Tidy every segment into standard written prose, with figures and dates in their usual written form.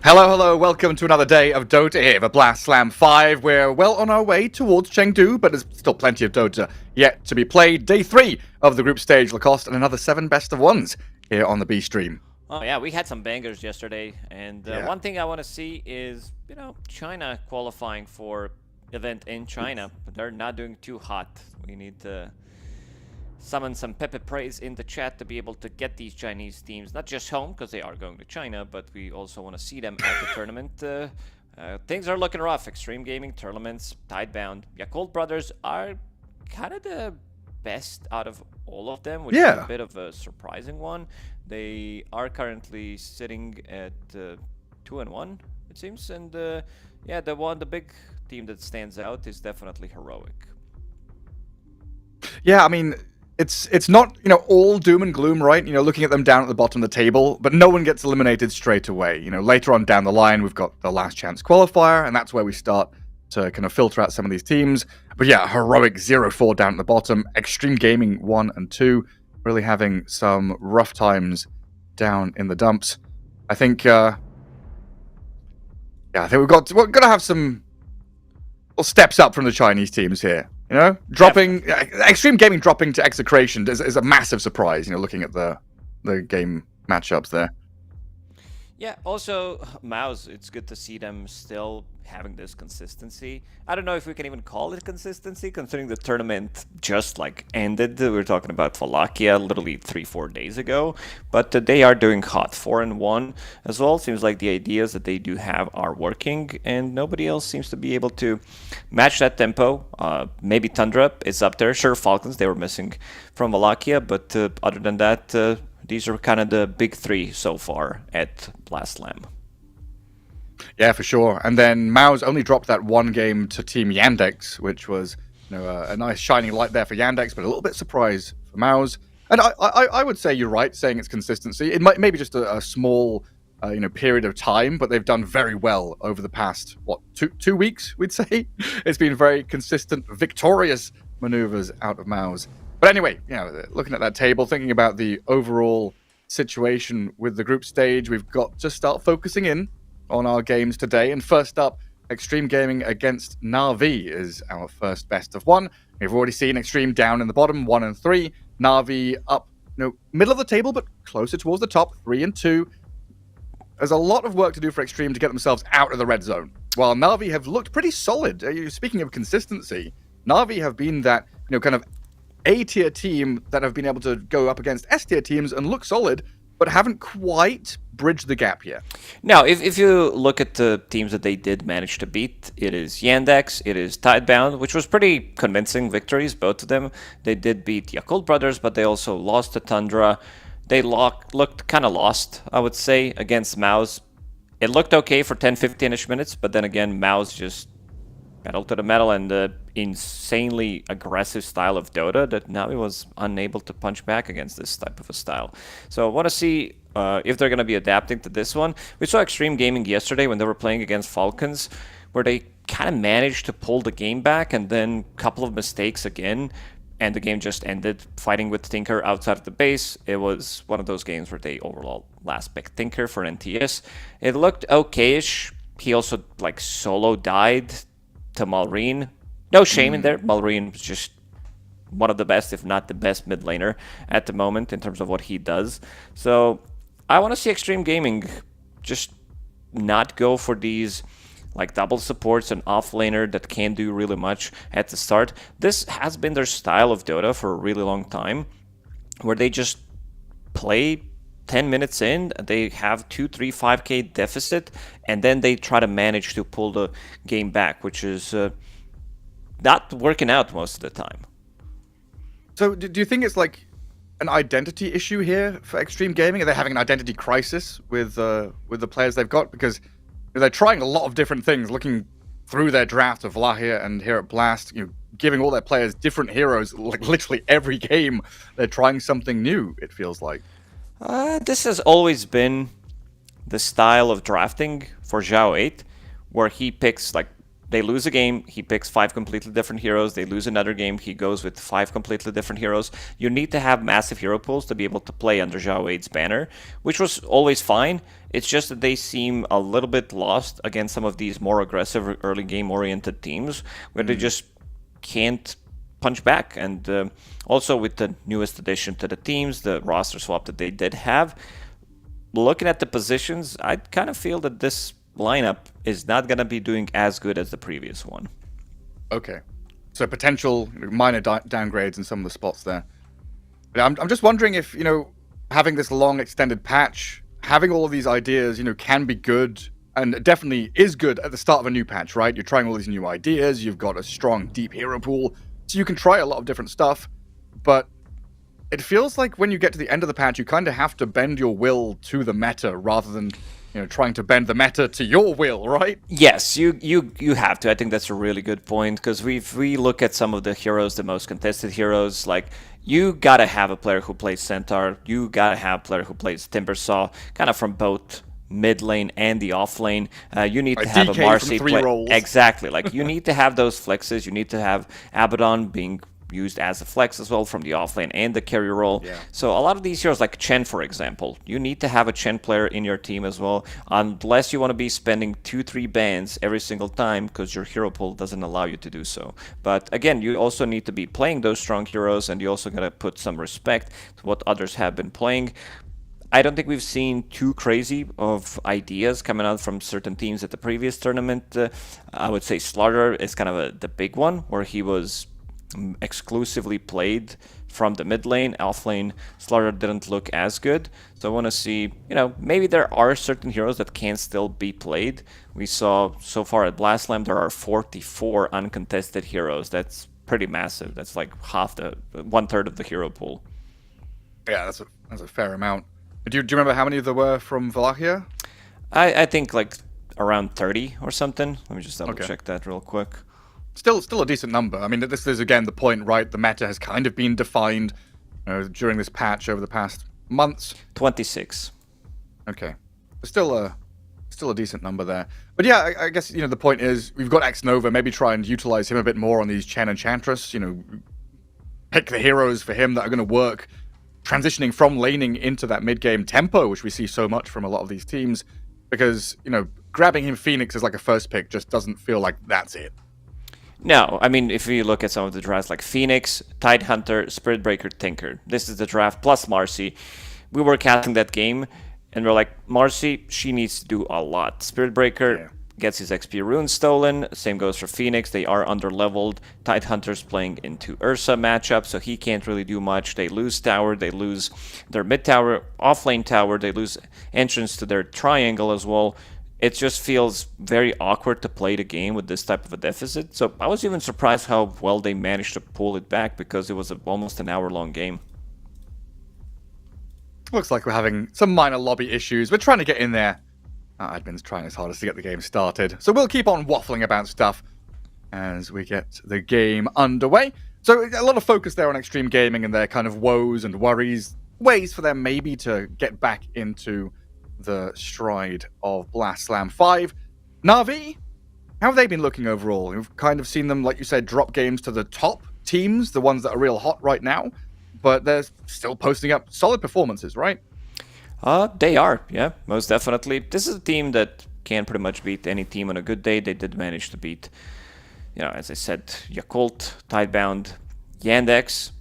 Hello, welcome to another day of Dota here for Blast Slam 5. We're well on our way towards Chengdu, but there's still plenty of Dota yet to be played. Day 3 of the group stage, Lacoste, and another 7 best of ones here on the B stream. Oh yeah, we had some bangers yesterday, and one thing I want to see is, China qualifying for event in China, but they're not doing too hot. We need to summon some Pepe praise in the chat to be able to get these Chinese teams, not just home, because they are going to China, but we also want to see them at the tournament. Things are looking rough. Extreme Gaming, tournaments, Tidebound. Yakult Brothers are kind of the best out of all of them, which is a bit of a surprising one. They are currently sitting at 2-1, it seems, and the big team that stands out is definitely Heroic. Yeah, I mean, it's not, all doom and gloom, right? Looking at them down at the bottom of the table, but no one gets eliminated straight away. Later on down the line, we've got the last chance qualifier, and that's where we start to kind of filter out some of these teams. But yeah, Heroic 0-4 down at the bottom, Extreme Gaming 1 and 2, really having some rough times down in the dumps. I think, we're going to have some steps up from the Chinese teams here. Dropping Extreme Gaming dropping to Execration is a massive surprise. Looking at the game matchups there. Yeah. Also, Mouse. It's good to see them still having this consistency. I don't know if we can even call it consistency, considering the tournament just ended. We were talking about Wallachia literally 3-4 days ago, but they are doing hot 4-1 as well. Seems like the ideas that they do have are working, and nobody else seems to be able to match that tempo. Maybe Tundra is up there. Sure, Falcons, they were missing from Wallachia, but other than that, these are kind of the big three so far at Blast Slam. Yeah, for sure. And then Mao's only dropped that one game to Team Yandex, which was a nice shining light there for Yandex, but a little bit surprise for Mao's. And I would say you're right, saying it's consistency. It might maybe just a small period of time, but they've done very well over the past, two weeks, we'd say. It's been very consistent, victorious maneuvers out of Mao's. But anyway, looking at that table, thinking about the overall situation with the group stage, we've got to start focusing in on our games today. And first up, Extreme Gaming against Na'Vi is our first best of one. We've already seen Extreme down in the bottom, 1 and 3. Na'Vi up, middle of the table, but closer towards the top, 3 and 2. There's a lot of work to do for Extreme to get themselves out of the red zone. While Na'Vi have looked pretty solid. Speaking of consistency, Na'Vi have been that, kind of A-tier team that have been able to go up against S-tier teams and look solid, but haven't quite bridged the gap yet. Now, if you look at the teams that they did manage to beat, it is Yandex, it is Tidebound, which was pretty convincing victories, both of them. They did beat Yakult Brothers, but they also lost to Tundra. They looked kind of lost, I would say, against Mouse. It looked okay for 10-15ish minutes, but then again, Mouse just pedal to the metal and the insanely aggressive style of Dota that Navi was unable to punch back against this type of a style. So I want to see if they're going to be adapting to this one. We saw Extreme Gaming yesterday when they were playing against Falcons, where they kind of managed to pull the game back, and then a couple of mistakes again, and the game just ended. Fighting with Tinker outside of the base, it was one of those games where they overall last picked Tinker for NTS. It looked okayish. He also solo died to Malrine. No shame in there. Malrine was just one of the best, if not the best mid laner at the moment in terms of what he does. So I want to see Extreme Gaming just not go for these double supports and off laner that can't do really much at the start. This has been their style of Dota for a really long time, where they just play 10 minutes in, they have 2, 3, 5k deficit, and then they try to manage to pull the game back, which is not working out most of the time. So do you think it's an identity issue here for Extreme Gaming? Are they having an identity crisis with the players they've got? Because they're trying a lot of different things, looking through their draft of Wallachia and here at Blast, giving all their players different heroes, literally every game. They're trying something new, it feels like. This has always been the style of drafting for Zhao 8, where he picks they lose a game, he picks 5 completely different heroes. They lose another game, he goes with 5 completely different heroes. You need to have massive hero pools to be able to play under Zhao Wei's banner, which was always fine. It's just that they seem a little bit lost against some of these more aggressive, early game-oriented teams, where they just can't punch back. And also with the newest addition to the teams, the roster swap that they did have, looking at the positions, I kind of feel that this lineup is not going to be doing as good as the previous one. Okay. So potential minor downgrades in some of the spots there. I'm just wondering if, having this long extended patch, having all of these ideas, can be good, and it definitely is good at the start of a new patch, right? You're trying all these new ideas, you've got a strong, deep hero pool, so you can try a lot of different stuff, but it feels like when you get to the end of the patch, you kind of have to bend your will to the meta rather than trying to bend the meta to your will, right? Yes, you have to. I think that's a really good point, because if we look at some of the heroes, the most contested heroes, like, you gotta have a player who plays Centaur, you gotta have a player who plays Timbersaw, kind of from both mid lane and the off lane. You need to have a Marcy play. Exactly, like, you need to have those flexes. You need to have Abaddon being used as a flex as well from the offlane and the carry role. Yeah. So a lot of these heroes, like Chen, for example, you need to have a Chen player in your team as well, unless you want to be spending 2-3 bans every single time, because your hero pool doesn't allow you to do so. But again, you also need to be playing those strong heroes, and you also got to put some respect to what others have been playing. I don't think we've seen too crazy of ideas coming out from certain teams at the previous tournament. I would say Slaughter is kind of the big one, where he was exclusively played from the mid lane. Off lane, Slaughter didn't look as good. So I want to see, maybe there are certain heroes that can still be played. We saw so far at Blast Slam there are 44 uncontested heroes. That's pretty massive. That's like one-third of the hero pool. Yeah, that's a fair amount. Do you remember how many there were from Wallachia? I think like around 30 or something. Let me just double check that real quick. Still a decent number. I mean, this is again the point, right? The meta has kind of been defined during this patch over the past months. 26. Okay, still a decent number there. But yeah, I guess the point is we've got X-Nova. Maybe try and utilize him a bit more on these Chen Enchantress. Pick the heroes for him that are going to work. Transitioning from laning into that mid-game tempo, which we see so much from a lot of these teams, because grabbing him Phoenix as like a first pick just doesn't feel like that's it. No, I mean, if you look at some of the drafts like Phoenix, Tidehunter, Spirit Breaker, Tinker, this is the draft plus Marcy. We were casting that game, and we're like, Marcy, she needs to do a lot. Spirit Breaker gets his XP rune stolen. Same goes for Phoenix. They are underleveled. Tidehunter's playing into Ursa matchup, so he can't really do much. They lose tower. They lose their mid tower, off lane tower. They lose entrance to their triangle as well. It just feels very awkward to play the game with this type of a deficit. So I was even surprised how well they managed to pull it back, because it was almost an hour-long game. Looks like we're having some minor lobby issues. We're trying to get in there. Admin's trying his hardest to get the game started. So we'll keep on waffling about stuff as we get the game underway. So a lot of focus there on Xtreme Gaming and their kind of woes and worries. Ways for them maybe to get back into the stride of Blast Slam 5. Na'Vi, how have they been looking overall? We've kind of seen them, like you said, drop games to the top teams, the ones that are real hot right now, but they're still posting up solid performances, right? They are, yeah, most definitely. This is a team that can pretty much beat any team on a good day. They did manage to beat, as I said, Yakult, Tidebound, Yandex.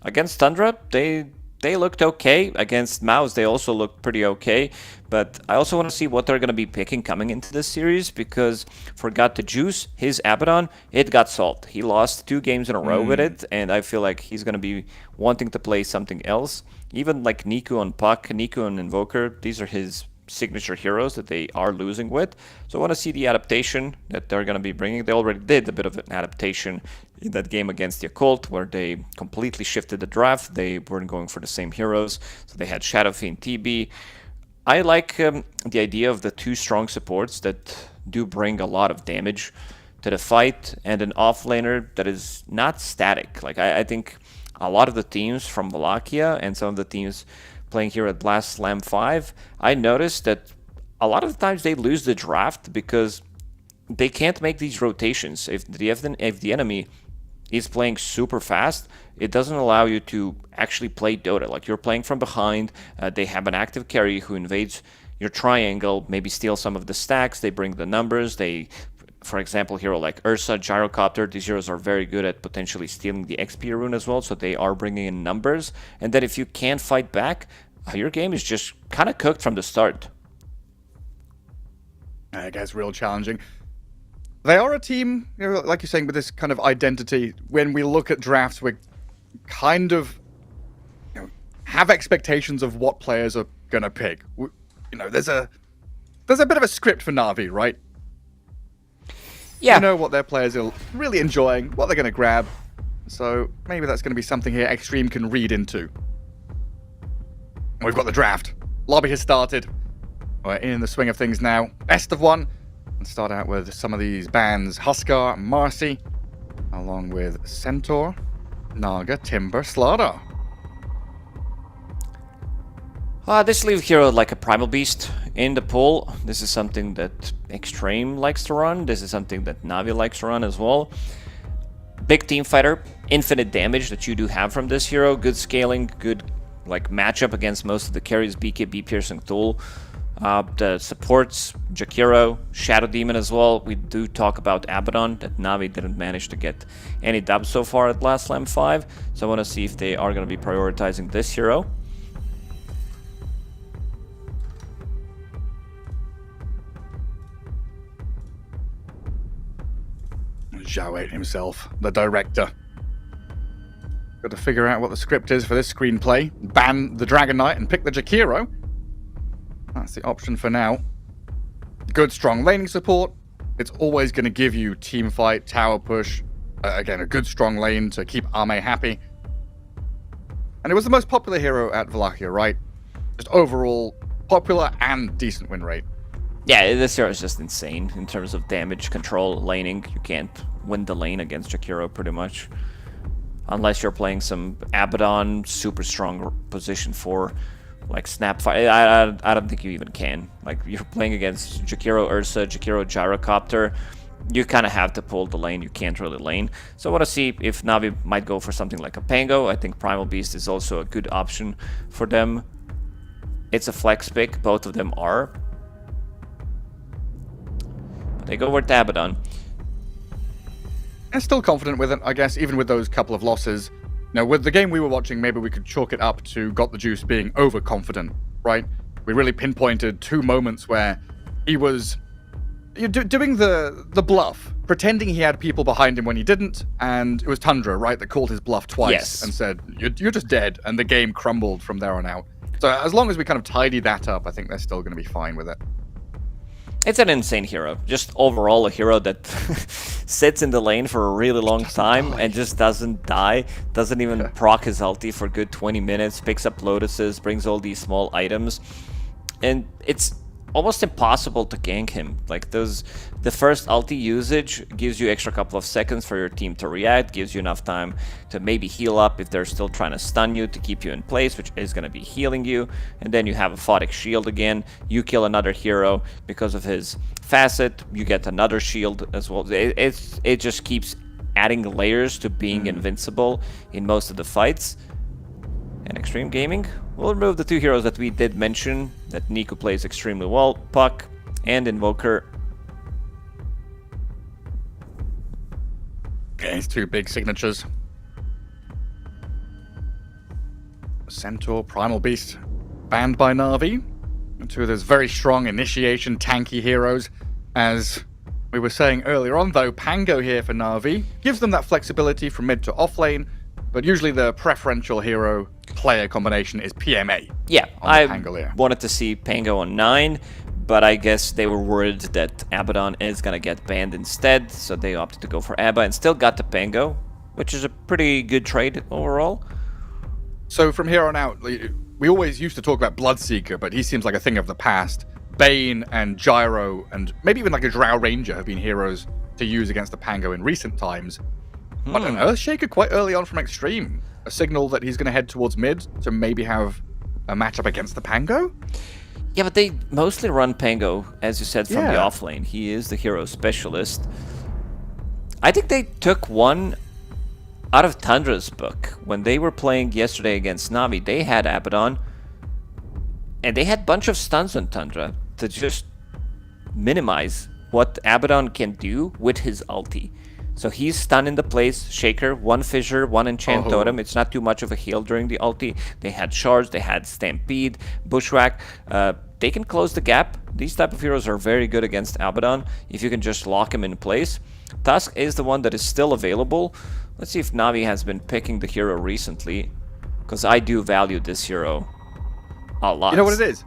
Against Tundra, they looked okay. Against Mouse, they also looked pretty okay. But I also want to see what they're going to be picking coming into this series, because forgot to juice his Abaddon. It got salt. He lost 2 games in a row with it, and I feel like he's going to be wanting to play something else. Even like Niku and Puck, Niku and Invoker, these are his signature heroes that they are losing with. So I want to see the adaptation that they're going to be bringing. They already did a bit of an adaptation in that game against Yakult, where they completely shifted the draft. They weren't going for the same heroes, so they had Shadow Fiend, TB. I like the idea of the 2 strong supports that do bring a lot of damage to the fight, and an offlaner that is not static. Like I think a lot of the teams from Wallachia and some of the teams playing here at Blast Slam 5, I noticed that a lot of the times they lose the draft because they can't make these rotations. If the enemy is playing super fast, it doesn't allow you to actually play Dota. Like, you're playing from behind, they have an active carry who invades your triangle, maybe steal some of the stacks, they bring the numbers, for example, hero like Ursa, Gyrocopter, these heroes are very good at potentially stealing the XP rune as well, so they are bringing in numbers. And then if you can't fight back, your game is just kind of cooked from the start. I guess real challenging. They are a team, like you're saying, with this kind of identity. When we look at drafts, we kind of have expectations of what players are going to pick. There's a bit of a script for Na'Vi, right? Yeah. You know what their players are really enjoying, what they're going to grab. So maybe that's going to be something here Xtreme can read into. We've got the draft. Lobby has started. We're in the swing of things now. Best of one. And start out with some of these bands. Huskar, Marcy, along with Centaur, Naga, Timber, Slaughter. This leaves hero like a Primal Beast in the pool. This is something that Xtreme likes to run. This is something that Na'Vi likes to run as well. Big team fighter, infinite damage that you do have from this hero. Good scaling, good matchup against most of the carries, BKB piercing tool. The supports, Jakiro, Shadow Demon as well. We do talk about Abaddon, that Na'Vi didn't manage to get any dubs so far at Last Slam 5. So I want to see if they are going to be prioritizing this hero. Zhao 8 himself, the director. Got to figure out what the script is for this screenplay. Ban the Dragon Knight and pick the Jakiro. That's the option for now. Good, strong laning support. It's always going to give you team fight, tower push. Again, a good, strong lane to keep Ame happy. And it was the most popular hero at Wallachia, right? Just overall popular and decent win rate. Yeah, this hero is just insane in terms of damage control, laning. You can't win the lane against Jakiro pretty much. Unless you're playing some Abaddon, super strong position 4, like Snap Fire. I don't think you even can. Like, you're playing against Jakiro Ursa, Jakiro Gyrocopter. You kind of have to pull the lane. You can't really lane. So I want to see if Na'Vi might go for something like a Pango. I think Primal Beast is also a good option for them. It's a flex pick. Both of them are. But they go with Abaddon. I'm still confident with it, I guess, even with those couple of losses. Now, with the game we were watching, maybe we could chalk it up to Got the Juice being overconfident, right? We really pinpointed 2 moments where he was doing the bluff, pretending he had people behind him when he didn't, and it was Tundra, right, that called his bluff twice and said, you're just dead, and the game crumbled from there on out. So as long as we kind of tidy that up, I think they're still going to be fine with it. It's an insane hero. Just overall a hero that sits in the lane for a really long time and just doesn't die. Doesn't even proc his ulti for a good 20 minutes. Picks up lotuses, brings all these small items. And it's almost impossible to gank him. Like, the first ulti usage gives you extra couple of seconds for your team to react, gives you enough time to maybe heal up if they're still trying to stun you to keep you in place, which is going to be healing you. And then you have a Photic shield again. You kill another hero because of his facet. You get another shield as well. It just keeps adding layers to being invincible in most of the fights. And Xtreme Gaming will remove the 2 heroes that we did mention that Niku plays extremely well, Puck and Invoker. Okay, it's 2 big signatures. Centaur, Primal Beast, banned by Na'Vi. 2 of those very strong initiation tanky heroes. As we were saying earlier on, though, Pango here for Na'Vi gives them that flexibility from mid to off lane, but usually the preferential hero player combination is PMA. Yeah, I wanted to see Pango on 9, but I guess they were worried that Abaddon is going to get banned instead, so they opted to go for Abba and still got the Pango, which is a pretty good trade overall. So from here on out, we always used to talk about Bloodseeker, but he seems like a thing of the past. Bane and Gyro and maybe even like a Drow Ranger have been heroes to use against the Pango in recent times. But an Earthshaker quite early on from Xtreme. A signal that he's going to head towards mid to maybe have a matchup against the Pango? Yeah, but they mostly run Pango, as you said, from the Yeah. off lane. He is the hero specialist. I think they took one out of Tundra's book. When they were playing yesterday against Navi, they had Abaddon, and they had a bunch of stuns on Tundra to just minimize what Abaddon can do with his ulti. So he's stunned in the place, Shaker, one Fissure, one Enchant Totem. It's not too much of a heal during the ulti. They had Shards, they had Stampede, Bushwhack. They can close the gap. These type of heroes are very good against Abaddon if you can just lock him in place. Tusk is the one that is still available. Let's see if Navi has been picking the hero recently, because I do value this hero a lot. You know what it is?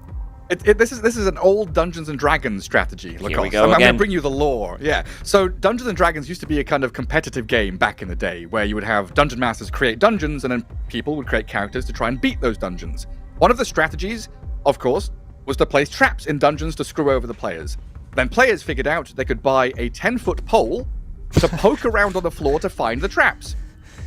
This is an old Dungeons and Dragons strategy. Here we go I'm going again. to bring you the lore. Yeah. So Dungeons and Dragons used to be a kind of competitive game back in the day, where you would have dungeon masters create dungeons, and then people would create characters to try and beat those dungeons. One of the strategies, of course, was to place traps in dungeons to screw over the players. Then players figured out they could buy a 10-foot pole to poke around on the floor to find the traps.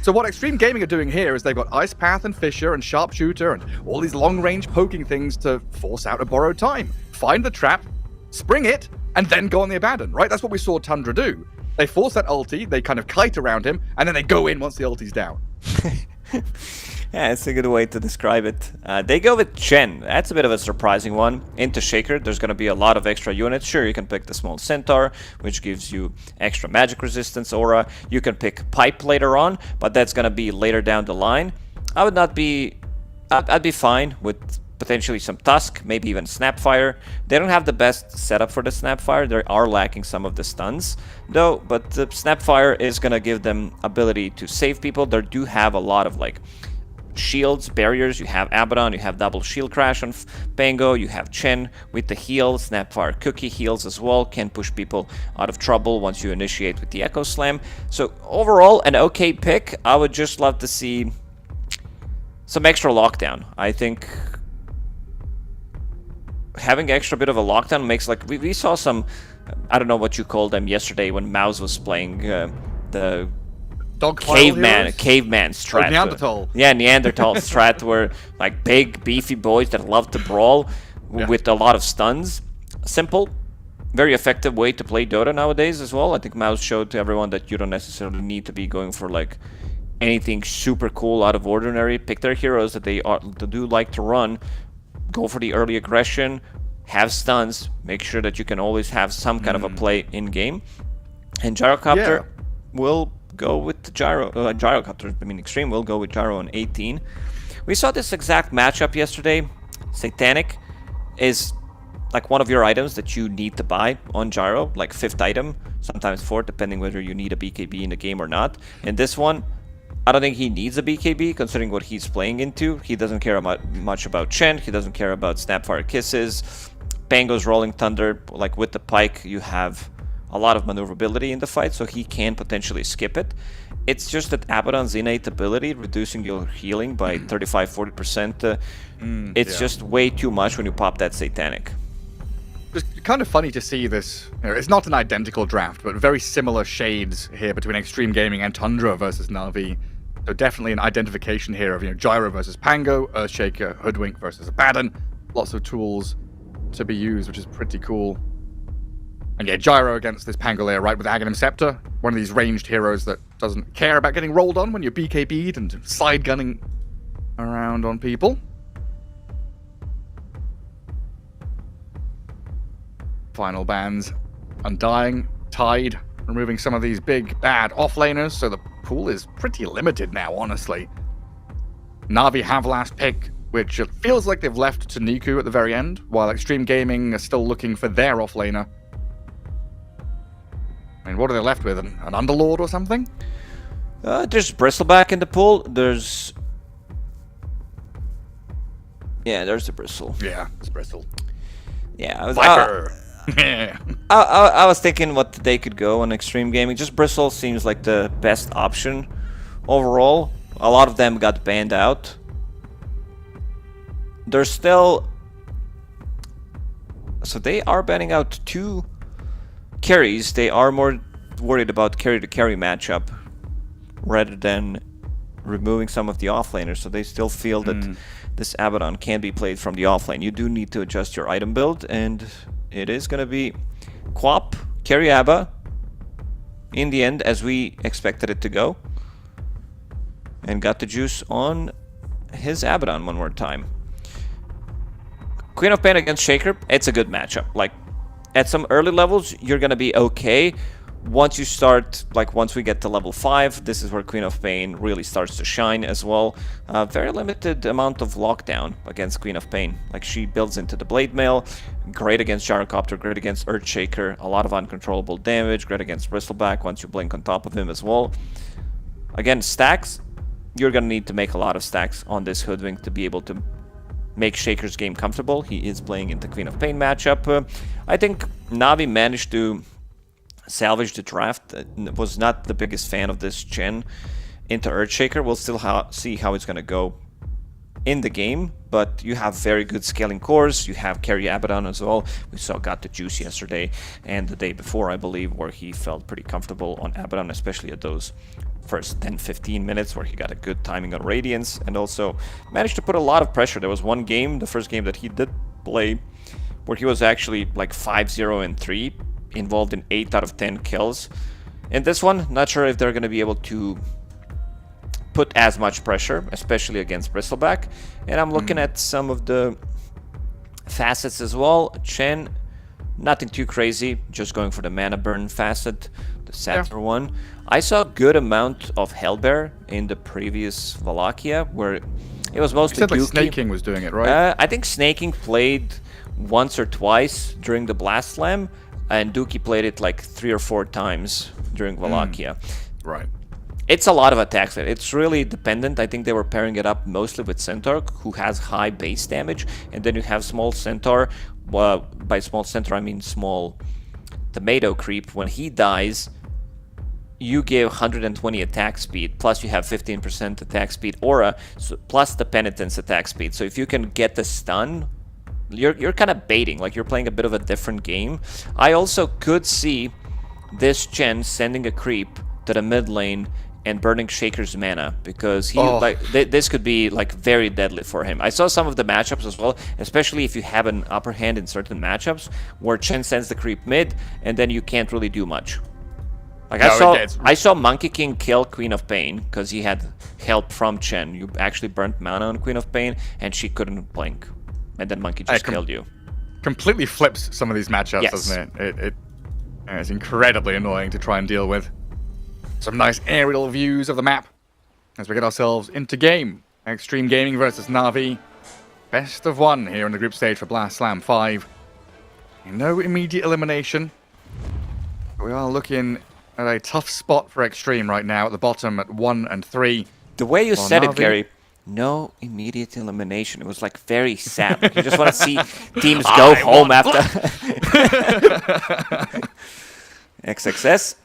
So what Xtreme Gaming are doing here is they've got Ice Path and Fissure and Sharpshooter and all these long-range poking things to force out a borrowed time. Find the trap, spring it, and then go on the Abaddon, right? That's what we saw Tundra do. They force that ulti, they kind of kite around him, and then they go in once the ulti's down. Yeah, it's a good way to describe it. They go with Chen. That's a bit of a surprising one. Into Shaker, there's going to be a lot of extra units. Sure, you can pick the small Centaur, which gives you extra magic resistance aura. You can pick Pipe later on, but that's going to be later down the line. I'd be fine with potentially some Tusk, maybe even Snapfire. They don't have the best setup for the Snapfire. They are lacking some of the stuns, though, but the Snapfire is going to give them ability to save people. They do have a lot of, like, shields, barriers. You have Abaddon, you have double shield crash on Pango, you have Chen with the heal, Snapfire Cookie heals as well, can push people out of trouble once you initiate with the Echo Slam. So overall, an okay pick. I would just love to see some extra lockdown. I think having extra bit of a lockdown makes, like, we saw some, I don't know what you called them yesterday when Mouse was playing the caveman strat. Oh, Neanderthal. Yeah, Neanderthal strat, where, like, big beefy boys that love to brawl with a lot of stuns. Simple, very effective way to play Dota nowadays as well. I think Mouse showed to everyone that you don't necessarily need to be going for, like, anything super cool out of ordinary. Pick their heroes that they do like to run. Go for the early aggression. Have stuns. Make sure that you can always have some kind of a play in game. And Gyrocopter will go with the Gyrocopter. I mean, Xtreme will go with Gyro on 18. We saw this exact matchup yesterday. Satanic is like one of your items that you need to buy on Gyro, like 5th item, sometimes 4th, depending whether you need a BKB in the game or not. In this one, I don't think he needs a BKB, considering what he's playing into. He doesn't care much about Chen. He doesn't care about Snapfire Kisses. Pango's Rolling Thunder, like with the Pike, you have a lot of maneuverability in the fight, so he can potentially skip it. It's just that Abaddon's innate ability, reducing your healing by 35-40%, it's just way too much when you pop that Satanic. It's kind of funny to see this. You know, it's not an identical draft, but very similar shades here between Xtreme Gaming and Tundra versus Na'Vi. So definitely an identification here of, Gyro versus Pango, Earthshaker, Hoodwink versus Abaddon. Lots of tools to be used, which is pretty cool. And yeah, Gyro against this Pangolier, right, with Aghanim Scepter. One of these ranged heroes that doesn't care about getting rolled on when you're BKB'd and side gunning around on people. Final bans. Undying, Tide, removing some of these big, bad offlaners, so the pool is pretty limited now, honestly. Na'Vi have last pick, which it feels like they've left to Niku at the very end, while Xtreme Gaming are still looking for their offlaner. I mean, what are they left with? An Underlord or something? There's Bristleback in the pool. There's the Bristle. Yeah, it's Bristle. Yeah, I was, Viper! Yeah. I was thinking what they could go on Xtreme Gaming. Just Bristle seems like the best option overall. A lot of them got banned out. There's still... So they are banning out 2 carries. They are more worried about carry-to-carry matchup rather than removing some of the offlaners, so they still feel that this Abaddon can be played from the offlane. You do need to adjust your item build, and it is going to be Quap, carry Abba, in the end, as we expected it to go. And got the juice on his Abaddon one more time. Queen of Pain against Shaker, it's a good matchup. Like, at some early levels, you're going to be okay. Once you start, like once we get to level 5, this is where Queen of Pain really starts to shine as well. Very limited amount of lockdown against Queen of Pain. Like, she builds into the Blade Mail, great against Gyrocopter, great against Earthshaker, a lot of uncontrollable damage, great against Bristleback once you blink on top of him as well. Again, stacks, you're going to need to make a lot of stacks on this Hoodwink to be able to make Shaker's game comfortable. He is playing into Queen of Pain matchup. I think Navi managed to salvage the draft. Was not the biggest fan of this gen into Earthshaker. We'll still see how it's going to go in the game, but you have very good scaling cores. You have carry Abaddon as well. We saw got the juice yesterday and the day before, I believe, where he felt pretty comfortable on Abaddon, especially at those first 10-15 minutes where he got a good timing on Radiance and also managed to put a lot of pressure. There was one game, the first game that he did play, where he was actually like 5-0-3, involved in 8 out of 10 kills. In this one, not sure if they're going to be able to put as much pressure, especially against Bristleback. And I'm looking at some of the facets as well. Chen, nothing too crazy, just going for the mana burn facet, the Satyr one. I saw a good amount of Hellbear in the previous Wallachia, where it was mostly you said like Dookie. Snaking was doing it, right? I think Snaking played once or twice during the Blast Slam, and Dookie played it like 3 or 4 times during Wallachia. Right. It's a lot of attacks. It's really dependent. I think they were pairing it up mostly with Centaur, who has high base damage, and then you have small Centaur. By small Centaur, I mean small Tomato Creep. When he dies, you give 120 attack speed, plus you have 15% attack speed aura, plus the Penitence attack speed. So if you can get the stun, you're kind of baiting, like you're playing a bit of a different game. I also could see this Chen sending a creep to the mid lane and burning Shaker's mana, because he this could be like very deadly for him. I saw some of the matchups as well, especially if you have an upper hand in certain matchups where Chen sends the creep mid and then you can't really do much. Like I saw Monkey King kill Queen of Pain because he had help from Chen. You actually burnt mana on Queen of Pain and she couldn't blink, and then Monkey just killed you. Completely flips some of these matchups, doesn't it? It's incredibly annoying to try and deal with. Some nice aerial views of the map as we get ourselves into game. Xtreme Gaming versus Navi. Best of 1 here in the group stage for Blast Slam 5. No immediate elimination. We are looking at a tough spot for Xtreme right now at the bottom at 1 and 3. The way you said it, Gary, no immediate elimination. It was like very sad. Like you just want to see teams go home after. XXS.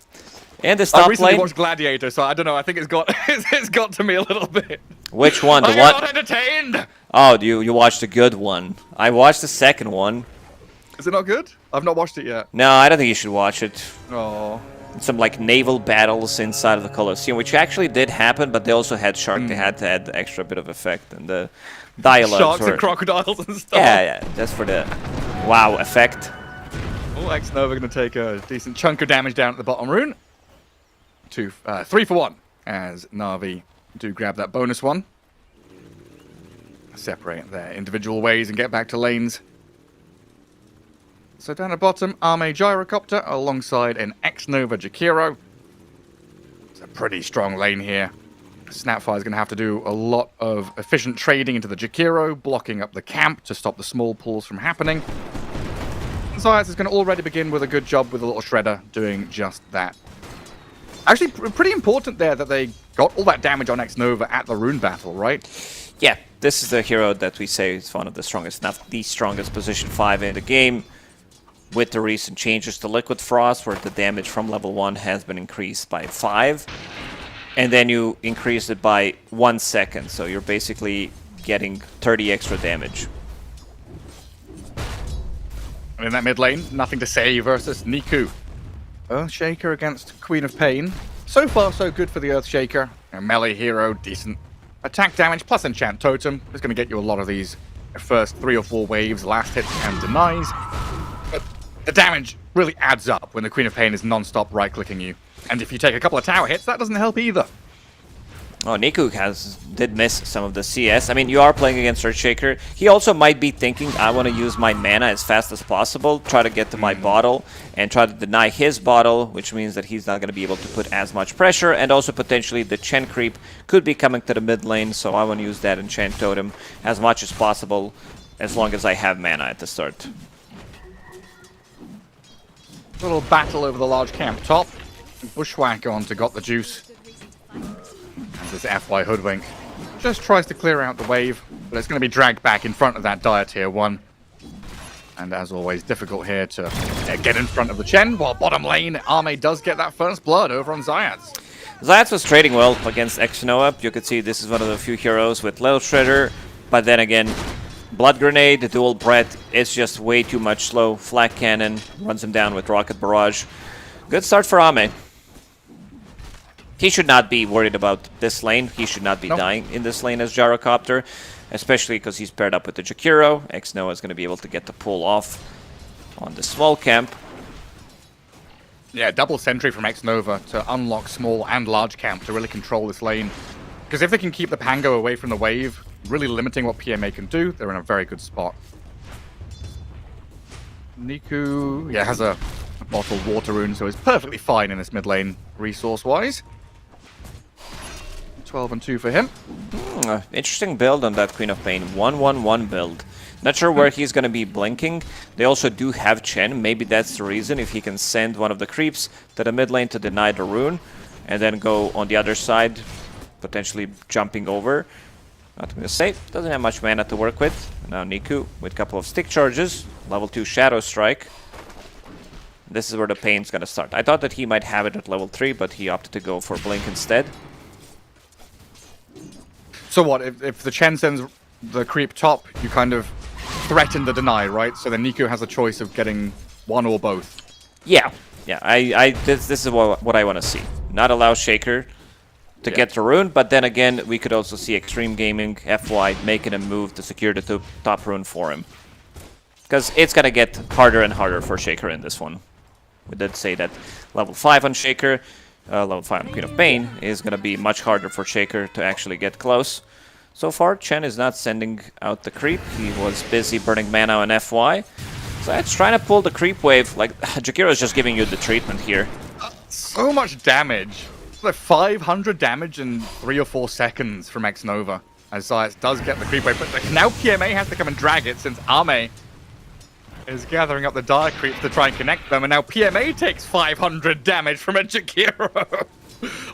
And the top recently lane. watched Gladiator, so I don't know. I think it's got to me a little bit. Which one? The I'm one? not entertained. Oh, you watched the good one. I watched the second one. Is it not good? I've not watched it yet. No, I don't think you should watch it. Oh. Some like naval battles inside of the Colosseum, which actually did happen, but they also had shark. They had to add the extra bit of effect, and the dialogues Sharks and crocodiles and stuff. Yeah, just for the wow effect. Oh, X-Nova going to take a decent chunk of damage down at the bottom rune. 3 for 1 as Navi do grab that bonus one. Separate their individual ways and get back to lanes. So down at bottom, Arme Gyrocopter alongside an X-Nova Jakiro. It's a pretty strong lane here. Snapfire is going to have to do a lot of efficient trading into the Jakiro, blocking up the camp to stop the small pulls from happening. And Zayas is going to already begin with a good job with a little Shredder doing just that. Actually, pretty important there that they got all that damage on X-Nova at the rune battle, right? Yeah, this is the hero that we say is one of the strongest, not the strongest position 5 in the game. With the recent changes to Liquid Frost, where the damage from level 1 has been increased by 5. And then you increase it by 1 second, so you're basically getting 30 extra damage. And in that mid lane, nothing to say versus Niku. Earthshaker against Queen of Pain. So far, so good for the Earthshaker. A melee hero, decent attack damage, plus enchant totem is going to get you a lot of these first 3 or 4 waves, last hits and denies. But the damage really adds up when the Queen of Pain is non-stop right-clicking you. And if you take a couple of tower hits, that doesn't help either. Oh, Niku did miss some of the CS. I mean, you are playing against Earthshaker. He also might be thinking, I want to use my mana as fast as possible, try to get to my bottle, and try to deny his bottle, which means that he's not going to be able to put as much pressure, and also potentially the Chen creep could be coming to the mid lane, so I want to use that Enchant Totem as much as possible, as long as I have mana at the start. Little battle over the large camp top. Bushwhacker onto Got the Juice. And this FY Hoodwink just tries to clear out the wave, but it's going to be dragged back in front of that Dire Tier 1. And as always, difficult here to get in front of the Chen, while bottom lane, Arme does get that first blood over on Zayats. Zayats was trading well against Exnoa. You could see this is one of the few heroes with Little Shredder, but then again, Blood Grenade, the dual breath, is just way too much slow. Flak Cannon runs him down with Rocket Barrage. Good start for Arme. He should not be worried about this lane. He should not be dying in this lane as Gyrocopter, especially because he's paired up with the Jakiro. Exnoa is going to be able to get the pull off on the small camp. Yeah, double sentry from Xnova to unlock small and large camp to really control this lane. Because if they can keep the Pango away from the wave, really limiting what PMA can do, they're in a very good spot. Niku, yeah, has a bottled water rune, so is perfectly fine in this mid lane resource-wise. 12 and 2 for him. Interesting build on that Queen of Pain. 1-1-1 build. Not sure where he's going to be blinking. They also do have Chen. Maybe that's the reason. If he can send one of the creeps to the mid lane to deny the rune, and then go on the other side, potentially jumping over. Not going to say. Doesn't have much mana to work with. Now Niku with a couple of stick charges. Level 2 Shadow Strike. This is where the pain's going to start. I thought that he might have it at level 3, but he opted to go for Blink instead. So what, if the Chen sends the creep top, you kind of threaten the deny, right? So then Niku has a choice of getting one or both. Yeah. Yeah, this is what I want to see. Not allow Shaker to get the rune, but then again, we could also see Xtreme Gaming, FY, making a move to secure the top rune for him. Because it's going to get harder and harder for Shaker in this one. We did say that level 5 on Shaker, level 5 on Queen of Pain, is going to be much harder for Shaker to actually get close. So far, Chen is not sending out the creep. He was busy burning mana on FY. So it's trying to pull the creep wave. Like, Jakiro is just giving you the treatment here. So much damage. Like 500 damage in 3 or 4 seconds from Xnova. As Zayats does get the creep wave, but now PMA has to come and drag it since Arme is gathering up the Dire creeps to try and connect them, and now PMA takes 500 damage from a Jakiro.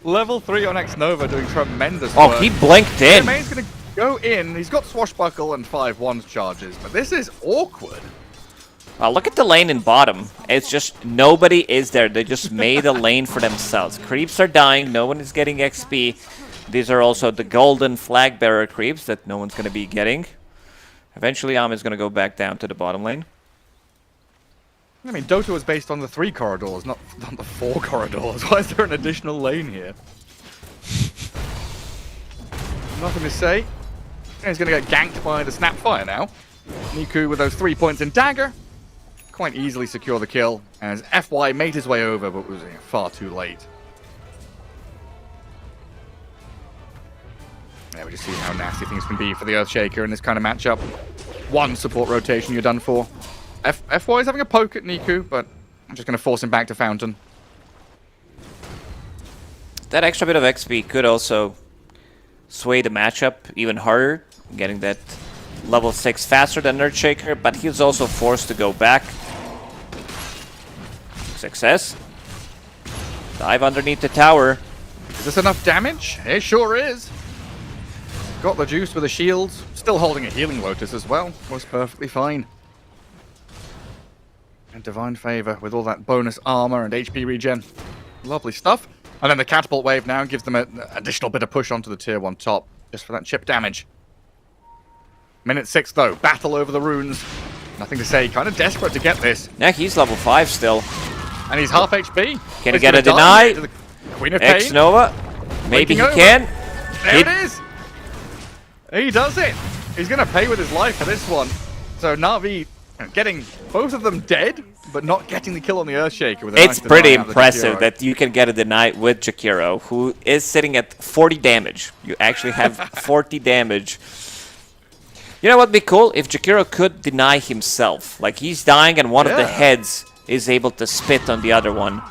Level 3 on Xnova doing tremendous work. Oh, he blinked in. PMA's going to go in. He's got Swashbuckle and 5 wands charges, but this is awkward. Look at the lane in bottom. It's just nobody is there. They just made a lane for themselves. Creeps are dying. No one is getting XP. These are also the golden flag bearer creeps that no one's going to be getting. Eventually, is going to go back down to the bottom lane. I mean, Dota was based on the 3 corridors, not the 4 corridors. Why is there an additional lane here? Nothing to say. He's going to get ganked by the Snapfire now. Niku with those 3 points in dagger. Quite easily secure the kill, as FY made his way over, but was far too late. Yeah, we just see how nasty things can be for the Earthshaker in this kind of matchup. 1 support rotation, you're done for. FY is having a poke at Niku, but I'm just going to force him back to Fountain. That extra bit of XP could also sway the matchup even harder, getting that level 6 faster than Earthshaker, but he's also forced to go back. Success. Dive underneath the tower. Is this enough damage? It sure is. Got the juice with the shields. Still holding a healing Lotus as well. Was perfectly fine. And Divine Favor with all that bonus armor and HP regen. Lovely stuff. And then the catapult wave now gives them an additional bit of push onto the tier 1 top. Just for that chip damage. Minute 6 though. Battle over the runes. Nothing to say. Kind of desperate to get this. Yeah, he's level 5 still. And he's half HP. Can he get a deny? Queen of Pain. Xnova. Maybe he over. can. There it is. He does it. He's going to pay with his life for this one. So Na'Vi getting both of them dead, but not getting the kill on the Earthshaker. With a It's nice pretty deny out of impressive Jakiro. that you can get a deny with Jakiro, who is sitting at 40 damage. You actually have 40 damage. You know what would be cool? If Jakiro could deny himself. Like, he's dying and one of the heads is able to spit on the other one.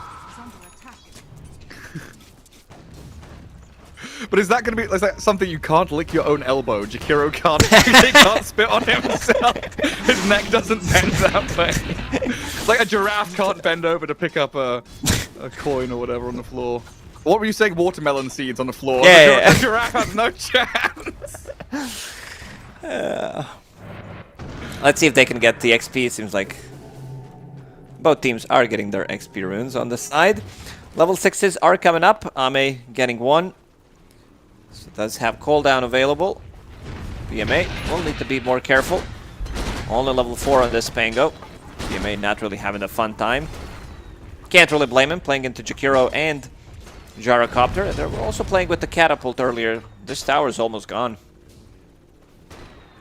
But is that going to be that something you can't lick your own elbow? Jakiro can't, he can't spit on himself. His neck doesn't bend that way. It's like a giraffe can't bend over to pick up a coin or whatever on the floor. What were you saying? Watermelon seeds on the floor. Yeah, the giraffe has no chance. Let's see if they can get the XP. It seems like both teams are getting their XP runes on the side. Level 6s are coming up. Ame getting one. So it does have cooldown available. BMA will need to be more careful. Only level 4 on this Pango. BMA not really having a fun time. Can't really blame him, playing into Jakiro and Gyrocopter. They were also playing with the Catapult earlier. This tower is almost gone.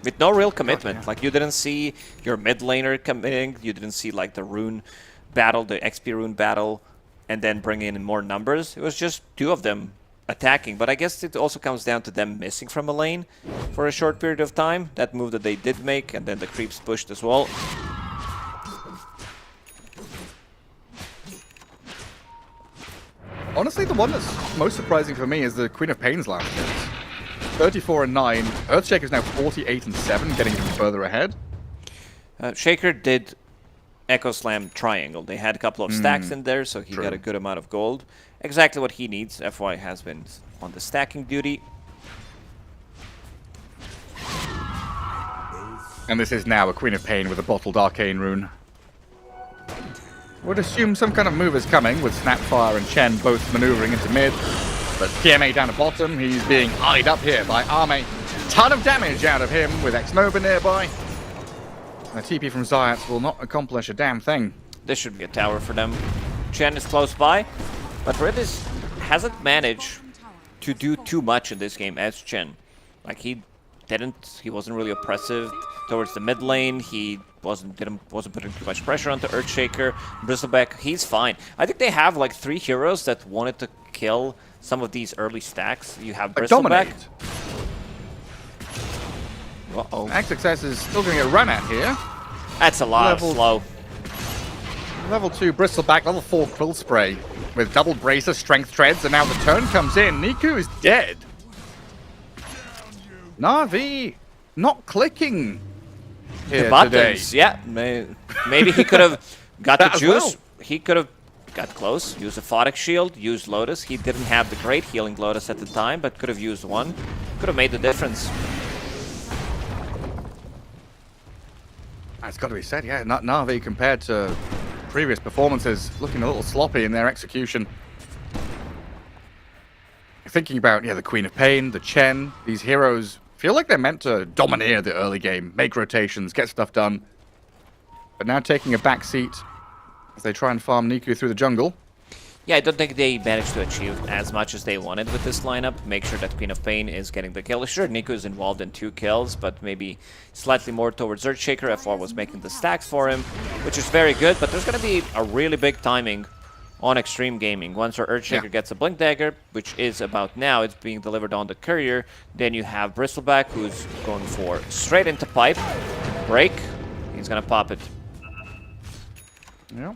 With no real commitment. Like, you didn't see your mid laner committing. You didn't see, like, the rune battle, the XP rune battle, and then bring in more numbers. It was just two of them attacking, but I guess it also comes down to them missing from a lane for a short period of time. That move that they did make, and then the creeps pushed as well. Honestly, the one that's most surprising for me is the Queen of Pain's last hit. 34 and 9. Earthshaker's now 48 and 7, getting even further ahead. Shaker did Echo Slam Triangle. They had a couple of stacks in there, so he got a good amount of gold. Exactly what he needs. FY has been on the stacking duty. And this is now a Queen of Pain with a bottled Arcane Rune. Would assume some kind of move is coming, with Snapfire and Chen both maneuvering into mid. But PMA down the bottom, he's being eyed up here by Ame. Ton of damage out of him with X-Nova nearby. A TP from Zayat will not accomplish a damn thing. This should be a tower for them. Chen is close by, but Redis hasn't managed to do too much in this game as Chen. Like, he wasn't really oppressive towards the mid lane. He wasn't putting too much pressure onto Earthshaker. Bristleback, he's fine. I think they have like 3 heroes that wanted to kill some of these early stacks. You have Bristleback. Uh-oh. XXS is still going to get run at here. That's a lot of slow. Level 2 Bristleback, level 4 Quill Spray with double bracer, strength treads, and now the turn comes in. Niku is dead. Na'Vi not clicking here the buttons, today. yeah. Maybe he could have got the juice. Well. He could have got close, used a Photic Shield, used Lotus. He didn't have the great healing Lotus at the time, but could have used one. Could have made the difference. It's got to be said, yeah. Na'Vi compared to previous performances, looking a little sloppy in their execution. Thinking about, the Queen of Pain, the Chen, these heroes feel like they're meant to domineer the early game, make rotations, get stuff done. But now taking a back seat as they try and farm Niku through the jungle. Yeah, I don't think they managed to achieve as much as they wanted with this lineup. Make sure that Queen of Pain is getting the kill. Sure, Niku is involved in 2 kills, but maybe slightly more towards Earthshaker. FR was making the stacks for him, which is very good, but there's going to be a really big timing on Extreme Gaming. Once our Earthshaker gets a Blink Dagger, which is about now, it's being delivered on the Courier. Then you have Bristleback, who's going for straight into Pipe. Break. He's going to pop it. Yeah.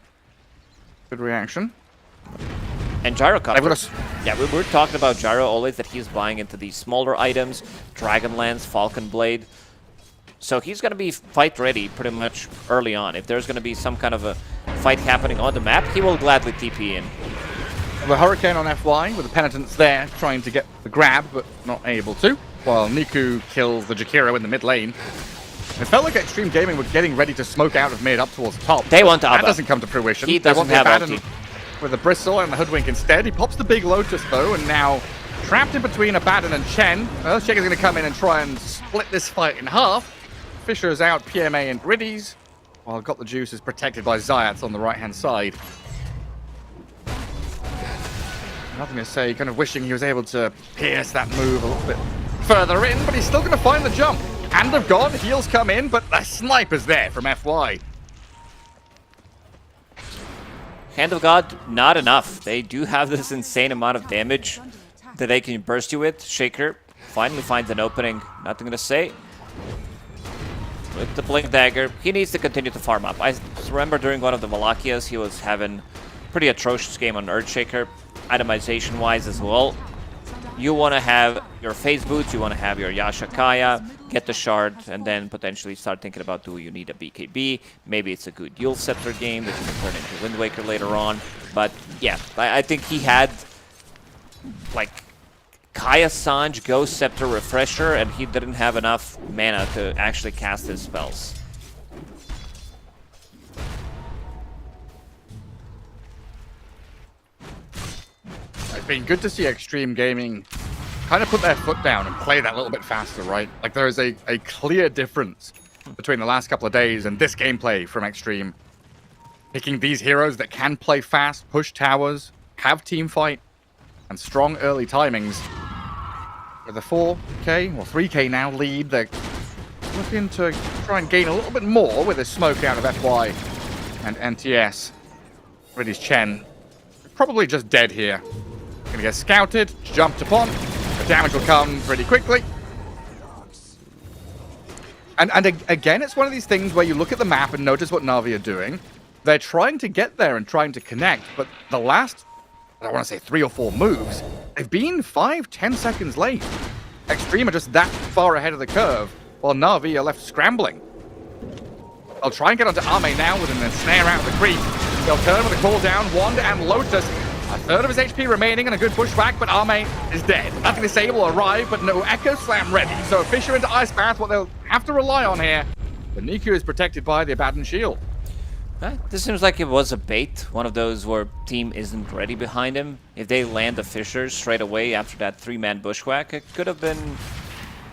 Good reaction. And Gyrocopter. Yeah, we were talking about Gyro always, that he's buying into these smaller items. Dragonlance, Falcon Blade. So he's going to be fight ready pretty much early on. If there's going to be some kind of a fight happening on the map, he will gladly TP in. The Hurricane on FY with the Penitence there, trying to get the grab, but not able to. While Niku kills the Jakiro in the mid lane. It felt like Extreme Gaming were getting ready to smoke out of mid up towards top. They want Abba. That doesn't come to fruition. He doesn't have ulti. With the Bristle and the Hoodwink instead. He pops the big Lotus though, and now trapped in between Abaddon and Chen. Earthshaker's going to come in and try and split this fight in half. Fisher's out, PMA and Riddies. While Got the Juice is protected by Zayats on the right-hand side. Nothing to say, kind of wishing he was able to pierce that move a little bit further in, but he's still going to find the jump. Hand of God, heals come in, but the sniper's there from FY. Hand of God, not enough. They do have this insane amount of damage that they can burst you with. Shaker finally finds an opening. Nothing to say. With the Blink Dagger, he needs to continue to farm up. I remember during one of the Malachias, he was having pretty atrocious game on Earthshaker, itemization-wise as well. You want to have your phase boots, you want to have your Yasha Kaya, get the shard, and then potentially start thinking about, do you need a BKB? Maybe it's a good Yule Scepter game that you can turn into Wind Waker later on. But yeah, I think he had like Kaya Sanj, Ghost Scepter, Refresher, and he didn't have enough mana to actually cast his spells. It's been good to see Xtreme Gaming kind of put their foot down and play that little bit faster, right? Like there is a clear difference between the last couple of days and this gameplay from Xtreme. Picking these heroes that can play fast, push towers, have team fight, and strong early timings. With a 4k, or 3k now lead, they're looking to try and gain a little bit more with a smoke out of FY and NTS. Reddy's Chen, probably just dead here. Gonna get scouted, jumped upon. The damage will come pretty quickly. And again, it's one of these things where you look at the map and notice what Na'Vi are doing. They're trying to get there and trying to connect, but the last, I want to say 3 or 4 moves, they've been 5-10 seconds late. Xtreme are just that far ahead of the curve, while Na'Vi are left scrambling. They'll try and get onto Ame now with an ensnare out of the creep. They'll turn with a call down, Wand and Lotus. A third of his HP remaining and a good pushback, but Ame is dead. Nothing to say will arrive, but no Echo Slam ready. So a Fisher into Ice Path, what they'll have to rely on here. But Niku is protected by the Abaddon Shield. This seems like it was a bait, one of those where team isn't ready behind him. If they land the Fishers straight away after that 3-man bushwhack, it could have been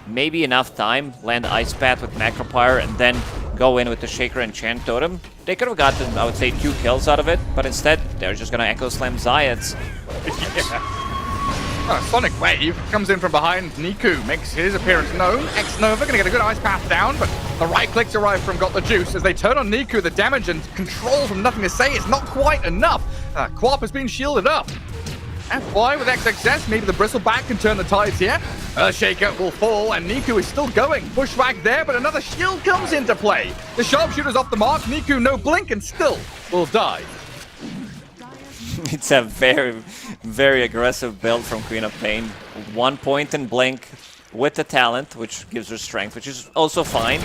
maybe enough time, land Ice Path with Macropyre, and then go in with the Shaker and Chant Totem. They could have gotten, I would say, 2 kills out of it, but instead, they're just gonna Echo Slam Zayats. Yeah. Sonic Wave comes in from behind. Niku makes his appearance known. X-Nova gonna get a good Ice Path down, but the right clicks arrive from Got the Juice. As they turn on Niku, the damage and control from Nothing to Say is not quite enough. Quap has been shielded up. FY with XXS, maybe the Bristleback can turn the tides here. Earthshaker will fall, and Niku is still going. Pushback there, but another shield comes into play. The Sharpshooter's off the mark. Niku, no blink, and still will die. It's a very, very aggressive build from Queen of Pain. 1 point in blink with the talent, which gives her strength, which is also fine.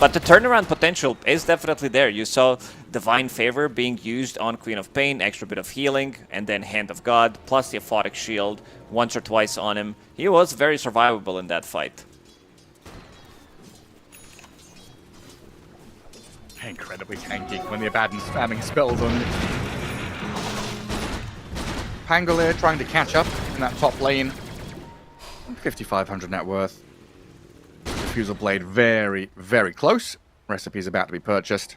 But the turnaround potential is definitely there. You saw Divine Favor being used on Queen of Pain, extra bit of healing, and then Hand of God, plus the Aphotic Shield once or twice on him. He was very survivable in that fight. Incredibly tanky when the Abaddon's spamming spells on Pangolier trying to catch up in that top lane. 5,500 net worth. Diffusal Blade very, very close. Recipe's about to be purchased.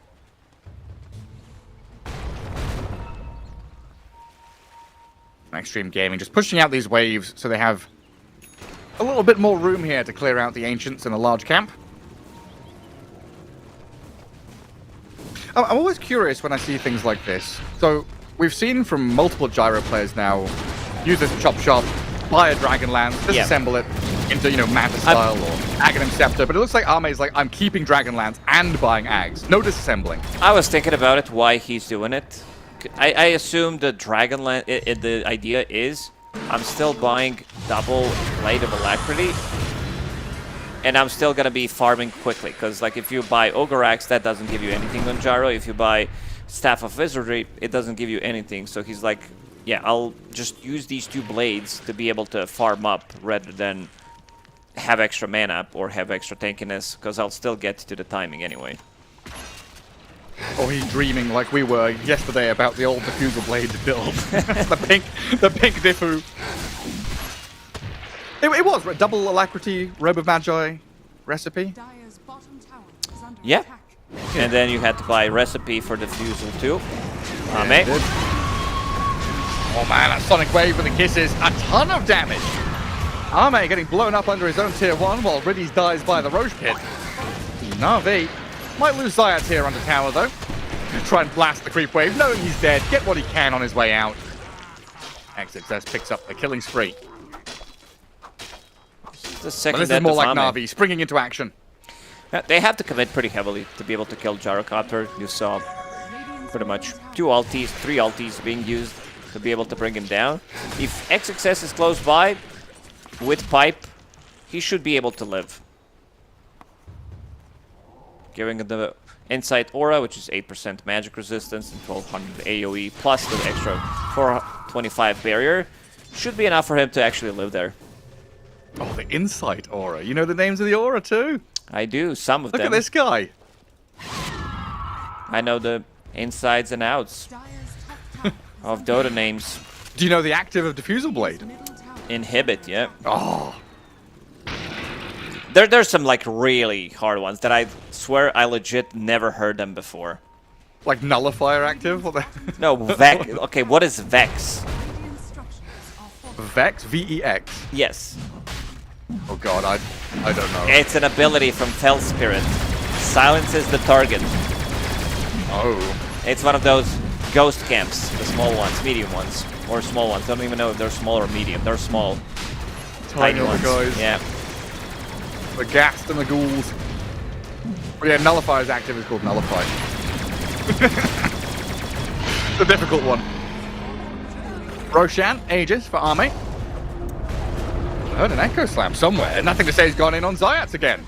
Xtreme Gaming just pushing out these waves so they have a little bit more room here to clear out the Ancients in a large camp. I'm always curious when I see things like this. So we've seen from multiple Gyro players now use this chop shop, buy a Dragonlance, disassemble it into, you know, Manta style or Aghanim Scepter, but it looks like Ame's like, I'm keeping Dragonlance and buying Ags. No disassembling. I was thinking about it, why he's doing it. I assume the Dragonlance, the idea is, I'm still buying double Blade of Alacrity, and I'm still gonna be farming quickly, because like if you buy Ogre Axe, that doesn't give you anything on Gyro. If you buy Staff of Wizardry, it doesn't give you anything. So he's like, yeah, I'll just use these 2 blades to be able to farm up rather than have extra mana or have extra tankiness, because I'll still get to the timing anyway. Or he's dreaming like we were yesterday about the old Diffusal Blade build. the pink Diffu. It was a double Alacrity Robe of Magi recipe. Yeah. And then you had to buy Recipe for Diffusal too. Ame. Oh man, that Sonic Wave with the kisses. A ton of damage. Arme getting blown up under his own tier 1 while Riddies dies by the Roche Pit. Na'Vi might lose Zayat here under tower though. Try and blast the creep wave, knowing he's dead. Get what he can on his way out. Xtreme picks up the killing spree. This is more like Na'Vi springing into action. They have to commit pretty heavily to be able to kill Gyrocopter. You saw pretty much 2 ultis, 3 ultis being used to be able to bring him down. If Xtreme is close by with Pipe, he should be able to live. Giving the Insight Aura, which is 8% magic resistance and 1200 AoE, plus the extra 425 barrier, should be enough for him to actually live there. Oh, the Insight Aura. You know the names of the Aura too? I do, some of them. Look at this guy. I know the insides and outs of Dota names. Do you know the active of Diffusal Blade? Inhibit, yeah. Oh. There's some like really hard ones that I swear I legit never heard them before. Like Nullifier active? No, Vex. Okay, what is Vex? Vex? V-E-X? Yes. Oh god, I don't know. It's an ability from Fell Spirit. Silences the target. Oh. It's one of those ghost camps. The small ones, medium ones. Or small ones. I don't even know if they're small or medium. They're small. Tiny ones. Guys. Yeah. The Ghast and the Ghouls. But yeah, Nullifier's active is called Nullify. The difficult one. Roshan, Aegis for Arme. I heard an Echo Slam somewhere. Nothing to say he's gone in on Zayats again.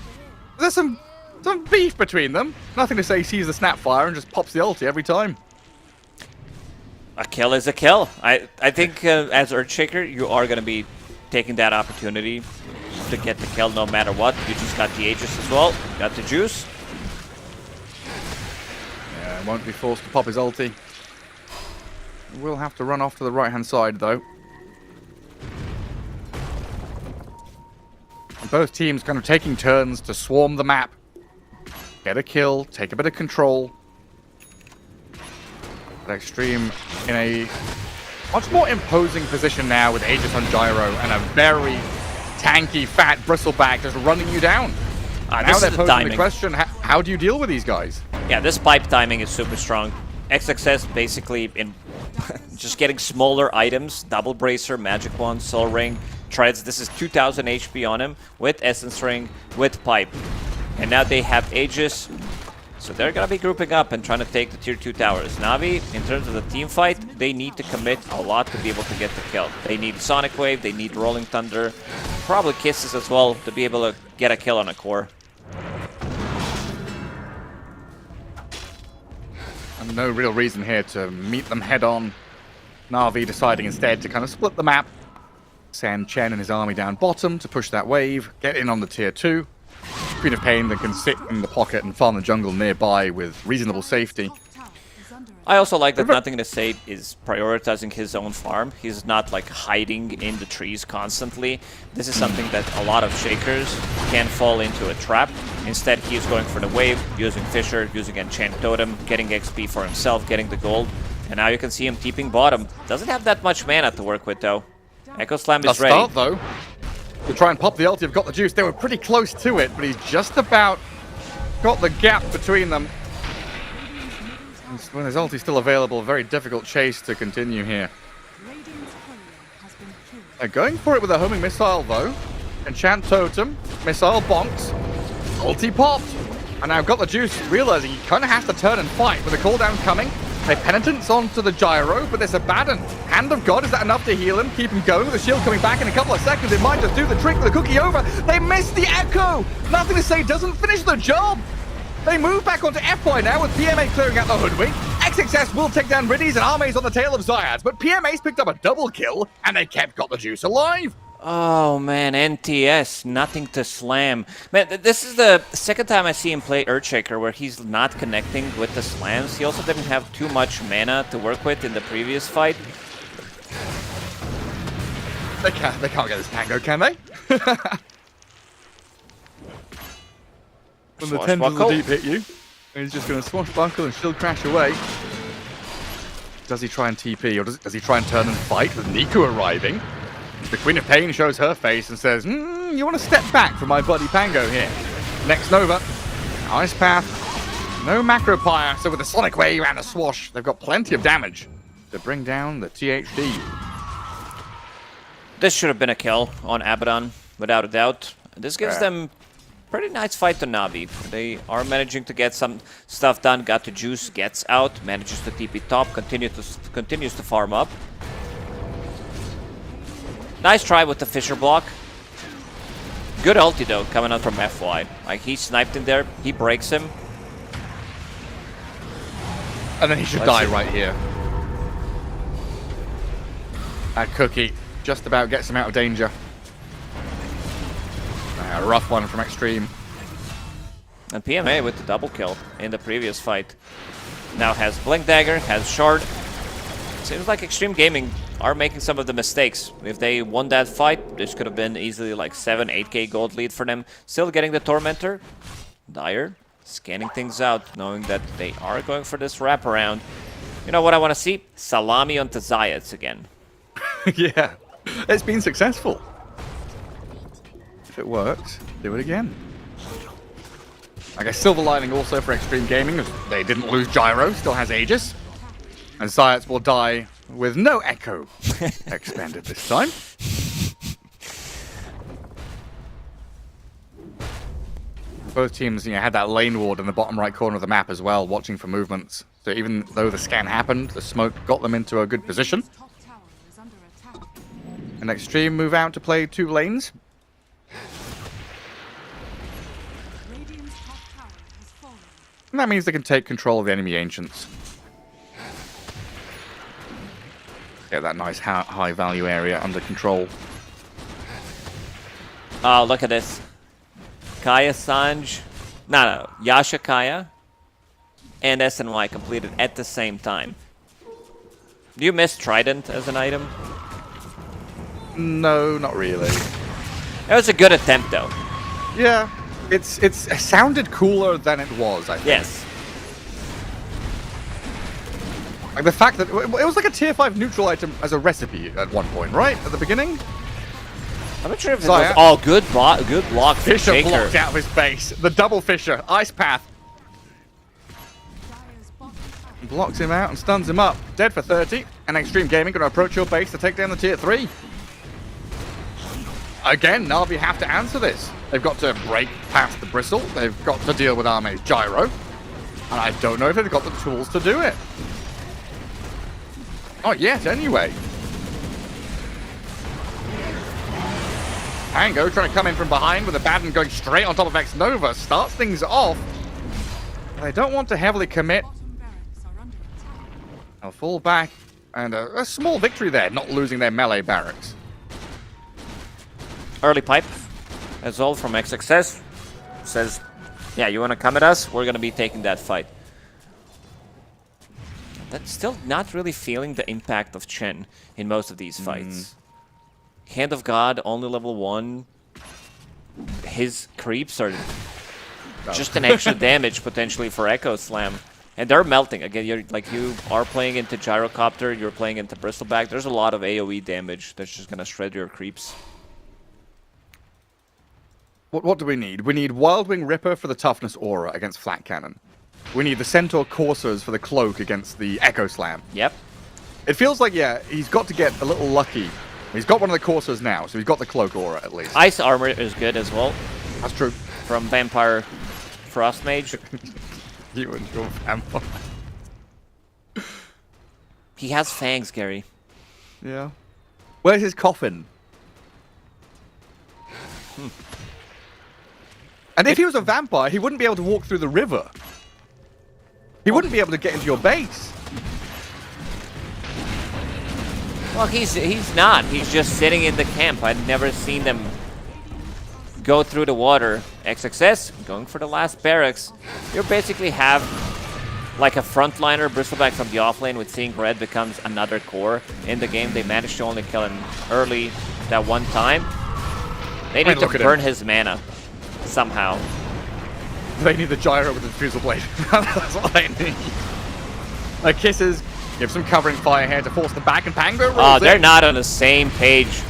There's some beef between them. Nothing to say he sees the Snapfire and just pops the ulti every time. A kill is a kill. I think as Earthshaker, you are going to be taking that opportunity to get the kill no matter what. You just got the Aegis as well. Got the juice. Yeah, won't be forced to pop his ulti. We'll have to run off to the right-hand side, though. And both teams kind of taking turns to swarm the map. Get a kill, take a bit of control. But Xtreme in a much more imposing position now with Aegis on Gyro and a very tanky, fat bristleback just running you down. Now they're posing the question, how do you deal with these guys? Yeah, this pipe timing is super strong. XXS basically in just getting smaller items, Double Bracer, Magic Wand, Soul Ring, Treads. This is 2000 HP on him with Essence Ring, with Pipe. And now they have Aegis, so they're gonna be grouping up and trying to take the tier 2 towers. Na'Vi, in terms of the team fight, they need to commit a lot to be able to get the kill. They need Sonic Wave, they need Rolling Thunder, probably Kisses as well to be able to get a kill on a core. And no real reason here to meet them head on. Na'Vi deciding instead to kind of split the map. Send Chen and his army down bottom to push that wave, get in on the tier 2. Queen of Pain that can sit in the pocket and farm the jungle nearby with reasonable safety. I also like that Nothing to Say is prioritizing his own farm. He's not like hiding in the trees constantly. This is something that a lot of Shakers can fall into a trap. Instead, he's going for the wave, using Fissure, using Enchant Totem, getting XP for himself, getting the gold. And now you can see him keeping bottom. Doesn't have that much mana to work with though. Echo Slam is ready. Start though. To try and pop the ulti, have got the juice. They were pretty close to it, but he's just about got the gap between them. When his ulti's still available, very difficult chase to continue here. They're going for it with a homing missile though. Enchant Totem, missile bonks, ulti popped. And now got the juice, realizing he kind of has to turn and fight with the cooldown coming. They penitence onto the gyro, but there's a Abaddon. Hand of God, is that enough to heal him? Keep him going with the shield coming back in a couple of seconds. It might just do the trick with the cookie over. They missed the echo. Nothing to Say doesn't finish the job. They move back onto FY now with PMA clearing out the hoodwink. XXS will take down Riddies and Arme's on the tail of Zyads, but PMA's picked up a double kill and they kept Got the Juice alive. Oh man, NTS, Nothing to Slam. Man, this is the second time I see him play Earthshaker where he's not connecting with the slams. He also didn't have too much mana to work with in the previous fight. They can't get this tango, can they? When the tendrils of the deep hit you, he's just going to swashbuckle and shield crash away. Does he try and TP, or does he try and turn and fight with Niku arriving? The Queen of Pain shows her face and says, you want to step back from my buddy Pango here. Next Nova, Ice Path, no Macro Pyre, so with the Sonic Wave and a Swash, they've got plenty of damage to bring down the THD. This should have been a kill on Abaddon, without a doubt. This gives them pretty nice fight to Navi. They are managing to get some stuff done. Got to Juice, gets out, manages to TP top, continues to farm up. Nice try with the Fisher block. Good ulti though, coming out from FY. Like, he sniped in there, he breaks him. And then he should die right here. That Cookie just about gets him out of danger. A rough one from Xtreme. And PMA with the double kill in the previous fight. Now has Blink Dagger, has Shard. Seems like Xtreme Gaming are making some of the mistakes. If they won that fight, this could have been easily like 7-8k gold lead for them. Still getting the Tormentor. Dire scanning things out, knowing that they are going for this wraparound. You know what I want to see? Salami onto Zayats again. Yeah, it's been successful. If it works, do it again. I guess silver lining also for Xtreme Gaming is they didn't lose Gyro, still has Aegis. And Zayats will die with no Echo expended this time. Both teams, had that lane ward in the bottom right corner of the map as well, watching for movements. So even though the scan happened, the smoke got them into a good position. And Xtreme move out to play 2 lanes. And that means they can take control of the enemy Ancients. Get that nice high value area under control. Oh, look at this. Kaya Sanj. No. Yasha Kaya and SNY completed at the same time. Do you miss Trident as an item? No, not really. It was a good attempt, though. Yeah, it sounded cooler than it was, I think. Yes. Like the fact that it was like a tier 5 neutral item as a recipe at one point, right? At the beginning? I'm not sure if it was all good block. Fisher blocked out of his base. The double Fisher, Ice Path. Blocks him out and stuns him up. Dead for 30. And Xtreme Gaming going to approach your base to take down the tier 3. Again, Na'Vi have to answer this. They've got to break past the Bristle. They've got to deal with Arme's Gyro. And I don't know if they've got the tools to do it. Not yet, anyway. Pango trying to come in from behind with a Baden going straight on top of X-Nova. Starts things off. They don't want to heavily commit. They'll fall back. And a small victory there, not losing their melee barracks. Early pipe as well from XXS. Says, yeah, you want to come at us? We're going to be taking that fight. That's still not really feeling the impact of Chen in most of these fights. Hand of God, only level 1. His creeps are just an extra damage potentially for Echo Slam. And they're melting. Again, you are playing into Gyrocopter, you're playing into Bristleback. There's a lot of AoE damage that's just going to shred your creeps. What do we need? We need Wildwing Ripper for the toughness aura against Flat Cannon. We need the Centaur Coursers for the cloak against the Echo Slam. Yep. It feels like, yeah, he's got to get a little lucky. He's got one of the Coursers now, so he's got the cloak aura at least. Ice armor is good as well. That's true. From Vampire Frost Mage. You and your vampire. He has fangs, Gary. Yeah. Where's his coffin? And if he was a vampire, he wouldn't be able to walk through the river. He wouldn't be able to get into your base. Well, he's not. He's just sitting in the camp. I've never seen them go through the water. XXS, going for the last barracks. You basically have like a frontliner, Bristleback from the offlane with Seeing Red becomes another core in the game. They managed to only kill him early that one time. They need to burn his mana somehow. They need the gyro with the diffusal blade. That's what they need. Kisses Give some covering fire here to force them back, and Pango rolls Oh, they're in. not on the same page.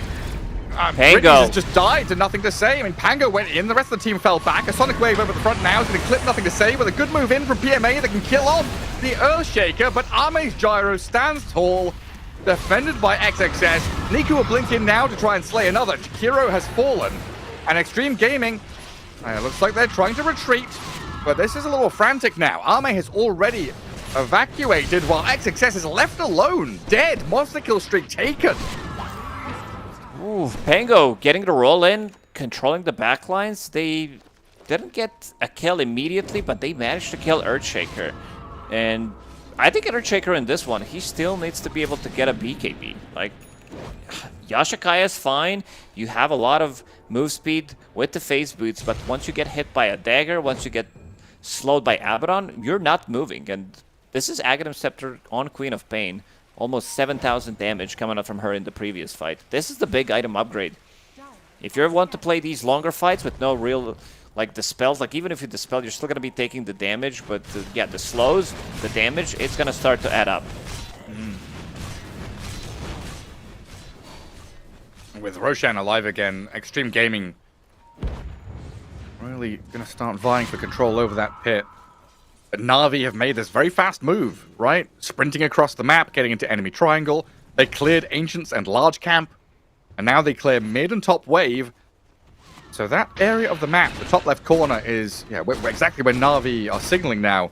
Pango has just died to nothing to say. I mean, Pango went in, the rest of the team fell back. A Sonic Wave over the front now is going to clip nothing to say with a good move in from PMA that can kill off the Earthshaker, but Ame's Gyro stands tall, defended by XXS. Niku will blink in now to try and slay another. Chikiro has fallen, and Xtreme Gaming, looks like they're trying to retreat, but this is a little frantic now. Ame has already evacuated while XXS is left alone, dead. Monster kill streak taken. Ooh, Pango getting the roll in, controlling the backlines. They didn't get a kill immediately, but they managed to kill Earthshaker. And I think Earthshaker in this one, he still needs to be able to get a BKB. Like, Yashikaya is fine. You have a lot of move speed with the phase boots, but once you get hit by a dagger, once you get slowed by Abaddon, you're not moving. And this is Aghanim Scepter on Queen of Pain. Almost 7,000 damage coming out from her in the previous fight. This is the big item upgrade. If you want to play these longer fights with no real, like, dispels, like, even if you dispel, you're still going to be taking the damage, but, yeah, the slows, the damage, it's going to start to add up. With Roshan alive again, Xtreme Gaming really going to start vying for control over that pit. But Na'Vi have made this very fast move, right? Sprinting across the map, getting into enemy triangle. They cleared Ancients and Large Camp. And now they clear mid and top wave. So that area of the map, the top left corner, is exactly where Na'Vi are signaling now.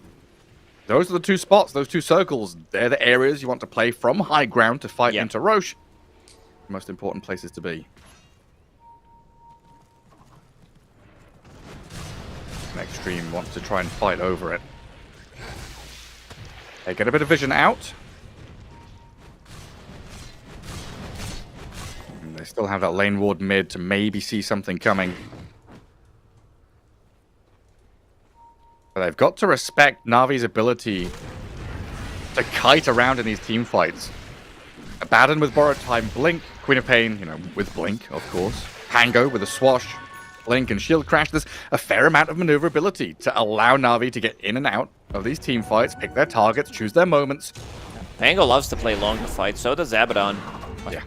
Those are the two spots, those two circles. They're the areas you want to play from high ground to fight into Roche. The most important places to be. And Xtreme wants to try and fight over it. They get a bit of vision out. And they still have that lane ward mid to maybe see something coming. But they've got to respect Na'Vi's ability to kite around in these team fights. Abaddon with Borrowed Time, Blink, Queen of Pain, with Blink, of course. Pango with a Swash, Blink, and Shield Crash. There's a fair amount of maneuverability to allow Na'Vi to get in and out of these team fights, pick their targets, choose their moments. Pango loves to play longer fights, so does Abaddon. Yeah.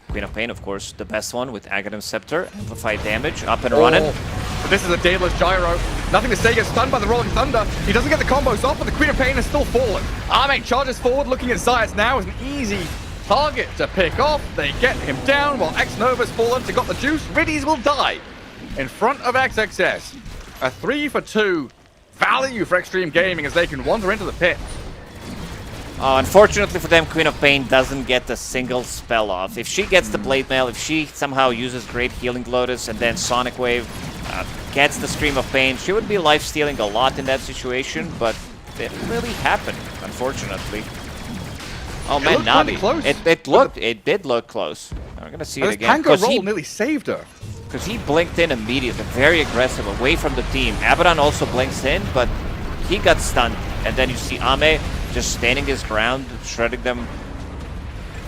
Queen of Pain, of course, the best one with Aghanim Scepter. Amplified damage, up and running. But this is a Daedalus Gyro. Nothing to say, gets stunned by the Rolling Thunder. He doesn't get the combos off, but the Queen of Pain has still fallen. Armate charges forward, looking at Zayas now as an easy target to pick off. They get him down while X-Nova's fallen. They got the juice. Riddies will die in front of XXS. A 3-for-2 value for Xtreme Gaming as they can wander into the pit. Unfortunately for them, Queen of Pain doesn't get a single spell off. If she gets the Blade Mail, if she somehow uses Great Healing Lotus and then Sonic Wave gets the Stream of Pain, she would be life-stealing a lot in that situation, but it didn't really happen, unfortunately. Oh man, Navi. It did look close. I'm gonna see it again. Pango roll nearly saved her. Because he blinked in immediately, very aggressive, away from the team. Abaddon also blinks in, but he got stunned. And then you see Ame just standing his ground, shredding them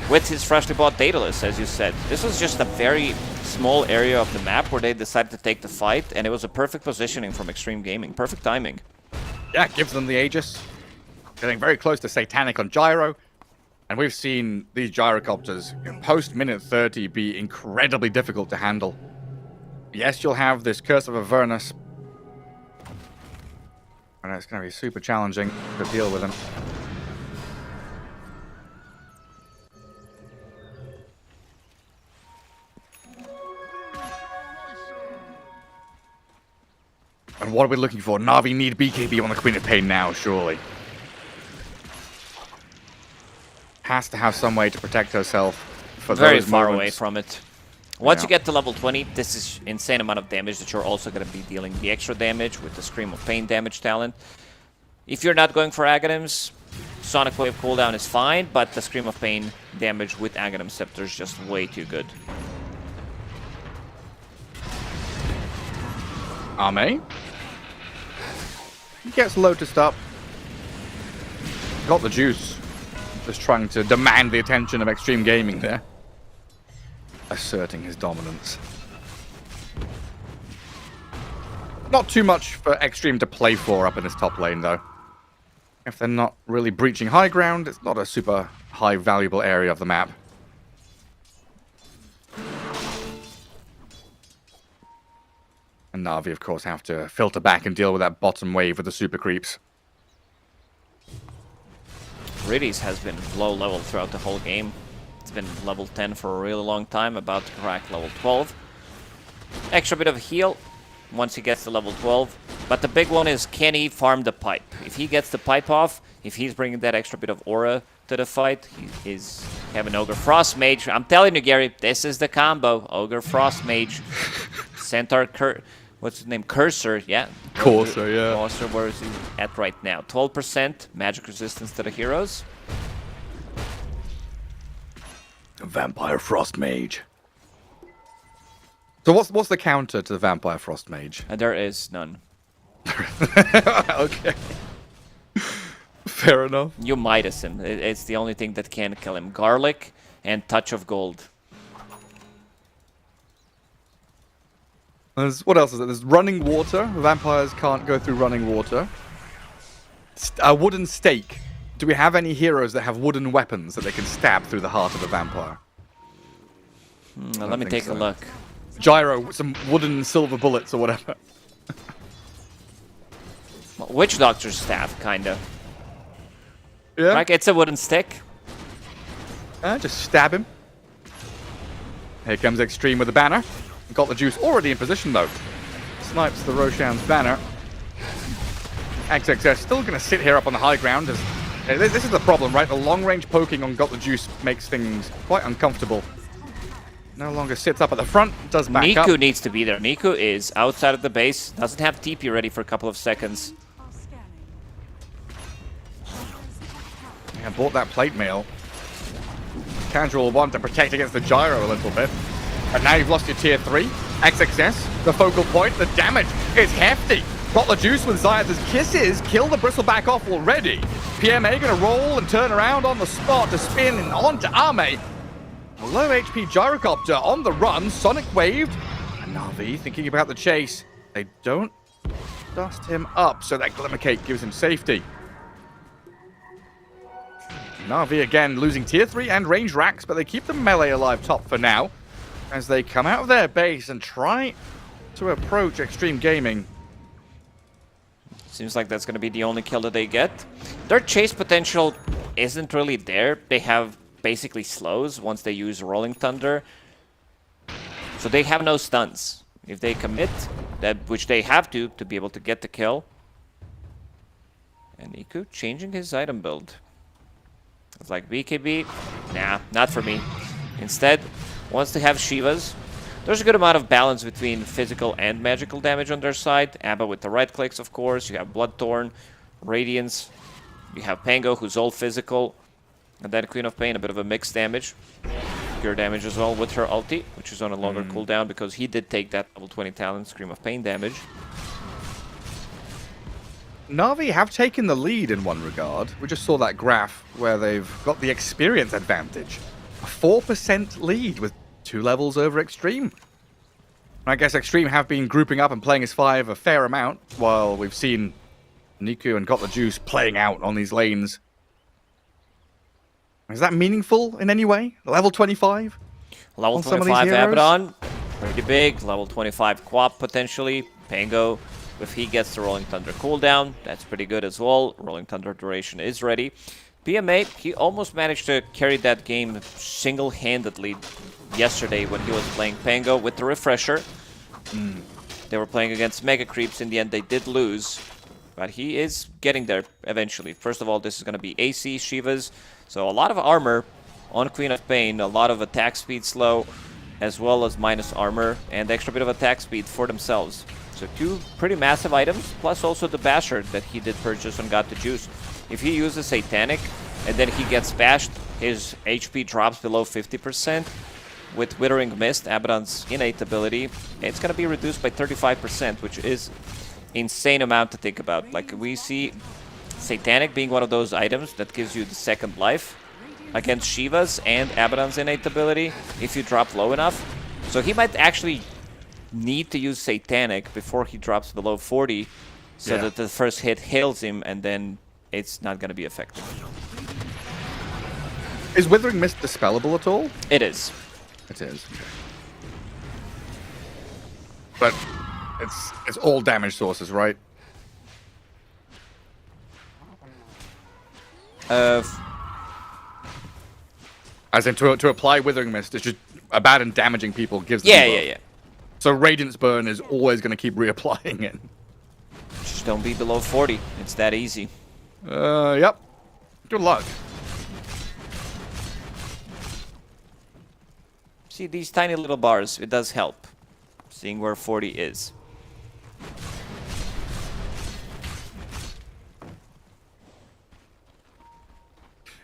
with his freshly bought Daedalus, as you said. This was just a very small area of the map where they decided to take the fight, and it was a perfect positioning from Xtreme Gaming. Perfect timing. Yeah, gives them the Aegis. Getting very close to Satanic on Gyro. And we've seen these gyrocopters post-minute 30 be incredibly difficult to handle. Yes, you'll have this Curse of Avernus. And it's going to be super challenging to deal with them. And what are we looking for? Na'Vi need BKB on the Queen of Pain now, surely. Has to have some way to protect herself for very those far moments. away from it. Once you get to level 20, this is insane amount of damage that you're also going to be dealing the extra damage with the Scream of Pain damage talent. If you're not going for Aghanims, Sonic Wave cooldown is fine, but the Scream of Pain damage with Aghanim Scepter is just way too good. Ame. He gets Lotus up. Got the juice. Just trying to demand the attention of Xtreme Gaming there. Asserting his dominance. Not too much for Xtreme to play for up in this top lane, though. If they're not really breaching high ground, it's not a super high valuable area of the map. And Na'Vi, of course, have to filter back and deal with that bottom wave with the super creeps. Riddies has been low level throughout the whole game. It's been level 10 for a really long time, about to crack level 12. Extra bit of heal once he gets to level 12. But the big one is, can he farm the pipe? If he gets the pipe off, if he's bringing that extra bit of aura to the fight, he is having Ogre Frost Mage. I'm telling you, Gary, this is the combo. Ogre Frost Mage. Centaur what's his name? Cursor, yeah. Cursor, yeah. Cursor, where is he at right now? 12% magic resistance to the heroes. Vampire Frost Mage. So what's the counter to the Vampire Frost Mage? There is none. Okay. Fair enough. You Midas him. It's the only thing that can kill him. Garlic and Touch of Gold. What else is there? There's running water. Vampires can't go through running water. A wooden stake. Do we have any heroes that have wooden weapons that they can stab through the heart of a vampire? Let me take a look. Gyro, some wooden silver bullets or whatever. Witch Doctor's staff, kinda. Yeah. Like, it's a wooden stick. Just stab him. Here comes Xtreme with the banner. Got the juice already in position though. Snipes the Roshan's banner. XXS still going to sit here up on the high ground. This is the problem, right? The long-range poking on Got the Juice makes things quite uncomfortable. No longer sits up at the front, does back up. Niku needs to be there. Niku is outside of the base, doesn't have TP ready for a couple of seconds. Yeah, bought that plate mail. Casual one to protect against the gyro a little bit. And now you've lost your tier 3. XXS, the focal point, the damage is hefty. Got the juice with Zayat's kisses, kill the bristleback off already. PMA gonna roll and turn around on the spot to spin and onto Ame. A low HP gyrocopter on the run, Sonic waved. And Na'Vi thinking about the chase. They don't dust him up, so that Glimmercake gives him safety. Na'Vi again losing tier 3 and range racks, but they keep the melee alive top for now. As they come out of their base and try to approach Xtreme Gaming. Seems like that's going to be the only kill that they get. Their chase potential isn't really there. They have basically slows once they use Rolling Thunder. So they have no stuns. If they commit, which they have to be able to get the kill. And Niku changing his item build. It's like BKB, nah, not for me. Instead, wants to have Shivas. There's a good amount of balance between physical and magical damage on their side. Abba with the right clicks, of course. You have Bloodthorn, Radiance. You have Pango, who's all physical. And then Queen of Pain, a bit of a mixed damage. Pure damage as well with her ulti, which is on a longer cooldown because he did take that level 20 talent, Scream of Pain damage. Na'Vi have taken the lead in one regard. We just saw that graph where they've got the experience advantage. A 4% lead with 2 levels over Xtreme. I guess Xtreme have been grouping up and playing as 5 a fair amount, while we've seen Niku and Got the Juice playing out on these lanes. Is that meaningful in any way? Level 25? Level 25 Abaddon, pretty big. Level 25 Quap potentially. Pango, if he gets the Rolling Thunder cooldown, that's pretty good as well. Rolling Thunder duration is ready. PMA, he almost managed to carry that game single-handedly yesterday when he was playing Pango with the refresher. They were playing against Mega Creeps. In the end, they did lose. But he is getting there eventually. First of all, this is going to be AC Shivas. So a lot of armor on Queen of Pain, a lot of attack speed slow, as well as minus armor, and extra bit of attack speed for themselves. So 2 pretty massive items, plus also the Basher that he did purchase on Got the Juice. If he uses Satanic and then he gets bashed, his HP drops below 50%. With Withering Mist, Abaddon's innate ability, it's going to be reduced by 35%, which is insane amount to think about. Like, we see Satanic being one of those items that gives you the second life against Shiva's and Abaddon's innate ability if you drop low enough. So he might actually need to use Satanic before he drops below 40 so that the first hit hails him, and then it's not going to be effective. Is Withering Mist dispellable at all? It is. It is. But it's all damage sources, right? As in, to apply Withering Mist, it's just bad and damaging people gives them Yeah. So Radiance Burn is always going to keep reapplying it. Just don't be below 40. It's that easy. Yep. Good luck. See, these tiny little bars, it does help. Seeing where 40 is.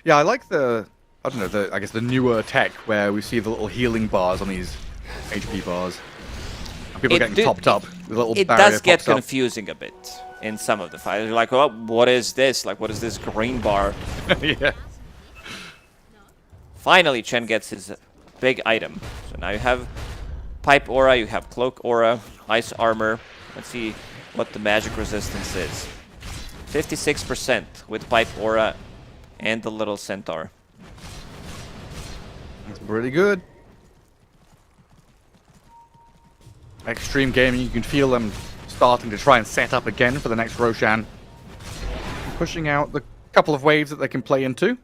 Yeah, I like I don't know, I guess the newer tech where we see the little healing bars on these HP bars. And people are getting topped up with a little barrier. It does get confusing a bit in some of the fights. You're like, oh, what is this? Like, what is this green bar? Yeah. Finally, Chen gets his big item. So now you have Pipe Aura, you have Cloak Aura, Ice Armor. Let's see what the magic resistance is. 56% with Pipe Aura and the little Centaur. That's pretty good. Xtreme Gaming, you can feel them starting to try and set up again for the next Roshan. Pushing out the couple of waves that they can play into.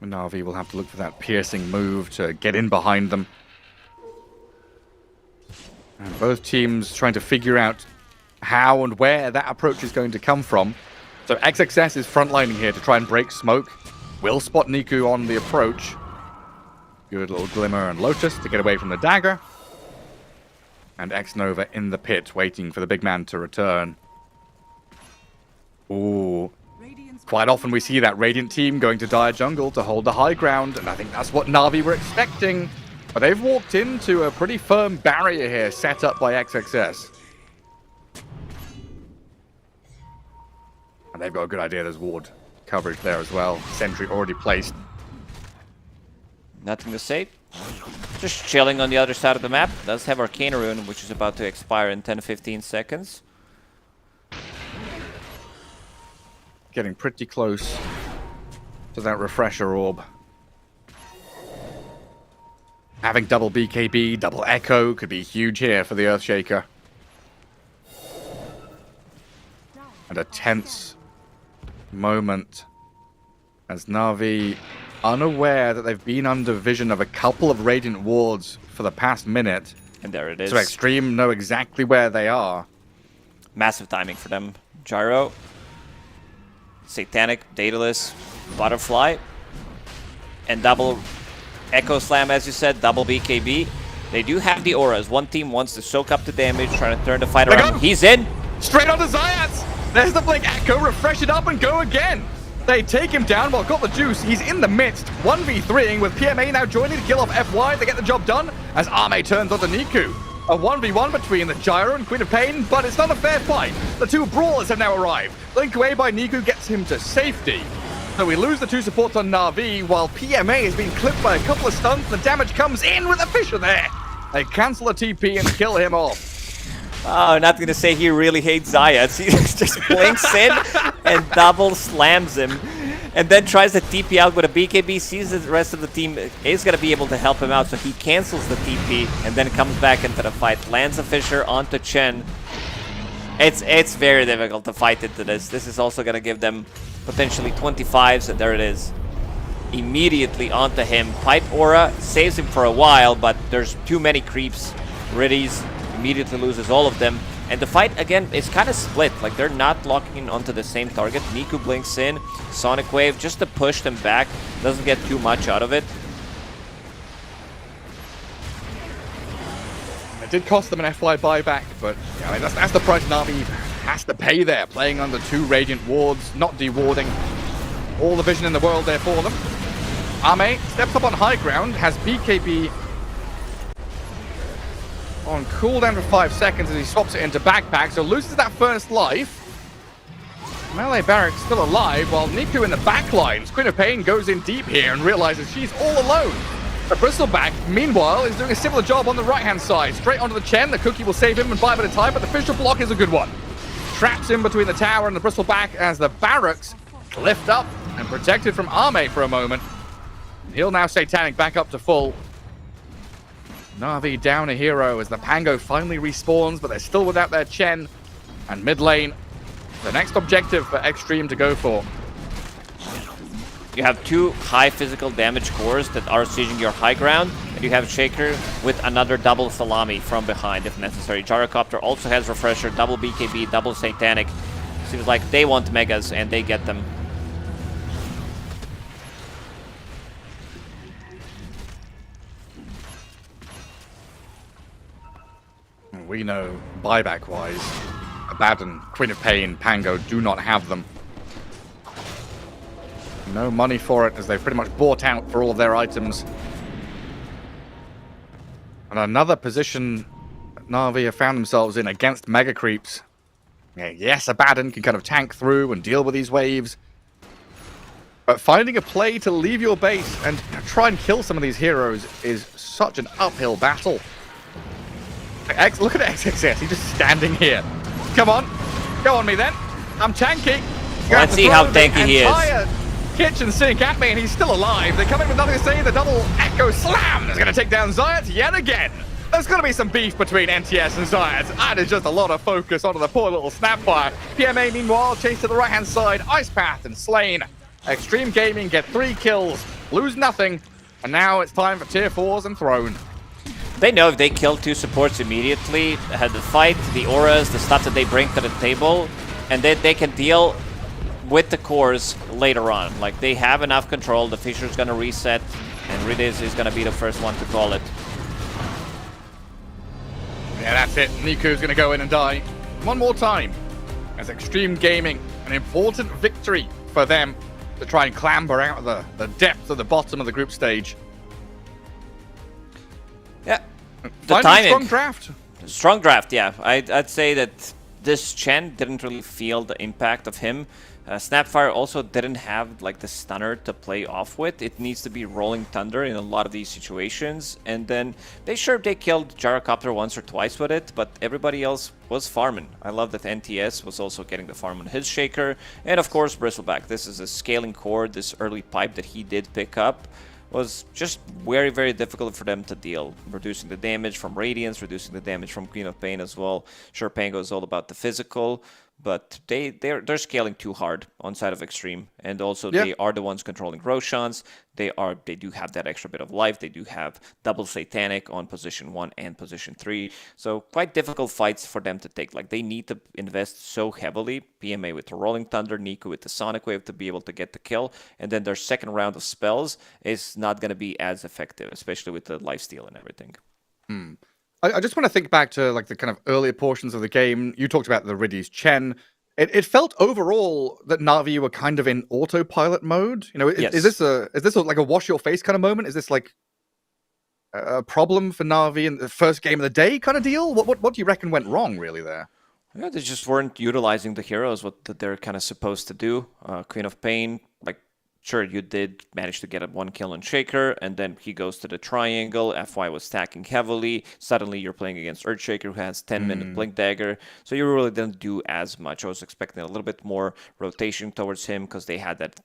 Na'Vi will have to look for that piercing move to get in behind them. And both teams trying to figure out how and where that approach is going to come from. So XXS is frontlining here to try and break smoke. Will spot Niku on the approach. Good little Glimmer and Lotus to get away from the dagger. And X-Nova in the pit, waiting for the big man to return. Ooh. Quite often we see that Radiant team going to Dire Jungle to hold the high ground, and I think that's what Na'Vi were expecting. But they've walked into a pretty firm barrier here, set up by XXS. And they've got a good idea, there's ward coverage there as well. Sentry already placed. Nothing to say. Just chilling on the other side of the map. Does have Arcane Rune, which is about to expire in 10-15 seconds. Getting pretty close to that refresher orb. Having double BKB, double Echo could be huge here for the Earthshaker. And a tense moment as Na'Vi, unaware that they've been under vision of a couple of Radiant wards for the past minute. And there it is. So Xtreme know exactly where they are. Massive timing for them. Gyro. Satanic, Daedalus, Butterfly. And double Echo Slam, as you said, double BKB. They do have the auras. One team wants to soak up the damage, trying to turn the fight around. He's in! Straight onto Zayats! There's the Blink Echo, refresh it up and go again! They take him down while got the juice. He's in the midst, 1v3ing with PMA now joining to kill off FY. They get the job done as Ame turns onto Niku. A 1v1 between the Gyro and Queen of Pain, but it's not a fair fight. The two brawlers have now arrived. Blink away by Niku gets him to safety. So we lose the two supports on Na'Vi, while PMA has been clipped by a couple of stuns. The damage comes in with a Fisher there. They cancel a TP and kill him off. Oh, not gonna say he really hates Zayats. He just blinks in and double slams him. And then tries to TP out with a BKB, sees the rest of the team is gonna be able to help him out, so he cancels the TP and then comes back into the fight. Lands a Fisher onto Chen. It's very difficult to fight into this. This is also gonna give them potentially 25s, and there it is. Immediately onto him. Pipe Aura saves him for a while, but there's too many creeps. Riddies immediately loses all of them. And the fight, again, is kind of split. Like, they're not locking in onto the same target. Niku blinks in. Sonic Wave just to push them back. Doesn't get too much out of it. It did cost them an FY buyback, but yeah, I mean, that's the price Na'Vi has to pay there. Playing under two Radiant wards, not dewarding. All the vision in the world there for them. Ame steps up on high ground, has BKB on cooldown for 5 seconds as he swaps it into backpack, so loses that first life. Melee Barracks still alive, while Niku in the back lines. Queen of Pain goes in deep here and realizes she's all alone. The Bristleback, meanwhile, is doing a similar job on the right-hand side. Straight onto the Chen, the cookie will save him and buy a bit of time, but the Fisher block is a good one. traps in between the tower and the bristleback as the barracks lift up and protected from Arme for a moment. He'll now Satanic back up to full. Na'Vi down a hero as the Pango finally respawns, but they're still without their Chen. And mid lane, the next objective for Xtreme to go for. You have 2 high physical damage cores that are sieging your high ground, and you have Shaker with another double salami from behind if necessary. Gyrocopter also has Refresher, double BKB, double Satanic. Seems like they want megas and they get them. We know buyback-wise, Abaddon, Queen of Pain, Pango do not have them. No money for it as they've pretty much bought out for all of their items. And another position Na'Vi have found themselves in against Mega Creeps. Yeah, yes, Abaddon can kind of tank through and deal with these waves. But finding a play to leave your base and try and kill some of these heroes is such an uphill battle. Look at XXS, he's just standing here. Come on, go on me then. I'm tanky. Let's see how tanky he is. Kitchen sink at me and he's still alive. They come in with nothing to say. The double echo slam is going to take down Zayat yet again. There's going to be some beef between NTS and Zayat. And there's just a lot of focus onto the poor little Snapfire. PMA meanwhile chased to the right hand side. Ice Path and slain. Xtreme Gaming get 3 kills, lose nothing. And now it's time for tier 4s and Throne. They know if they kill 2 supports immediately, had the fight, the auras, the stuff that they bring to the table, and then they can deal with the cores later on. Like, they have enough control, the Fisher's gonna reset, and Ridiz is gonna be the first one to call it. Yeah, that's it. Niku's gonna go in and die one more time. As Xtreme Gaming, an important victory for them to try and clamber out of the depths of the bottom of the group stage. Yeah, the timing. Strong draft. Strong draft, yeah. I'd say that this Chen didn't really feel the impact of him. Snapfire also didn't have like the stunner to play off with. It needs to be Rolling Thunder in a lot of these situations. And then they killed Gyrocopter once or twice with it, but everybody else was farming. I love that NTS was also getting the farm on his Shaker. And of course Bristleback. This is a scaling core. This early pipe that he did pick up was just very, very difficult for them to deal. Reducing the damage from Radiance, reducing the damage from Queen of Pain as well. Sure, Pango is all about the physical, but they're scaling too hard on side of Xtreme, and also they are the ones controlling Roshans. They do have that extra bit of life. They do have double Satanic on position 1 and position 3, so quite difficult fights for them to take. Like, they need to invest so heavily. PMA with the Rolling Thunder, Niku with the Sonic Wave to be able to get the kill, and then their second round of spells is not going to be as effective, especially with the lifesteal and everything. I just want to think back to like the kind of earlier portions of the game. You talked about the Ridi's Chen. It felt overall that Na'Vi were kind of in autopilot mode. You know, is this like a wash your face kind of moment? Is this like a problem for Na'Vi in the first game of the day kind of deal? What do you reckon went wrong really there? Yeah, they just weren't utilizing the heroes that they're kind of supposed to do. Queen of Pain, like, sure, you did manage to get a 1 kill on Shaker, and then he goes to the triangle. FY was stacking heavily. Suddenly you're playing against Earthshaker, who has 10-minute Blink Dagger. So you really didn't do as much. I was expecting a little bit more rotation towards him because they had that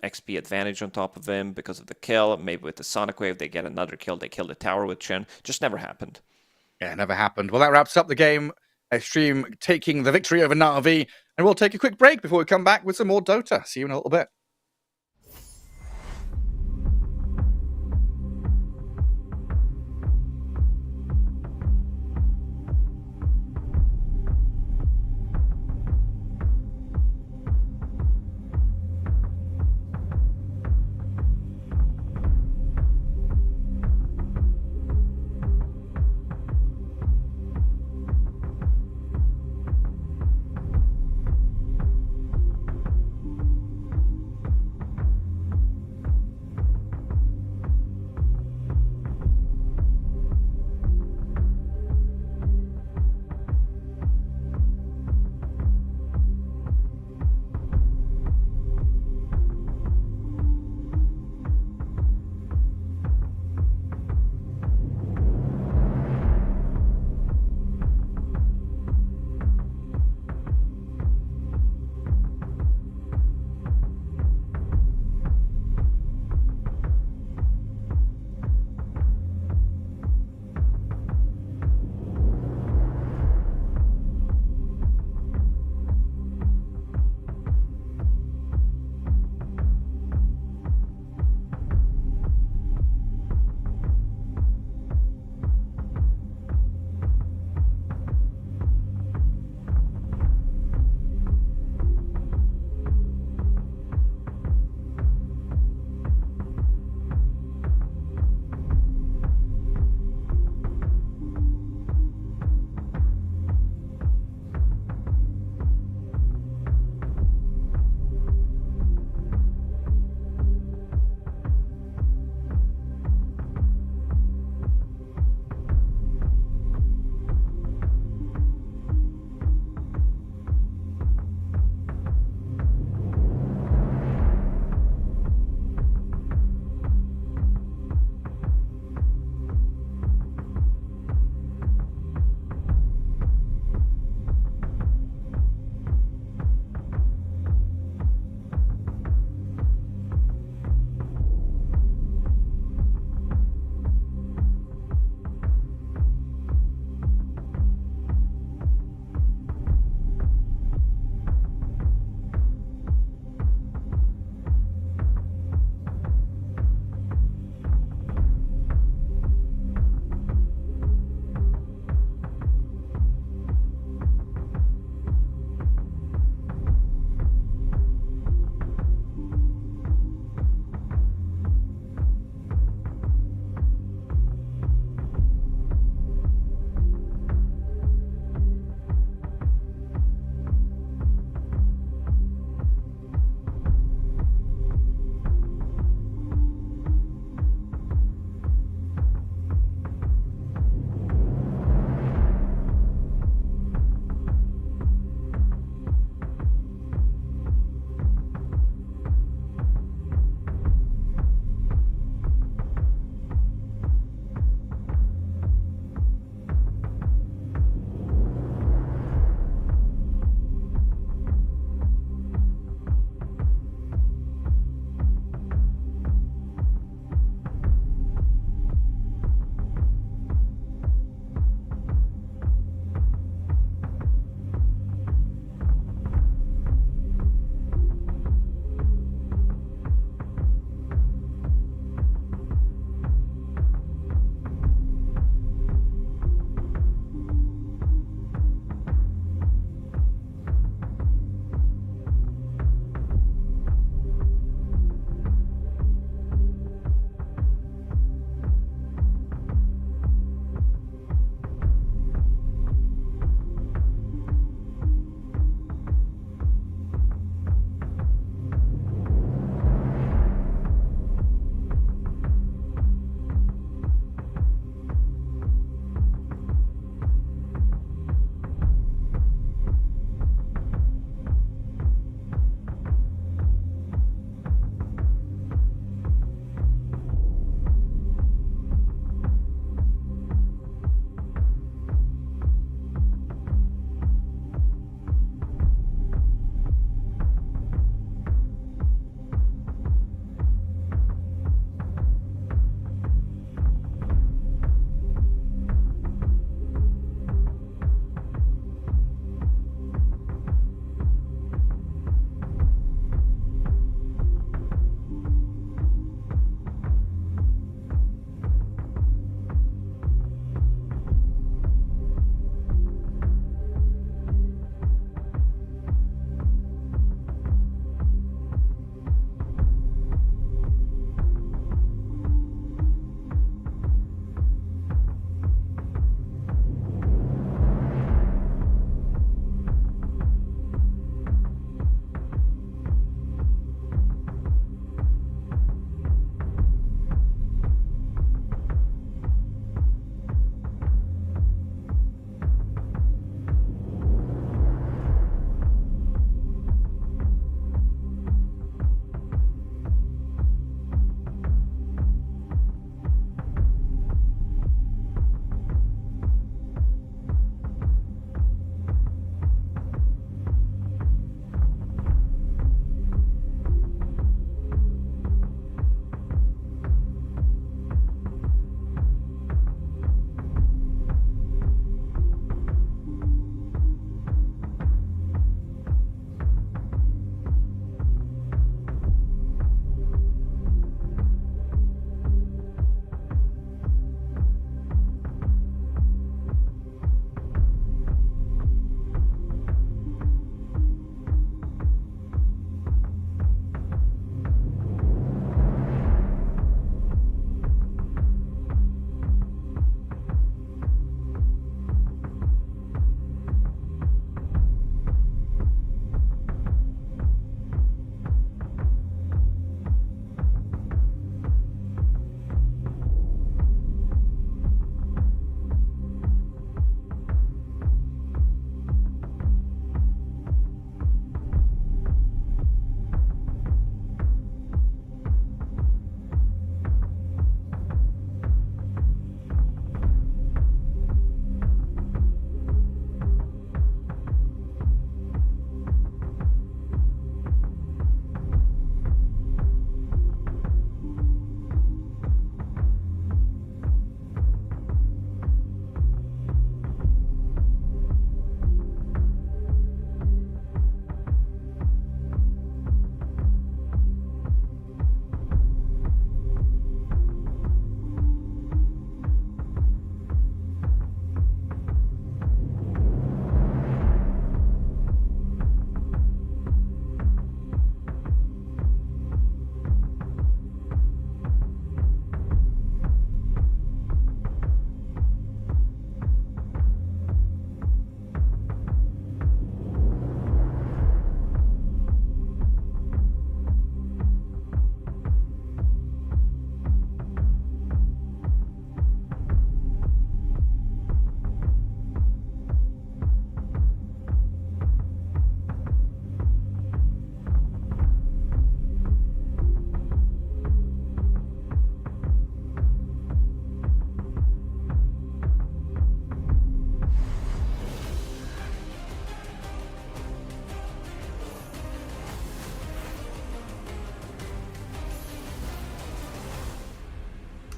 XP advantage on top of him because of the kill. Maybe with the Sonic Wave, they get another kill. They kill the tower with Chen. Just never happened. Yeah, never happened. Well, that wraps up the game. Xtreme taking the victory over Na'Vi. And we'll take a quick break before we come back with some more Dota. See you in a little bit.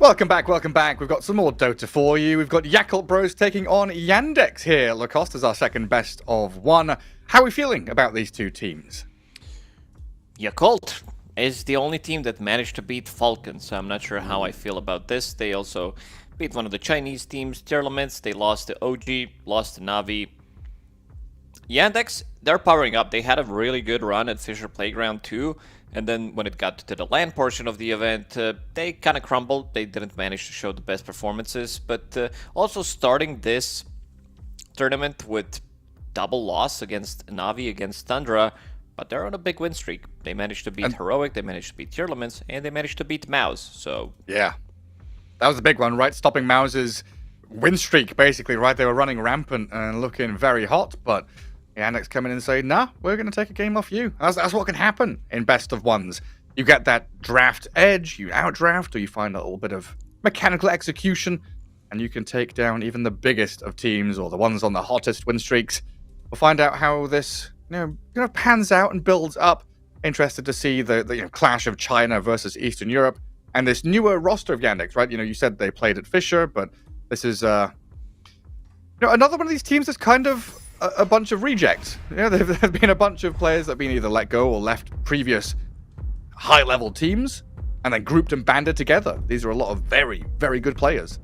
Welcome back, welcome back. We've got some more Dota for you. We've got Yakult Bros taking on Yandex here. Lacoste is our second best of one. How are we feeling about these two teams? Yakult is the only team that managed to beat Falcons, so I'm not sure how I feel about this. They also beat one of the Chinese teams, tier limits. They lost to OG, lost to Navi. Yandex, they're powering up. They had a really good run at Fisher Playground too, and then when it got to the LAN portion of the event, they kind of crumbled. They didn't manage to show the best performances, but also starting this tournament with double loss against Navi, against Tundra, but they're on a big win streak. They managed to beat Heroic, they managed to beat tier limits, and they managed to beat Mouse, so... Yeah, that was a big one, right? Stopping Mouse's win streak, basically, right? They were running rampant and looking very hot, but... Yandex come in and say, nah, we're going to take a game off you. That's what can happen in best of ones. You get that draft edge, you outdraft, or you find a little bit of mechanical execution, and you can take down even the biggest of teams, or the ones on the hottest win streaks. We'll find out how this pans out and builds up. Interested to see the clash of China versus Eastern Europe, and this newer roster of Yandex, right? You said they played at Fisher, but this is another one of these teams that's kind of a bunch of rejects. There've been a bunch of players that have been either let go or left previous high-level teams and then grouped and banded together. These are a lot of very, very good players.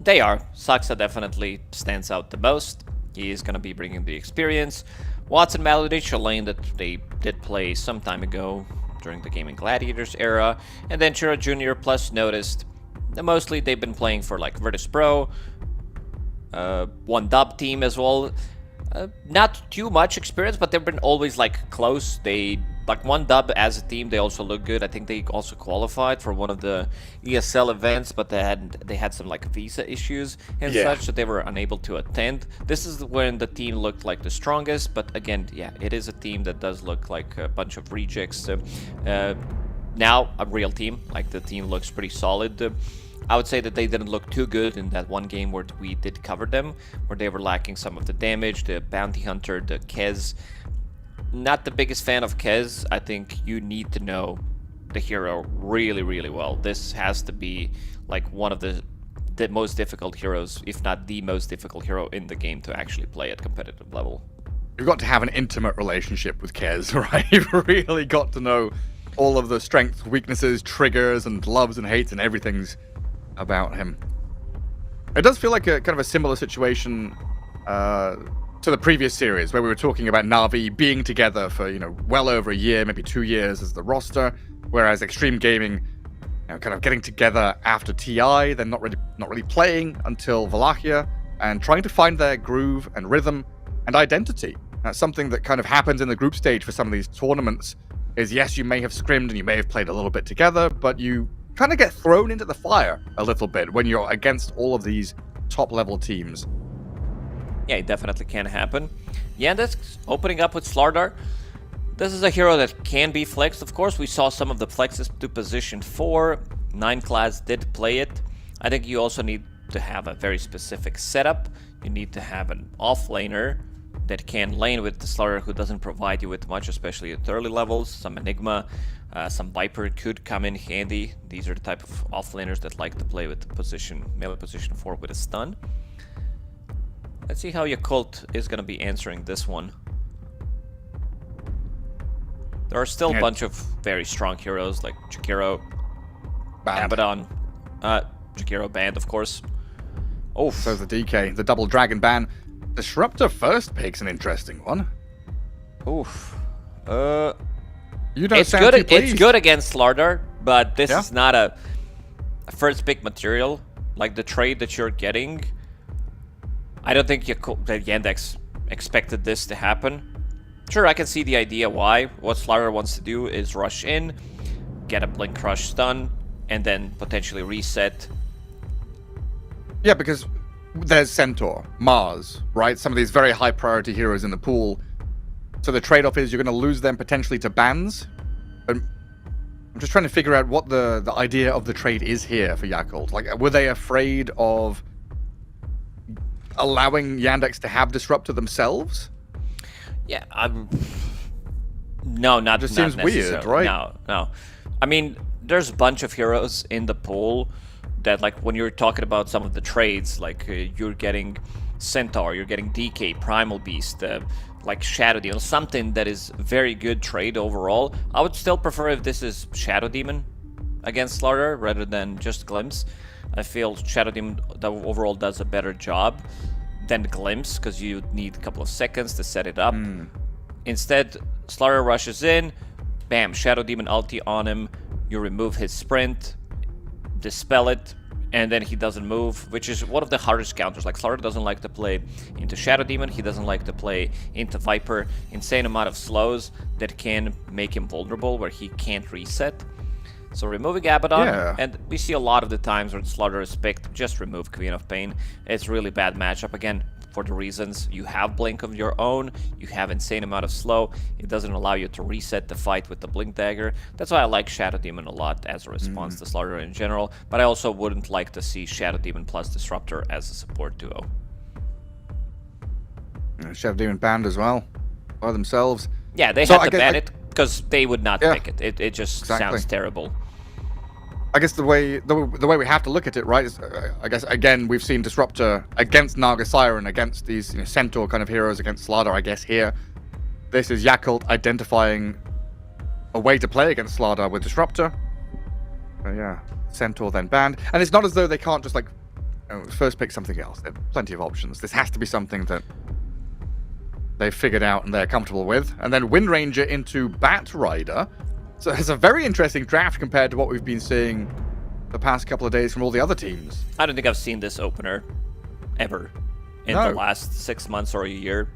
They are. Saksa definitely stands out the most. He is going to be bringing the experience. Watson Maladich, a lane that they did play some time ago during the Gaming Gladiators era. And then Chura Jr. plus noticed that mostly they've been playing for like Virtus Pro, one dub team as well. Not too much experience, but they've been always like close. They like one dub as a team. They also look good. I think they also qualified for one of the ESL events, but they had some like visa issues and such, so they were unable to attend. This is when the team looked like the strongest, but again, yeah, it is a team that does look like a bunch of rejects. Now a real team, like the team looks pretty solid. I would say that they didn't look too good in that one game where we did cover them, where they were lacking some of the damage, the Bounty Hunter, the Kez. Not the biggest fan of Kez. I think you need to know the hero really, really well. This has to be like one of the most difficult heroes, if not the most difficult hero in the game to actually play at competitive level. You've got to have an intimate relationship with Kez, right? You've really got to know all of the strengths, weaknesses, triggers, and loves and hates and everything's about him. It does feel like a kind of a similar situation to the previous series, where we were talking about Na'Vi being together for well over a year, maybe 2 years as the roster, whereas Xtreme Gaming kind of getting together after TI, then not really playing until Wallachia, and trying to find their groove and rhythm and identity. That's something that kind of happens in the group stage for some of these tournaments. Is yes, you may have scrimmed and you may have played a little bit together, but you kind of get thrown into the fire a little bit when you're against all of these top-level teams. Yeah, it definitely can happen. Yandex opening up with Slardar. This is a hero that can be flexed. Of course, we saw some of the flexes to position 4. 9 class did play it. I think you also need to have a very specific setup. You need to have an offlaner that can lane with the Slardar, who doesn't provide you with much, especially at early levels. Some Enigma, some Viper could come in handy. These are the type of offlaners that like to play with the melee position 4 with a stun. Let's see how Yakult is going to be answering this one. There are still a bunch of very strong heroes like Jakiro, Abaddon, Jakiro banned, of course. Oh, so the DK, the double dragon ban. Disruptor first pick's an interesting one. Oof. You don't it's sound good. too pleased. It's good against Slardar, but this is not a first pick material. Like the trade that you're getting, I don't think that Yandex expected this to happen. Sure, I can see the idea why. What Slardar wants to do is rush in, get a Blink Crush stun, and then potentially reset. Yeah, because there's Centaur, Mars, right? Some of these very high priority heroes in the pool. So the trade-off is you're going to lose them potentially to bans. But I'm just trying to figure out what the idea of the trade is here for Yakult. Like, were they afraid of allowing Yandex to have Disruptor themselves? Yeah, no, Just seems weird, right? No. I mean, there's a bunch of heroes in the pool that like when you're talking about some of the trades, like you're getting Centaur, you're getting DK, Primal Beast, like Shadow Demon, something that is very good trade overall. I would still prefer if this is Shadow Demon against Slaughter rather than just Glimpse. I feel Shadow Demon overall does a better job than Glimpse because you need a couple of seconds to set it up. Instead, Slaughter rushes in, bam, Shadow Demon ulti on him, you remove his sprint, dispel it, and then he doesn't move, which is one of the hardest counters. Like, Slaughter doesn't like to play into Shadow Demon, he doesn't like to play into Viper. Insane amount of slows that can make him vulnerable, where he can't reset. So removing Abaddon, and we see a lot of the times where Slaughter is picked, just remove Queen of Pain. It's really bad matchup, again, for the reasons you have Blink of your own, you have insane amount of slow, it doesn't allow you to reset the fight with the Blink Dagger. That's why I like Shadow Demon a lot as a response to Slaughter in general, but I also wouldn't like to see Shadow Demon plus Disruptor as a support duo. Shadow Demon banned as well by themselves. Yeah, they had to ban it because they would not pick it. It just sounds terrible. I guess the way we have to look at it, right, is I guess again we've seen Disruptor against Naga Siren, against these Centaur kind of heroes, against Slaughter. I guess here, this is Yakult identifying a way to play against Slaughter with Disruptor. Yeah, Centaur then banned, and it's not as though they can't just like first pick something else. There are plenty of options. This has to be something that they've figured out and they're comfortable with. And then Wind Ranger into Bat Rider. So it's a very interesting draft compared to what we've been seeing the past couple of days from all the other teams. I don't think I've seen this opener ever in the last 6 months or a year.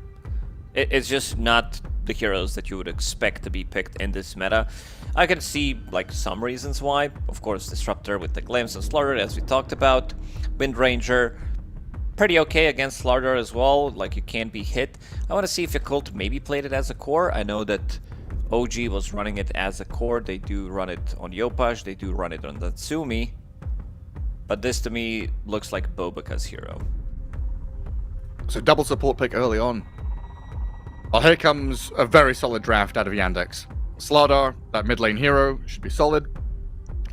It's just not the heroes that you would expect to be picked in this meta. I can see like some reasons why. Of course, Disruptor with the Glimpse and Slaughter, as we talked about. Wind Ranger, pretty okay against Slaughter as well. Like, you can't be hit. I want to see if Yakult maybe played it as a core. I know that OG was running it as a core. They do run it on Yopaj, they do run it on Natsumi. But this to me looks like Bobaka's hero. So double support pick early on. Well, here comes a very solid draft out of Yandex. Slaughter, that mid lane hero, should be solid.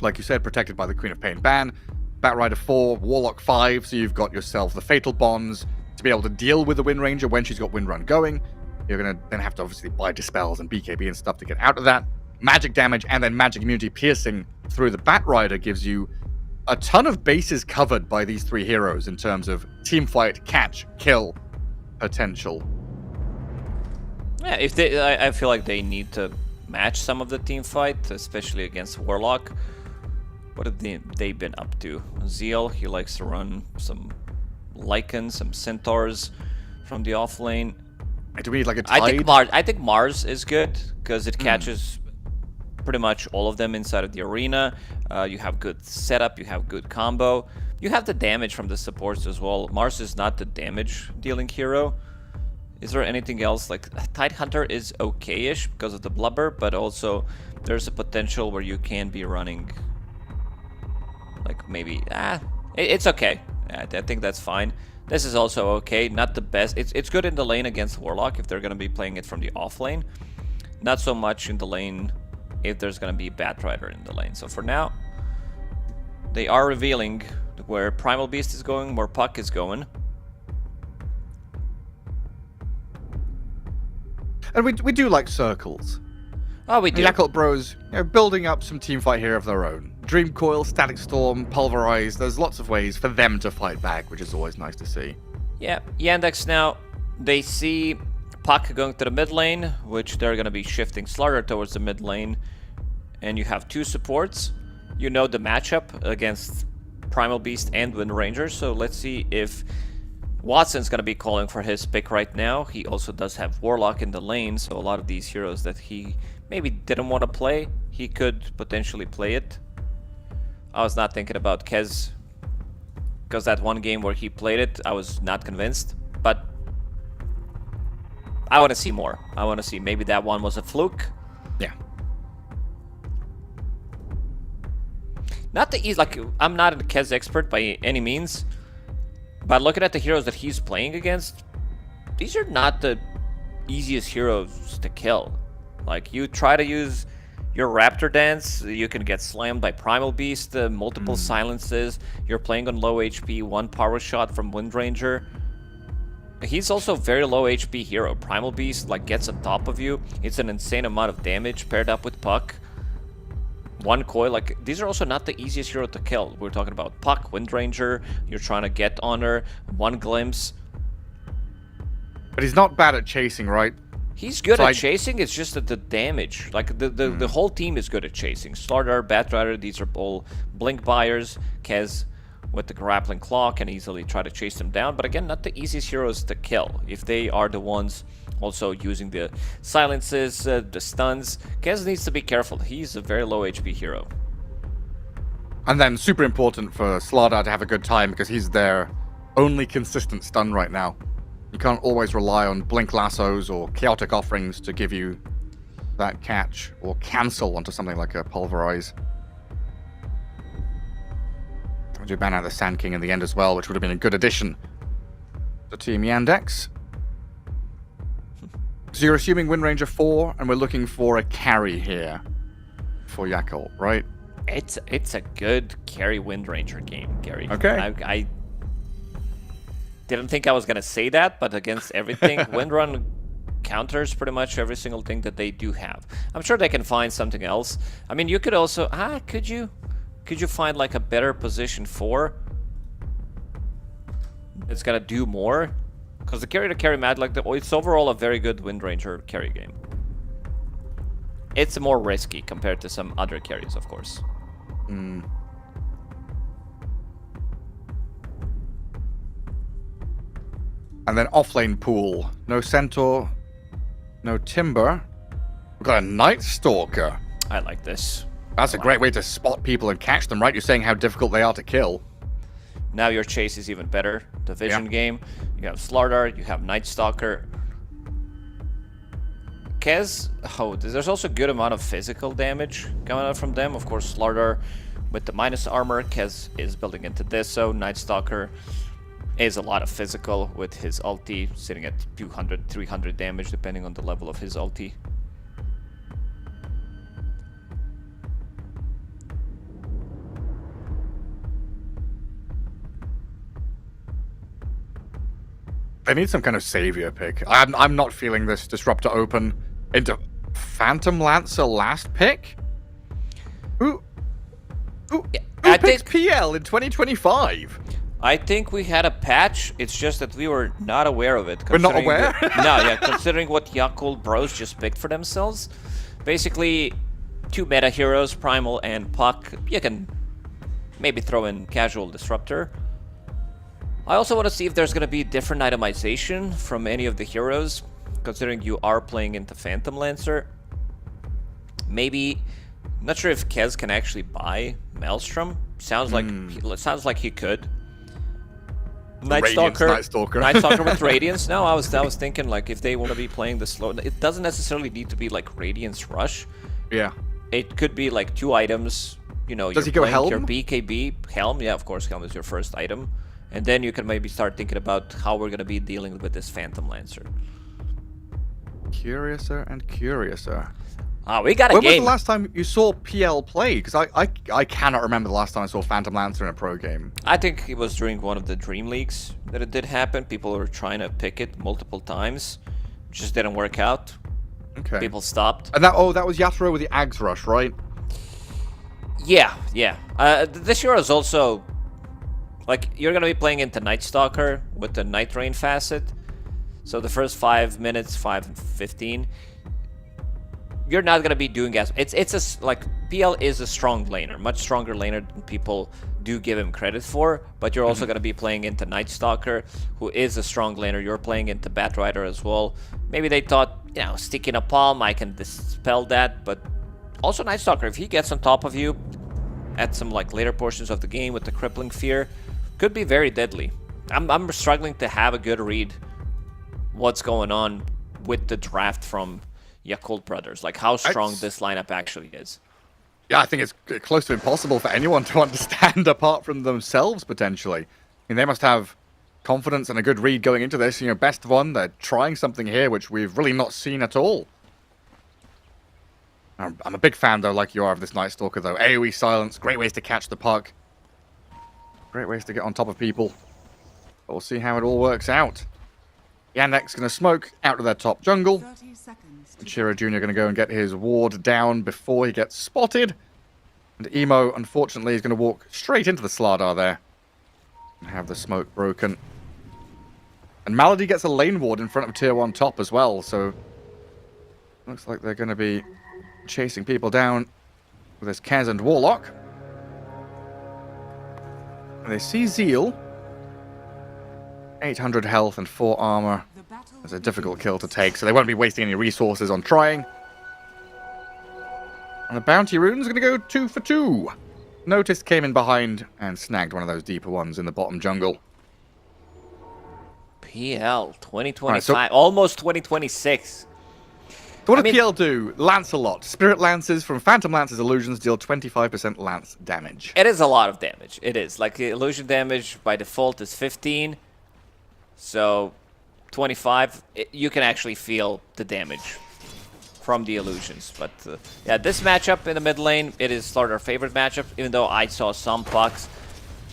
Like you said, protected by the Queen of Pain ban. Batrider 4, Warlock 5, so you've got yourself the Fatal Bonds to be able to deal with the Wind Ranger when she's got Wind Run going. You're going to then have to obviously buy Dispels and BKB and stuff to get out of that. Magic damage and then magic immunity piercing through the Batrider gives you a ton of bases covered by these three heroes in terms of team fight, catch, kill potential. Yeah, if they, I feel like they need to match some of the team fight, especially against Warlock. What have they been up to? Zeal, he likes to run some Lycans, some Centaurs from the off lane. Do we need like a Tide? I think Mars is good because it catches pretty much all of them inside of the arena. You have good setup, you have good combo. You have the damage from the supports as well. Mars is not the damage dealing hero. Is there anything else? Like, Tidehunter is okay-ish because of the blubber, but also there's a potential where you can be running like maybe it's okay. I think that's fine. This is also okay, not the best. It's good in the lane against Warlock if they're going to be playing it from the off lane. Not so much in the lane if there's going to be Batrider in the lane. So for now, they are revealing where Primal Beast is going, where Puck is going. And we do like circles. Oh, we do. The Yakult Bros, building up some teamfight here of their own. Dream Coil, Static Storm, Pulverize. There's lots of ways for them to fight back, which is always nice to see. Yeah, Yandex now, they see Puck going to the mid lane, which they're going to be shifting Slaughter towards the mid lane. And you have two supports. You know the matchup against Primal Beast and Wind Ranger, so let's see if Watson's going to be calling for his pick right now. He also does have Warlock in the lane, so a lot of these heroes that he maybe didn't want to play, he could potentially play it. I was not thinking about Kez, because that one game where he played it, I was not convinced. But I want to see more. I want to see maybe that one was a fluke. Yeah. Not the easy, like, I'm not a Kez expert by any means, but looking at the heroes that he's playing against, these are not the easiest heroes to kill. Like, you try to use Your Raptor Dance, you can get slammed by Primal Beast, multiple silences. You're playing on low HP, one power shot from Windranger. He's also very low HP hero. Primal Beast like gets on top of you. It's an insane amount of damage paired up with Puck. One coil, like these are also not the easiest hero to kill. We're talking about Puck, Windranger. You're trying to get on her. One glimpse. But he's not bad at chasing, right? He's good at chasing, it's just that the damage, like the whole team is good at chasing. Starter, Batrider, these are all blink buyers. Kez with the grappling claw can easily try to chase them down, but again, not the easiest heroes to kill. If they are the ones also using the silences, the stuns, Kez needs to be careful. He's a very low HP hero. And then super important for Slardar to have a good time because he's their only consistent stun right now. You can't always rely on blink lassos or chaotic offerings to give you that catch or cancel onto something like a pulverize. We do ban out the Sand King in the end as well, which would have been a good addition to Team Yandex. So you're assuming Windranger 4, and we're looking for a carry here for Yakult, right? It's a good carry Windranger game, Gary. Okay. I didn't think I was going to say that, but against everything, Windrun counters pretty much every single thing that they do have. I'm sure they can find something else. I mean, you could also... could you find like a better position 4? It's going to do more? Because the carry-to-carry mad, like it's overall a very good Windranger carry game. It's more risky compared to some other carries, of course. And then offlane pool. No Centaur. No Timber. We've got a Night Stalker. I like this. That's a great way to spot people and catch them, right? You're saying how difficult they are to kill. Now your chase is even better. The vision game. You have Slardar. You have Night Stalker. Kez. Oh, there's also a good amount of physical damage coming out from them. Of course, Slardar with the minus armor. Kez is building into this. So Night Stalker is a lot of physical with his ulti, sitting at 200, 300 damage depending on the level of his ulti. They need some kind of savior pick. I'm not feeling this Disruptor open into Phantom Lancer last pick. Who picks PL in 2025? I think we had a patch, it's just that we were not aware of it. We're not aware? Considering what Yakult Bros just picked for themselves. Basically, 2 meta heroes, Primal and Puck. You can maybe throw in Casual Disruptor. I also want to see if there's going to be different itemization from any of the heroes, considering you are playing into Phantom Lancer. Maybe, not sure if Kez can actually buy Maelstrom. Sounds like he could. Night Stalker with Radiance. No, I was thinking like if they want to be playing the slow, it doesn't necessarily need to be like Radiance Rush. Yeah. It could be like 2 items. You know, does he go Helm? Your BKB Helm. Yeah, of course, Helm is your first item, and then you can maybe start thinking about how we're gonna be dealing with this Phantom Lancer. Curiouser and curiouser. We got a game. When was the last time you saw PL play? Because I cannot remember the last time I saw Phantom Lancer in a pro game. I think it was during one of the Dream Leagues that it did happen. People were trying to pick it multiple times. Just didn't work out. Okay. People stopped. And that was Yatoro with the Ags Rush, right? Yeah. This hero is also... Like, you're going to be playing into Night Stalker with the Night Rain facet. So the first 5 minutes, 5 and 15... You're not gonna be doing as PL is a strong laner, much stronger laner than people do give him credit for. But you're also gonna be playing into Night Stalker, who is a strong laner. You're playing into Batrider as well. Maybe they thought, sticking a palm, I can dispel that. But also Night Stalker, if he gets on top of you at some like later portions of the game with the crippling fear, could be very deadly. I'm struggling to have a good read what's going on with the draft from Yakult Brothers, like how strong this lineup actually is. Yeah, I think it's close to impossible for anyone to understand apart from themselves, potentially. I mean, they must have confidence and a good read going into this. Best of one, they're trying something here which we've really not seen at all. I'm a big fan, though, like you are, of this Night Stalker, though. AoE silence, great ways to catch the puck. Great ways to get on top of people. But we'll see how it all works out. Yandex going to smoke out of their top jungle. And Shiro Jr. going to go and get his ward down before he gets spotted. And Emo, unfortunately, is going to walk straight into the Slardar there. And have the smoke broken. And Malady gets a lane ward in front of Tier 1 top as well, so... Looks like they're going to be chasing people down with this Kez and Warlock. And they see Zeal. 800 health and 4 armor. It's a difficult kill to take, so they won't be wasting any resources on trying. And the bounty rune's going to go 2 for 2. Natus came in behind and snagged one of those deeper ones in the bottom jungle. PL 2025, right, so almost 2026. So what does PL do? Lancelot. Spirit Lances from Phantom Lance's illusions deal 25% lance damage. It is a lot of damage. It is. Like, the illusion damage by default is 15. So, 25, you can actually feel the damage from the illusions. But, yeah, this matchup in the mid lane, it is sort of our favorite matchup, even though I saw some pucks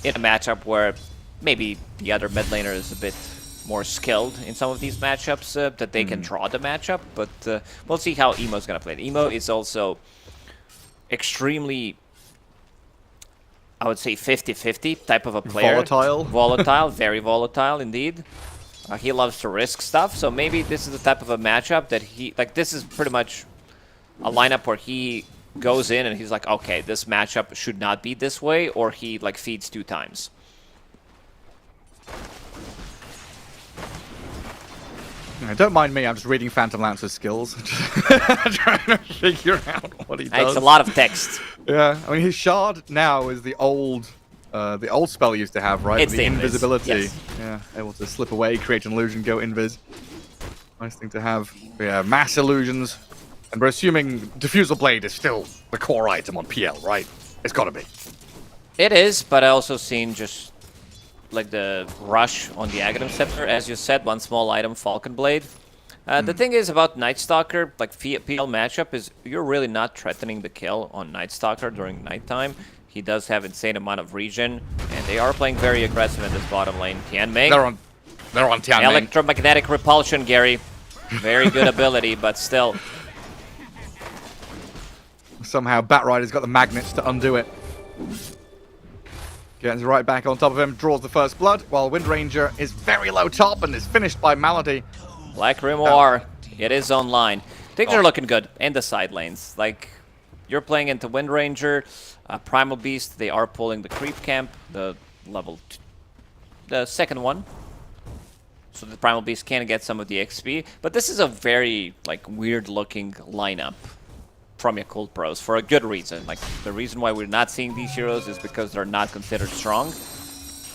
in a matchup where maybe the other mid laner is a bit more skilled in some of these matchups, that they can draw the matchup, but we'll see how Emo's gonna play it. Emo is also extremely, I would say, 50-50 type of a player. Volatile. Volatile, very volatile indeed. He loves to risk stuff, so maybe this is the type of a matchup that he, like, this is pretty much a lineup where he goes in and he's like, okay, this matchup should not be this way, or he, like, feeds 2 times. Don't mind me, I'm just reading Phantom Lance's skills. Trying to figure out what he does. It's a lot of text. Yeah, I mean, his shard now is the old spell he used to have, right? It's the invisibility. Yes. Yeah, able to slip away, create an illusion, go invis. Nice thing to have. Yeah, mass illusions. And we're assuming Diffusal Blade is still the core item on PL, right? It's gotta be. It is, but I also seen just like the rush on the Aghanim Scepter, as you said, one small item, Falcon Blade. The thing is about Night Stalker, like PL matchup, is you're really not threatening the kill on Night Stalker during nighttime. He does have insane amount of regen, and they are playing very aggressive in this bottom lane. Tianming. They're on Tianming. Electromagnetic repulsion, Gary. Very good ability, but still. Somehow Batrider's got the magnets to undo it. Gets right back on top of him, draws the first blood, while Wind Ranger is very low top and is finished by Malady. Black Grimoire, it is online. Things are looking good in the side lanes. Like, you're playing into Wind Ranger, Primal Beast, they are pulling the creep camp, the the second one. So the Primal Beast can get some of the XP, but this is a very, like, weird looking lineup from Yakult pros for a good reason. Like, the reason why we're not seeing these heroes is because they're not considered strong.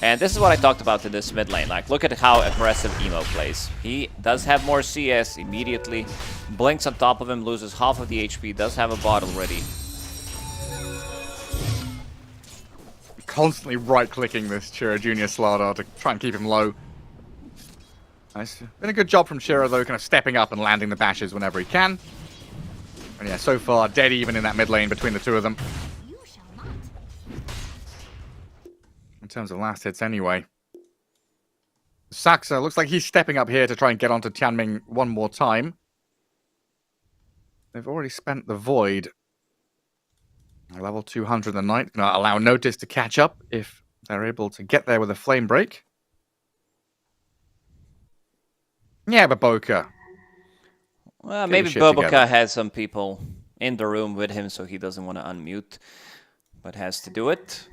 And this is what I talked about in this mid lane. Like, look at how aggressive Emo plays. He does have more CS immediately. Blinks on top of him, loses half of the HP, does have a bottle ready. Constantly right-clicking this Shiro Jr. Slardar to try and keep him low. Nice. Been a good job from Shiro, though, kind of stepping up and landing the bashes whenever he can. And yeah, so far, dead even in that mid lane between the two of them. In terms of last hits anyway. Saxa looks like he's stepping up here to try and get onto Tianming one more time. They've already spent the Void. Level 200 the Knight. Gonna allow Natus to catch up if they're able to get there with a Flame Break. Yeah, but Boca. Well, maybe Boboka has some people in the room with him, so he doesn't want to unmute, but has to do it.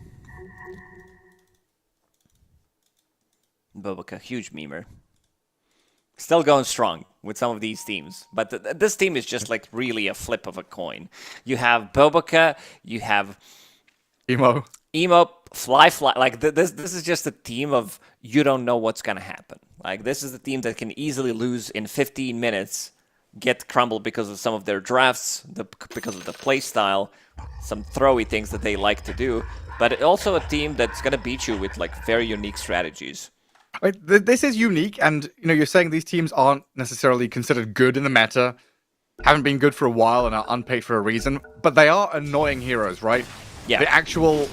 Boboka, huge memer. Still going strong with some of these teams, but this team is just like really a flip of a coin. You have Boboka, you have Emo, Fly. Like, this is just a team of you don't know what's gonna happen. Like, this is a team that can easily lose in 15 minutes. Get crumbled because of some of their drafts, because of the play style, some throwy things that they like to do, but also a team that's going to beat you with, like, very unique strategies. This is unique, and, you know, you're saying these teams aren't necessarily considered good in the meta. haven't been good for a while and are unpaid for a reason, but they are annoying heroes, right? Yeah. The actual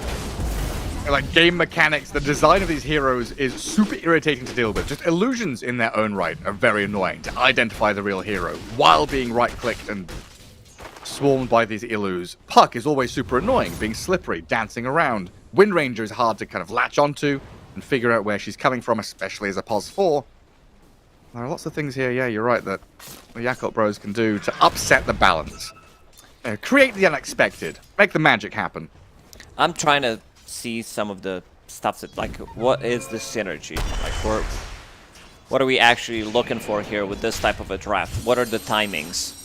like game mechanics, the design of these heroes is super irritating to deal with. Just illusions in their own right are very annoying to identify the real hero while being right-clicked and swarmed by these illus. Puck is always super annoying, being slippery, dancing around. Wind Ranger is hard to kind of latch onto and figure out where she's coming from, especially as a pos 4. There are lots of things here, yeah, you're right, that the Yakult bros can do to upset the balance. Create the unexpected. Make the magic happen. I'm trying to see some of the stuff that, like, what is the synergy? Like, what are we actually looking for here with this type of a draft? What are the timings?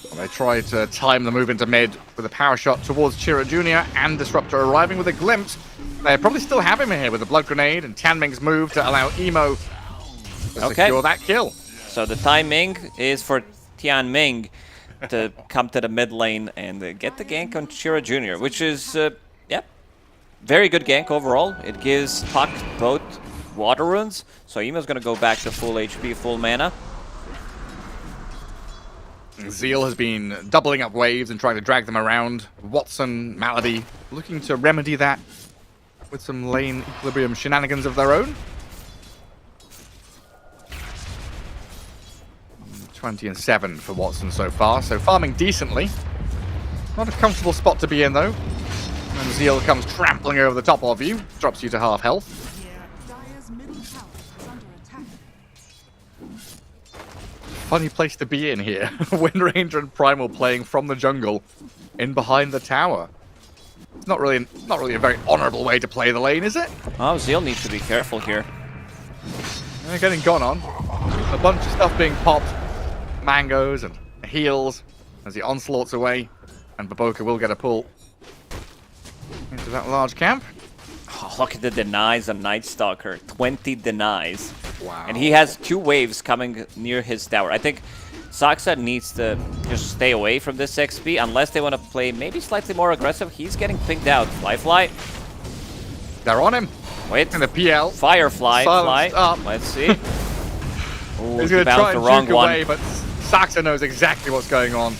Well, they try to time the move into mid with a power shot towards Chira Jr. and Disruptor arriving with a glimpse. They probably still have him here with a blood grenade and Tianming's move to allow Emo to secure that kill. So the timing is for Tianming to come to the mid lane and get the gank on Chira Jr., which is, yeah, very good gank overall. It gives Puck both water runes, so Emo's going to go back to full HP, full mana. Zeal has been doubling up waves and trying to drag them around. Watson, Malady, looking to remedy that with some lane equilibrium shenanigans of their own. 20-7 for Watson so far, so farming decently. Not a comfortable spot to be in, though. And Zeal comes trampling over the top of you, drops you to half health. Funny place to be in here. Wind Ranger and Primal playing from the jungle in behind the tower. It's not really a very honorable way to play the lane, is it? Oh, Zeal needs to be careful here. They're getting gone on. A bunch of stuff being popped. Mangoes and heals as he onslaughts away. And Baboka will get a pull into that large camp. Oh, look at the denies on Night Stalker. 20 denies. Wow. And he has 2 waves coming near his tower. I think Saksa needs to just stay away from this XP unless they want to play maybe slightly more aggressive. He's getting pinged out. Fly. They're on him. Wait. And the PL. Firefly. Fly. Up. Let's see. Ooh, He's going to try and wrong juke away, but Saksa knows exactly what's going on.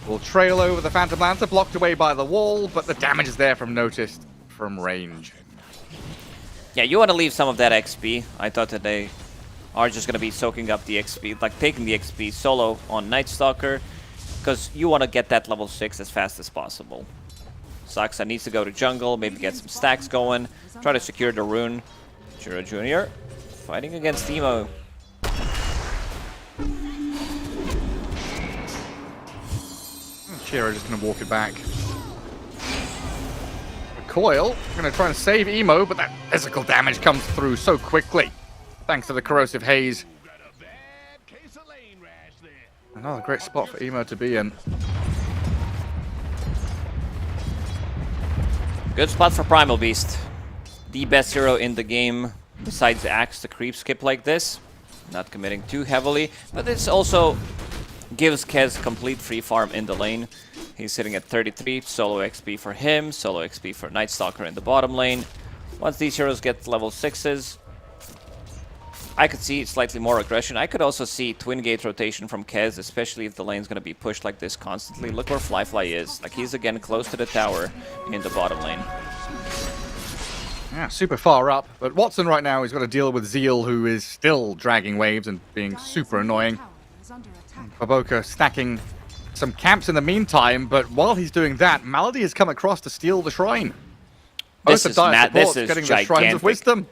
Will trail over the Phantom Lancer, blocked away by the wall, but the damage is there from Noticed from range. Yeah, you want to leave some of that XP. I thought that they are just going to be soaking up the XP, like taking the XP solo on Night Stalker, because you want to get that level 6 as fast as possible. Saksa needs to go to jungle, maybe get some stacks going, try to secure the rune. Chira Jr. fighting against Emo. Chira just going to walk it back. Coil going to try and save Emo, but that physical damage comes through so quickly. Thanks to the corrosive haze. Another great spot for Emo to be in. Good spot for Primal Beast. The best hero in the game, besides the Axe, to creep skip like this. Not committing too heavily, but this also gives Kez complete free farm in the lane. He's sitting at 33, solo XP for him, solo XP for Night Stalker in the bottom lane. Once these heroes get level 6s, I could see slightly more aggression. I could also see twin gate rotation from Kez, especially if the lane's going to be pushed like this constantly. Look where Fly is. Like, he's again close to the tower in the bottom lane. Yeah, super far up. But Watson right now has got to deal with Zeal, who is still dragging waves and being super annoying. Baboka stacking some camps in the meantime, but while he's doing that, Malady has come across to steal the shrine. This is getting gigantic. the Shrines of Wisdom.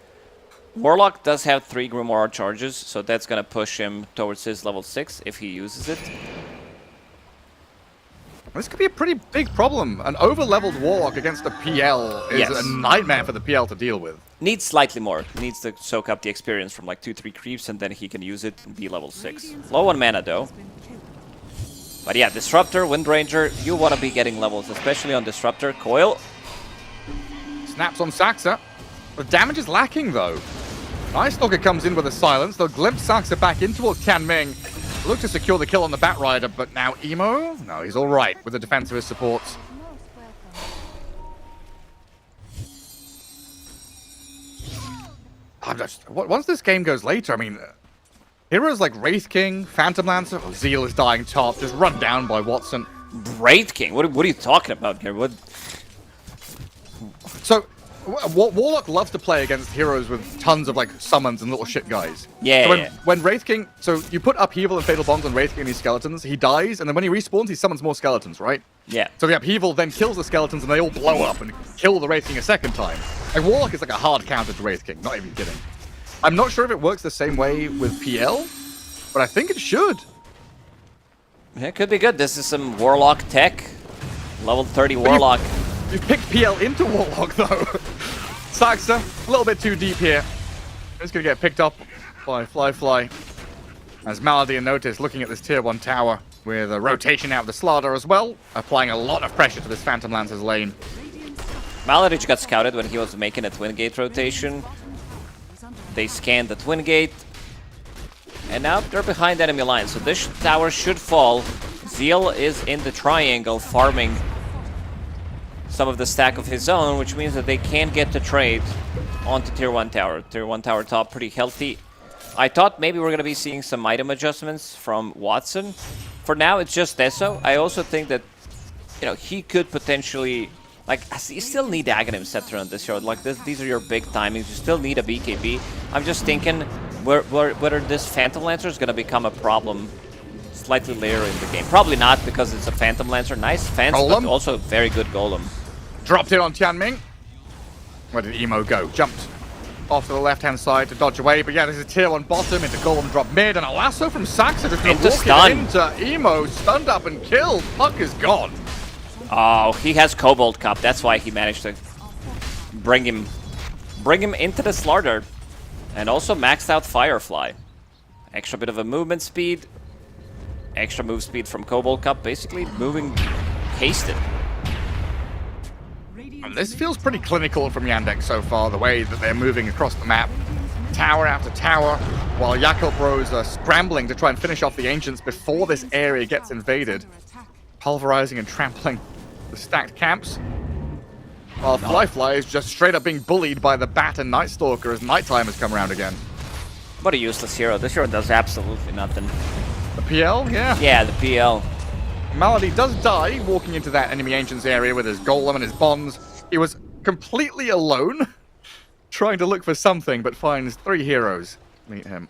Warlock does have 3 Grimoire charges, so that's going to push him towards his level 6 if he uses it. This could be a pretty big problem. An over-leveled Warlock against a PL is a nightmare for the PL to deal with. Needs slightly more. Needs to soak up the experience from like 2-3 creeps, and then he can use it and be level 6. Low on mana though. But yeah, Disruptor, Wind Ranger, you want to be getting levels, especially on Disruptor. Coil. Snaps on Saksa. The damage is lacking though. Night Stalker comes in with a silence. They'll glimpse Saksa back in towards Tianming. Look to secure the kill on the Batrider, but now Emo? No, he's all right with the defense of his supports. Once this game goes later, I mean, heroes like Wraith King, Phantom Lancer, oh, Zeal is dying top, just run down by Watson. Wraith King? What are you talking about here? What? So, Warlock loves to play against heroes with tons of like summons and little shit guys. Yeah, So when Wraith King, so you put Upheaval and Fatal Bonds on Wraith King and these skeletons, he dies, and then when he respawns, he summons more skeletons, right? Yeah. So the Upheaval then kills the skeletons, and they all blow up and kill the Wraith King a second time. Like Warlock is like a hard counter to Wraith King, not even kidding. I'm not sure if it works the same way with PL, but I think it should. It could be good. This is some Warlock tech. Level 30 Warlock. You picked PL into Warlock, though. Saxa, a little bit too deep here. It's going to get picked up by Fly. As Malady and Natus looking at this tier 1 tower with a rotation out of the Slaughter as well, applying a lot of pressure to this Phantom Lancer's lane. Malady got scouted when he was making a Twin Gate rotation. They scanned the Twin Gate. And now they're behind enemy lines, so this tower should fall. Zeal is in the triangle farming some of the stack of his own, which means that they can't get the trade onto tier 1 tower. Tier 1 tower top pretty healthy. I thought maybe we're going to be seeing some item adjustments from Watson. For now, it's just Deso. I also think that, you know, he could potentially... Like, you still need Aghanim Scepter on this road. Like, these are your big timings. You still need a BKB. I'm just thinking whether this Phantom Lancer is going to become a problem slightly later in the game. Probably not, because it's a Phantom Lancer. Nice fence, but also a very good Golem. Dropped it on Tianming. Where did Emo go? Jumped off to the left-hand side to dodge away. But yeah, this is tier 1 bottom into Golem drop mid. And a lasso from Saxa just going to walk it into Emo. Stunned up and killed. Puck is gone. Oh, he has Cobalt Cup. That's why he managed to bring him into the Slaughter. And also maxed out Firefly. Extra bit of a movement speed. Extra move speed from Cobalt Cup. Basically moving hasted. And this feels pretty clinical from Yandex so far, the way that they're moving across the map. Tower after tower, while Yakult Bros are scrambling to try and finish off the Ancients before this area gets invaded. Pulverizing and trampling the stacked camps. While Fly is just straight up being bullied by the Bat and Night Stalker as nighttime has come around again. What a useless hero. This hero does absolutely nothing. The PL? Yeah. Yeah, the PL. Malady does die walking into that enemy Ancients area with his Golem and his Bonds. He was completely alone, trying to look for something, but finds 3 heroes meet him.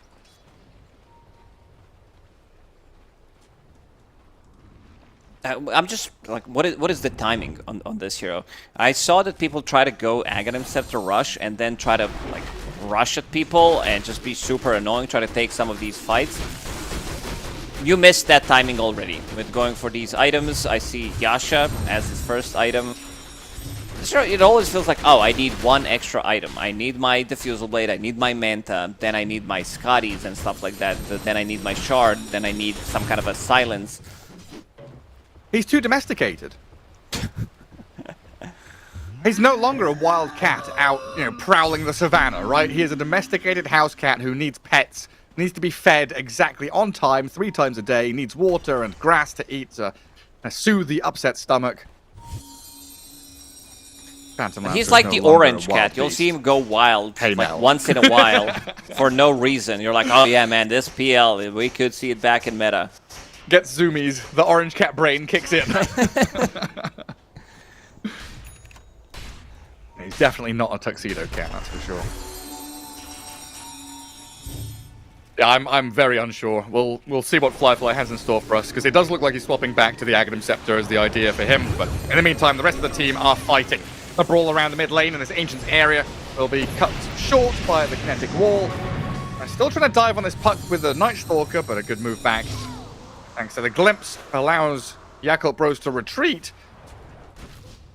I'm just like, what is the timing on this hero? I saw that people try to go Aghanim Scepter rush and then try to like rush at people and just be super annoying, try to take some of these fights. You missed that timing already with going for these items. I see Yasha as his first item. Sure, it always feels like, oh, I need one extra item. I need my Diffusal Blade, I need my Manta, then I need my Scotties and stuff like that. Then I need my Shard, then I need some kind of a Silence. He's too domesticated. He's no longer a wild cat out, prowling the savannah, right? He is a domesticated house cat who needs pets, needs to be fed exactly on time, 3 times a day, needs water and grass to eat to soothe the upset stomach. He's like the orange cat. You'll see him go wild like once in a while for no reason. You're like, oh yeah, man, this PL, we could see it back in meta. Gets zoomies. The orange cat brain kicks in. He's definitely not a tuxedo cat, that's for sure. Yeah, I'm very unsure. We'll see what Fly has in store for us, because it does look like he's swapping back to the Aghanim Scepter as the idea for him. But in the meantime, the rest of the team are fighting. A brawl around the mid lane in this Ancients area will be cut short by the kinetic wall. I'm still trying to dive on this puck with the Night Stalker, but a good move back. Thanks to the glimpse, allows Yakult Bros to retreat.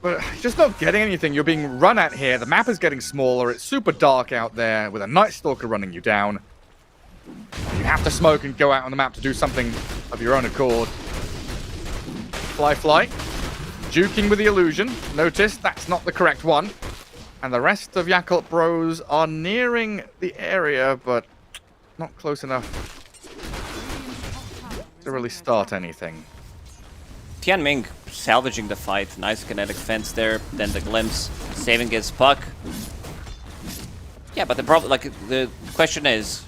But just not getting anything. You're being run at here. The map is getting smaller. It's super dark out there with a Night Stalker running you down. You have to smoke and go out on the map to do something of your own accord. Fly. Juking with the illusion. Notice that's not the correct one. And the rest of Yakult Bros are nearing the area, but not close enough to really start anything. Tianming salvaging the fight. Nice kinetic fence there. Then the glimpse saving his puck. Yeah, but the problem, like, the question is,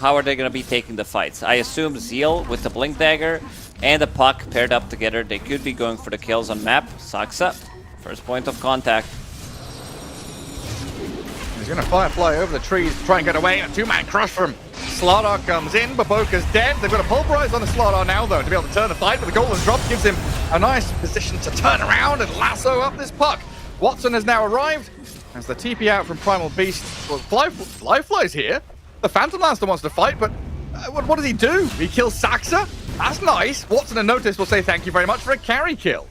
how are they going to be taking the fights? I assume Zeal with the Blink Dagger and the Puck paired up together. They could be going for the kills on map. Saksa, first point of contact. He's going to Firefly over the trees to try and get away. A two-man crush from Slardar comes in. Baboka's dead. They've got to pulverize on the Slardar now, though, to be able to turn the fight. But the golden drop gives him a nice position to turn around and lasso up this Puck. Watson has now arrived as the TP out from Primal Beast. Well, Flyfly's here. The Phantom Lancer wants to fight, but what does he do? He kills Saksa? That's nice. Watson and Natus will say thank you very much for a carry kill.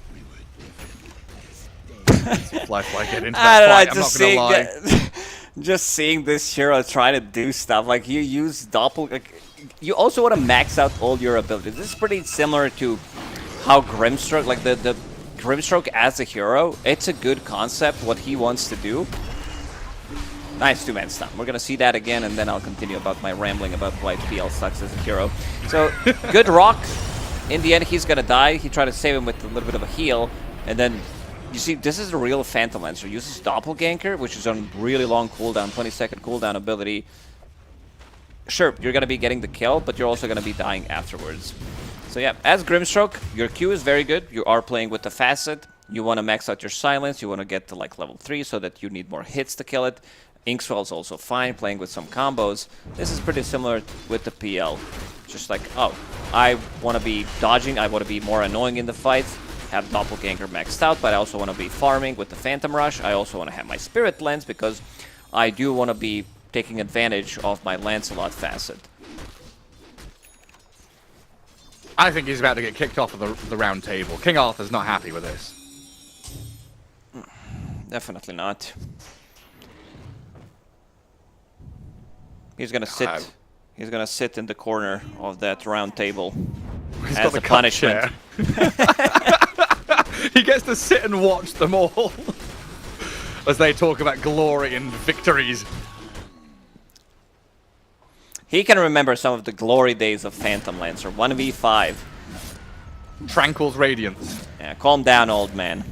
Flyfly get into that fight, I'm not going to lie. Just seeing this hero try to do stuff, like you use you also want to max out all your abilities. This is pretty similar to how Grimstroke, like the Grimstroke as a hero, it's a good concept, what he wants to do. Nice two-man stun. We're going to see that again, and then I'll continue about my rambling about why PL sucks as a hero. So, good rock. In the end, he's going to die. He tried to save him with a little bit of a heal, and then you see, this is a real Phantom Lancer. Uses Doppelganger, which is on really long cooldown, 20-second cooldown ability. Sure, you're going to be getting the kill, but you're also going to be dying afterwards. So yeah, as Grimstroke, your Q is very good. You are playing with the Facet. You want to max out your silence. You want to get to like level 3 so that you need more hits to kill it. Inkswell's also fine, playing with some combos. This is pretty similar with the PL. Just like, oh, I want to be dodging. I want to be more annoying in the fights. Have Doppelganger maxed out, but I also want to be farming with the Phantom Rush. I also want to have my Spirit Lens because I do want to be taking advantage of my Lancelot Facet. I think he's about to get kicked off of the round table. King Arthur's not happy with this. Definitely not. He's gonna sit. He's gonna sit in the corner of that round table as a punishment. He gets to sit and watch them all as they talk about glory and victories. He can remember some of the glory days of Phantom Lancer. 1v5. Tranquil's Radiance. Yeah, calm down, old man.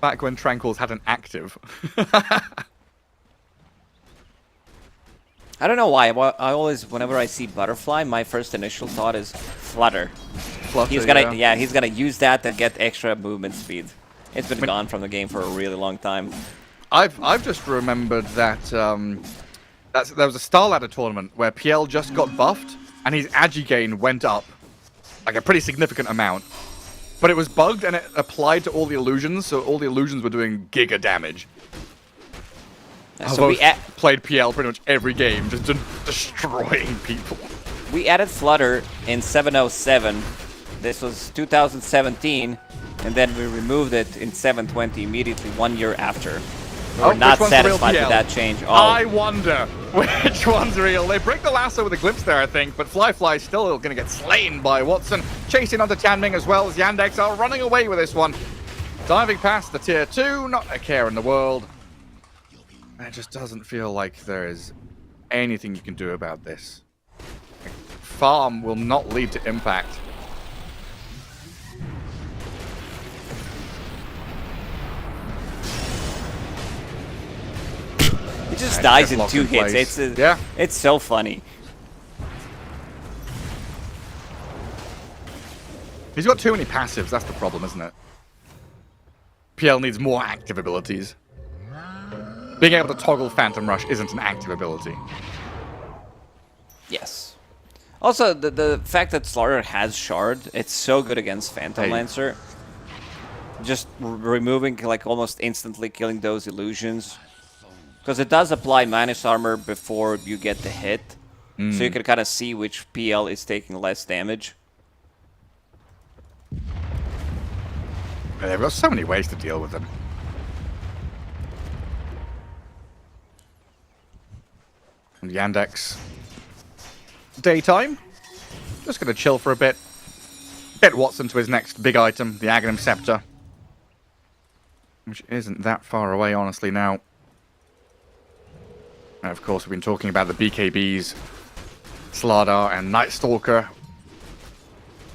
Back when Tranquil's had an active. I don't know why. I always, whenever I see Butterfly, my first initial thought is Flutter. He's gonna, yeah, he's gonna use that to get extra movement speed. It's been gone from the game for a really long time. I've just remembered that there was a Star Ladder tournament where PL just got buffed and his agi gain went up like a pretty significant amount, but it was bugged and it applied to all the illusions, so all the illusions were doing giga damage. So we played PL pretty much every game, just destroying people. We added Flutter in 707. This was 2017, and then we removed it in 720 immediately 1 year after. We were not satisfied with that change. Oh. I wonder which one's real. They break the lasso with a glimpse there, I think, but Flyfly's still going to get slain by Watson. Chasing onto Tianming as well as Yandex are running away with this one. Diving past the tier 2, not a care in the world. It just doesn't feel like there is anything you can do about this. Farm will not lead to impact. He just dies in 2 hits. It's so funny. He's got too many passives, that's the problem, isn't it? PL needs more active abilities. Being able to toggle Phantom Rush isn't an active ability. Yes. Also, the fact that Slaughter has Shard, it's so good against Phantom Lancer. Just removing, like, almost instantly killing those illusions. Because it does apply minus armor before you get the hit. So you can kind of see which PL is taking less damage. They've got so many ways to deal with them. And Yandex. Daytime. Just going to chill for a bit. Get Watson to his next big item, the Aghanim Scepter. Which isn't that far away, honestly, now. And of course, we've been talking about the BKBs, Slardar and Night Stalker.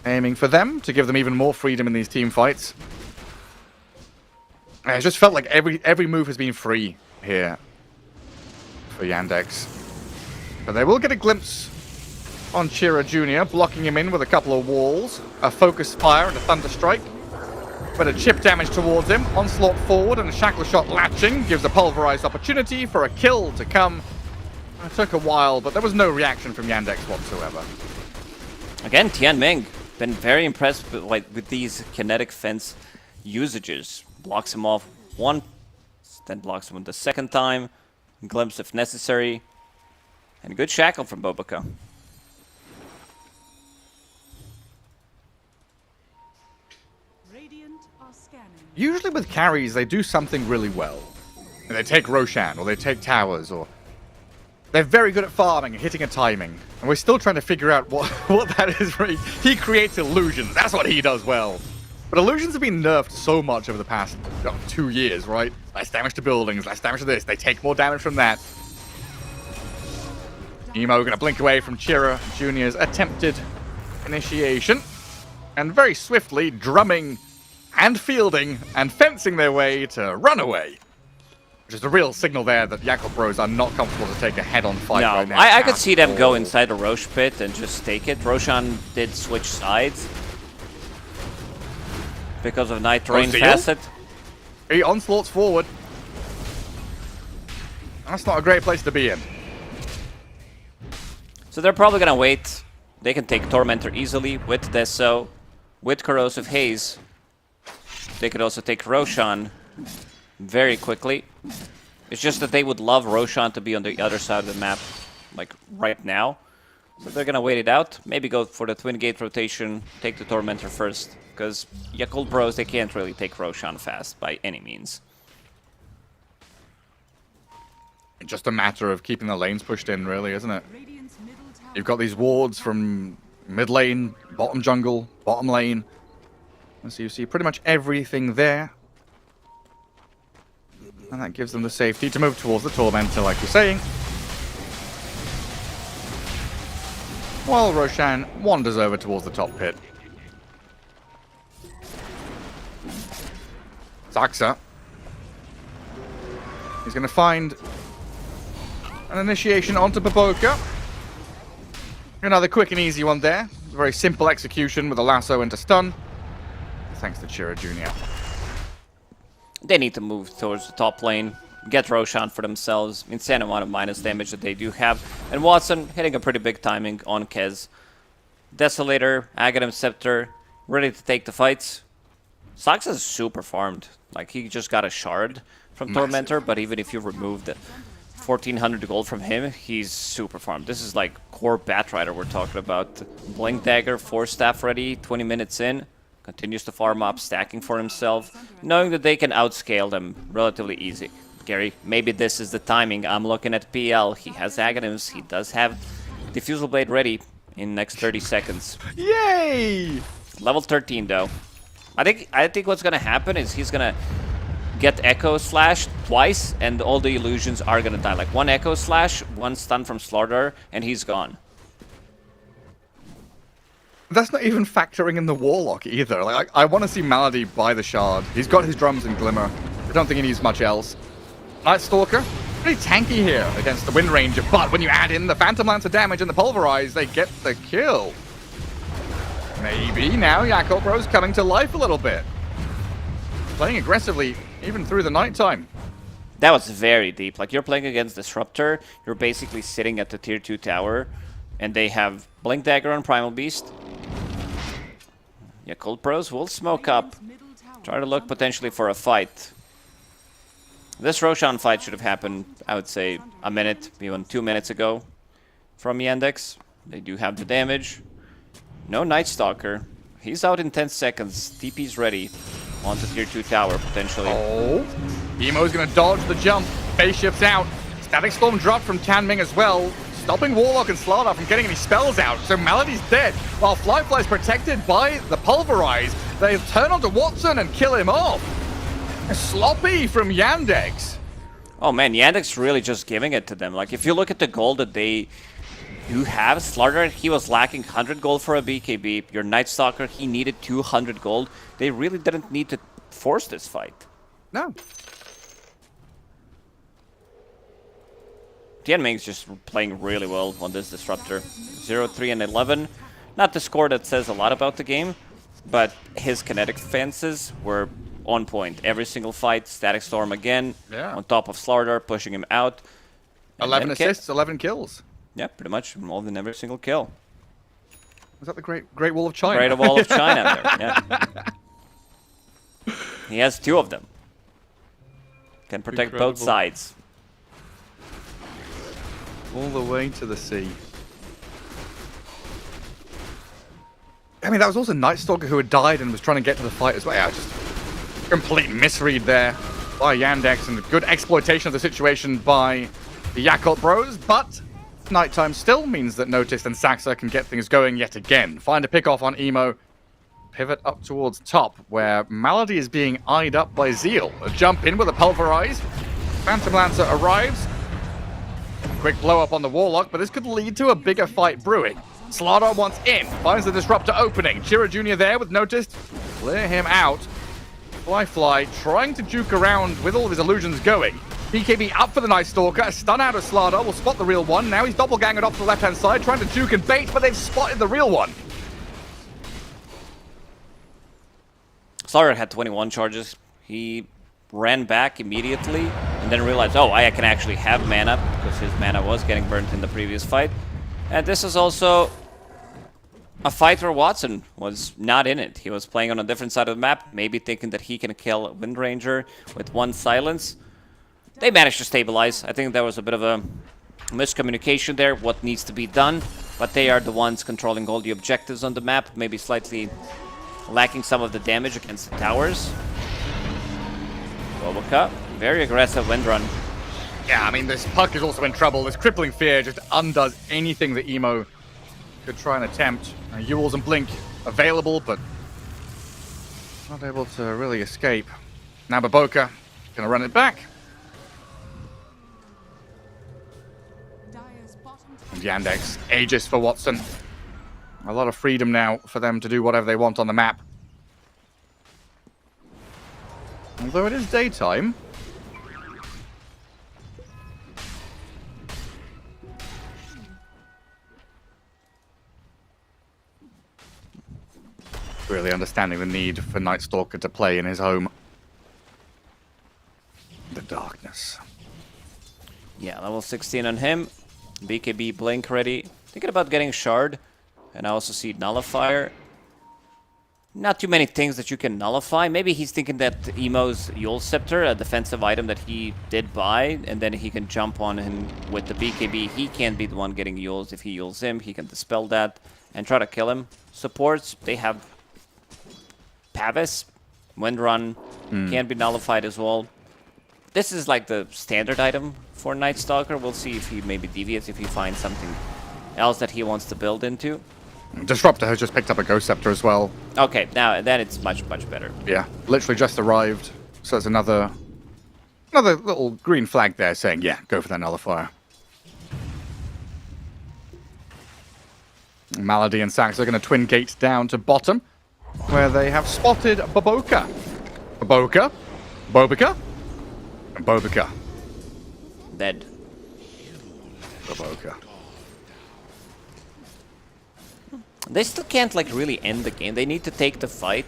Aiming for them to give them even more freedom in these team fights. It just felt like every move has been free here for Yandex. But they will get a glimpse on Chira Jr., blocking him in with a couple of walls, a focused fire and a thunder strike. But a chip damage towards him, onslaught forward and a shackle shot latching gives a pulverized opportunity for a kill to come. It took a while, but there was no reaction from Yandex whatsoever. Again, Tianming, been very impressed with these kinetic fence usages. Blocks him off one, then blocks him the second time, glimpse if necessary, and good shackle from Bobaka. Usually with carries, they do something really well. They take Roshan, or they take towers, or they're very good at farming and hitting a timing. And we're still trying to figure out what that is. He creates illusions. That's what he does well. But illusions have been nerfed so much over the past 2 years, right? Less damage to buildings, less damage to this. They take more damage from that. Emo going to blink away from Chira Jr.'s attempted initiation. And very swiftly drumming and fielding and fencing their way to Runaway. Which is a real signal there that Yakult Bros are not comfortable to take a head-on fight right now. I could see them go inside the Rosh pit and just take it. Roshan did switch sides because of Night Terrain Facet. He onslaughts forward. That's not a great place to be in. So they're probably going to wait. They can take Tormentor easily with Deso, with Corrosive Haze. They could also take Roshan very quickly. It's just that they would love Roshan to be on the other side of the map, like right now. So they're gonna wait it out. Maybe go for the Twin Gate rotation, take the Tormentor first. Because Yakult Bros, they can't really take Roshan fast by any means. Just a matter of keeping the lanes pushed in, really, isn't it? You've got these wards from mid lane, bottom jungle, bottom lane. And so you see pretty much everything there. And that gives them the safety to move towards the Tormentor, like you're saying. While Roshan wanders over towards the top pit. Zaxa. He's going to find an initiation onto Baboka. Another quick and easy one there. A very simple execution with a lasso into stun. Thanks to Chira Jr. They need to move towards the top lane, get Roshan for themselves, insane amount of minus damage that they do have. And Watson hitting a pretty big timing on Kez. Desolator, Aghanim Scepter, ready to take the fights. Sax is super farmed. Like, he just got a shard from Tormentor, but even if you remove the 1400 gold from him, he's super farmed. This is like core Batrider we're talking about. Blink Dagger, 4 staff ready, 20 minutes in. Continues to farm up, stacking for himself, knowing that they can outscale them relatively easy. Gary, maybe this is the timing. I'm looking at PL. He has Aghanims. He does have Diffusal Blade ready in next 30 seconds. Yay! Level 13, though. I think what's going to happen is he's going to get Echo Slash twice, and all the illusions are going to die. Like, 1 Echo Slash, 1 stun from Slaughter, and he's gone. That's not even factoring in the Warlock either. Like, I want to see Malady buy the shard. He's got his drums and Glimmer. I don't think he needs much else. Night Stalker, pretty tanky here against the Wind Ranger, but when you add in the Phantom Lancer damage and the Pulverize, they get the kill. Maybe now Yakult Bros coming to life a little bit. Playing aggressively, even through the nighttime. That was very deep. Like, you're playing against Disruptor, you're basically sitting at the tier 2 tower, and they have Blink Dagger on Primal Beast. Yakult Bros will smoke up. Try to look potentially for a fight. This Roshan fight should have happened, I would say, a minute, even 2 minutes ago from Yandex. They do have the damage. No Night Stalker. He's out in 10 seconds. TP's ready. Onto tier 2 tower, potentially. Oh, Emo's going to dodge the jump. Phase shifts out. Static Storm dropped from Tianming as well. Stopping Warlock and Slaughter from getting any spells out, so Malady's dead. While Flyfly's protected by the Pulverize, they turn onto Watson and kill him off. Sloppy from Yandex. Oh man, Yandex really just giving it to them. Like, if you look at the gold that they do have, Slaughter, he was lacking 100 gold for a BKB. Your Night Stalker, he needed 200 gold. They really didn't need to force this fight. No. Tianming's just playing really well on this Disruptor. 0-3 and 11. Not the score that says a lot about the game, but his kinetic defenses were on point. Every single fight, Static Storm again, on top of Slardar, pushing him out. 11 assists, 11 kills. Yeah, pretty much involved in every single kill. Was that the Great Wall of China? Great Wall of China there, yeah. He has 2 of them. Can protect both sides. All the way to the sea. I mean, that was also Night Stalker who had died and was trying to get to the fight as well. Yeah, just complete misread there by Yandex and good exploitation of the situation by the Yakult bros, but nighttime still means that Natus and Saxa can get things going yet again. Find a pick off on Emo. Pivot up towards top, where Malady is being eyed up by Zeal. A jump in with a pulverize. Phantom Lancer arrives. Quick blow up on the Warlock, but this could lead to a bigger fight brewing. Slardar wants in, finds the Disruptor opening. Chira Jr. there with Natus. Clear him out. Fly trying to juke around with all of his illusions going. BKB up for the Night Stalker. A stun out of Slardar will spot the real one. Now he's doppelgangered off to the left-hand side, trying to juke and bait, but they've spotted the real one. Slardar had 21 charges. He ran back immediately and then realized, oh, I can actually have mana, because his mana was getting burnt in the previous fight. And this is also a fight where Watson was not in it. He was playing on a different side of the map, maybe thinking that he can kill Wind Ranger with 1 silence. They managed to stabilize. I think there was a bit of a miscommunication there, what needs to be done. But they are the ones controlling all the objectives on the map, maybe slightly lacking some of the damage against the towers. Boboka, very aggressive wind run. Yeah, I mean, this Puck is also in trouble. This Crippling Fear just undoes anything that Emo could try and attempt. Ewells and Blink available, but not able to really escape. Now Boboka gonna run it back. And Yandex, Aegis for Watson. A lot of freedom now for them to do whatever they want on the map. Although it is daytime. Really understanding the need for Night Stalker to play in his home. The darkness. Yeah, level 16 on him. BKB Blink ready. Thinking about getting Shard. And I also see Nullifier. Not too many things that you can nullify. Maybe he's thinking that Emo's Yule Scepter, a defensive item that he did buy, and then he can jump on him with the BKB. He can't be the one getting Yules. If he Yules him, he can dispel that and try to kill him. Supports, they have Pavis, Wind Run, can be nullified as well. This is like the standard item for Night Stalker. We'll see if he maybe deviates, if he finds something else that he wants to build into. Disruptor has just picked up a Ghost Scepter as well. Okay, now then it's much better. Yeah, literally just arrived. So there's another little green flag there saying, yeah, go for that Nullifier. Malady and Sax are going to twin gate down to bottom, where they have spotted Boboka. Boboka, and Boboka. Dead. Boboka. They still can't like really end the game. They need to take the fight.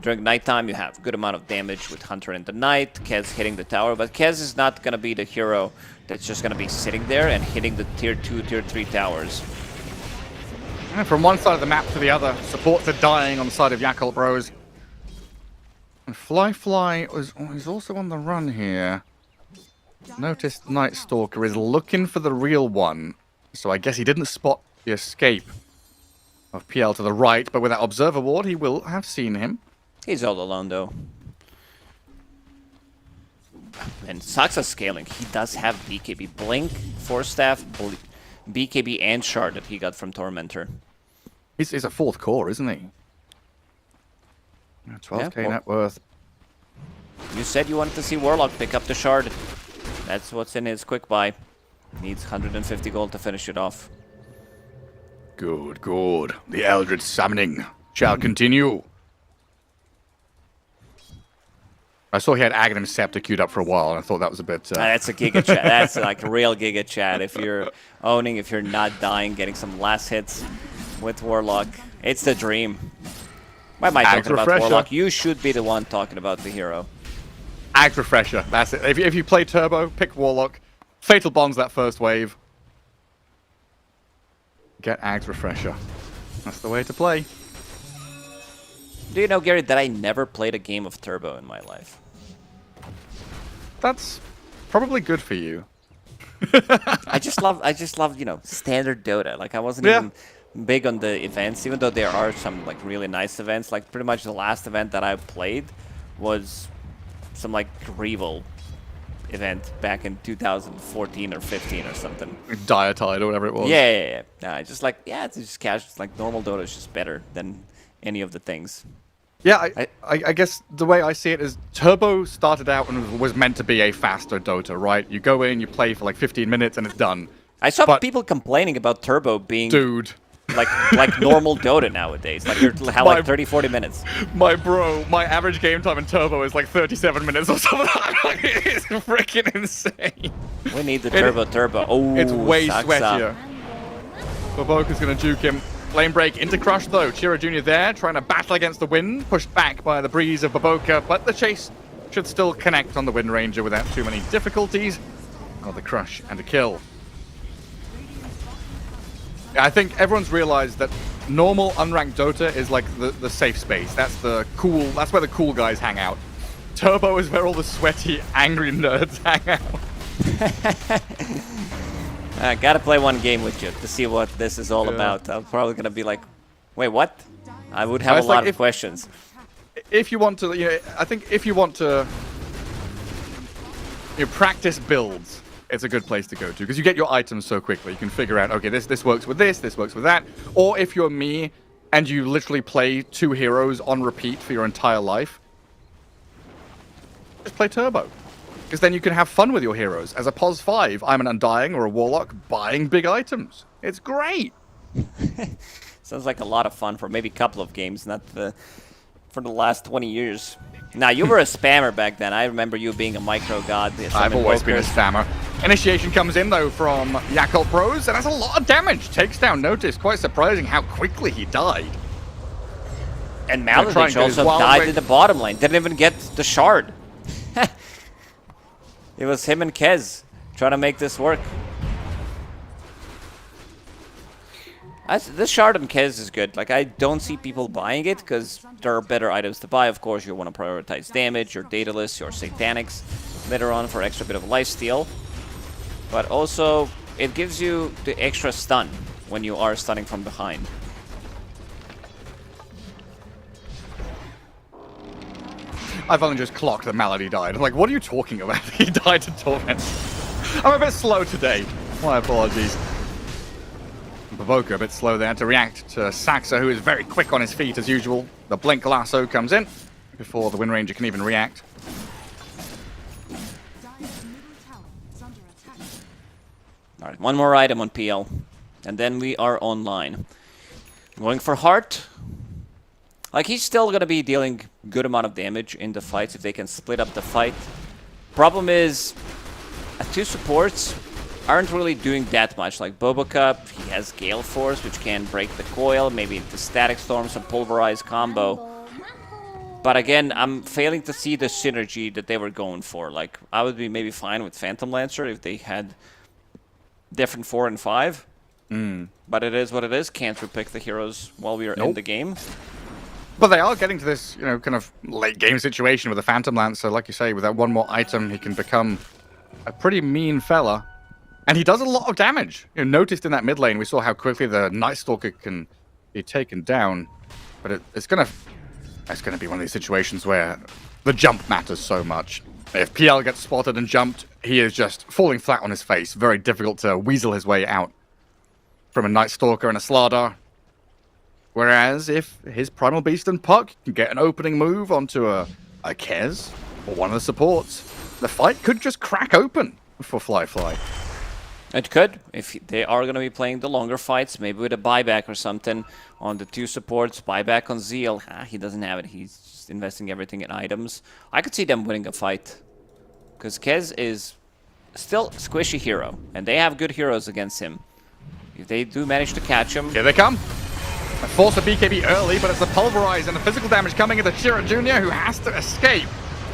During nighttime, you have a good amount of damage with Hunter in the night, Kez hitting the tower, but Kez is not going to be the hero that's just going to be sitting there and hitting the tier 2, tier 3 towers. And from one side of the map to the other, supports are dying on the side of Yakult Bros. And Fly is also on the run here. Noticed Night Stalker is looking for the real one, so I guess he didn't spot the escape of PL to the right, but with that Observer Ward, he will have seen him. He's all alone, though. And Saxa's scaling. He does have BKB. Blink, Force Staff, BKB, and Shard that he got from Tormentor. He's a 4th core, isn't he? 12k net worth. You said you wanted to see Warlock pick up the Shard. That's what's in his quick buy. Needs 150 gold to finish it off. Good. The Eldritch summoning shall continue. I saw he had Aghanim Scepter queued up for a while, and I thought that was a bit... That's a Giga Chat. That's like a real Giga Chat. If you're owning, if you're not dying, getting some last hits with Warlock, it's the dream. Why am I talking about Warlock? You should be the one talking about the hero. Act Refresher, that's it. If you play Turbo, pick Warlock. Fatal Bonds that first wave. Get Act Refresher. That's the way to play. Do you know, Gary, that I never played a game of Turbo in my life? That's probably good for you. I just love, you know, standard Dota. Like, I wasn't even big on the events, even though there are some, like, really nice events. Like, pretty much the last event that I played was some, like, Rival event back in 2014 or 15 or something. Diatide or whatever it was. Yeah. I just like, it's just casual. It's like normal Dota is just better than any of the things. Yeah, I guess the way I see it is Turbo started out and was meant to be a faster Dota, right? You go in, you play for like 15 minutes, and it's done. I saw people complaining about Turbo being like normal Dota nowadays. Like, you have like 30, 40 minutes. My average game time in Turbo is like 37 minutes or something. It's freaking insane. We need the Turbo. Oh, it's way sweatier. Baboka's going to juke him. Lane break into Crush, though. Chiro Jr. there, trying to battle against the wind. Pushed back by the breeze of Baboka, but the chase should still connect on the Wind Ranger without too many difficulties. Another Crush and a kill. I think everyone's realized that normal unranked Dota is like the safe space. That's where the cool guys hang out. Turbo is where all the sweaty, angry nerds hang out. I gotta play one game with you to see what this is all about. I'm probably gonna be like, wait, what? I would have a lot of questions. If you want to, I think if you want to practice builds, it's a good place to go to, because you get your items so quickly. You can figure out, okay, this works with this works with that. Or if you're me and you literally play 2 heroes on repeat for your entire life, just play Turbo. Because then you can have fun with your heroes. As a POS 5, I'm an Undying or a Warlock buying big items. It's great. Sounds like a lot of fun for maybe a couple of games, not for the last 20 years. Now, you were a spammer back then. I remember you being a micro god. I've always been a spammer. Initiation comes in, though, from Yakult Bros, and has a lot of damage. Takes down Natus. Quite surprising how quickly he died. And Maladich also died in the bottom lane. Didn't even get the shard. It was him and Kez trying to make this work. This shard on Kez is good. Like, I don't see people buying it because there are better items to buy. Of course, you want to prioritize damage, your Daedalus, your Satanics later on for extra bit of lifesteal. But also, it gives you the extra stun when you are stunning from behind. I've only just clocked that Malady died. I'm like, what are you talking about? He died to Torment. I'm a bit slow today. My apologies. Baboka a bit slow there to react to Saxa, who is very quick on his feet as usual. The Blink Lasso comes in before the Wind Ranger can even react. Alright, one more item on PL. And then we are online. Going for Heart. Like, he's still going to be dealing good amount of damage in the fights if they can split up the fight. Problem is, 2 supports aren't really doing that much. Like, Boboka, he has Gale Force, which can break the coil, maybe the Static Storm, some Pulverized combo. But again, I'm failing to see the synergy that they were going for. Like, I would be maybe fine with Phantom Lancer if they had different 4 and 5. But it is what it is. Can't repick the heroes while we are in the game. But they are getting to this, kind of late game situation with the Phantom Lancer. Like you say, with that one more item, he can become a pretty mean fella. And he does a lot of damage. Noticed in that mid lane, we saw how quickly the Night Stalker can be taken down. But it's gonna be one of these situations where the jump matters so much. If PL gets spotted and jumped, he is just falling flat on his face. Very difficult to weasel his way out from a Night Stalker and a Slardar. Whereas if his Primal Beast and Puck can get an opening move onto a Kez or one of the supports, the fight could just crack open for Fly. It could, if they are going to be playing the longer fights, maybe with a buyback or something on the 2 supports, buyback on Zeal. He doesn't have it, he's just investing everything in items. I could see them winning a fight, because Kez is still squishy hero, and they have good heroes against him. If they do manage to catch him... Here they come. I force a BKB early, but it's the pulverize and the physical damage coming into Chira Jr., who has to escape,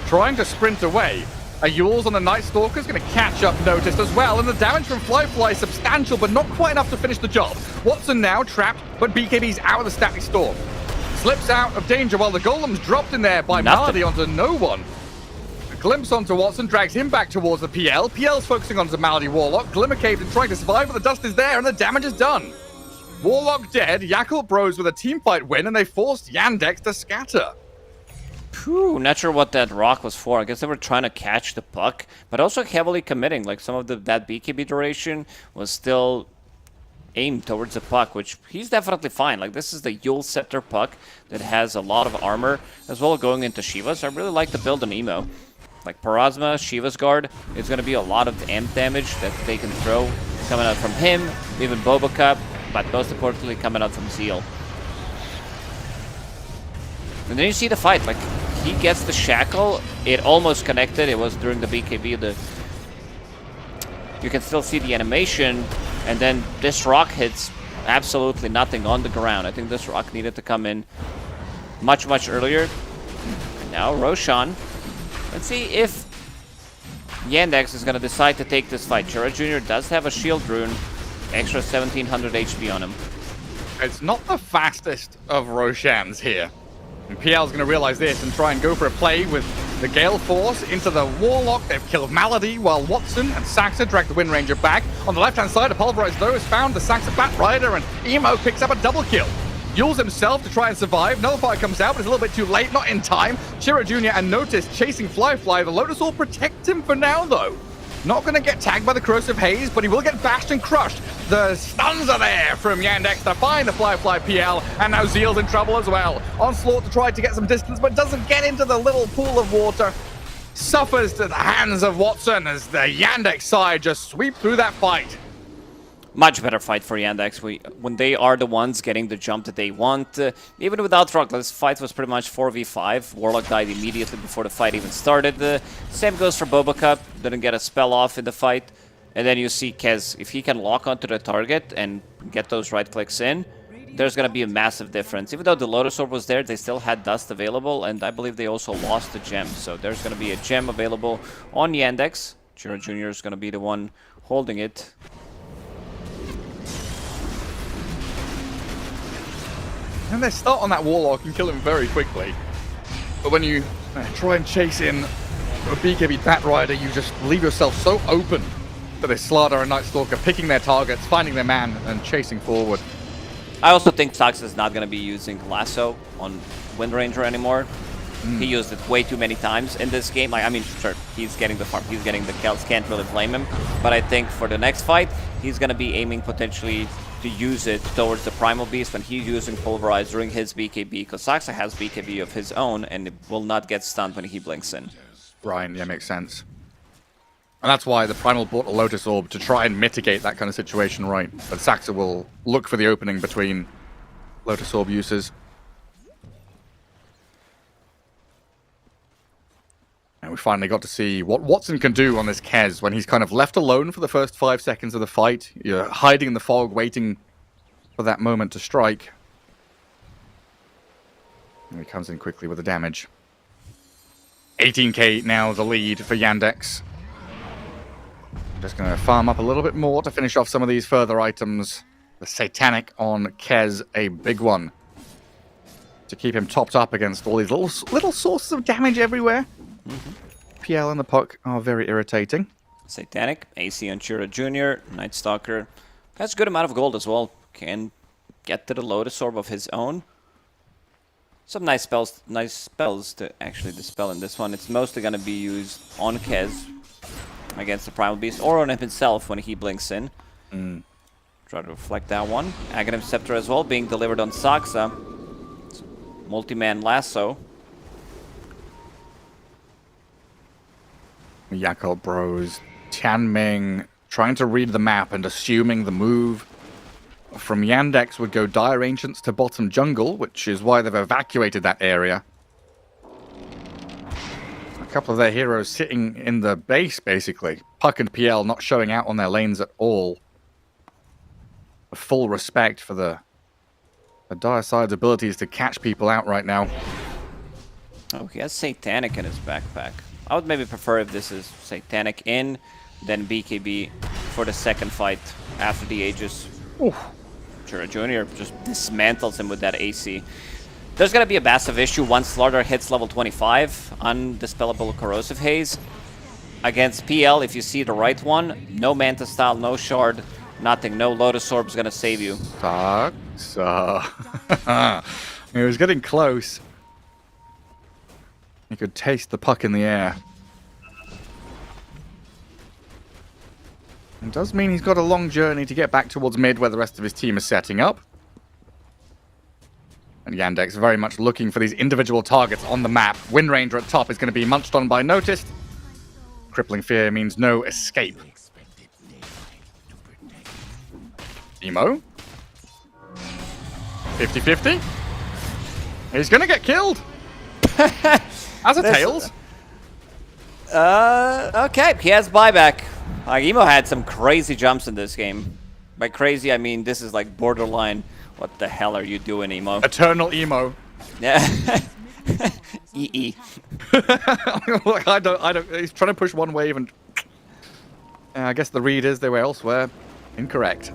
trying to sprint away. A Yules on the Night Stalker is going to catch up Natus as well, and the damage from Fly is substantial, but not quite enough to finish the job. Watson now trapped, but BKB's out of the static storm. Slips out of danger while the Golem's dropped in there by Malady onto no one. A glimpse onto Watson drags him back towards the PL. PL's focusing onto Malady Warlock. Glimmer Cave and trying to survive, but the dust is there and the damage is done. Warlock dead, Yakult Bros with a teamfight win, and they forced Yandex to scatter. Whew, not sure what that rock was for. I guess they were trying to catch the puck, but also heavily committing. Like some of that BKB duration was still aimed towards the puck, which he's definitely fine. Like this is the Yule Scepter puck that has a lot of armor as well going into Shiva's. I really like the build on Emo. Like Parasma, Shiva's Guard, it's going to be a lot of amp damage that they can throw coming out from him, even Boba, but most importantly coming out from Zeal. And then you see the fight, like, he gets the shackle, it almost connected, it was during the BKB, you can still see the animation, and then this rock hits absolutely nothing on the ground. I think this rock needed to come in much, much earlier. And now Roshan, let's see if Yandex is going to decide to take this fight. Chira Jr. does have a shield rune, extra 1700 HP on him. It's not the fastest of Roshans here. And PL's going to realize this and try and go for a play with the Gale Force into the Warlock. They've killed Malady, while Watson and Saxa drag the Wind Ranger back. On the left-hand side, a Pulverize, though, has found the Saxa Bat Rider, and Emo picks up a double kill. Yules himself to try and survive. Nullify comes out, but it's a little bit too late, not in time. Chira Jr. and Natus chasing Fly. The Lotus Orb protects him for now, though. Not going to get tagged by the Corrosive Haze, but he will get bashed and crushed. The stuns are there from Yandex to find the Fly PL, and now Zeal's in trouble as well. Onslaught to try to get some distance, but doesn't get into the little pool of water. Suffers to the hands of Watson as the Yandex side just sweep through that fight. Much better fight for Yandex. When they are the ones getting the jump that they want. Even without Rock, this fight was pretty much 4v5. Warlock died immediately before the fight even started. Same goes for Boba, didn't get a spell off in the fight. And then you see Kez, if he can lock onto the target and get those right clicks in, there's going to be a massive difference. Even though the Lotus Orb was there, they still had dust available, and I believe they also lost the gem. So there's going to be a gem available on Yandex. Chira Jr. is going to be the one holding it. And they start on that Warlock and kill him very quickly. But when you try and chase in a BKB Bat Rider, you just leave yourself so open to this Slardar and Night Stalker picking their targets, finding their man, and chasing forward. I also think Sax is not going to be using Lasso on Wind Ranger anymore. He used it way too many times in this game. I mean, sure, he's getting the farm, he's getting the kills, can't really blame him. But I think for the next fight, he's going to be aiming potentially to use it towards the Primal Beast when he's using Pulverize during his BKB, because Saxa has BKB of his own, and it will not get stunned when he blinks in. Right, yeah, makes sense. And that's why the Primal bought a Lotus Orb, to try and mitigate that kind of situation, right? But Saxa will look for the opening between Lotus Orb uses. And we finally got to see what Watson can do on this Kez when he's kind of left alone for the first 5 seconds of the fight. You're hiding in the fog, waiting for that moment to strike. And he comes in quickly with the damage. 18k now the lead for Yandex. Just going to farm up a little bit more to finish off some of these further items. The Satanic on Kez, a big one. To keep him topped up against all these little sources of damage everywhere. PL and the puck are very irritating. Satanic, AC on Chira Jr., Night Stalker. Has a good amount of gold as well. Can get to the Lotus Orb of his own. Some nice spells to actually dispel in this one. It's mostly going to be used on Kez against the Primal Beast, or on himself when he blinks in. Try to reflect that one. Aghanim Scepter as well, being delivered on Saxa. Multi-man Lasso. Yakult Bros, Tianming trying to read the map and assuming the move from Yandex would go Dire Ancients to bottom jungle, which is why they've evacuated that area. A couple of their heroes sitting in the base, basically. Puck and PL not showing out on their lanes at all. A full respect for the Dire side's abilities to catch people out right now. Oh, he has Satanic in his backpack. I would maybe prefer if this is Satanic in, then BKB for the second fight after the Aegis. Oof. Sure, Junior just dismantles him with that AC. There's gonna be a massive issue once Slaughter hits level 25, Undispellable Corrosive Haze. Against PL, if you see the right one, no Manta Style, no Shard, nothing. No Lotus Orb's gonna save you. Sucks. He was getting close. He could taste the puck in the air. It does mean he's got a long journey to get back towards mid where the rest of his team is setting up. And Yandex very much looking for these individual targets on the map. Wind Ranger at top is going to be munched on by Natus. Crippling Fear means no escape. Emo. 50-50. He's going to get killed. As a Tails. Okay, he has buyback. Emo had some crazy jumps in this game. By crazy, I mean this is like borderline. What the hell are you doing, Emo? Eternal Emo. Yeah. EE. Like, I don't. He's trying to push one wave, and I guess the read is they were elsewhere. Incorrect.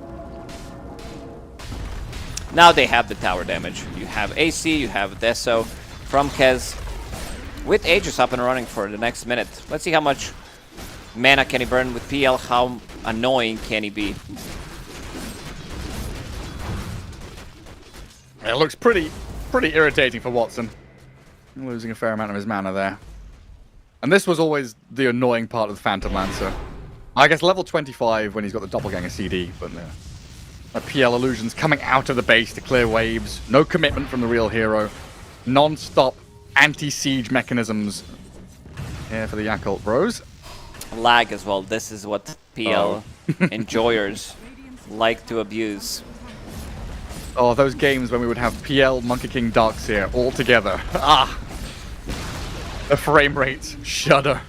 Now they have the tower damage. You have AC, you have Deso from Kez with Aegis up and running for the next minute. Let's see how much mana can he burn with PL. How annoying can he be? It looks pretty irritating for Watson. Losing a fair amount of his mana there. And this was always the annoying part of the Phantom Lancer. I guess level 25 when he's got the Doppelganger CD, but PL illusions coming out of the base to clear waves. No commitment from the real hero. Non-stop anti-siege mechanisms here for the Yakult bros. Lag as well. This is what PL enjoyers like to abuse. Oh, those games when we would have PL, Monkey King, Darkseer all together. Ah! The frame rates shudder.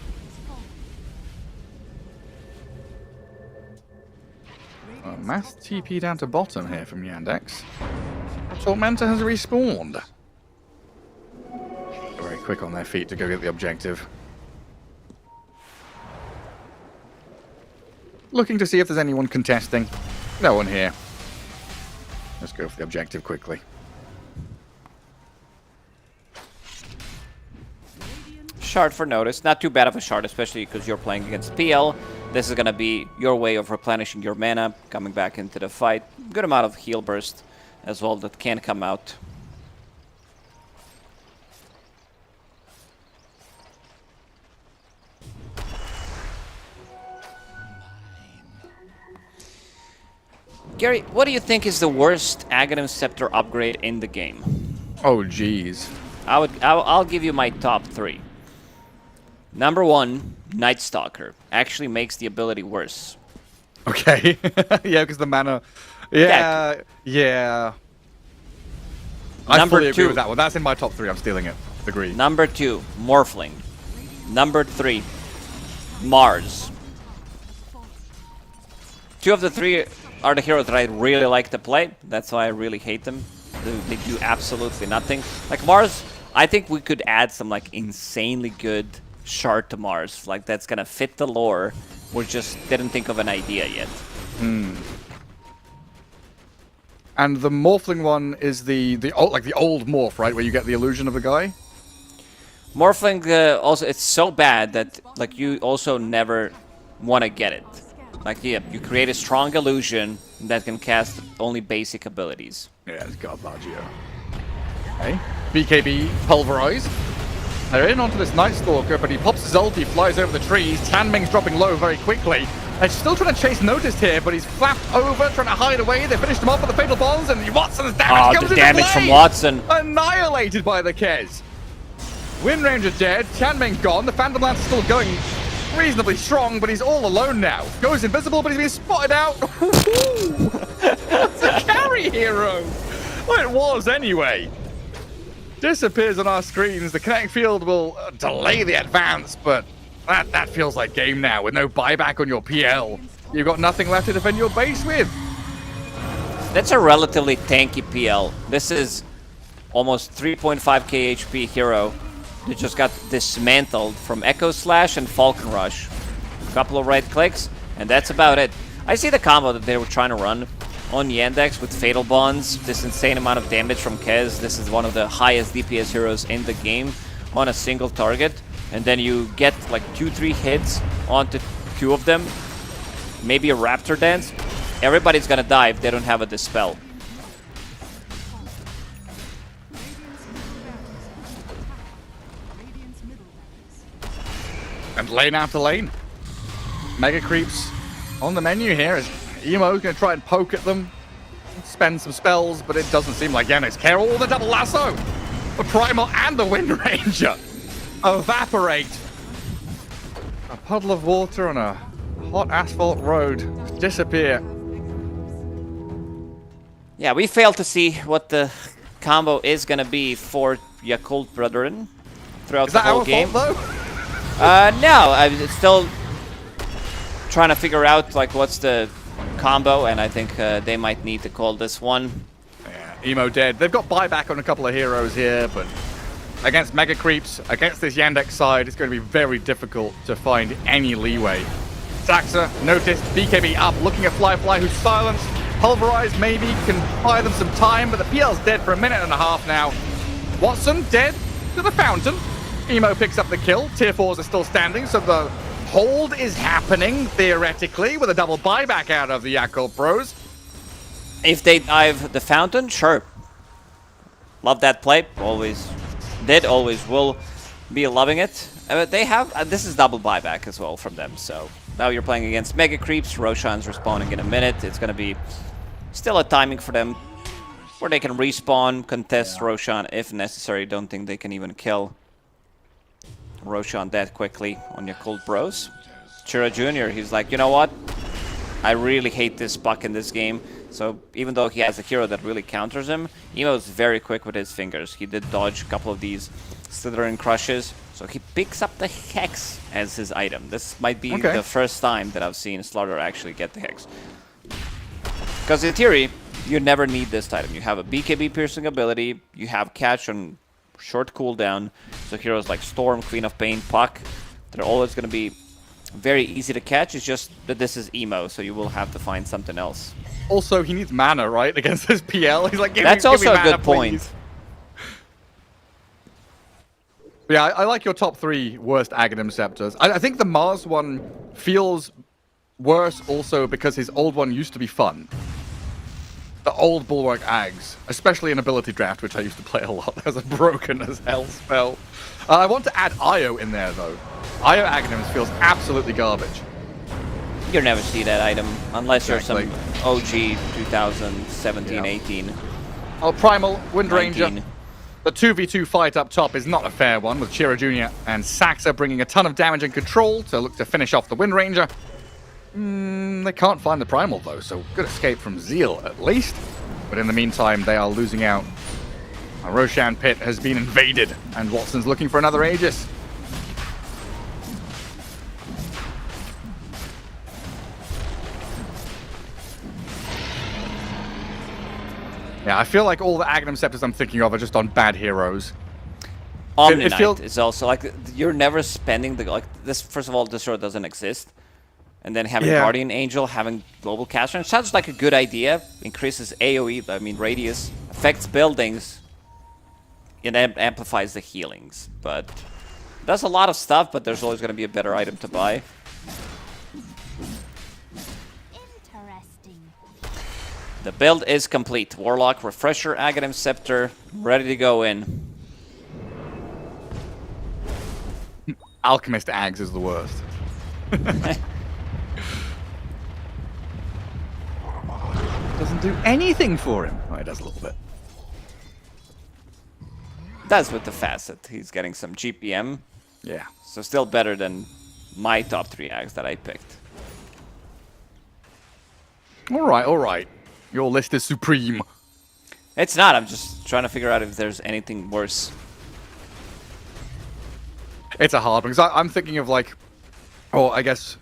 Mass TP down to bottom here from Yandex. Tormenta has respawned. Very quick on their feet to go get the objective. Looking to see if there's anyone contesting. No one here. Let's go for the objective quickly. Shard for Natus. Not too bad of a shard, especially because you're playing against PL. This is going to be your way of replenishing your mana, coming back into the fight. Good amount of heal burst as well that can come out. Gary, what do you think is the worst Aghanim Scepter upgrade in the game? Oh, jeez. I'll give you my top 3. Number 1, Night Stalker. Actually makes the ability worse. Okay. Yeah, because the mana... Yeah. I fully agree with that one. That's in my top 3. I'm stealing it. Agree. Number 2, Morphling. Number 3, Mars. 2 of the 3 are the heroes that I really like to play. That's why I really hate them. They do absolutely nothing. Like Mars, I think we could add some like insanely good shard to Mars. Like that's gonna fit the lore. We just didn't think of an idea yet. And the Morphling one is the old morph, right? Where you get the illusion of the guy? Morphling also, it's so bad that like you also never want to get it. Like, yeah, you create a strong illusion that can cast only basic abilities. Yeah, it's Garbaggio. Okay. BKB pulverized. They're in onto this Night Stalker, but he pops his ulti, flies over the trees. Tianming's dropping low very quickly. They're still trying to chase Natus here, but he's flapped over, trying to hide away. They finished him off with the Fatal Bonds, and Watson's damage comes the into damage play! from Watson. Annihilated by the Kez. Wind Ranger dead, Tianming gone, the Phantom Lance is still going. reasonably strong, but he's all alone now. Goes invisible, but he's been spotted out. It's a carry hero. Well, it was anyway. Disappears on our screens. The kinetic field will delay the advance, but that feels like game now. With no buyback on your PL, you've got nothing left to defend your base with. That's a relatively tanky PL. This is almost 3.5k HP hero that just got dismantled from Echo Slash and Falcon Rush. A couple of right clicks, and that's about it. I see the combo that they were trying to run on Yandex with Fatal Bonds, this insane amount of damage from Kez. This is one of the highest DPS heroes in the game on a single target. And then you get like 2-3 hits onto 2 of them. Maybe a Raptor Dance. Everybody's gonna die if they don't have a Dispel. And lane after lane. Mega creeps on the menu here as Emo's going to try and poke at them, spend some spells, but it doesn't seem like Yandex care. Oh, the double lasso! The Primal and the Wind Ranger evaporate. A puddle of water on a hot asphalt road. Disappear. Yeah, we failed to see what the combo is going to be for Yakult Brethren throughout the whole game. Is that our fault, though? No, I'm still trying to figure out like what's the combo, and I think they might need to call this one. Yeah, Emo dead. They've got buyback on a couple of heroes here, but against Mega Creeps, against this Yandex side, it's going to be very difficult to find any leeway. Saxa, noticed, BKB up, looking at Fly, who's silenced. Pulverized maybe can buy them some time, but the PL's dead for a minute and a half now. Watson dead to the fountain. Emo picks up the kill. Tier 4s are still standing, so the hold is happening, theoretically, with a double buyback out of the Yakult Bros. If they dive the fountain, sure. Love that play. Always did, always will be loving it. But they have, this is double buyback as well from them, so now you're playing against Mega Creeps. Roshan's respawning in a minute. It's going to be still a timing for them where they can respawn, contest Roshan if necessary. Don't think they can even kill Roshan that quickly on Yakult Bros. Chira Jr., he's like, you know what? I really hate this buck in this game. So even though he has a hero that really counters him, Emo's very quick with his fingers. He did dodge a couple of these Slithering Crushes. So he picks up the Hex as his item. This might be the first time that I've seen Slaughter actually get the Hex. Because in theory, you never need this item. You have a BKB piercing ability, you have catch on short cooldown, so heroes like Storm, Queen of Pain, Puck, they're always going to be very easy to catch. It's just that this is Emo, so you will have to find something else. Also, he needs mana, right, against his PL? He's like, that's also a good point. Yeah, I like your top 3 worst Aghanim Scepters. I think the Mars one feels worse also because his old one used to be fun. The old Bulwark Ags, especially in Ability Draft, which I used to play a lot. There's a broken as hell spell. I want to add Io in there, though. Io Aghanims feels absolutely garbage. You'll never see that item, unless you're some OG 2017-18. Oh, Primal, Wind Ranger. The 2v2 fight up top is not a fair one, with Chira Jr. and Saxa bringing a ton of damage and control to look to finish off the Wind Ranger. They can't find the Primal, though, so good escape from Zeal, at least. But in the meantime, they are losing out. A Roshan pit has been invaded, and Watson's looking for another Aegis. Yeah, I feel like all the Aghanim Scepters I'm thinking of are just on bad heroes. Omni-Knight is also like, you're never spending the, like, this, first of all, this sword doesn't exist. And then having Guardian Angel, having Global Caster, sounds like a good idea. Increases AoE, I mean radius, affects buildings. It amplifies the healings, but does a lot of stuff, but there's always going to be a better item to buy. The build is complete. Warlock, Refresher, Aghanim Scepter, ready to go in. Alchemist Ags is the worst. Doesn't do anything for him. Oh, it does a little bit. Does with the facet. He's getting some GPM. Yeah. So still better than my top 3 acts that I picked. All right. Your list is supreme. It's not. I'm just trying to figure out if there's anything worse. It's a hard one, because I'm thinking of like, I guess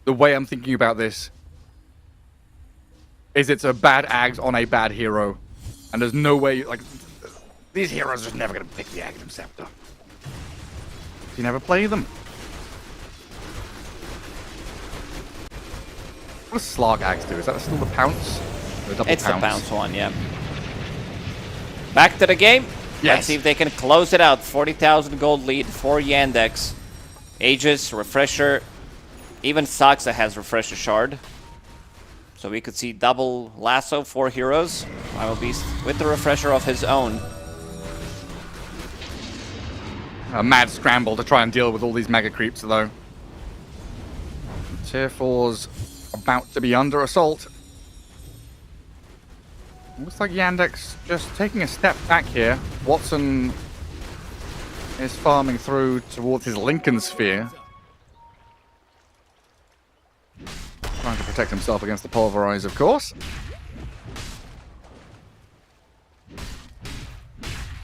the way I'm thinking about this is it's a bad ags on a bad hero, and there's no way, like, these heroes are just never going to pick the Aghanim Scepter. You never play them. What does Slark Ags do? Is that still the pounce? It's the pounce one, yeah. Back to the game. Yes. Let's see if they can close it out. 40,000 gold lead for Yandex. Aegis, Refresher. Even Saxa has Refresher Shard. So we could see double lasso for heroes. Primal Beast with the Refresher of his own. A mad scramble to try and deal with all these mega creeps, though. Tier 4's about to be under assault. Looks like Yandex just taking a step back here. Watson is farming through towards his Lincoln Sphere. Trying to protect himself against the Pulverize, of course.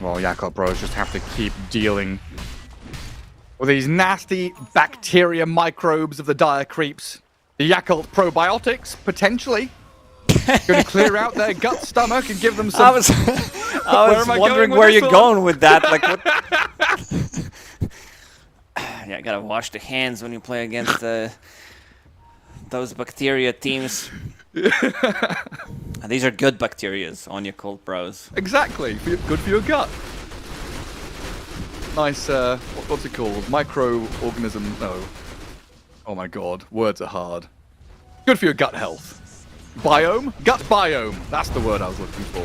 Well, Yakult Bros just have to keep dealing with these nasty bacteria microbes of the dire creeps. The Yakult probiotics, potentially, going to clear out their gut stomach and give them some... I was wondering where you're going with that. Like, what? Yeah, gotta wash the hands when you play against those bacteria teams. And these are good bacterias on Yakult Bros. Exactly. Good for your gut. Nice, what's it called? Microorganism... No. Oh my god. Words are hard. Good for your gut health. Biome? Gut biome. That's the word I was looking for.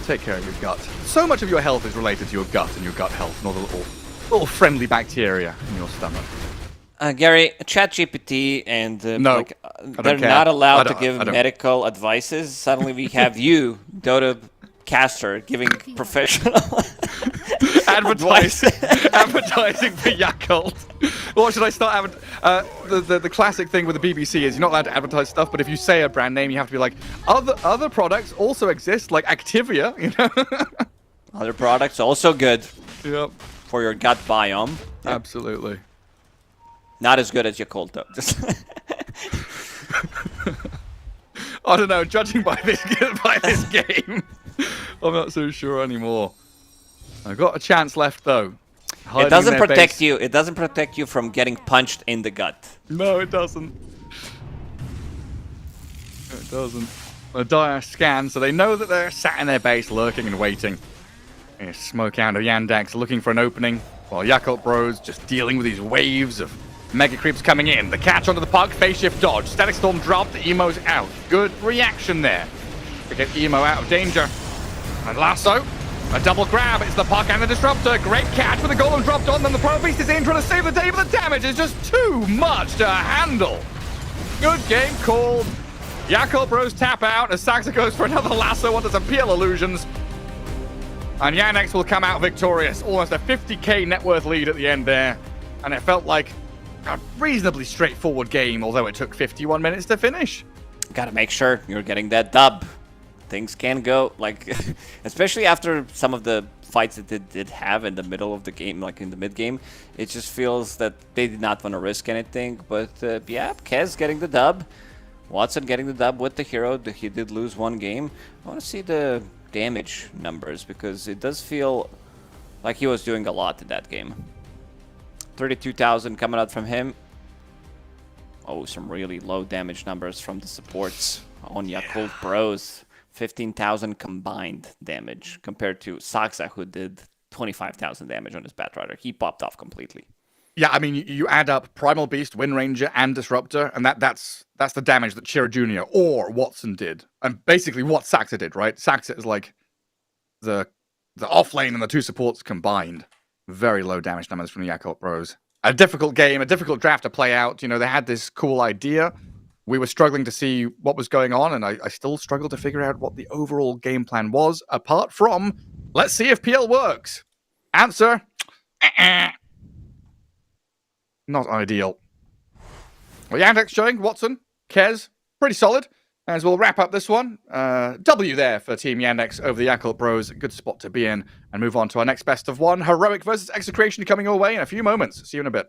Take care of your gut. So much of your health is related to your gut and your gut health, not a little friendly bacteria in your stomach. Gary, ChatGPT and no, like, they're not allowed to give medical advices. Suddenly we have you, Dota caster, giving professional advertising for Yakult. What should I start? The classic thing with the BBC is you're not allowed to advertise stuff, but if you say a brand name, you have to be like, other products also exist, like Activia, you know? Other products also good. Yep. For your gut biome. Yep. Absolutely. Not as good as Yakult, though. I don't know. Judging by this game, I'm not so sure anymore. I've got a chance left, though. It doesn't protect you. It doesn't protect you from getting punched in the gut. No, it doesn't. It doesn't. A dire scan, so they know that they're sat in their base, lurking and waiting. There's smoke out of Yandex, looking for an opening, while Yakult Bros just dealing with these waves of mega creeps coming in. The catch onto the puck, phase shift dodge. Static Storm dropped, the Emo's out. Good reaction there to get Emo out of danger. And Lasso, a double grab. It's the puck and the disruptor. Great catch with the golem dropped on them. The Primal Beast is in trying to save the day, but the damage is just too much to handle. Good game called. Yakult Bros tap out as Saxa goes for another lasso onto some PL illusions. And Yandex will come out victorious. Almost a 50k net worth lead at the end there. And it felt like a reasonably straightforward game, although it took 51 minutes to finish. Gotta make sure you're getting that dub. Things can go, like, especially after some of the fights that they did have in the middle of the game, like in the mid-game. It just feels that they did not want to risk anything. But, yeah, Kez getting the dub. Watson getting the dub with the hero. He did lose one game. I want to see the damage numbers because it does feel like he was doing a lot in that game. 32,000 coming out from him. Oh, some really low damage numbers from the supports on Yakult Bros. 15,000 combined damage compared to Saxa, who did 25,000 damage on his Batrider. He popped off completely. Yeah, I mean, you add up Primal Beast, Wind Ranger, and Disruptor, and that's the damage that Chira Jr. or Watson did. And basically what Saxa did, right? Saxa is like the off lane and the two supports combined. Very low damage numbers from the Yakult Bros. A difficult game, a difficult draft to play out. You know, they had this cool idea. We were struggling to see what was going on, and I still struggle to figure out what the overall game plan was, apart from, let's see if PL works. Answer, Not ideal. Well, Yandex showing Watson, Kez, pretty solid. As we'll wrap up this one, W there for Team Yandex over the Yakult Bros. Good spot to be in, and move on to our next best of one. Heroic versus Execration coming your way in a few moments. See you in a bit.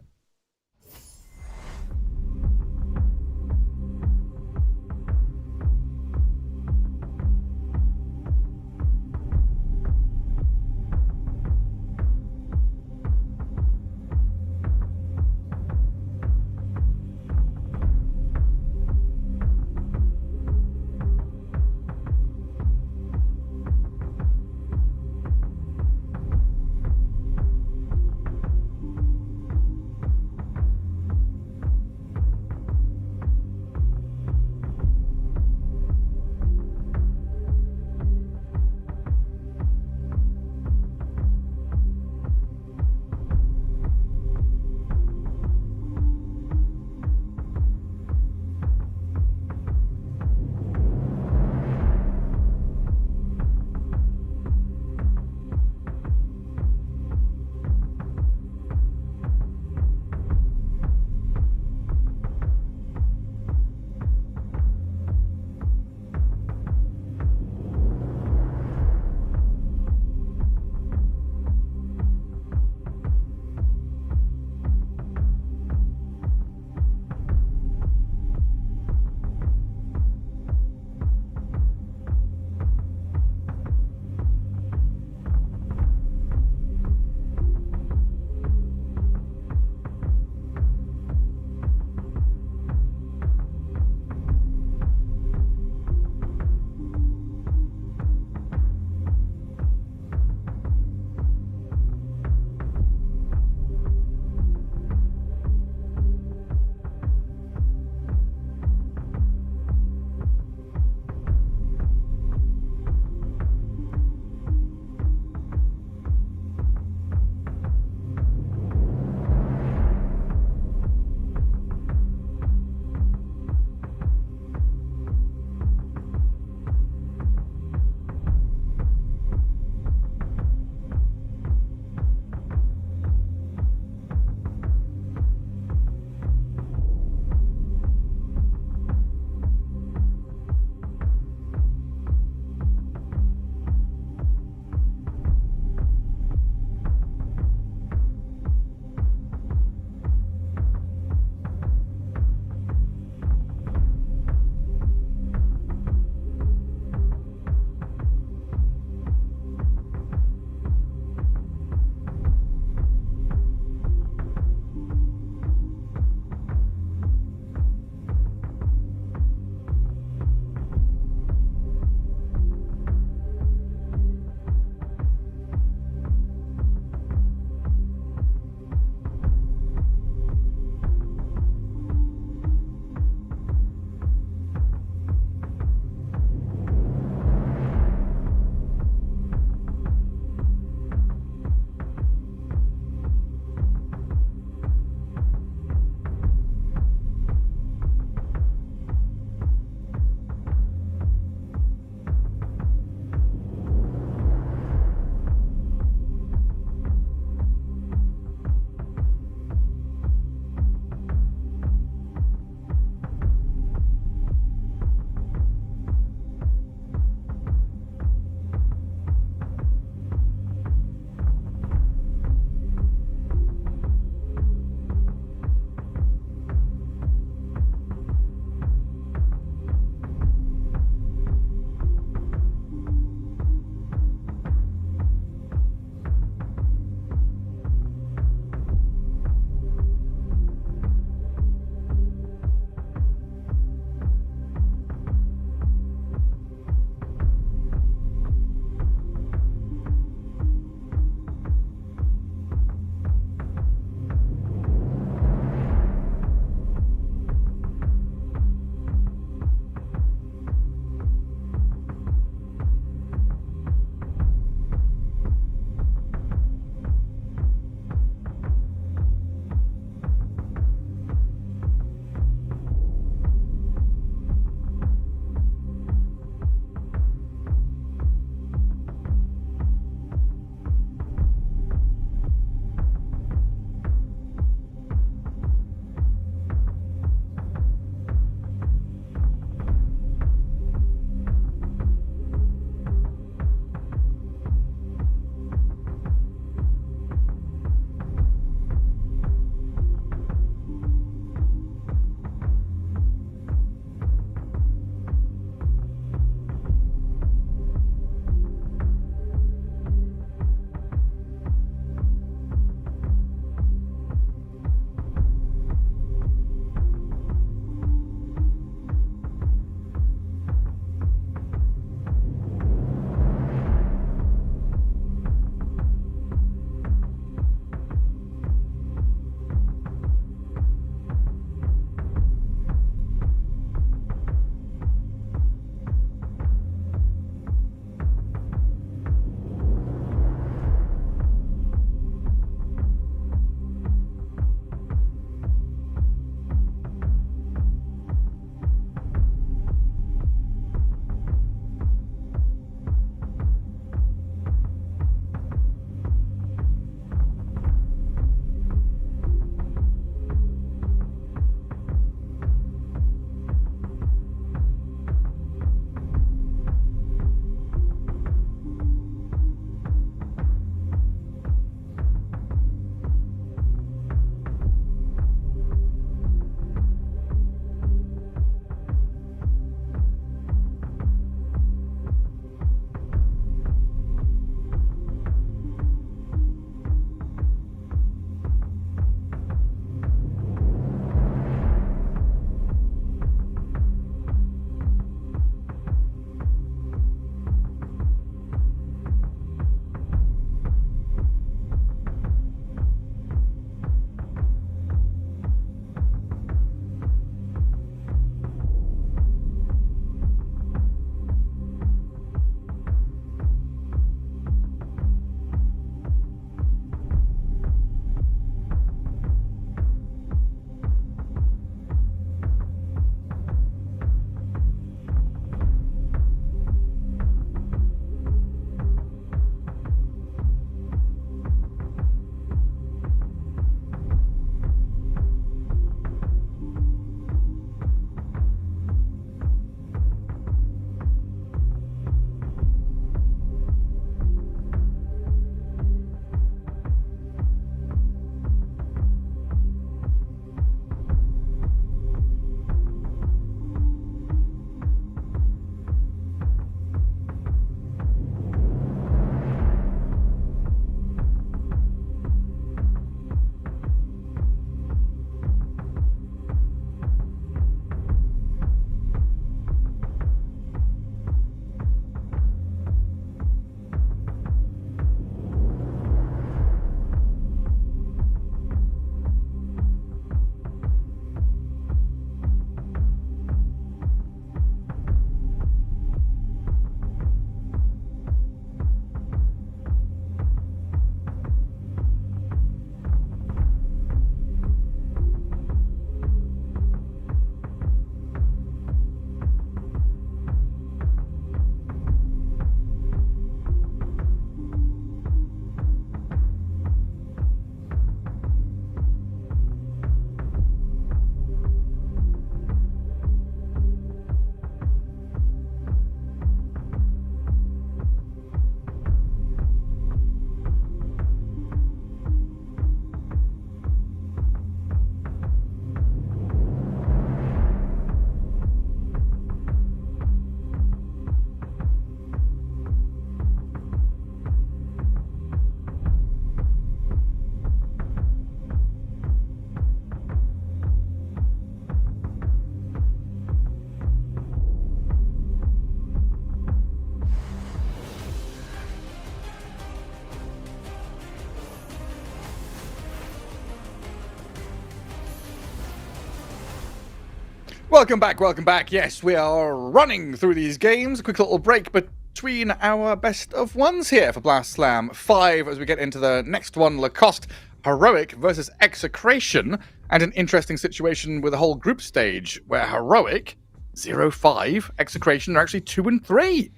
Welcome back. Yes, we are running through these games. A quick little break between our best of ones here for Blast Slam 5 as we get into the next one, Lacoste Heroic versus Execration, and an interesting situation with the whole group stage where Heroic 0-5, Execration are actually 2-3.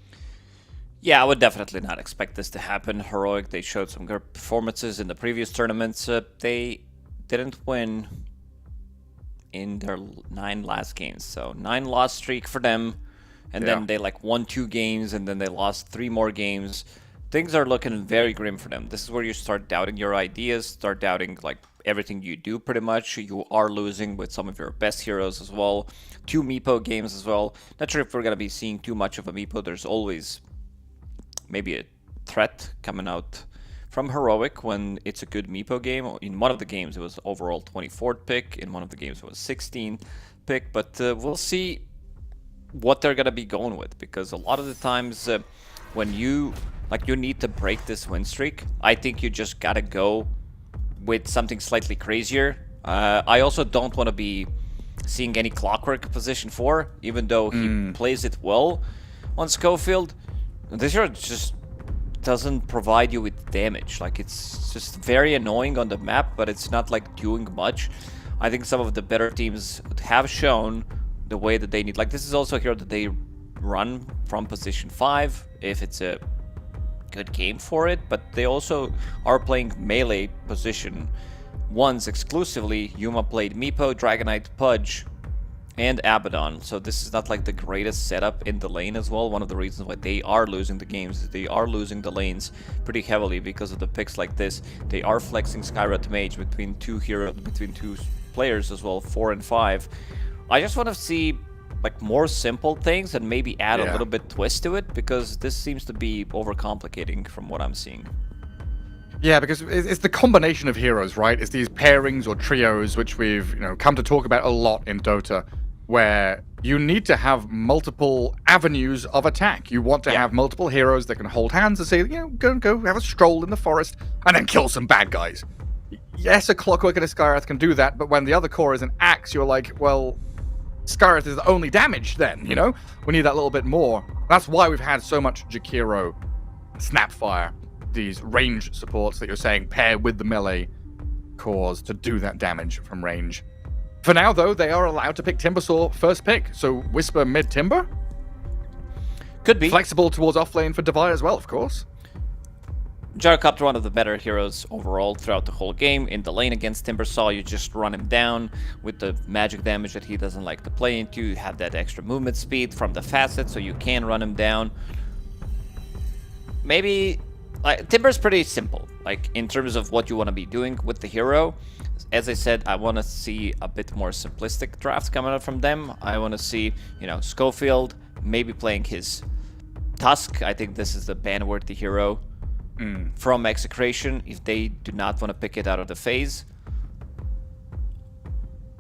Yeah, I would definitely not expect this to happen. Heroic, they showed some good performances in the previous tournaments. They didn't win in their 9 last games. So 9 loss streak for them. And then they won 2 games and then they lost 3 more games. Things are looking very grim for them. This is where you start doubting your ideas, start doubting everything you do pretty much. You are losing with some of your best heroes as well. 2 Meepo games as well. Not sure if we're going to be seeing too much of a Meepo. There's always maybe a threat coming out from Heroic when it's a good Meepo game. In one of the games, it was overall 24th pick. In one of the games, it was 16th pick. But we'll see what they're going to be going with. Because a lot of the times when you need to break this win streak, I think you just got to go with something slightly crazier. I also don't want to be seeing any Clockwork position 4, even though he plays it well on Schofield. This hero just doesn't provide you with damage. It's just very annoying on the map, but it's not doing much. I think some of the better teams have shown the way that they need. This is also a hero that they run from position 5 if it's a good game for it, but they also are playing melee position 1s exclusively. Yuma played Meepo, Dragonite, Pudge, and Abaddon, so this is not the greatest setup in the lane as well. One of the reasons why they are losing the games is they are losing the lanes pretty heavily because of the picks like this. They are flexing Skywrath Mage between 2 players as well, 4 and 5. I just want to see more simple things and maybe add a little bit twist to it, because this seems to be overcomplicating from what I'm seeing. Yeah, because it's the combination of heroes, right? It's these pairings or trios, which we've come to talk about a lot in Dota, where you need to have multiple avenues of attack. You want to have multiple heroes that can hold hands and say, go have a stroll in the forest and then kill some bad guys. Yes, a Clockwork and a Skywrath can do that, but when the other core is an axe, you're like, well, Skywrath is the only damage then, We need that little bit more. That's why we've had so much Jakiro, Snapfire, these range supports that you're saying pair with the melee cores to do that damage from range. For now, though, they are allowed to pick Timbersaw first pick, so Whisper mid Timber? Could be. Flexible towards offlane for Divide as well, of course. Gyrocopter, one of the better heroes overall throughout the whole game. In the lane against Timbersaw, you just run him down with the magic damage that he doesn't like to play into. You have that extra movement speed from the facet, so you can run him down. Maybe Timber's pretty simple, in terms of what you want to be doing with the hero. As I said, I want to see a bit more simplistic drafts coming out from them. I want to see, Schofield maybe playing his Tusk. I think this is the ban-worthy hero from Execration if they do not want to pick it out of the phase.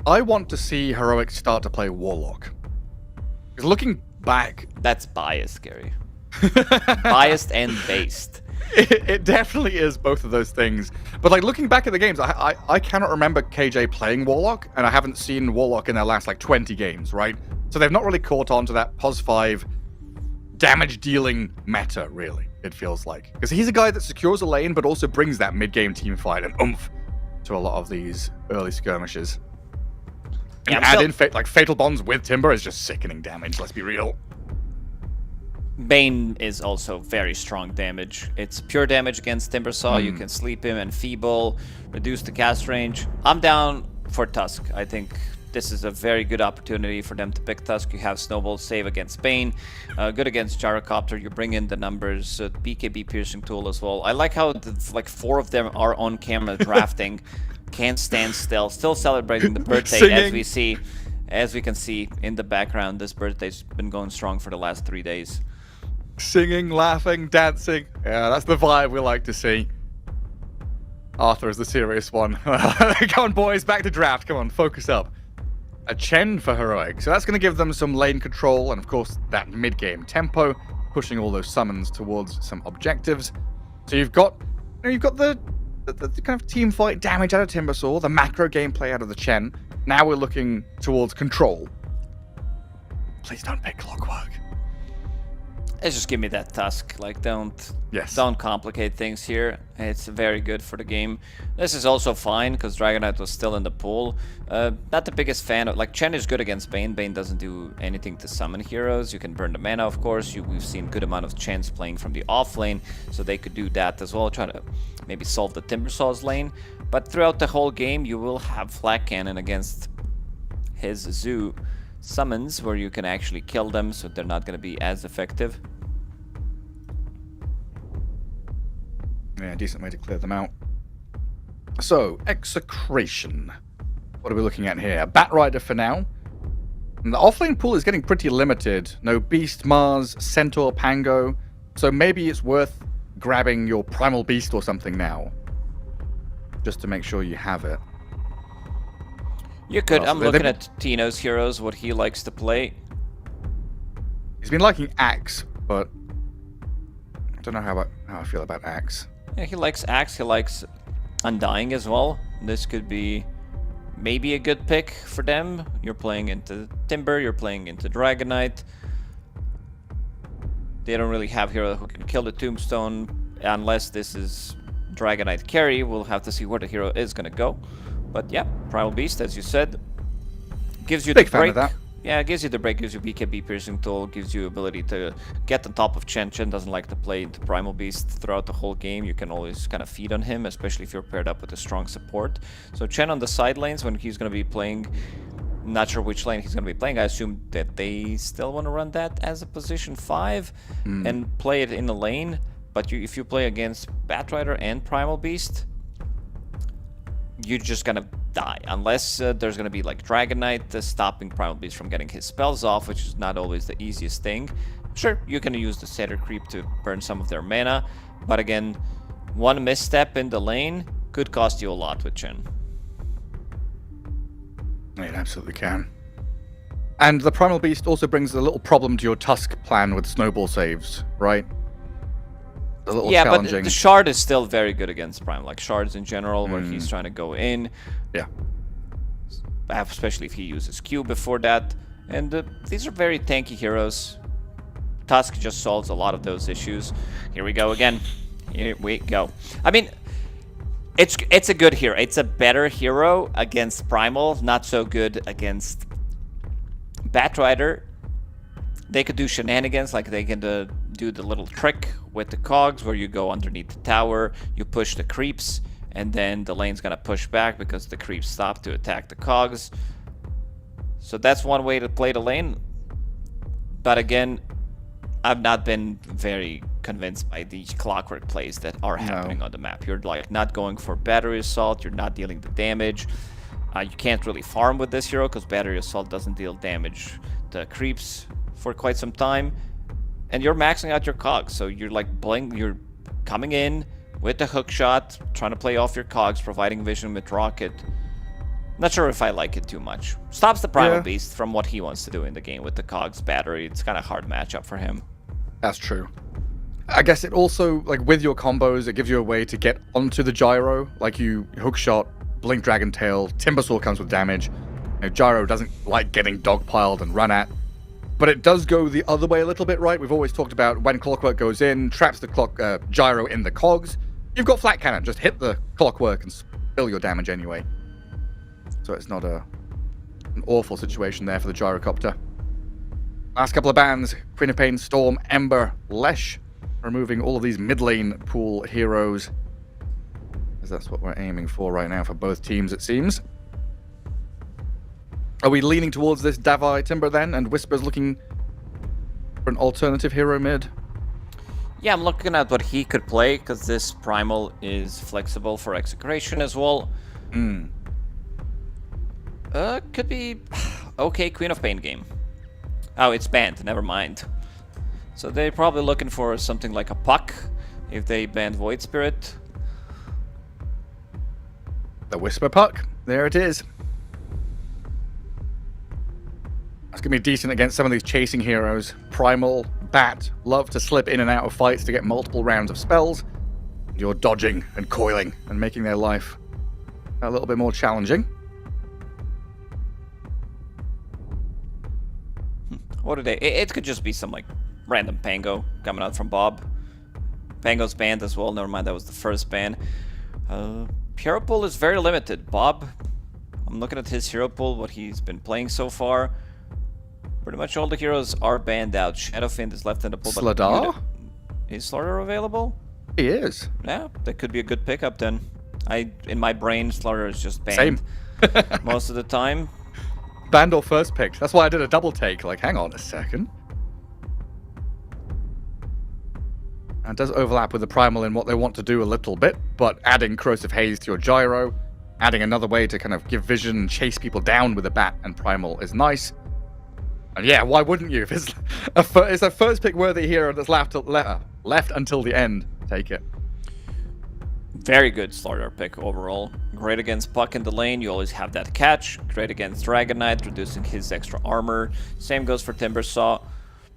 I want to see Heroic start to play Warlock. Because looking back... That's biased, Gary. Biased and based. It definitely is both of those things. But looking back at the games, I cannot remember KJ playing Warlock, and I haven't seen Warlock in their last 20 games, right? So they've not really caught on to that pos 5 damage dealing meta, really, it feels like. Because he's a guy that secures a lane, but also brings that mid-game team fight and oomph to a lot of these early skirmishes. And add in Fatal Bonds with Timber is just sickening damage, let's be real. Bane is also very strong damage. It's pure damage against Timbersaw. You can sleep him and Feeble, reduce the cast range. I'm down for Tusk. I think this is a very good opportunity for them to pick Tusk. You have Snowball save against Bane, good against Gyrocopter. You bring in the numbers, BKB piercing tool as well. I like how 4 of them are on camera drafting, can't stand still celebrating the birthday as we can see in the background. This birthday's been going strong for the last 3 days. Singing, laughing, dancing. Yeah, that's the vibe we like to see. Arthur is the serious one. Come on, boys, back to draft. Come on, focus up. A Chen for Heroic. So that's going to give them some lane control and, of course, that mid-game tempo, pushing all those summons towards some objectives. So you've got the kind of team fight damage out of Timbersaw, the macro gameplay out of the Chen. Now we're looking towards control. Please don't pick Clockwork. Just give me that Tusk. Like, don't complicate things here. It's very good for the game. This is also fine because Dragonite was still in the pool. Not the biggest fan of, like, Chen is good against Bane. Bane doesn't do anything to summon heroes. You can burn the mana, of course. We've seen good amount of Chens playing from the off lane, so they could do that as well. Try to maybe solve the Timbersaw's lane. But throughout the whole game, you will have Flak Cannon against his Zoo summons where you can actually kill them, so they're not going to be as effective. Yeah, decent way to clear them out. So, Execration. What are we looking at here? Bat Rider for now. And the offlane pool is getting pretty limited. No Beast, Mars, Centaur, Pango. So maybe it's worth grabbing your Primal Beast or something now. Just to make sure you have it. You could. I'm looking at Tino's heroes, what he likes to play. He's been liking Axe, but I don't know how I feel about Axe. Yeah, he likes Axe, he likes Undying as well. This could be maybe a good pick for them. You're playing into Timber, you're playing into Dragonite. They don't really have hero who can kill the Tombstone unless this is Dragonite carry. We'll have to see where the hero is going to go. But yeah, Primal Beast, as you said, gives you the break. Fan of that. Yeah, it gives you the break, gives you BKB piercing tool, gives you ability to get on top of Chen. Chen doesn't like to play into Primal Beast throughout the whole game. You can always kind of feed on him, especially if you're paired up with a strong support. So Chen on the side lanes when he's going to be playing, not sure which lane he's going to be playing. I assume that they still want to run that as a position 5 and play it in the lane. But if you play against Batrider and Primal Beast, you're just gonna die unless there's gonna be like Dragonite stopping Primal Beast from getting his spells off, which is not always the easiest thing. Sure, you can use the Setter Creep to burn some of their mana, but again, one misstep in the lane could cost you a lot with Chen. It absolutely can. And the Primal Beast also brings a little problem to your Tusk plan with snowball saves, right? A little challenging. But the Shard is still very good against Prime, like Shards in general, where he's trying to go in. Yeah. Especially if he uses Q before that. And these are very tanky heroes. Tusk just solves a lot of those issues. Here we go again. Here we go. I mean, it's a good hero. It's a better hero against Primal, not so good against Batrider. They could do shenanigans, like they can do the little trick with the cogs where you go underneath the tower, you push the creeps, and then the lane's gonna push back because the creeps stop to attack the cogs. So that's one way to play the lane. But again, I've not been very convinced by the clockwork plays that are happening on the map. You're like not going for battery assault, you're not dealing the damage. You can't really farm with this hero because battery assault doesn't deal damage to creeps for quite some time, and you're maxing out your cogs, so you're like you're coming in with the hook shot, trying to play off your cogs, providing vision with rocket. Not sure if I like it too much. Stops the Primal Beast from what he wants to do in the game with the cogs battery. It's kind of hard matchup for him. That's true. I guess it also, like with your combos, it gives you a way to get onto the gyro, like you hook shot, blink dragon tail, Timbersaw comes with damage. Gyro doesn't like getting dogpiled and run at. But it does go the other way a little bit, right? We've always talked about when Clockwork goes in, traps the gyro in the cogs. You've got Flat Cannon, just hit the Clockwork and spill your damage anyway. So it's not an awful situation there for the Gyrocopter. Last couple of bans, Queen of Pain, Storm, Ember, Lesh, removing all of these mid lane pool heroes. Because that's what we're aiming for right now for both teams, it seems. Are we leaning towards this Davai Timber then, and Whisper's looking for an alternative hero mid? Yeah, I'm looking at what he could play, because this Primal is flexible for Execration as well. Could be okay Queen of Pain game. Oh, it's banned, never mind. So they're probably looking for something like a Puck, if they banned Void Spirit. The Whisper Puck, there it is. That's going to be decent against some of these chasing heroes. Primal, Bat, love to slip in and out of fights to get multiple rounds of spells. You're dodging and coiling and making their life a little bit more challenging. What do they... It could just be some, like, random Pango coming out from Bob. Pango's banned as well. Never mind, that was the first ban. Hero pool is very limited. Bob, I'm looking at his hero pool, what he's been playing so far. Pretty much all the heroes are banned out. Shadowfiend is left in the pool. Slardar? Is Slardar available? He is. Yeah, that could be a good pickup then. In my brain, Slardar is just banned. Same. Most of the time. Banned or first picked. That's why I did a double take. Like, hang on a second. And it does overlap with the Primal in what they want to do a little bit, but adding Corrosive Haze to your gyro, adding another way to kind of give vision and chase people down with a bat and Primal is nice. And yeah, why wouldn't you? If it's a first pick worthy hero that's left until the end, take it. Very good Slardar pick overall. Great against Puck in the lane, you always have that catch. Great against Dragon Knight, reducing his extra armor. Same goes for Timbersaw.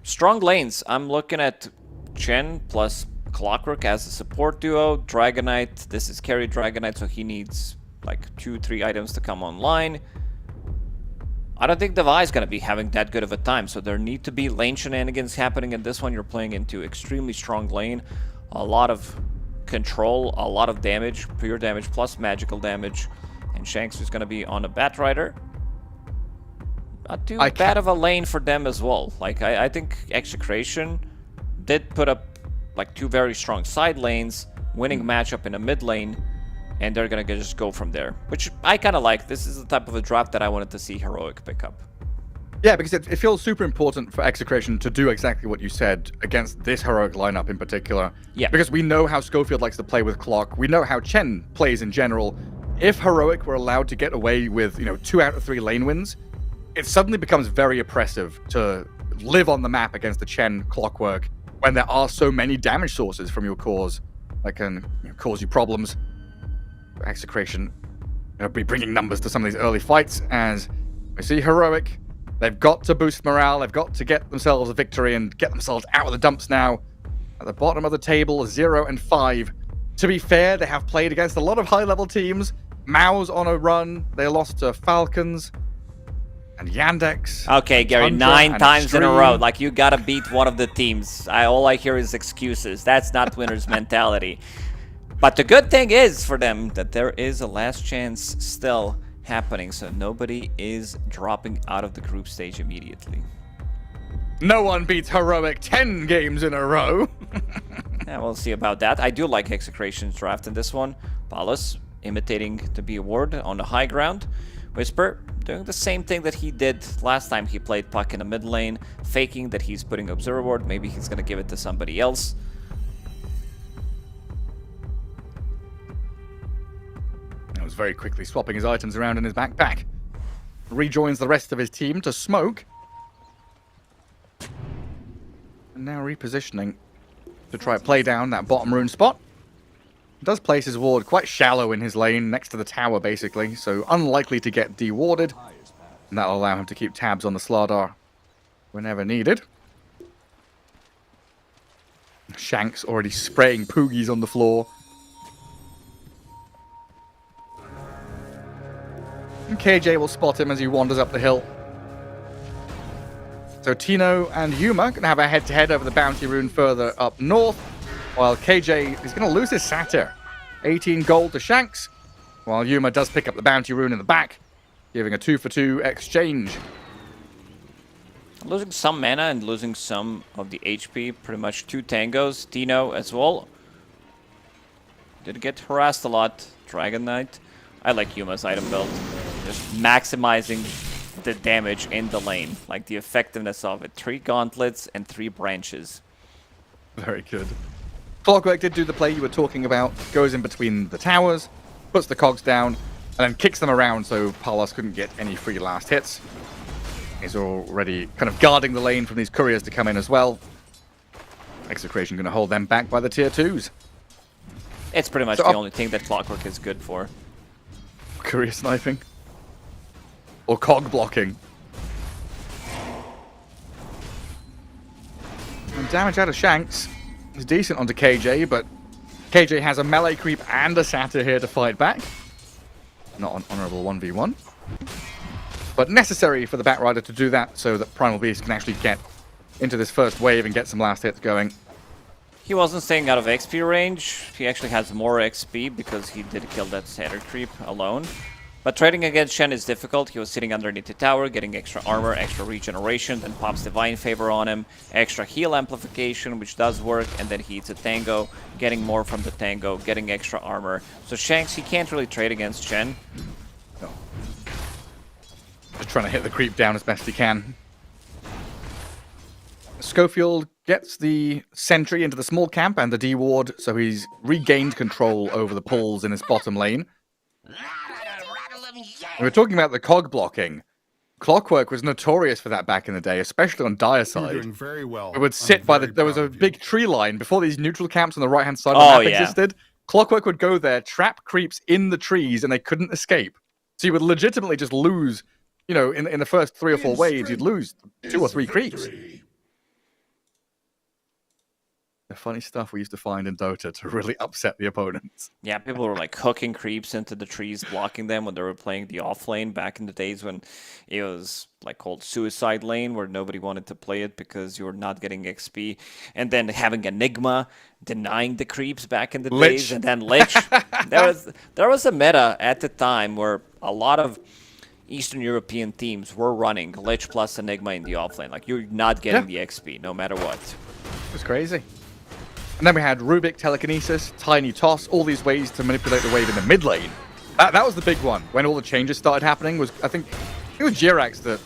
Strong lanes. I'm looking at Chen plus Clockwork as a support duo. Dragon Knight, this is carry Dragon Knight, so he needs like 2-3 items to come online. I don't think Devi is going to be having that good of a time, so there need to be lane shenanigans happening in this one. You're playing into extremely strong lane. A lot of control, a lot of damage, pure damage plus magical damage. And Shanks is going to be on a Batrider. Not too bad of a lane for them as well. Like, I think Execration did put up like 2 very strong side lanes, winning matchup in a mid lane, and they're gonna just go from there, which I kind of like. This is the type of a draft that I wanted to see Heroic pick up. Yeah, because it feels super important for Execration to do exactly what you said against this Heroic lineup in particular. Yeah. Because we know how Schofield likes to play with Clock. We know how Chen plays in general. If Heroic were allowed to get away with, 2 out of 3 lane wins, it suddenly becomes very oppressive to live on the map against the Chen Clockwork when there are so many damage sources from your cores that can cause you problems. Execration be bringing numbers to some of these early fights, as we see Heroic. They've got to boost morale. They've got to get themselves a victory and get themselves out of the dumps now. At the bottom of the table, 0 and 5. To be fair, they have played against a lot of high-level teams. Mao's on a run. They lost to Falcons and Yandex. Okay, Gary, Tundra 9 times in a Xtreme. row. Like, you gotta beat one of the teams. All I hear is excuses. That's not winner's mentality. But the good thing is for them that there is a last chance still happening, so nobody is dropping out of the group stage immediately. No one beats Heroic 10 games in a row. Yeah, we'll see about that. I do like Execration's draft in this one. Paulus imitating to be a ward on the high ground. Whisper doing the same thing that he did last time he played Puck in the mid lane, faking that he's putting Observer Ward. Maybe he's going to give it to somebody else. He was very quickly swapping his items around in his backpack. Rejoins the rest of his team to smoke. And now repositioning to try to play down that bottom rune spot. Does place his ward quite shallow in his lane, next to the tower basically, so unlikely to get dewarded. And that'll allow him to keep tabs on the Slardar whenever needed. Shanks already spraying poogies on the floor. And KJ will spot him as he wanders up the hill. So Tino and Yuma going to have a head-to-head over the bounty rune further up north, while KJ is going to lose his Satyr. 18 gold to Shanks, while Yuma does pick up the bounty rune in the back, giving a 2-for-2 exchange. Losing some mana and losing some of the HP, pretty much 2 tangos. Tino as well. Did get harassed a lot. Dragon Knight. I like Yuma's item build. Just maximizing the damage in the lane. Like the effectiveness of it. 3 gauntlets and 3 branches. Very good. Clockwork did do the play you were talking about. Goes in between the towers, puts the cogs down, and then kicks them around so Palas couldn't get any free last hits. He's already kind of guarding the lane from these couriers to come in as well. Execration going to hold them back by the tier 2s. It's pretty much the only thing that Clockwork is good for. Courier sniping. Or cog blocking. And damage out of Shanks is decent onto KJ, but KJ has a melee creep and a Satyr here to fight back. Not an honorable 1v1. but necessary for the Batrider to do that so that Primal Beast can actually get into this first wave and get some last hits going. He wasn't staying out of XP range. He actually has more XP because he did kill that standard creep alone. But trading against Shen is difficult. He was sitting underneath the tower, getting extra armor, extra regeneration, then pops Divine Favor on him, extra heal amplification, which does work, and then he eats a Tango, getting more from the Tango, getting extra armor. So Shanks, he can't really trade against Shen. No. Just trying to hit the creep down as best he can. Schofield gets the sentry into the small camp and the D-ward, so he's regained control over the pulls in his bottom lane. We were talking about the cog blocking. Clockwork was notorious for that back in the day, especially on Dire side. You're doing very well. It would sit by the... There was a big tree line before these neutral camps on the right-hand side of the map existed. Clockwork would go there, trap creeps in the trees, and they couldn't escape. So you would legitimately just lose, you know, in the first 3 or 4 waves, you'd lose 2 or 3 creeps. The funny stuff we used to find in Dota to really upset the opponents. Yeah, people were like hooking creeps into the trees, blocking them when they were playing the off lane back in the days when it was like called Suicide Lane, where nobody wanted to play it because you were not getting XP. And then having Enigma denying the creeps back in the days, and then Lich. there was a meta at the time where a lot of Eastern European teams were running Lich plus Enigma in the offlane. Like, you're not getting the XP no matter what. It was crazy. And then we had Rubik, Telekinesis, Tiny Toss, all these ways to manipulate the wave in the mid lane. That was the big one. When all the changes started happening, was I think it was Jirax that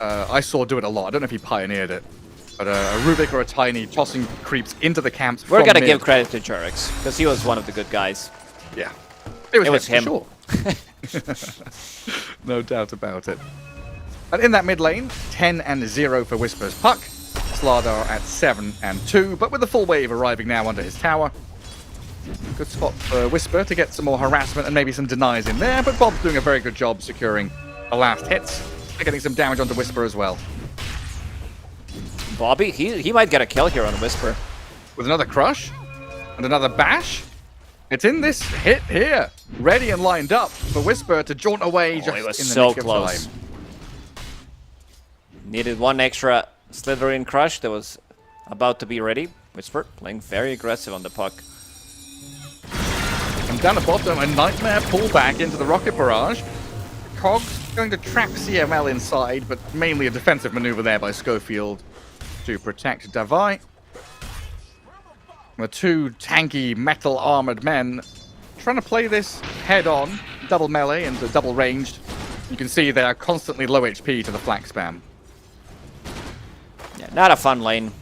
I saw do it a lot. I don't know if he pioneered it. But a Rubik or a Tiny tossing creeps into the camps. We're going to give credit to Jirax, because he was one of the good guys. Yeah. It was him. For sure. No doubt about it. And in that mid lane, 10 and 0 for Whisper's Puck. Slardar at 7 and 2, but with the full wave arriving now under his tower. Good spot for Whisper to get some more harassment and maybe some denies in there, but Bob's doing a very good job securing the last hits and getting some damage onto Whisper as well. Bobby, he might get a kill here on Whisper. With another crush and another bash. It's in this hit here, ready and lined up for Whisper to jaunt away just in the so nick of close. time. Needed one extra Slytherin crush that was about to be ready. Whisper playing very aggressive on the puck. And down the bottom, a Nightmare pullback into the Rocket Barrage. Cog's going to trap CML inside, but mainly a defensive maneuver there by Schofield to protect Davai. The 2 tanky metal-armored men trying to play this head-on, double melee and double ranged. You can see they are constantly low HP to the flak spam. Yeah, not a fun lane.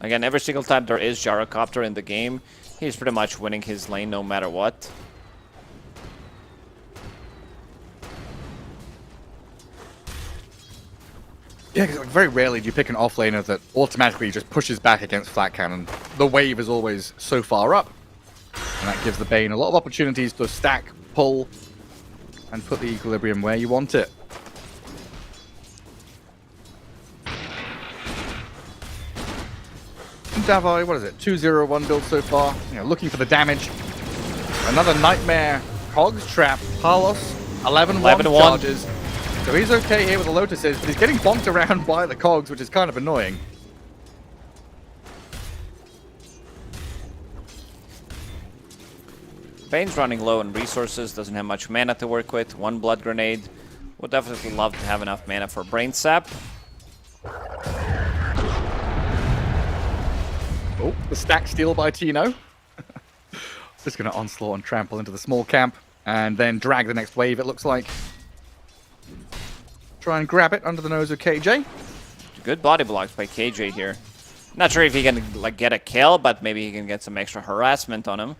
Again, every single time there is Gyrocopter in the game, he's pretty much winning his lane no matter what. Yeah, because like, very rarely do you pick an offlaner that automatically just pushes back against Flat Cannon. The wave is always so far up, and that gives the Bane a lot of opportunities to stack, pull, and put the equilibrium where you want it. Davai, what is it? 2-0-1 build so far. You know, looking for the damage. Another Nightmare Cogs trap. Carlos, 11-1 charges. So he's okay here with the Lotuses, but he's getting bonked around by the Cogs, which is kind of annoying. Bane's running low on resources, doesn't have much mana to work with. 1 Blood Grenade. Would definitely love to have enough mana for Brain Sap. Oh, the stack steal by Tino. Just going to onslaught and trample into the small camp, and then drag the next wave, it looks like. Try and grab it under the nose of KJ. Good body blocks by KJ here. Not sure if he can like get a kill, but maybe he can get some extra harassment on him.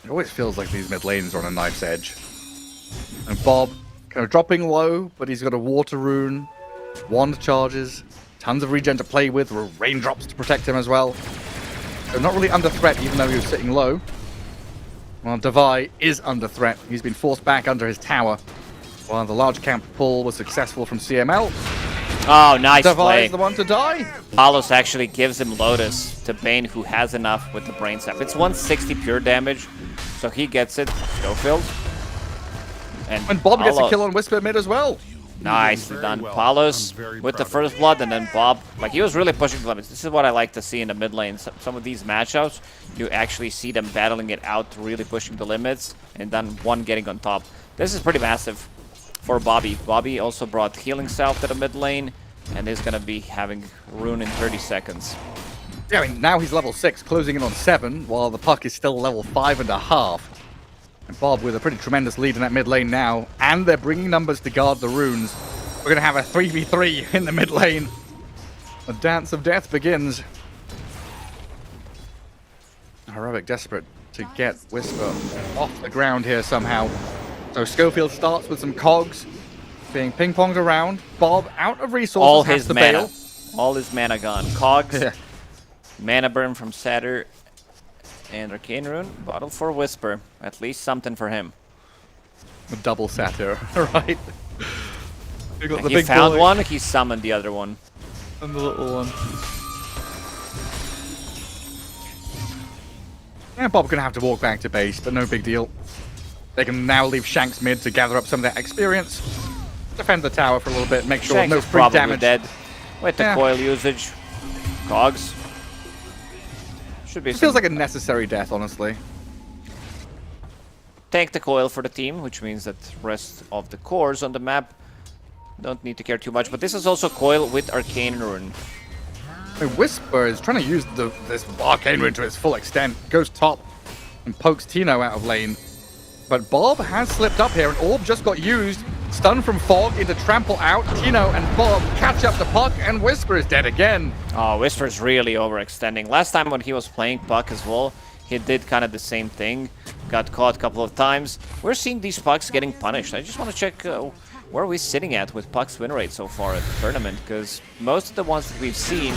It always feels like these mid lanes are on a knife's edge. And Bob, kind of dropping low, but he's got a water rune, wand charges, tons of regen to play with, raindrops to protect him as well. So not really under threat, even though he was sitting low. Well, Davai is under threat. He's been forced back under his tower, while the large camp pull was successful from CML. Oh, nice Devi's play. the one to die. Palos actually gives him Lotus to Bane, who has enough with the Brain Sap. It's 160 pure damage, so he gets it. Schofield. And Bob gets a kill on Whisper mid as well. Nicely done. Palos with the first blood, and then Bob. Like, he was really pushing the limits. This is what I like to see in the mid lane. Some of these matchups, you actually see them battling it out, really pushing the limits, and then one getting on top. This is pretty massive for Bobby. Bobby also brought Healing Salve to the mid lane, and is going to be having Rune in 30 seconds. Yeah, I mean, now he's level 6, closing in on 7, while the puck is still level 5.5. And Bob with a pretty tremendous lead in that mid lane now, and they're bringing numbers to guard the runes. We're going to have a 3v3 in the mid lane. The dance of death begins. Heroic desperate to get Whisper off the ground here somehow. So Schofield starts with some cogs, being ping-ponged around. Bob out of resources, All has his to mana. bail. All his mana gone. Cogs, Yeah. mana burn from Satyr, and Arcane Rune. Bottle for Whisper. At least something for him. A double Satyr, right? You got the He big found boy one, he summoned the other one. and the little one. Yeah, Bob's gonna have to walk back to base, but no big deal. They can now leave Shanks mid to gather up some of that experience. Defend the tower for a little bit, make sure Shanks no is free probably damage. dead. With the Yeah. coil usage. Cogs. Should be It feels some- like a necessary death, honestly. Tank the coil for the team, which means that rest of the cores on the map don't need to care too much. But this is also coil with Arcane Rune. I mean, Whisper is trying to use this Arcane Rune to its full extent. Goes top and pokes Tino out of lane. But Bob has slipped up here, and Orb just got used. Stun from Fog into Trample out. Tino and Bob catch up to Puck, and Whisper is dead again. Oh, Whisper's really overextending. Last time when he was playing Puck as well, he did kind of the same thing. Got caught a couple of times. We're seeing these Pucks getting punished. I just want to check where are we sitting at with Puck's win rate so far at the tournament, because most of the ones that we've seen,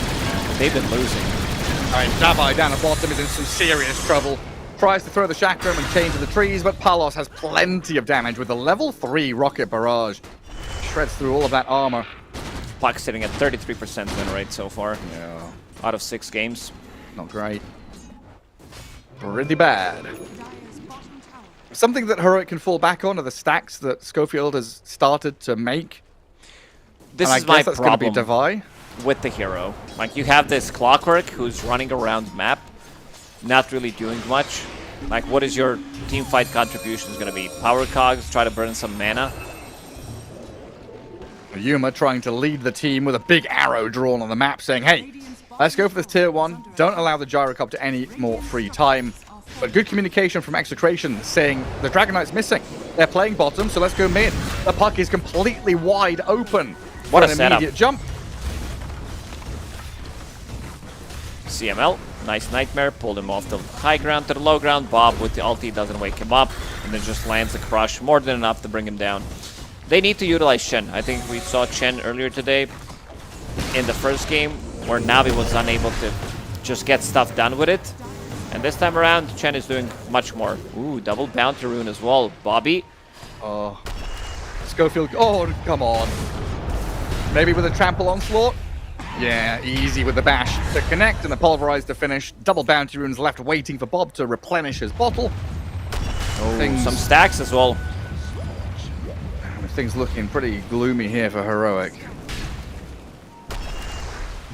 they've been losing. All right, Dabai down at bottom is in some serious trouble. Tries to throw the Chakram and chain to the trees, but Palos has plenty of damage with a level 3 rocket barrage. Shreds through all of that armor. Puck's sitting at 33% win rate so far Yeah, out of 6 games. not great. Pretty bad. Something that Heroic can fall back on are the stacks that Schofield has started to make. This and is I my guess that's going to be problem Devi. with the hero. Like, you have this Clockwork who's running around map, not really doing much. Like, what is your team fight contributions going to be? Power cogs, try to burn some mana? Yuma trying to lead the team with a big arrow drawn on the map saying, hey, let's go for this tier 1. Don't allow the Gyrocopter any more free time. But good communication from Execration saying the Dragon Knight's missing. They're playing bottom, so let's go mid. The puck is completely wide open. What for a an setup. immediate jump. CML, nice Nightmare, pulled him off the high ground to the low ground. Bob with the ulti doesn't wake him up, and then just lands the crush, more than enough to bring him down. They need to utilize Chen. I think we saw Chen earlier today in the first game, where Navi was unable to just get stuff done with it. And this time around, Chen is doing much more. Ooh, double bounty rune as well. Bobby. Oh, Schofield. Oh, come on. Maybe with a trample onslaught? Yeah, easy with the bash to connect and the pulverize to finish. Double bounty runes left waiting for Bob to replenish his bottle. Oh, some stacks as well. Things looking pretty gloomy here for Heroic.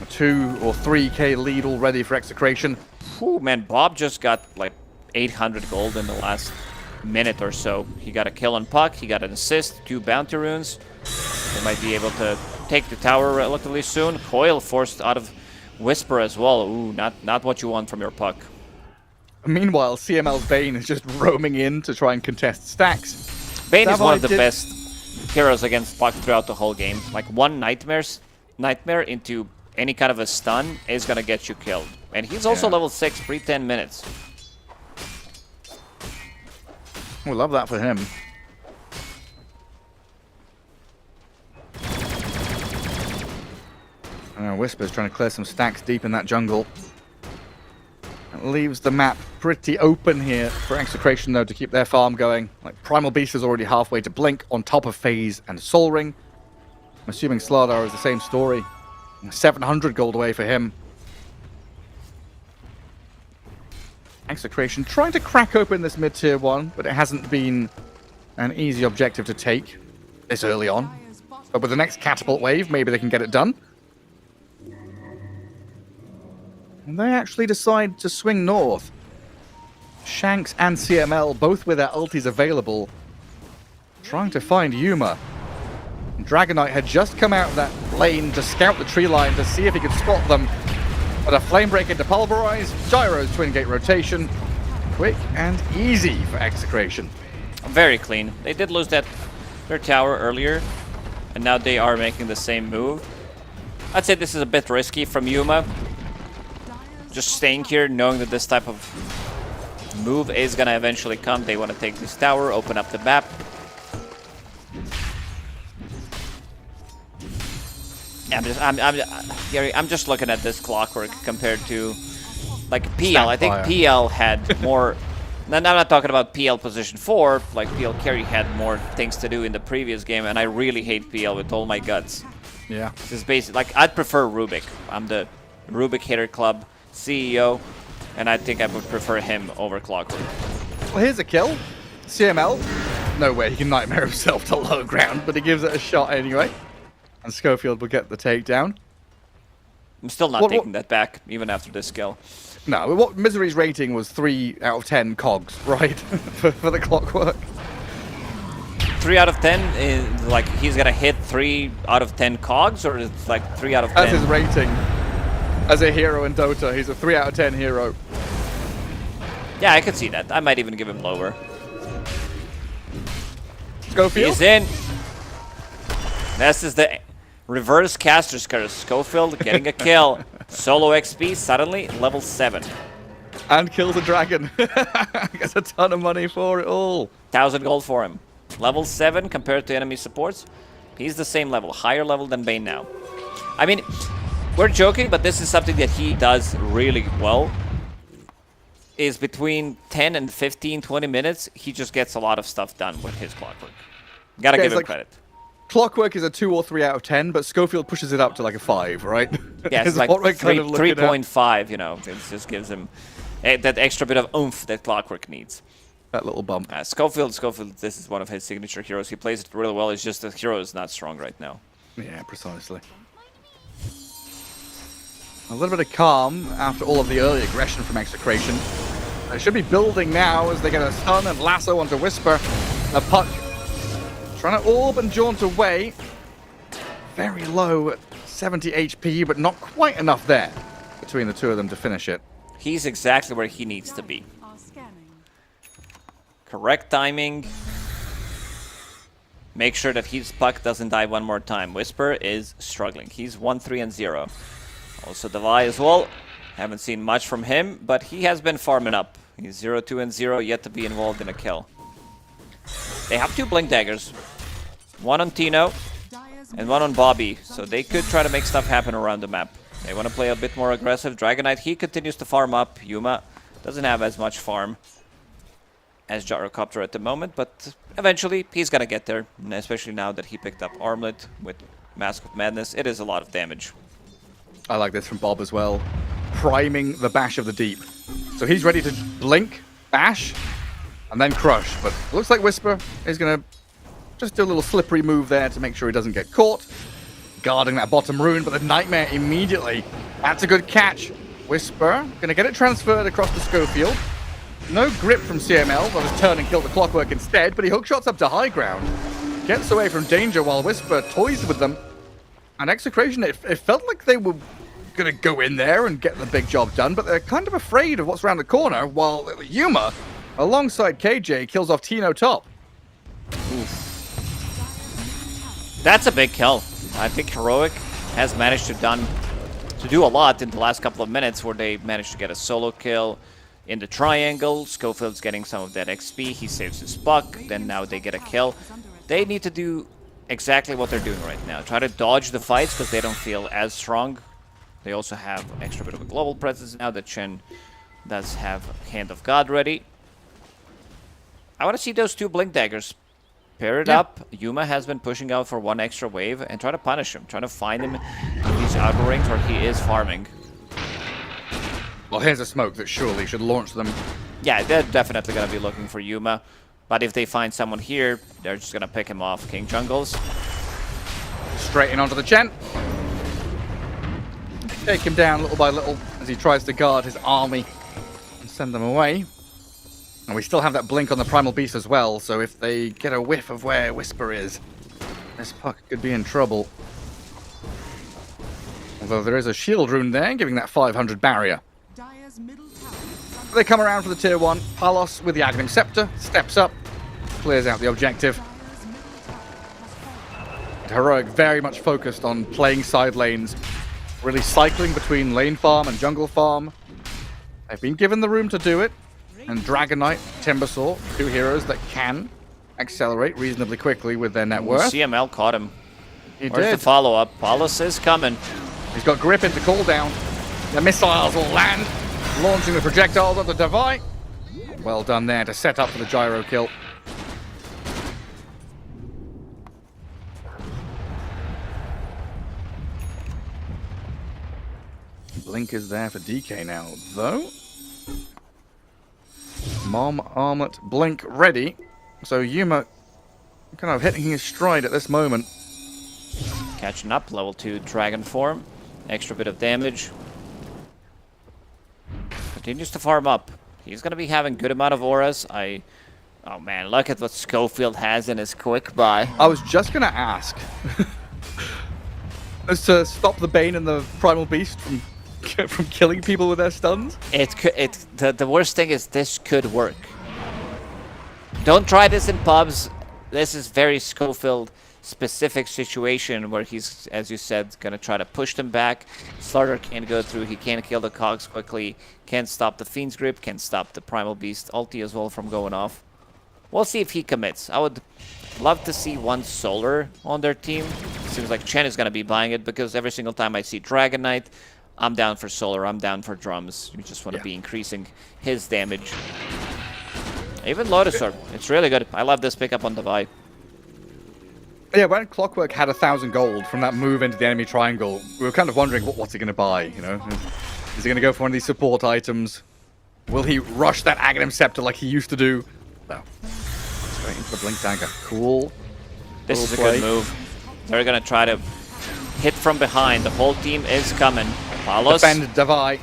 A 2 or 3k lead already for Execration. Ooh, man, Bob just got like 800 gold in the last minute or so. He got a kill on Puck, he got an assist, 2 bounty runes. They might be able to take the tower relatively soon. Coil forced out of Whisper as well. Ooh, not what you want from your Puck. Meanwhile, CML's Bane is just roaming in to try and contest stacks. Bane is one of the did- best heroes against Puck throughout the whole game. Like, one nightmare into any kind of a stun is gonna get you killed. And he's also Yeah. level 6 pre-10 minutes. We love that for him. Whisper's trying to clear some stacks deep in that jungle. It leaves the map pretty open here for Execration, though, to keep their farm going. Like, Primal Beast is already halfway to Blink, on top of FaZe and Soul Ring. I'm assuming Slardar is the same story. 700 gold away for him. Execration trying to crack open this mid-tier 1, but it hasn't been an easy objective to take this early on. But with the next catapult wave, maybe they can get it done. And they actually decide to swing north. Shanks and CML, both with their ultis available, trying to find Yuma. Dragonite had just come out of that lane to scout the tree line to see if he could spot them. But a flame break into pulverize, Gyro's twin gate rotation. Quick and easy for Execration. Very clean. They did lose their tower earlier, and now they are making the same move. I'd say this is a bit risky from Yuma. Just staying here, knowing that this type of move is gonna eventually come. They want to take this tower, open up the map. I'm just looking at this Clockwork compared to like PL. I think PL had more. I'm not talking about PL position 4. Like PL carry had more things to do in the previous game, and I really hate PL with all my guts. Yeah, this is basically like I'd prefer Rubik. I'm the Rubik Hater Club CEO, and I think I would prefer him over Clockwork. Well, here's a kill. CML. No way he can nightmare himself to low ground, but he gives it a shot anyway. And Schofield will get the takedown. I'm still not taking that back, even after this kill. No, what Misery's rating was 3 out of 10 cogs, right? for the Clockwork. 3 out of 10 is like he's gonna hit 3 out of 10 cogs, or it's like 3 out of 10? That's his rating. As a hero in Dota, he's a 3 out of 10 hero. Yeah, I could see that. I might even give him lower. Schofield? He's in. This is the reverse caster's curse. Schofield getting a kill. Solo XP suddenly level 7. And kills a dragon. Gets a ton of money for it all. 1,000 gold for him. Level 7 compared to enemy supports. He's the same level. Higher level than Bane now. I mean, we're joking, but this is something that he does really well. Is between 10 and 15, 20 minutes, he just gets a lot of stuff done with his Clockwork. Gotta give him credit. Clockwork is a 2 or 3 out of 10, but Schofield pushes it up to like a 5, right? Yeah, it's like 3.5, you know. It just gives him that extra bit of oomph that Clockwork needs. That little bump. Schofield, this is one of his signature heroes. He plays it really well. It's just the hero is not strong right now. Yeah, precisely. A little bit of calm after all of the early aggression from Execration. They should be building now as they get a stun and lasso onto Whisper. A puck trying to orb and jaunt away. Very low at 70 HP, but not quite enough there between the two of them to finish it. He's exactly where he needs to be. Correct timing. Make sure that his puck doesn't die one more time. Whisper is struggling. He's 1-3-0. Also Devi as well. Haven't seen much from him, but he has been farming up. He's 0-2-0, yet to be involved in a kill. They have 2 Blink Daggers. One on Tino and one on Bobby, so they could try to make stuff happen around the map. They want to play a bit more aggressive. Dragonite, he continues to farm up. Yuma doesn't have as much farm as Gyrocopter at the moment, but eventually he's gonna get there, and especially now that he picked up Armlet with Mask of Madness. It is a lot of damage. I like this from Bob as well. Priming the Bash of the Deep. So he's ready to blink, bash, and then crush. But it looks like Whisper is going to just do a little slippery move there to make sure he doesn't get caught. Guarding that bottom rune, but the Nightmare immediately. That's a good catch. Whisper going to get it transferred across the Schofield. No grip from CML. They'll just turn and kill the Clockwork instead, but he hookshots up to high ground. Gets away from danger while Whisper toys with them. And Execration, it felt like they were going to go in there and get the big job done, but they're kind of afraid of what's around the corner, while Yuma, alongside KJ, kills off Tino top. Oof. That's a big kill. I think Heroic has managed to do a lot in the last couple of minutes, where they managed to get a solo kill in the triangle. Schofield's getting some of that XP. He saves his puck. Then now they get a kill. They need to do exactly what they're doing right now. Try to dodge the fights because they don't feel as strong. They also have extra bit of a global presence now that Chen does have Hand of God ready. I want to see those 2 Blink Daggers. Pair it up. Yuma has been pushing out for one extra wave and try to punish him. Trying to find him in these outer rings where he is farming. Well, here's a smoke that surely should launch them. Yeah, they're definitely going to be looking for Yuma. But if they find someone here, they're just going to pick him off. King Jungles. Straight in onto the Chen. Take him down little by little as he tries to guard his army and send them away. And we still have that blink on the Primal Beast as well, so if they get a whiff of where Whisper is, this puck could be in trouble. Although there is a shield rune there, giving that 500 barrier. They come around for the tier 1. Palos with the Untitled Scepter steps up, clears out the objective. Heroic very much focused on playing side lanes, really cycling between lane farm and jungle farm. They've been given the room to do it. And Dragon Knight, Timbersaw, 2 heroes that can accelerate reasonably quickly with their net worth. CML caught him. He Where's did. the follow-up? Palos is coming. He's got grip into cooldown. The missiles will land, launching the projectiles at the Devi. Well done there to set up for the gyro kill. Blink is there for DK now, though. Mom, Armlet, Blink ready. So Yuma kind of hitting his stride at this moment. Catching up, level 2 dragon form. Extra bit of damage. Continues to farm up. He's going to be having good amount of auras. Oh man, look at what Schofield has in his quick buy. I was just going to ask. As to stop the Bane and the Primal Beast from killing people with their stuns? The worst thing is this could work. Don't try this in pubs. This is very Schofield specific situation where he's, as you said, gonna try to push them back. Slaughter can't go through. He can't kill the cogs quickly. Can't stop the Fiend's Grip. Can't stop the Primal Beast ulti as well from going off. We'll see if he commits. I would love to see one Solar on their team. Seems like Chen is gonna be buying it because every single time I see Dragon Knight, I'm down for Solar, I'm down for drums. You just want to be increasing his damage. Even Lotus Orb, it's really good. I love this pickup on Devi. Yeah, when Clockwork had 1,000 gold from that move into the enemy triangle, we were kind of wondering what's he going to buy, you know? Is he going to go for one of these support items? Will he rush that Aghanim Scepter like he used to do? No. Straight into the Blink Dagger. Cool. This is a good move. They're going to try to hit from behind. The whole team is coming. Palos. Defend Devi.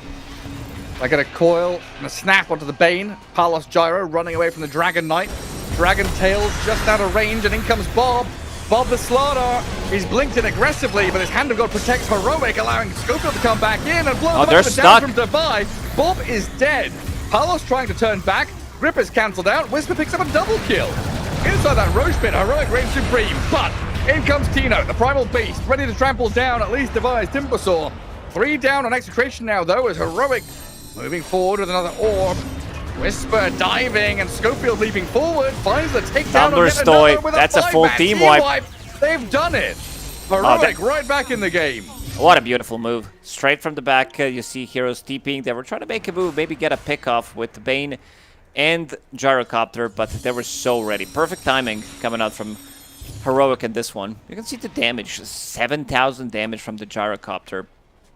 I get a coil and a snap onto the Bane. Palos Gyro running away from the Dragon Knight. Dragon Tail just out of range, and in comes Bob. Bob the Slaughter. He's blinked in aggressively, but his Hand of God protects Heroic, allowing Schofield to come back in and blow they're them stuck. down from Devi. Bob is dead. Palos trying to turn back. Grip is cancelled out. Whisper picks up a double kill. Inside that Roche pit, Heroic reigns supreme, but in comes Tino, the Primal Beast, ready to trample down at least Devi's Timbersaw. 3 down on Execration now, though, as Heroic moving forward with another orb. Whisper diving, and Schofield leaping forward, finds the takedown on yet another with That's a full team wipe. They've done it. Heroic right back in the game. What a beautiful move. Straight from the back, you see heroes TPing. They were trying to make a move, maybe get a pick off with the Bane and Gyrocopter, but they were so ready. Perfect timing coming out from Heroic in this one. You can see the damage, 7,000 damage from the Gyrocopter.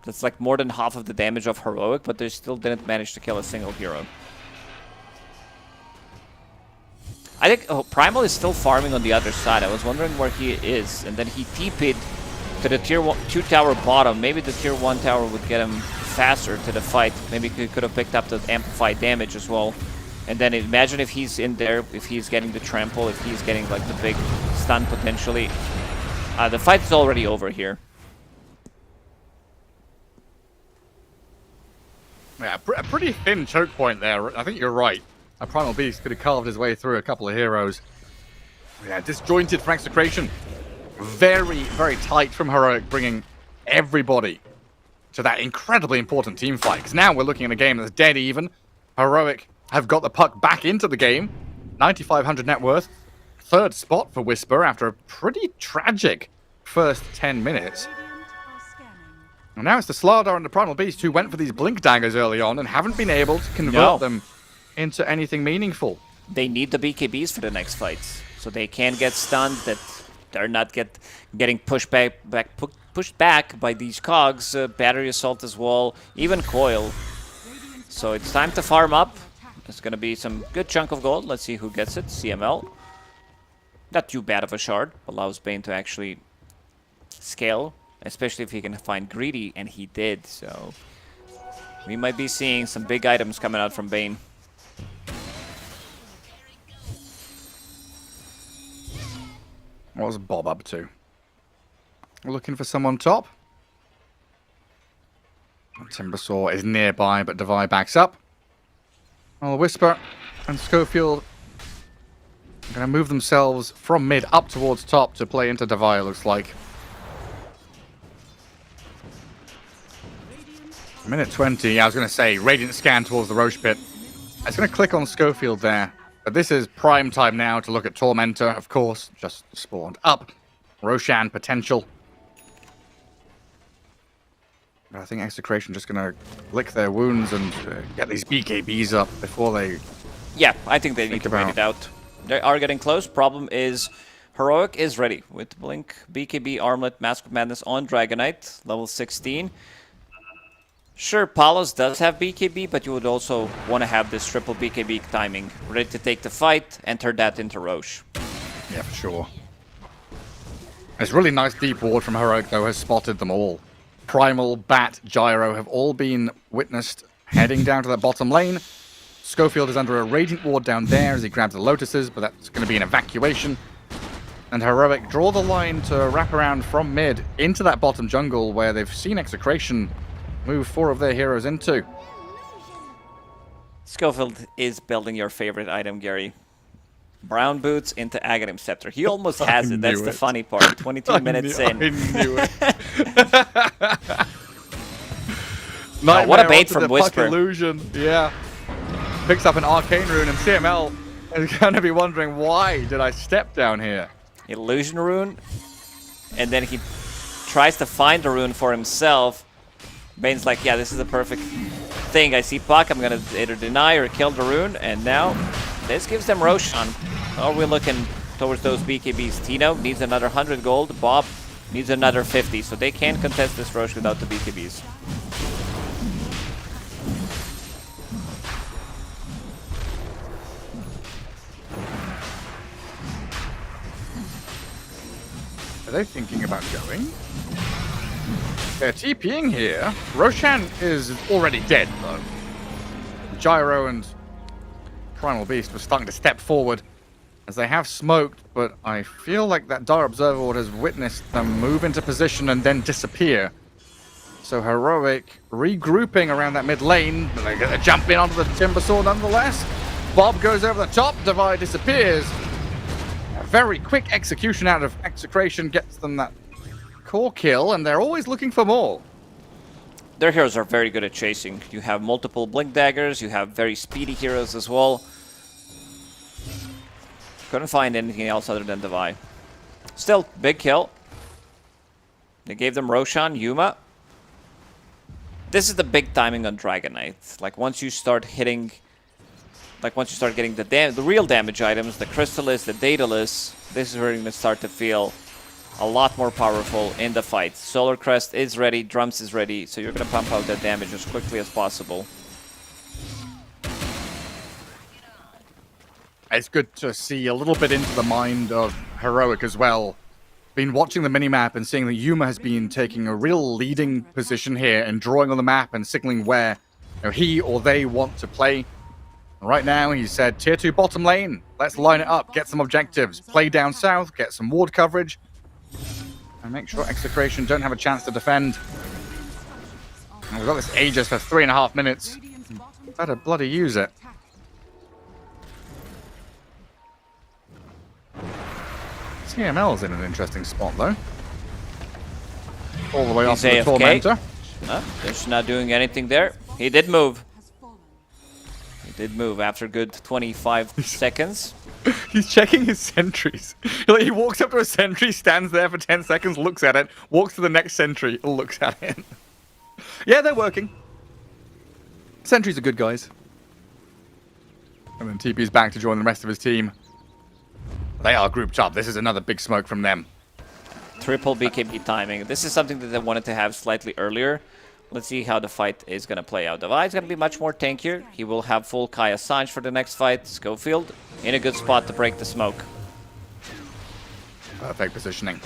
That's like more than half of the damage of Heroic, but they still didn't manage to kill a single hero. I think Primal is still farming on the other side. I was wondering where he is, and then he TP'd to the tier 2 tower bottom. Maybe the tier 1 tower would get him faster to the fight. Maybe he could have picked up the amplified damage as well. And then imagine if he's in there, if he's getting the trample, if he's getting like the big stun potentially. The fight is already over here. Yeah, a pretty thin choke point there. I think you're right. A Primal Beast could have carved his way through a couple of heroes. Yeah, disjointed for Execration. Very, very tight from Heroic, bringing everybody to that incredibly important team fight. Because now we're looking at a game that's dead even. Heroic have got the puck back into the game. 9,500 net worth. 3rd spot for Whisper after a pretty tragic first 10 minutes. And now it's the Slardar and the Primal Beast who went for these Blink Daggers early on and haven't been able to convert them into anything meaningful. They need the BKBs for the next fights. so they can get stunned, that they're not getting pushed back by these cogs. Battery assault as well, even coil. So it's time to farm up. It's gonna be some good chunk of gold. Let's see who gets it. CML. Not too bad of a shard. Allows Bane to actually scale, especially if he can find greedy, and he did. So we might be seeing some big items coming out from Bane. What was Bob up to? Looking for someone top. Timbersaw is nearby, but Devi backs up. Well, Whisper and Schofield are going to move themselves from mid up towards top to play into Devi, looks like. Minute 20, I was going to say, Radiant scan towards the Roche pit. I was going to click on Schofield there, but this is prime time now to look at Tormentor, of course, just spawned up. Roshan potential. But I think Execration just going to lick their wounds and get these BKBs up before they... Yeah, I think they need to wait it out. They are getting close. Problem is, Heroic is ready with Blink, BKB, Armlet, Mask of Madness on Dragonite, level 16. Sure, Palos does have BKB, but you would also want to have this triple BKB timing, ready to take the fight, enter that into Roche. Yeah, for sure. This really nice deep ward from Heroic, though, has spotted them all. Primal, Bat, Gyro have all been witnessed heading down to that bottom lane. Schofield is under a Radiant ward down there as he grabs the Lotuses, but that's going to be an evacuation. And Heroic draw the line to wrap around from mid into that bottom jungle where they've seen Execration move 4 of their heroes into. Schofield is building your favorite item, Gary. Brown boots into Aghanim Scepter. He almost has it. That's the funny part. 22 minutes in. I knew it. Oh, what a bait from Whisper. Illusion. Yeah. Picks up an arcane rune, and CML is going to be wondering, why did I step down here? Illusion rune. And then he tries to find a rune for himself. Bane's like, yeah, this is the perfect thing. I see Puck. I'm going to either deny or kill the rune. And now this gives them Roshan. Are we looking towards those BKBs? Tino needs another 100 gold. Bob needs another 50. So they can't contest this Roche without the BKBs. Are they thinking about going? They're TPing here. Roshan is already dead, though. Gyro and Primal Beast were starting to step forward as they have smoked, but I feel like that Dire Observer Ward has witnessed them move into position and then disappear. So Heroic regrouping around that mid lane, but they're going to jump in onto the Timbersaw nonetheless. Bob goes over the top, Devi disappears. A very quick execution out of Execration gets them that core kill, and they're always looking for more. Their heroes are very good at chasing. You have multiple Blink Daggers, you have very speedy heroes as well. Couldn't find anything else other than Devi. Still, big kill. They gave them Roshan, Yuma. This is the big timing on Dragonite. Like, once you start hitting... Like, once you start getting the real damage items, the Crystallis, the Daedalus, this is where you're going to start to feel a lot more powerful in the fight. Solar Crest is ready, Drums is ready, so you're going to pump out that damage as quickly as possible. It's good to see a little bit into the mind of Heroic as well. Been watching the minimap and seeing that Yuma has been taking a real leading position here and drawing on the map and signaling where he or they want to play. Right now, he said, tier 2 bottom lane, let's line it up, get some objectives, play down south, get some ward coverage, and make sure Execration don't have a chance to defend. And we've got this Aegis for 3.5 minutes. Better bloody use it. CML's in an interesting spot, though. All the way off to the Tormentor. Just not doing anything there. He did move. Did move after good 25 seconds. He's checking his sentries. Like, he walks up to a sentry, stands there for 10 seconds, looks at it, walks to the next sentry, looks at it. Yeah, they're working. Sentries are good guys. And then TP's back to join the rest of his team. They are grouped up. This is another big smoke from them. Triple BKB timing. This is something that they wanted to have slightly earlier. Let's see how the fight is going to play out. Devi is going to be much more tankier. He will have full Kai Assange for the next fight. Schofield in a good spot to break the smoke. Perfect positioning.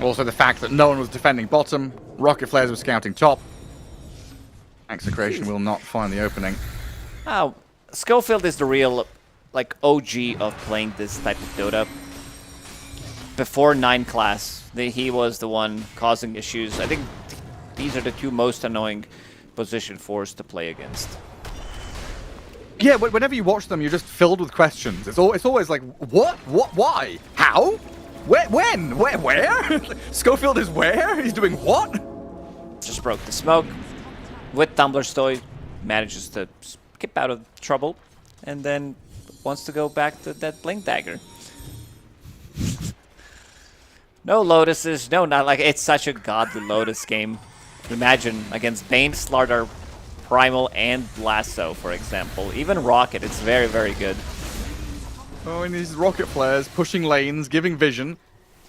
Also the fact that no one was defending bottom. Rocket Flares were scouting top. Execration will not find the opening. Oh, Schofield is the real, like, OG of playing this type of Dota. Before 9 class, he was the one causing issues. I think these are the two most annoying position 4s to play against. Yeah, whenever you watch them, you're just filled with questions. It's always like, what? What? Why? How? Where? When? Where? Schofield is where? He's doing what? Just broke the smoke. With Tumbler's Toy, manages to skip out of trouble, and then wants to go back to that Blink Dagger. No Lotuses, no, not like, it's such a godly Lotus game. Imagine against Bane, Slardar, Primal, and Lasso, for example. Even Rocket, it's very, very good. Oh, and these Rocket Flares pushing lanes, giving vision,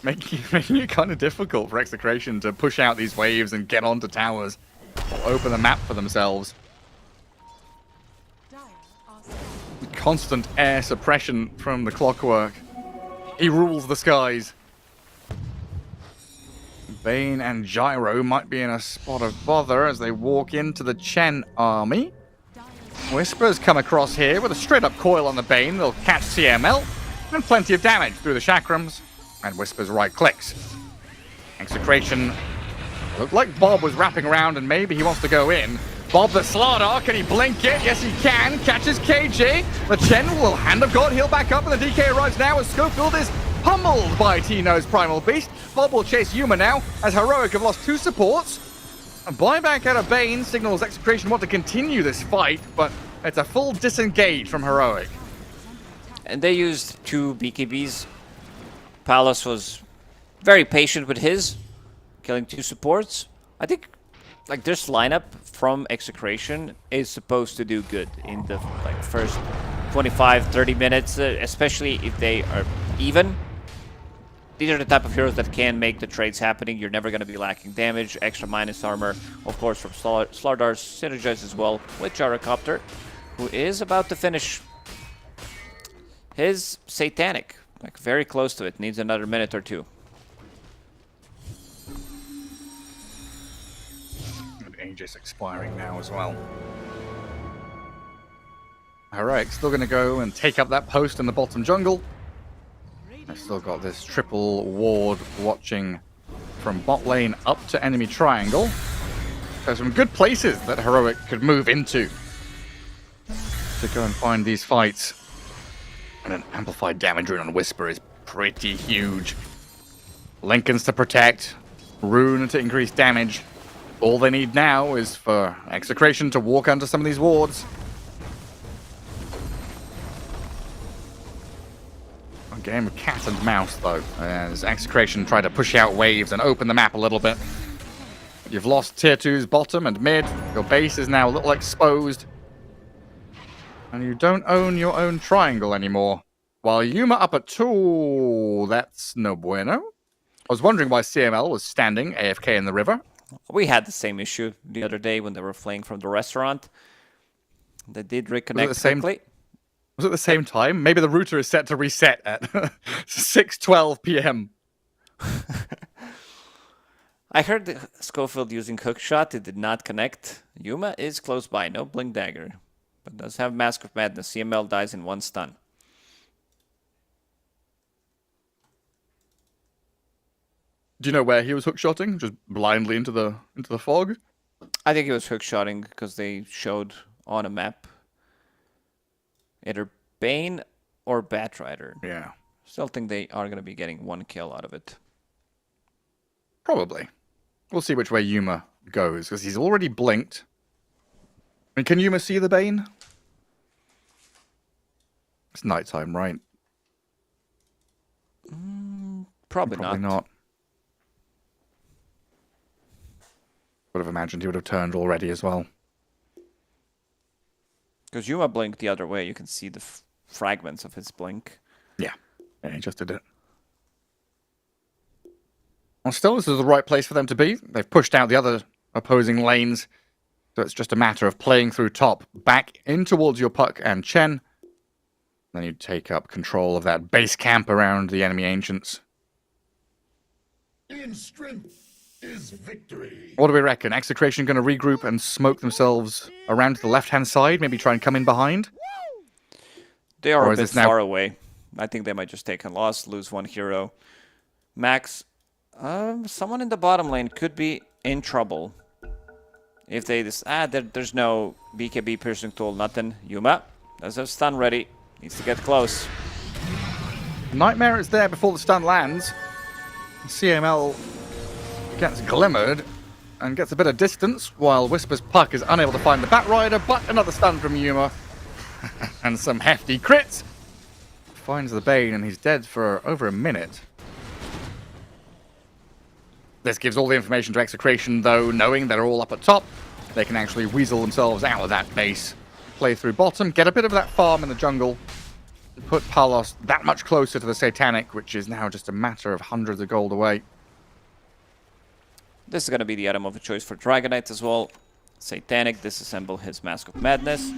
making it kind of difficult for Execration to push out these waves and get onto towers, or open the map for themselves. Constant air suppression from the Clockwork. He rules the skies. Bane and Gyro might be in a spot of bother as they walk into the Chen army. Whispers come across here with a straight-up coil on the Bane. They'll catch CML and plenty of damage through the Chakrams. And Whispers right-clicks. Execration looked like Bob was wrapping around and maybe he wants to go in. Bob the Slardar, can he blink it? Yes, he can. Catches KJ. The Chen will Hand of God heal back up, and the DK arrives now as Schofield is pummeled by Tino's Primal Beast. Bob will chase Yuma now, as Heroic have lost 2 supports. A buyback out of Bane signals Execration want to continue this fight, but it's a full disengage from Heroic. And they used 2 BKBs. Palace was very patient with his, killing 2 supports. I think, like, this lineup from Execration is supposed to do good in the first 25-30 minutes, especially if they are even. These are the type of heroes that can make the trades happening. You're never going to be lacking damage, extra minus armor, of course, from Slardar's synergize as well with Gyrocopter, who is about to finish his Satanic. Like, very close to it. Needs another minute or 2. Aegis expiring now as well. Heroic still going to go and take up that post in the bottom jungle. I've still got this triple ward watching from bot lane up to enemy triangle. There's some good places that Heroic could move into to go and find these fights. And an amplified damage rune on Whisper is pretty huge. Linken's to protect, Rune to increase damage. All they need now is for Execration to walk under some of these wards. A game of cat and mouse, though, as Execration try to push out waves and open the map a little bit. You've lost tier 2's bottom and mid. Your base is now a little exposed. And you don't own your own triangle anymore. While Yuma up at 2, that's no bueno. I was wondering why CML was standing AFK in the river. We had the same issue the other day when they were flaying from the restaurant. They did reconnect quickly. Was it the same time? Maybe the router is set to reset at 6:12 p.m. I heard Schofield using hookshot. It did not connect. Yuma is close by. No Blink Dagger. But does have Mask of Madness. CML dies in 1 stun. Do you know where he was hookshotting? Just blindly into the fog? I think he was hookshotting because they showed on a map either Bane or Batrider. Yeah. Still think they are going to be getting 1 kill out of it. Probably. We'll see which way Yuma goes, because he's already blinked. I mean, can Yuma see the Bane? It's nighttime, right? Probably not. Would have imagined he would have turned already as well. Because Yuma blinked the other way. You can see the fragments of his blink. Yeah, he just did it. Well, still, this is the right place for them to be. They've pushed out the other opposing lanes, so it's just a matter of playing through top, back in towards your Puck and Chen. Then you take up control of that base camp around the enemy ancients. In strength is victory. What do we reckon? Execration going to regroup and smoke themselves around to the left-hand side? Maybe try and come in behind? They are a bit far away. I think they might just take a loss, lose one hero. Max, someone in the bottom lane could be in trouble. If they there's no BKB piercing tool, nothing. Yuma does have stun ready. Needs to get close. Nightmare is there before the stun lands. CML gets glimmered and gets a bit of distance, while Whisper's Puck is unable to find the Batrider, but another stun from Yuma. And some hefty crits. Finds the Bane, and he's dead for over a minute. This gives all the information to Execration, though, knowing they're all up at top. They can actually weasel themselves out of that base. Play through bottom, get a bit of that farm in the jungle. Put Palos that much closer to the Satanic, which is now just a matter of hundreds of gold away. This is going to be the item of choice for Dragonite as well. Satanic, disassemble his Mask of Madness.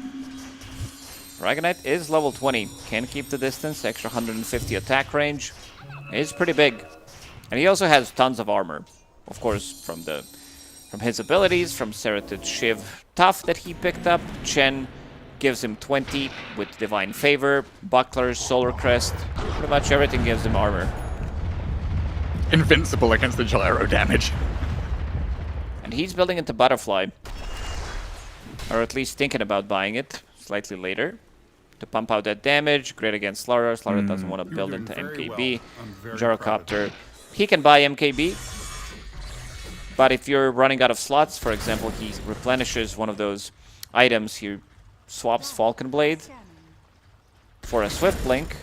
Dragonite is level 20, can keep the distance, extra 150 attack range. Is pretty big. And he also has tons of armor. Of course, from his abilities, from Serrated Shiv Tough that he picked up. Chen gives him 20 with Divine Favor, Buckler, Solar Crest. Pretty much everything gives him armor. Invincible against the gyro damage. And he's building into Butterfly. Or at least thinking about buying it slightly later. To pump out that damage. Great against Slara. Slara doesn't want to build into MKB. Gyrocopter. He can buy MKB. But if you're running out of slots, for example, he replenishes one of those items. He swaps Falcon Blade for a Swift Blink.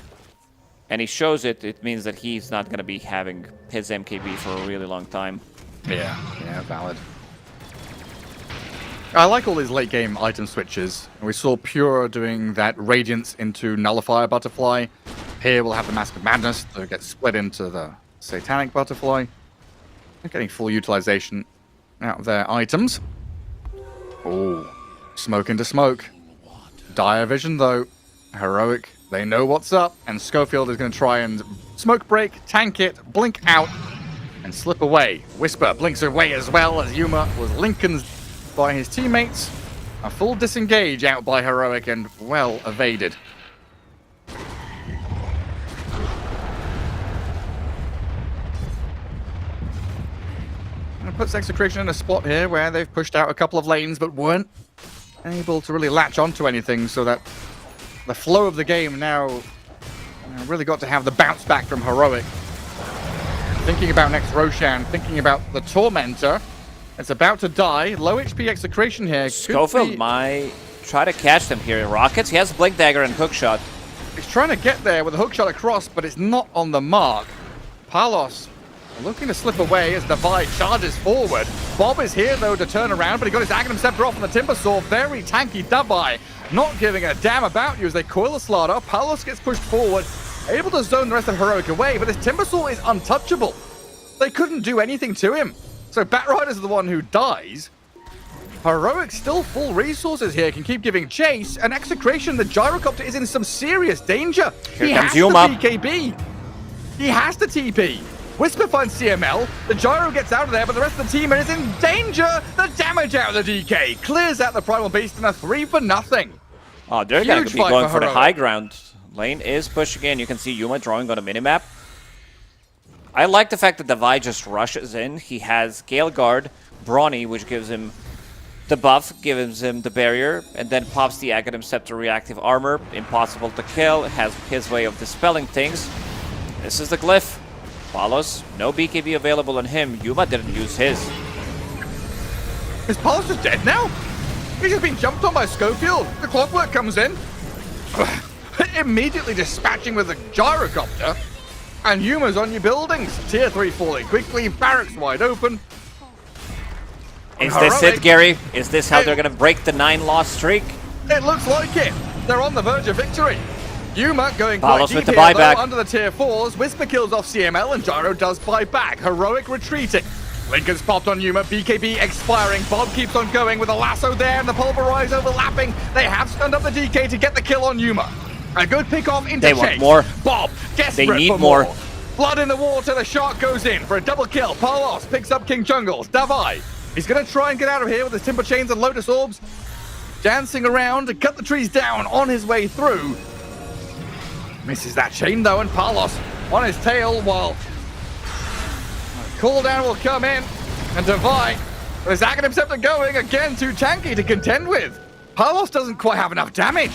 And he shows it. It means that he's not going to be having his MKB for a really long time. Yeah, valid. I like all these late game item switches. We saw Pure doing that Radiance into Nullifier Butterfly. Here we'll have the Mask of Madness that gets split into the Satanic Butterfly. They're getting full utilization out of their items. Oh, smoke into smoke. Dire Vision though. Heroic, they know what's up. And Schofield is going to try and smoke break, tank it, blink out, and slip away. Whisper blinks away as well as Yuma was Lincoln's by his teammates. A full disengage out by Heroic and well evaded. And it puts Execration in a spot here where they've pushed out a couple of lanes but weren't able to really latch onto anything, so that the flow of the game now really got to have the bounce back from Heroic. Thinking about next Roshan, thinking about the Tormentor. It's about to die. Low HP Execration here. Schofield might try to catch them here in Rockets. He has Blink Dagger and Hookshot. He's trying to get there with a hookshot across, but it's not on the mark. Palos looking to slip away as Divide charges forward. Bob is here, though, to turn around, but he got his Aghanim Scepter off on the Timber Saw. Very tanky Dabai, not giving a damn about you as they coil the Slaughter. Palos gets pushed forward, able to zone the rest of Heroic away, but this Timber Saw is untouchable. They couldn't do anything to him. So Batrider's the one who dies. Heroic still full resources here, can keep giving chase, and Execration, the Gyrocopter, is in some serious danger. Here he comes has Yuma. to BKB. He has to TP. Whisper finds CML, the Gyro gets out of there, but the rest of the team is in danger. The damage out of the DK clears out the Primal Beast in a 3-for-0. Oh, they're going to be going for the Heroic. high ground. Lane is pushing in. You can see Yuma drawing on a minimap. I like the fact that Divide just rushes in. He has Gale Guard, Brawny, which gives him the buff, gives him the barrier, and then pops the Aghanim Scepter reactive armor. Impossible to kill, has his way of dispelling things. This is the glyph. Palos, no BKB available on him. Yuma didn't use his. Is Palos just dead now? He's just been jumped on by Schofield. The Clockwork comes in. Immediately dispatching with the Gyrocopter. And Yuma's on your buildings. Tier 3 falling quickly. Barracks wide open. Is this it, Gary? Is this how they're going to break the 9-loss streak? It looks like it. They're on the verge of victory. Yuma going Palos quite with deep the here, buyback. though, under the tier 4s. Whisper kills off CML, and Gyro does buy back. Heroic retreating. Lincoln's popped on Yuma, BKB expiring. Bob keeps on going with a lasso there, and the pulverize overlapping. They have stunned up the DK to get the kill on Yuma. A good pick off into They chase. want more. Bob, desperate They need for more. Blood in the water, the shark goes in for a double kill. Palos picks up King Jungles. Davai, he's going to try and get out of here with his Timber Chains and Lotus Orbs. Dancing around to cut the trees down on his way through. Misses that chain though, and Palos on his tail while cooldown will come in. And Davai, with his Aghanim Scepter going, again too tanky to contend with. Palos doesn't quite have enough damage.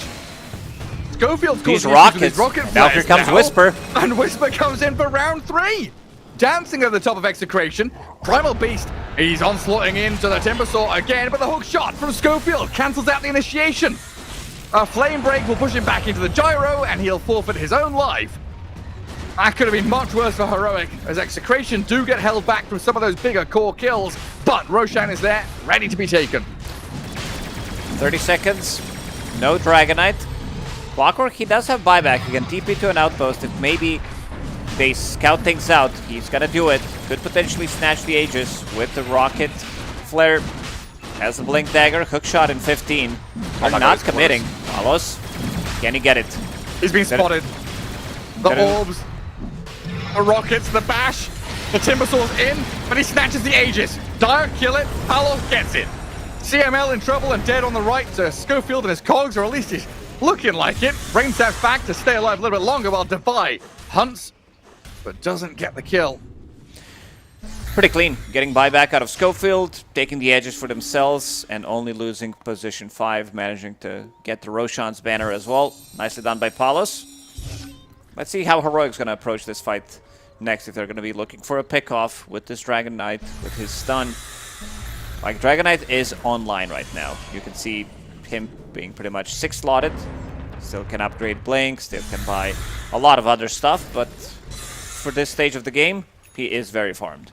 Schofield's These causing rockets. issues with his rocket Now here flares comes Whisper. And Whisper comes in for round 3. Dancing over the top of Execration. Primal Beast, he's onslaughting into the Timber Saw again, but the hook shot from Schofield cancels out the initiation. A flame break will push him back into the gyro, and he'll forfeit his own life. That could have been much worse for Heroic, as Execration do get held back from some of those bigger core kills, but Roshan is there, ready to be taken. 30 seconds. No Dragonite. Clockwork, he does have buyback. He can TP to an outpost if maybe they scout things out. He's gonna do it. Could potentially snatch the Aegis with the rocket flare. Has the blink dagger. Hook shot in 15. They're not committing. Palos, can he get it? He's been spotted. The Didn't- orbs, the rockets, the bash, the Timber Saw's in, but he snatches the Aegis. Dire kill it, Palos gets it. CML in trouble and dead on the right to Schofield and his cogs, or at least he's looking like it. Brainstaff's back to stay alive a little bit longer while Defy hunts, but doesn't get the kill. Pretty clean. Getting buyback out of Schofield, taking the edges for themselves, and only losing position 5, managing to get the Roshan's banner as well. Nicely done by Palos. Let's see how Heroic's going to approach this fight next, if they're going to be looking for a pick-off with this Dragon Knight, with his stun. Like, Dragon Knight is online right now. You can see him being pretty much 6-slotted. Still can upgrade Blink, still can buy a lot of other stuff, but for this stage of the game, he is very farmed.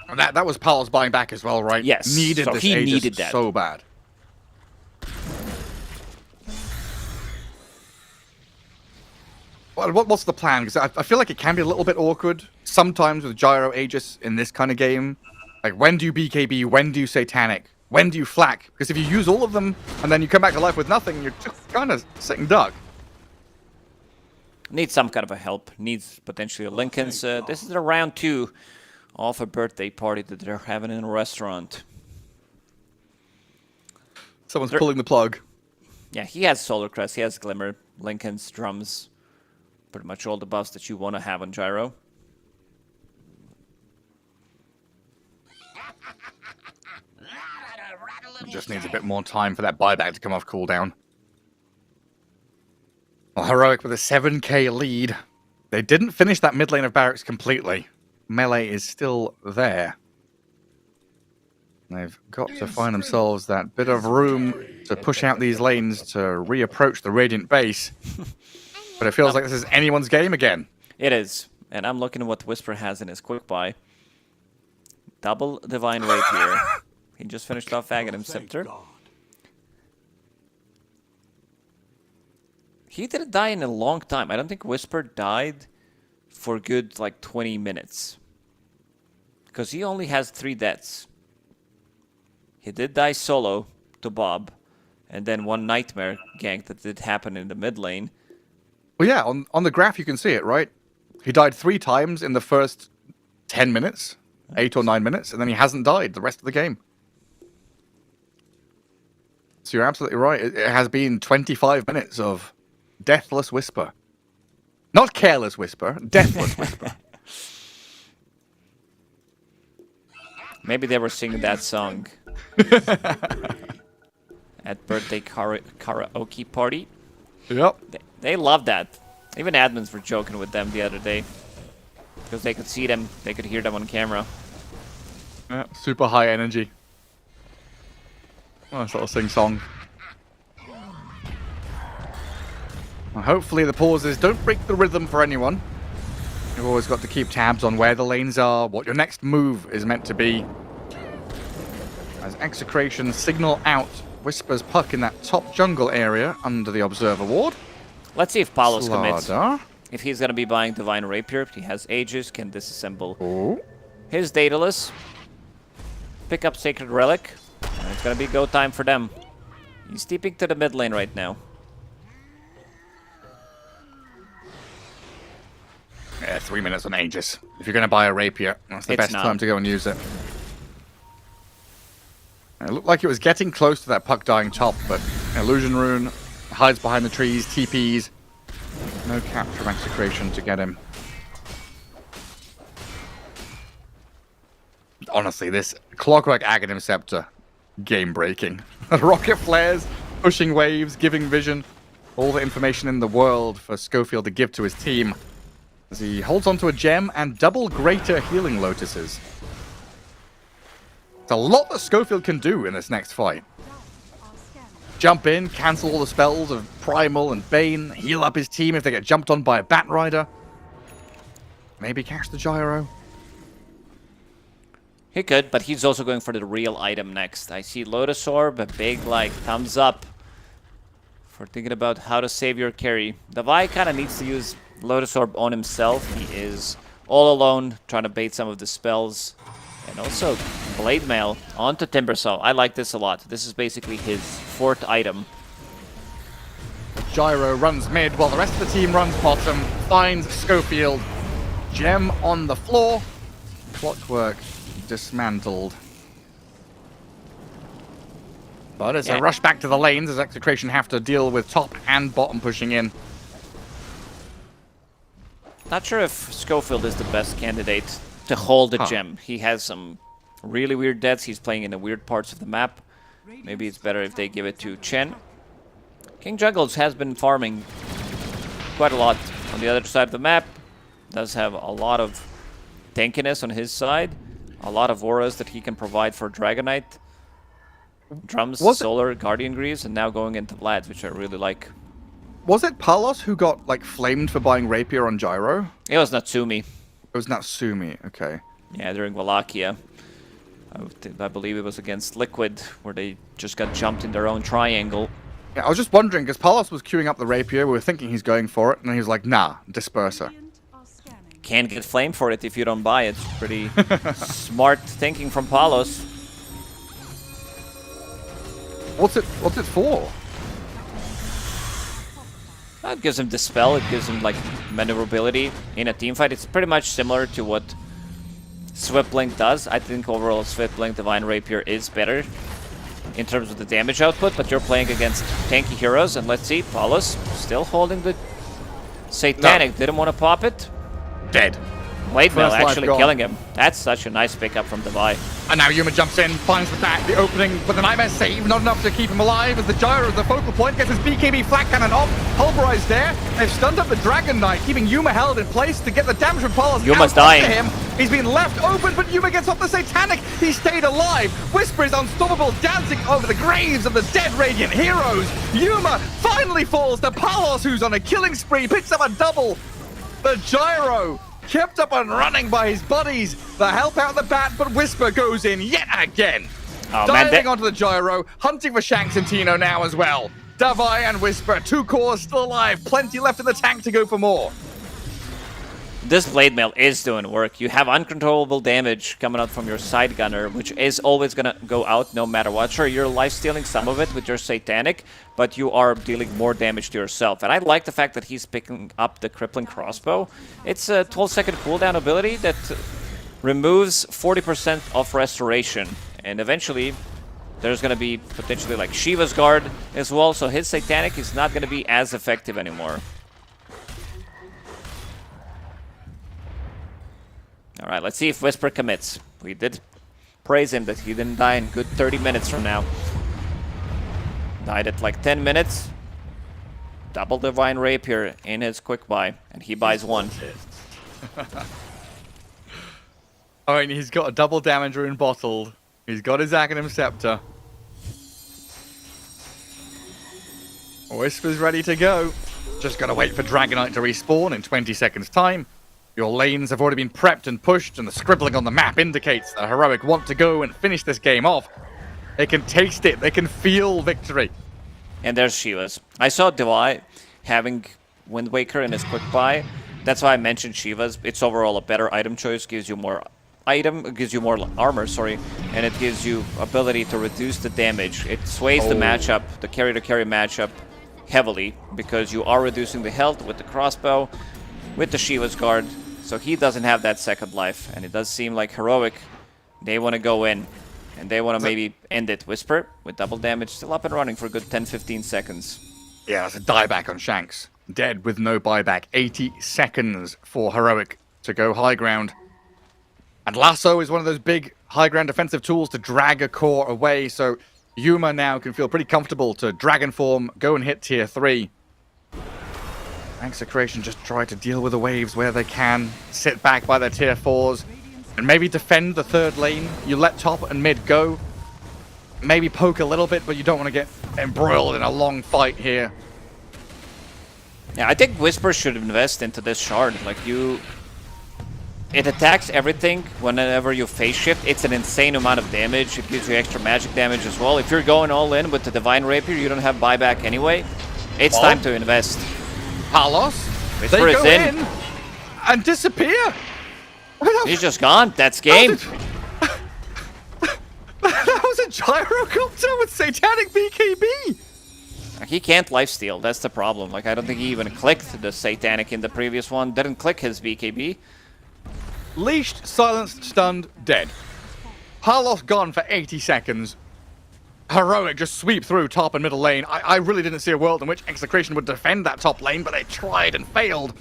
And that was Palos buying back as well, right? Yes, Needed so this he Aegis needed that. so bad. What's the plan? Because I feel like it can be a little bit awkward sometimes with Gyro Aegis in this kind of game. Like, when do you BKB? When do you Satanic? When do you flak? Because if you use all of them and then you come back to life with nothing, you're just kind of sitting duck. Needs some kind of a help. Needs potentially a Lincoln's. This is the round 2 of a birthday party that they're having in a restaurant. Someone's pulling the plug. Yeah, he has Solar Crest, he has Glimmer, Lincoln's, Drums. Pretty much all the buffs that you want to have on Gyro. Just needs a bit more time for that buyback to come off cooldown. Well, Heroic with a 7k lead. They didn't finish that mid lane of barracks completely. Melee is still there. They've got to find themselves that bit of room to push out these lanes to reapproach the Radiant base. But it feels like this is anyone's game again. It is. And I'm looking at what Whisper has in his quick buy. Double Divine Weight here. He just finished off Aghanim Scepter. He didn't die in a long time. I don't think Whisper died for good, like, 20 minutes. Because he only has 3 deaths. He did die solo to Bob. And then one Nightmare gank that did happen in the mid lane. Well, yeah, on the graph you can see it, right? He died 3 times in the first 10 minutes, 8 or 9 minutes, and then he hasn't died the rest of the game. So you're absolutely right. It has been 25 minutes of deathless Whisper. Not careless Whisper, deathless Whisper. Maybe they were singing that song at birthday karaoke party. Yep. They love that. Even admins were joking with them the other day. Because they could see them, they could hear them on camera. Yeah, super high energy. Nice little sing-song. Well, hopefully the pauses don't break the rhythm for anyone. You've always got to keep tabs on where the lanes are, what your next move is meant to be. As Execration signal out Whisper's puck in that top jungle area under the Observer Ward. Let's see if Palos commits. Slaughter. If he's going to be buying Divine Rapier, he has Aegis, can disassemble Oh. his Daedalus. Pick up Sacred Relic. And it's going to be go time for them. He's steeping to the mid lane right now. Yeah, 3 minutes on Aegis. If you're going to buy a Rapier, that's the best time to go and use it. It looked like it was getting close to that puck dying top, but Illusion Rune hides behind the trees, TPs. No cap from Execration to get him. Honestly, this Clockwork Aghanim Scepter, game-breaking. Rocket flares, pushing waves, giving vision. All the information in the world for Schofield to give to his team. As he holds onto a gem and double greater healing lotuses. It's a lot that Schofield can do in this next fight. Jump in, cancel all the spells of Primal and Bane, heal up his team if they get jumped on by a Bat Rider. Maybe catch the Gyro. He could, but he's also going for the real item next. I see Lotus Orb, a big, like, thumbs up for thinking about how to save your carry. Davai kind of needs to use Lotus Orb on himself. He is all alone, trying to bait some of the spells. And also, Blade Mail onto Timbersaw. I like this a lot. This is basically his fourth item. Gyro runs mid while the rest of the team runs bottom. Finds Schofield. Gem on the floor. Clockwork dismantled. But it's a rush back to the lanes as Execration have to deal with top and bottom pushing in. Not sure if Schofield is the best candidate to hold the gem. He has some really weird deaths. He's playing in the weird parts of the map. Maybe it's better if they give it to Chen. King Juggles has been farming quite a lot on the other side of the map. Does have a lot of tankiness on his side. A lot of auras that he can provide for Dragonite. Drums, Solar, Guardian Greaves, and now going into Vlad's, which I really like. Was it Palos who got, like, flamed for buying Rapier on Gyro? It was Natsumi. It was Natsumi, okay. Yeah, during Wallachia. I believe it was against Liquid, where they just got jumped in their own triangle. Yeah, I was just wondering, because Palos was queuing up the Rapier, we were thinking he's going for it, and he was like, nah, Disperser. Can't get flamed for it if you don't buy it. Pretty smart thinking from Palos. What's it for? It gives him Dispel, it gives him like maneuverability in a teamfight. It's pretty much similar to what Swiftblink does. I think overall Swiftblink Divine Rapier is better in terms of the damage output, but you're playing against tanky heroes, and let's see, Palos still holding the Satanic. No. Didn't want to pop it. Dead. Blade Mail actually killing him. That's such a nice pickup from Davai. And now Yuma jumps in, finds the opening with a Nightmare save, not enough to keep him alive as the Gyro is the focal point, gets his BKB flat cannon off, pulverized there. They've stunned up the Dragon Knight, keeping Yuma held in place to get the damage from Palos Yuma's dying. Him. He's been left open, but Yuma gets off the Satanic. He stayed alive. Whisper is unstoppable, dancing over the graves of the dead Radiant heroes. Yuma finally falls to Palos, who's on a killing spree, picks up a double. The Gyro kept up and running by his buddies. The help out the bat, but Whisper goes in yet again. Oh, Diving onto the Gyro, hunting for Shanks and Tino now as well. Davai and Whisper, 2 cores still alive. Plenty left in the tank to go for more. This Blade Mail is doing work. You have uncontrollable damage coming out from your side gunner, which is always going to go out no matter what. Sure, you're life-stealing some of it with your Satanic, but you are dealing more damage to yourself. And I like the fact that he's picking up the Crippling Crossbow. It's a 12-second cooldown ability that removes 40% of Restoration. And eventually, there's going to be potentially like Shiva's Guard as well, so his Satanic is not going to be as effective anymore. Alright, let's see if Whisper commits. We did praise him that he didn't die in good 30 minutes from now. Died at like 10 minutes. Double Divine Rapier in his quick buy, and he buys 1. I mean, he's got a double damage rune bottled. He's got his Aghanim Scepter. Whisper's ready to go. Just gotta wait for Dragonite to respawn in 20 seconds time. Your lanes have already been prepped and pushed, and the scribbling on the map indicates that Heroic want to go and finish this game off. They can taste it. They can feel victory. And there's Shiva's. I saw Divai having Wind Waker in his quick buy. That's why I mentioned Shiva's. It's overall a better item choice, gives you more armor, sorry, and it gives you ability to reduce the damage. It sways the matchup, the carry-to-carry matchup, heavily, because you are reducing the health with the crossbow, with the Shiva's guard, so he doesn't have that second life, and it does seem like Heroic, they want to go in, and they want to maybe end it. Whisper, with double damage, still up and running for a good 10-15 seconds. Yeah, that's a dieback on Shanks. Dead with no buyback. 80 seconds for Heroic to go high ground. And Lasso is one of those big high ground defensive tools to drag a core away, so Yuma now can feel pretty comfortable to Dragon Form, go and hit tier 3. Execration just try to deal with the waves where they can, sit back by their tier 4s, and maybe defend the third lane. You let top and mid go, maybe poke a little bit, but you don't want to get embroiled in a long fight here. Yeah, I think Whisper should invest into this shard. Like, it attacks everything whenever you phase shift. It's an insane amount of damage. It gives you extra magic damage as well. If you're going all in with the Divine Rapier, you don't have buyback anyway. It's time to invest. Palos, Whisper they is go in and disappear. He's just gone. That's game. That was a gyrocopter with satanic BKB. He can't lifesteal. That's the problem. Like, I don't think he even clicked the satanic in the previous one. Didn't click his BKB. Leashed, silenced, stunned, dead. Palos gone for 80 seconds. Heroic just sweep through top and middle lane. I really didn't see a world in which Execration would defend that top lane, but they tried and failed.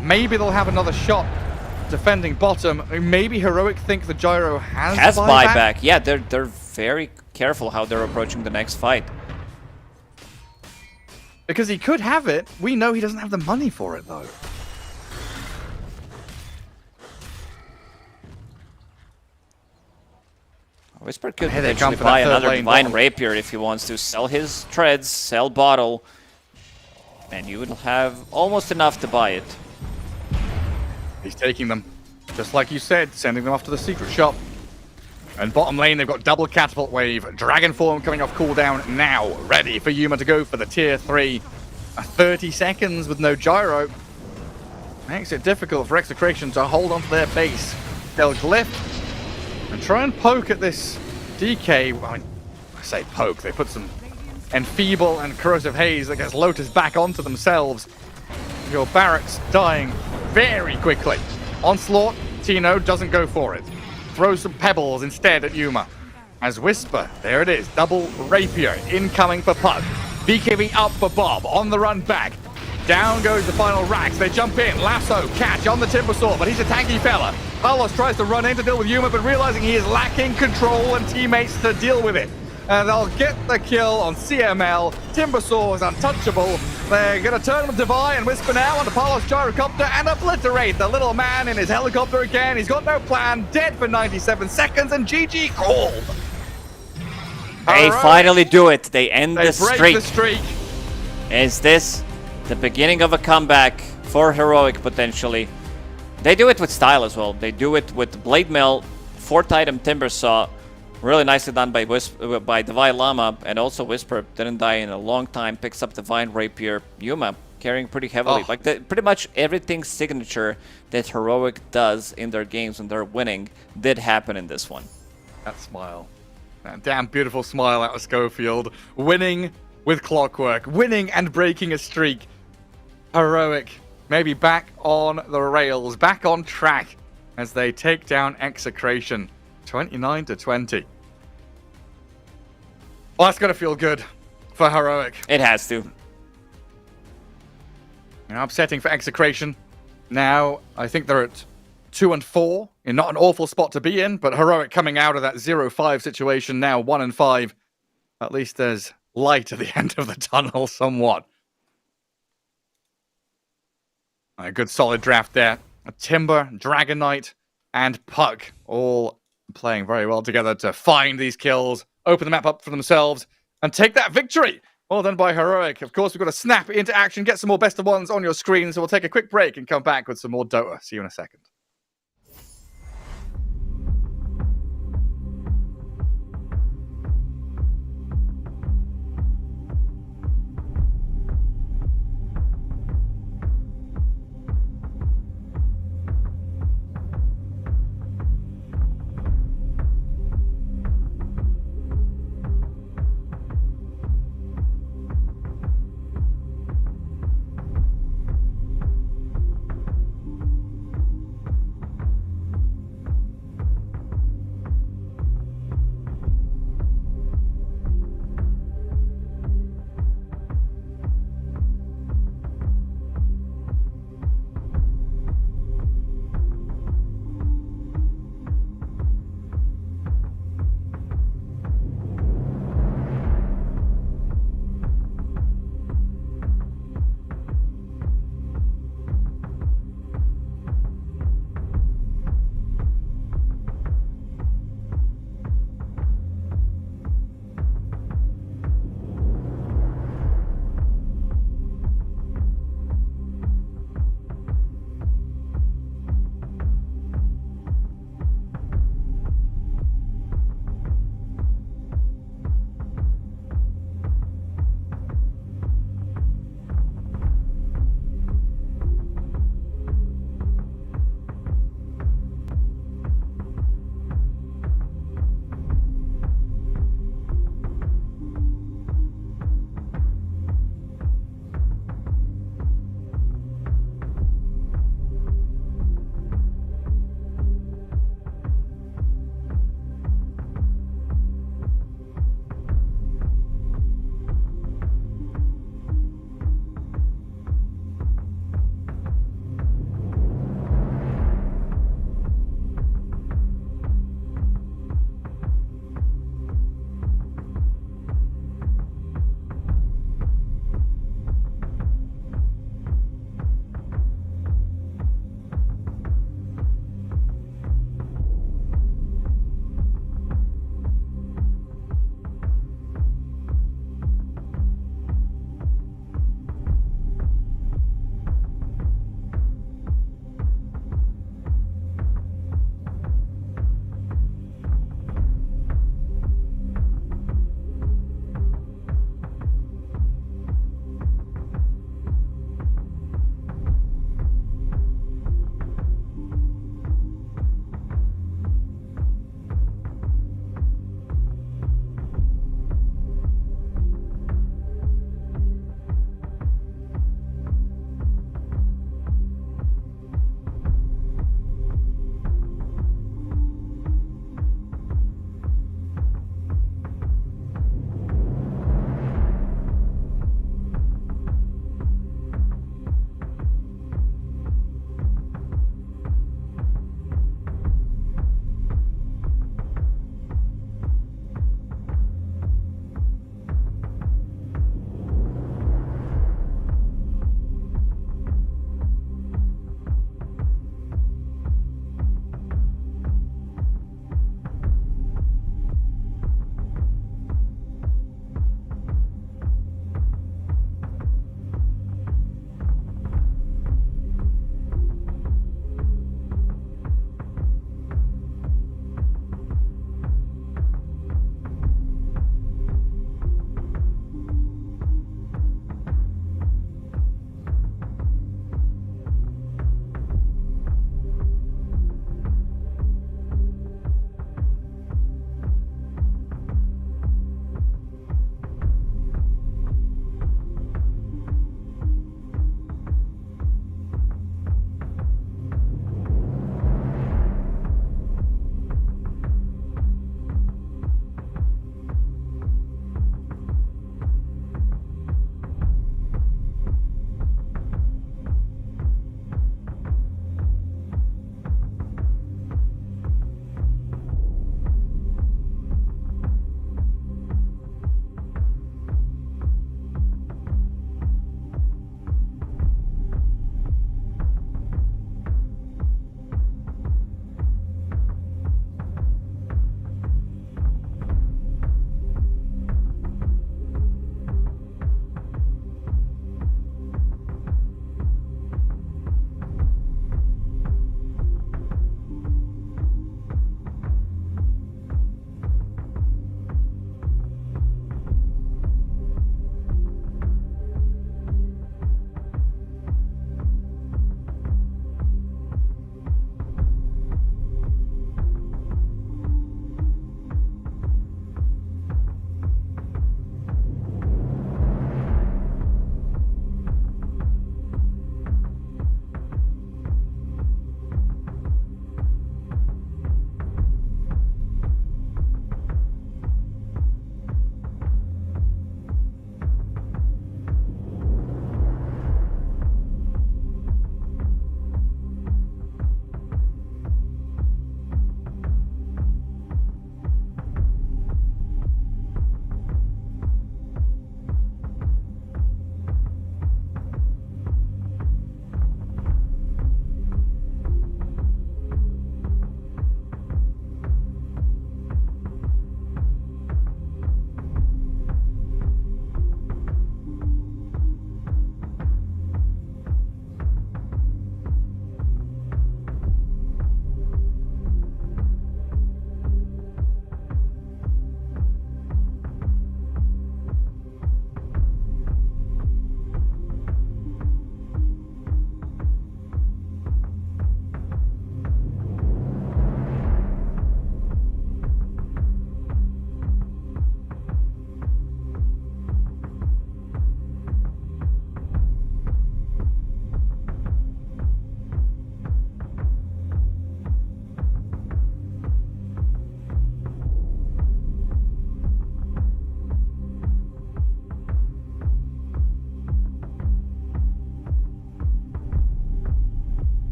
Maybe they'll have another shot defending bottom. Maybe Heroic think the gyro has buyback. Yeah, they're very careful how they're approaching the next fight. Because he could have it. We know he doesn't have the money for it, though. Whisper could potentially buy another Divine Rapier if he wants to. Sell his treads, sell bottle, and you would have almost enough to buy it. He's taking them. Just like you said, sending them off to the secret shop. And bottom lane, they've got double catapult wave. Dragon Form coming off cooldown now. Ready for Yuma to go for the tier 3. 30 seconds with no gyro. Makes it difficult for Execration to hold onto their base. They'll glyph and try and poke at this DK. Well, I say poke. They put some enfeeble and corrosive haze that gets Lotus back onto themselves. Your barracks dying very quickly. Onslaught, Tino doesn't go for it. Throws some pebbles instead at Yuma. As Whisper, there it is, double rapier, incoming for Pug. BKB up for Bob, on the run back. Down goes the final racks, they jump in, lasso, catch on the timber saw, but he's a tanky fella. Carlos tries to run in to deal with Yuma, but realizing he is lacking control and teammates to deal with it. And they'll get the kill on CML. Timbersaw is untouchable. They're going to turn with Divine and Whisper now onto Palos gyrocopter and obliterate the little man in his helicopter again. He's got no plan, dead for 97 seconds, and GG called. They finally do it. They end the streak. Break the streak. Is this the beginning of a comeback for Heroic, potentially? They do it with style as well. They do it with Blade Mail, 4th item Timbersaw. Really nicely done by Divine Llama, and also Whisper didn't die in a long time. Picks up Divine Rapier. Yuma carrying pretty heavily. Like pretty much everything signature that Heroic does in their games when they're winning did happen in this one. That smile. That damn beautiful smile out of Schofield. Winning with clockwork. Winning and breaking a streak. Heroic maybe back on the rails. Back on track as they take down Execration. 29-20. Well, that's going to feel good for Heroic. It has to. You know, upsetting for Execration. Now, I think they're at 2-4. In not an awful spot to be in, but Heroic coming out of that 0-5 situation now 1-5. At least there's light at the end of the tunnel somewhat. A good solid draft there. A Timber, Dragon Knight, and Puck all playing very well together to find these kills, open the map up for themselves, and take that victory. Well done by Heroic. Of course, we've got to snap into action, get some more best of ones on your screen, so we'll take a quick break and come back with some more Dota. See you in a second.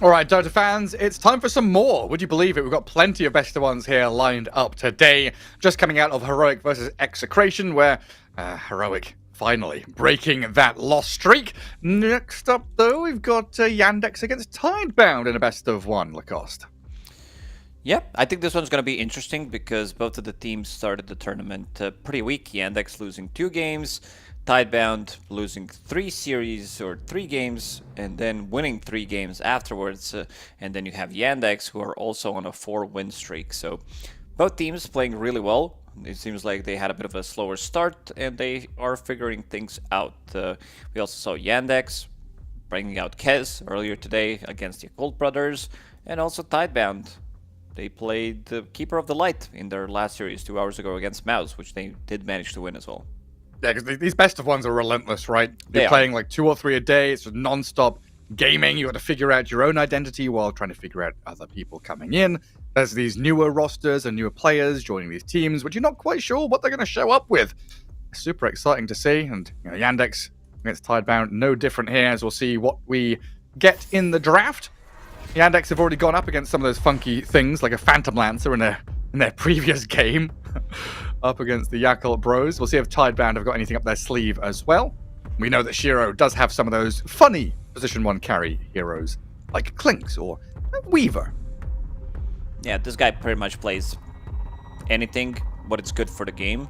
All right, Dota fans, it's time for some more. Would you believe it? We've got plenty of best of ones here lined up today. Just coming out of Heroic versus Execration, where Heroic finally breaking that loss streak. Next up, though, we've got Yandex against Tidebound in a best of one, Lacoste. Yeah, I think this one's going to be interesting because both of the teams started the tournament pretty weak. Yandex losing 2 games, Tidebound losing 3 series or 3 games, and then winning 3 games afterwards. And then you have Yandex, who are also on a 4-win streak. So both teams playing really well. It seems like they had a bit of a slower start, and they are figuring things out. We also saw Yandex bringing out Kez earlier today against the Yakult brothers, and also Tidebound. They played the Keeper of the Light in their last series 2 hours ago against Mouse, which they did manage to win as well. Yeah, because these best of ones are relentless, right? They You're are. playing like 2 or 3 a day. It's just non-stop gaming. You got to figure out your own identity while trying to figure out other people coming in. There's these newer rosters and newer players joining these teams, which you're not quite sure what they're going to show up with. Super exciting to see. And Yandex against Tidebound, no different here, as we'll see what we get in the draft. Yandex have already gone up against some of those funky things, like a Phantom Lancer in their previous game, up against the Yakult Bros. We'll see if Tidebound have got anything up their sleeve as well. We know that Shiro does have some of those funny position 1 carry heroes, like Clinks or Weaver. Yeah, this guy pretty much plays anything, but it's good for the game.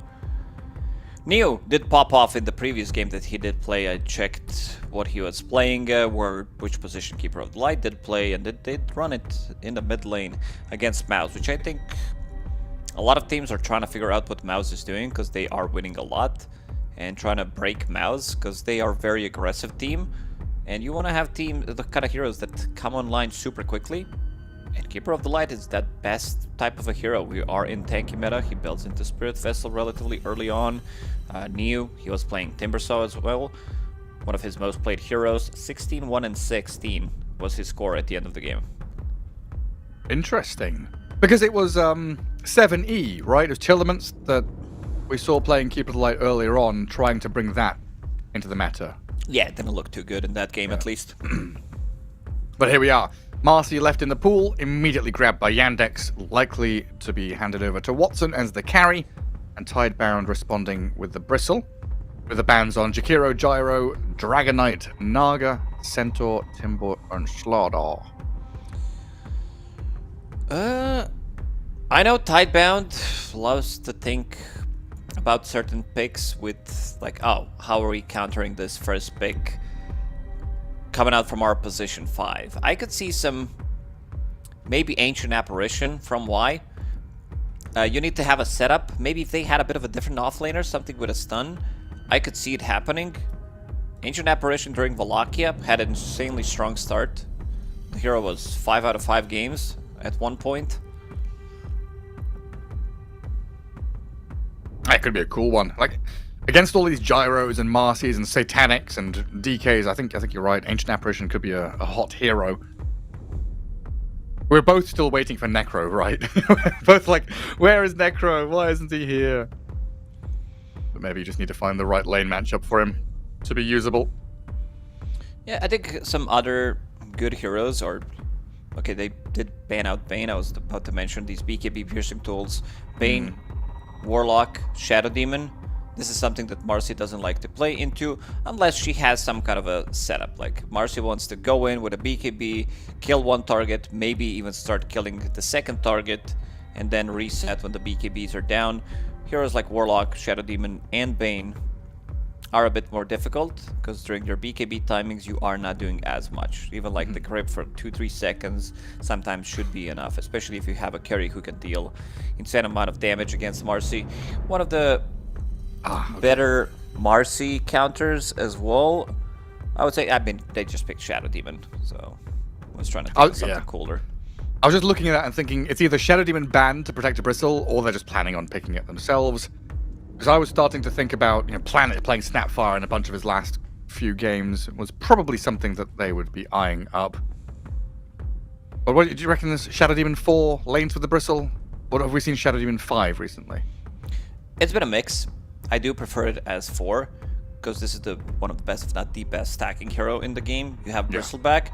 Neo did pop off in the previous game that he did play. I checked what he was playing, which position Keeper of the Light did play, and they did run it in the mid lane against Mouse, which I think a lot of teams are trying to figure out what Mouse is doing because they are winning a lot, and trying to break Mouse because they are a very aggressive team, and you want to have the kind of heroes that come online super quickly. And Keeper of the Light is that best type of a hero. We are in tanky meta. He builds into Spirit Vessel relatively early on. Neo, he was playing Timbersaw as well. One of his most played heroes. 16, 1, and 16 was his score at the end of the game. Interesting. Because it was 7E, right? It was Chillaments that we saw playing Keeper of the Light earlier on, trying to bring that into the meta. Yeah, it didn't look too good in that game, at least. But here we are. Marcy left in the pool, immediately grabbed by Yandex, likely to be handed over to Watson as the carry, and Tidebound responding with the Bristle, with the bans on Jakiro, Gyro, Dragonite, Naga, Centaur, Timber, and Slardar. I know Tidebound loves to think about certain picks with, like, oh, how are we countering this first pick coming out from our position 5. I could see some maybe Ancient Apparition from Y. You need to have a setup. Maybe if they had a bit of a different offlaner, something with a stun, I could see it happening. Ancient Apparition during Wallachia had an insanely strong start. The hero was 5 out of 5 games at one point. That could be a cool one. Like, against all these Gyros and Marcys and Satanics and DKs, I think you're right. Ancient Apparition could be a hot hero. We're both still waiting for Necro, right? Both like, where is Necro? Why isn't he here? But maybe you just need to find the right lane matchup for him to be usable. Yeah, I think some other good heroes are... Okay, they did ban out Bane. I was about to mention these BKB piercing tools. Bane, Warlock, Shadow Demon. This is something that Marcy doesn't like to play into unless she has some kind of a setup. Like, Marcy wants to go in with a BKB, kill one target, maybe even start killing the second target, and then reset when the BKBs are down. Heroes like Warlock, Shadow Demon, and Bane are a bit more difficult because during their BKB timings you are not doing as much. Even like the grip for 2-3 seconds sometimes should be enough, especially if you have a carry who can deal insane amount of damage against Marcy. One of the better Marcy counters as well, I would say. I mean, they just picked Shadow Demon, so I was trying to think of something cooler. I was just looking at that and thinking it's either Shadow Demon banned to protect a Bristle, or they're just planning on picking it themselves. Because I was starting to think about, Planet playing Snapfire in a bunch of his last few games was probably something that they would be eyeing up. But what do you reckon? This Shadow Demon 4 lanes with the Bristle? What have we seen Shadow Demon 5 recently? It's been a mix. I do prefer it as 4 because this is one of the best, if not the best, stacking hero in the game. You have Bristleback.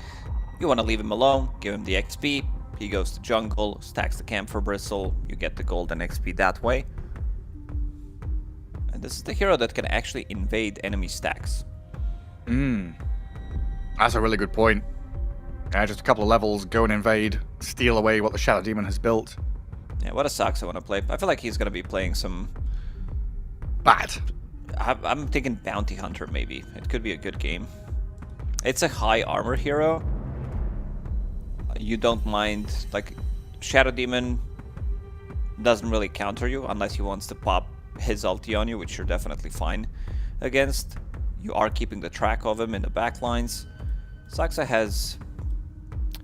You want to leave him alone, give him the XP. He goes to jungle, stacks the camp for Bristle. You get the gold and XP that way. And this is the hero that can actually invade enemy stacks. That's a really good point. Just a couple of levels, go and invade, steal away what the Shadow Demon has built. Yeah, what a Sax I want to play. I feel like he's going to be playing some... Bad. I'm thinking Bounty Hunter, maybe. It could be a good game. It's a high armor hero. You don't mind... Like, Shadow Demon doesn't really counter you unless he wants to pop his ulti on you, which you're definitely fine against. You are keeping the track of him in the backlines. Saxa has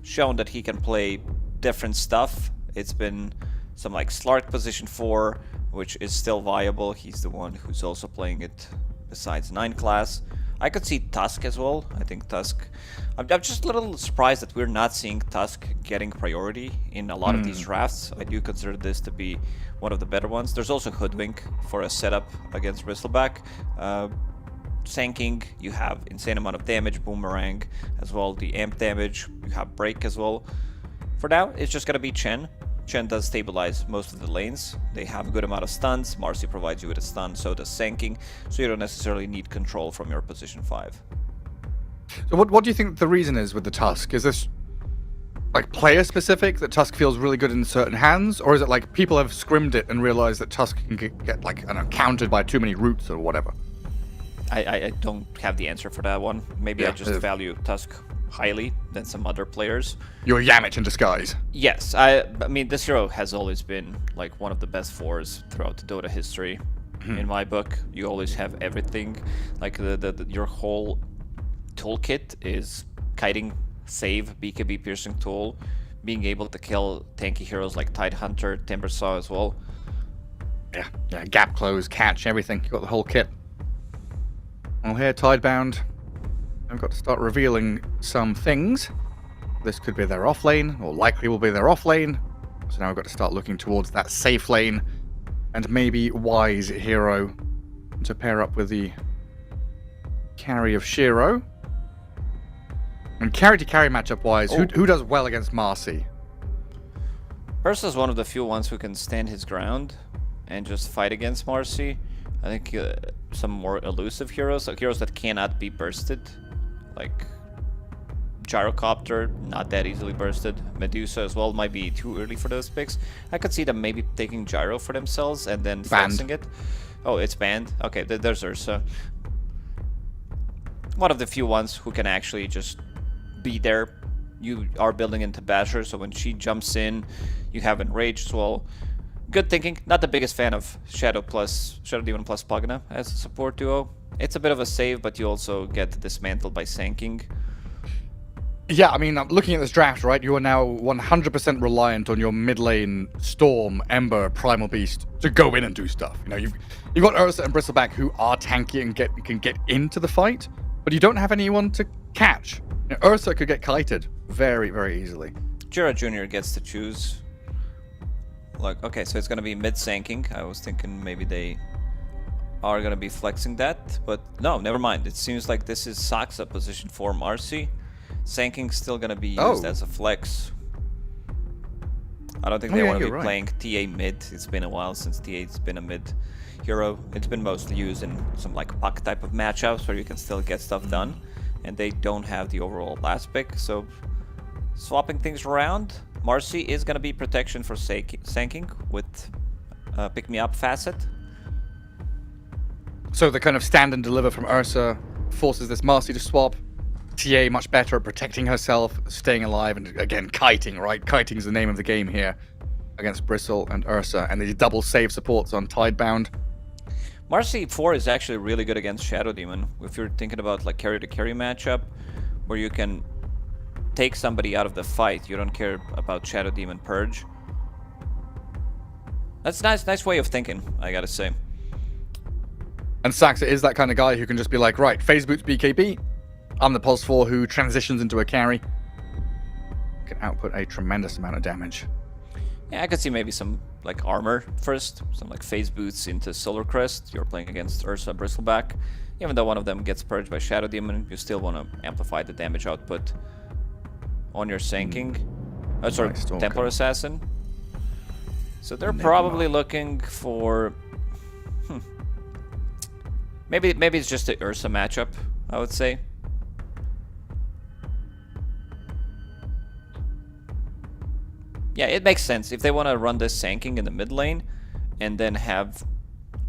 shown that he can play different stuff. It's been some like Slark position 4, which is still viable. He's the one who's also playing it besides 9 class. I could see Tusk as well. I think Tusk... I'm just a little surprised that we're not seeing Tusk getting priority in a lot of these drafts. I do consider this to be one of the better ones. There's also Hoodwink for a setup against Bristleback. Sanking, you have insane amount of damage, Boomerang as well, the amp damage, you have Break as well. For now, it's just gonna be Chen. Chen does stabilize most of the lanes. They have a good amount of stuns. Marcy provides you with a stun, so does Sanking, so you don't necessarily need control from your position 5. So what do you think the reason is with the Tusk? Is this like player specific, that Tusk feels really good in certain hands, or is it like people have scrimmed it and realized that Tusk can get like, I don't know, countered by too many roots or whatever? I don't have the answer for that one. Maybe I just value Tusk highly than some other players. You're Yamich in disguise. Yes, I mean, this hero has always been like one of the best 4s throughout the Dota history. In my book, you always have everything. Like your whole toolkit is kiting, save, BKB piercing tool, being able to kill tanky heroes like Tidehunter, Timbersaw as well. Yeah, gap close, catch, everything. You got the whole kit. Well, here, Tidebound, I've got to start revealing some things. This could be their off lane, or likely will be their off lane. So now I've got to start looking towards that safe lane, and maybe Wise hero to pair up with the carry of Shiro. And carry-to-carry matchup-wise, who does well against Marcy? Ursa's one of the few ones who can stand his ground and just fight against Marcy. I think some more elusive heroes, like heroes that cannot be bursted, like Gyrocopter, not that easily bursted. Medusa as well might be too early for those picks. I could see them maybe taking Gyro for themselves and then flexing it. Oh, it's banned? Okay, there's Ursa. One of the few ones who can actually just be there. You are building into Basher, so when she jumps in, you have Enrage as well. Good thinking. Not the biggest fan of Shadow Demon plus Pugna as a support duo. It's a bit of a save, but you also get dismantled by Sanking. Yeah, I mean, looking at this draft, right, you are now 100% reliant on your mid lane Storm, Ember, Primal Beast to go in and do stuff. You know, you've got Ursa and Bristleback who are tanky and can get into the fight, but you don't have anyone to catch. You know, Ursa could get kited very, very easily. Jira Jr. gets to choose. Like, okay, so it's gonna be mid-sanking. I was thinking maybe they are gonna be flexing that, but no, never mind. It seems like this is Saxa position 4 Marcy. Sanking's still gonna be used as a flex. I don't think they want to be playing TA mid. It's been a while since TA's been a mid hero. It's been mostly used in some like puck type of matchups where you can still get stuff done, and they don't have the overall last pick, so swapping things around. Marcy is going to be protection for Sanking with Pick Me Up facet. So the kind of stand and deliver from Ursa forces this Marcy to swap. TA much better at protecting herself, staying alive, and again, kiting, right? Kiting is the name of the game here against Bristle and Ursa, and these double save supports on Tidebound. Marcy 4 is actually really good against Shadow Demon. If you're thinking about like carry-to-carry matchup, where you can take somebody out of the fight, you don't care about Shadow Demon Purge. That's a nice way of thinking, I gotta say. And Saxa is that kind of guy who can just be like, right, phase boots BKB. I'm the Pulse 4 who transitions into a carry. Can output a tremendous amount of damage. Yeah, I could see maybe some like armor first, some like phase boots into Solar Crest. You're playing against Ursa Bristleback. Even though one of them gets purged by Shadow Demon, you still want to amplify the damage output. on your Sanking. Oh, sorry, Nice, okay. Templar Assassin. So they're Enigma. probably looking for... Maybe it's just the Ursa matchup, I would say. Yeah, it makes sense. If they want to run this Sanking in the mid lane, and then have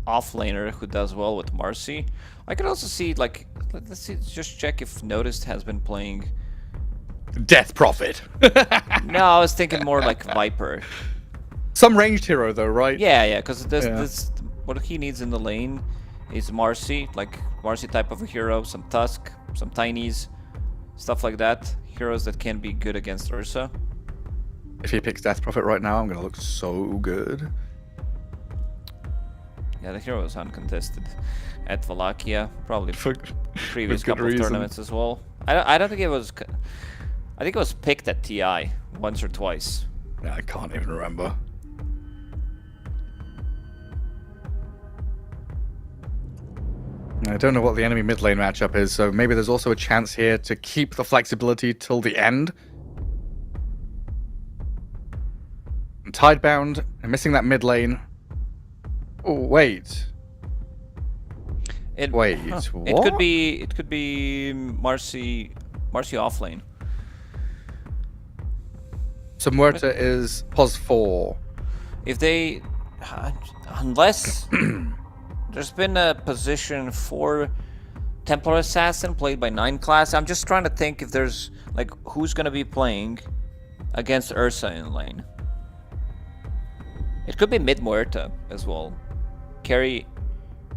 offlaner who does well with Marcy. I could also see, like, let's see, just check if Noticed has been playing... Death Prophet. No, I was thinking more like Viper. Some ranged hero though, right? Yeah, because this what he needs in the lane is Marcy, like Marcy type of a hero, some Tusk, some Tinies, stuff like that. Heroes that can be good against Ursa. If he picks Death Prophet right now, I'm gonna look so good. Yeah, the hero is uncontested at Wallachia, probably For previous good couple of reason. tournaments as well. I don't think it was... I think it was picked at TI once or twice. Yeah, I can't even remember. I don't know what the enemy mid lane matchup is, so maybe there's also a chance here to keep the flexibility till the end. And Tidebound, and missing that mid lane. Oh, wait. Wait, what? It could be Marcy off lane. So Muerta is pos 4. If they... unless... There's been a position for Templar Assassin played by 9 class. I'm just trying to think if there's, like, who's going to be playing against Ursa in lane. It could be mid Muerta as well. Carry...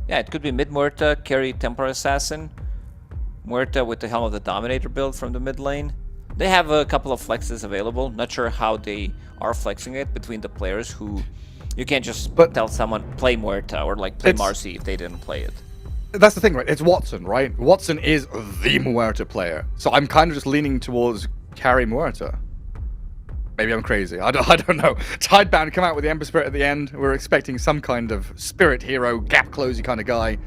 Yeah, it could be mid Muerta, carry Templar Assassin. Muerta with the Helm of the Dominator build from the mid lane. They have a couple of flexes available. Not sure how they are flexing it between the players who... You can't just tell someone play Muerta or like play Marcy if they didn't play it. That's the thing, right? It's Watson, right? Watson is the Muerta player. So I'm kind of just leaning towards carry Muerta. Maybe I'm crazy. I don't know. Tidebound come out with the Ember Spirit at the end. We're expecting some kind of spirit hero, gap closey kind of guy.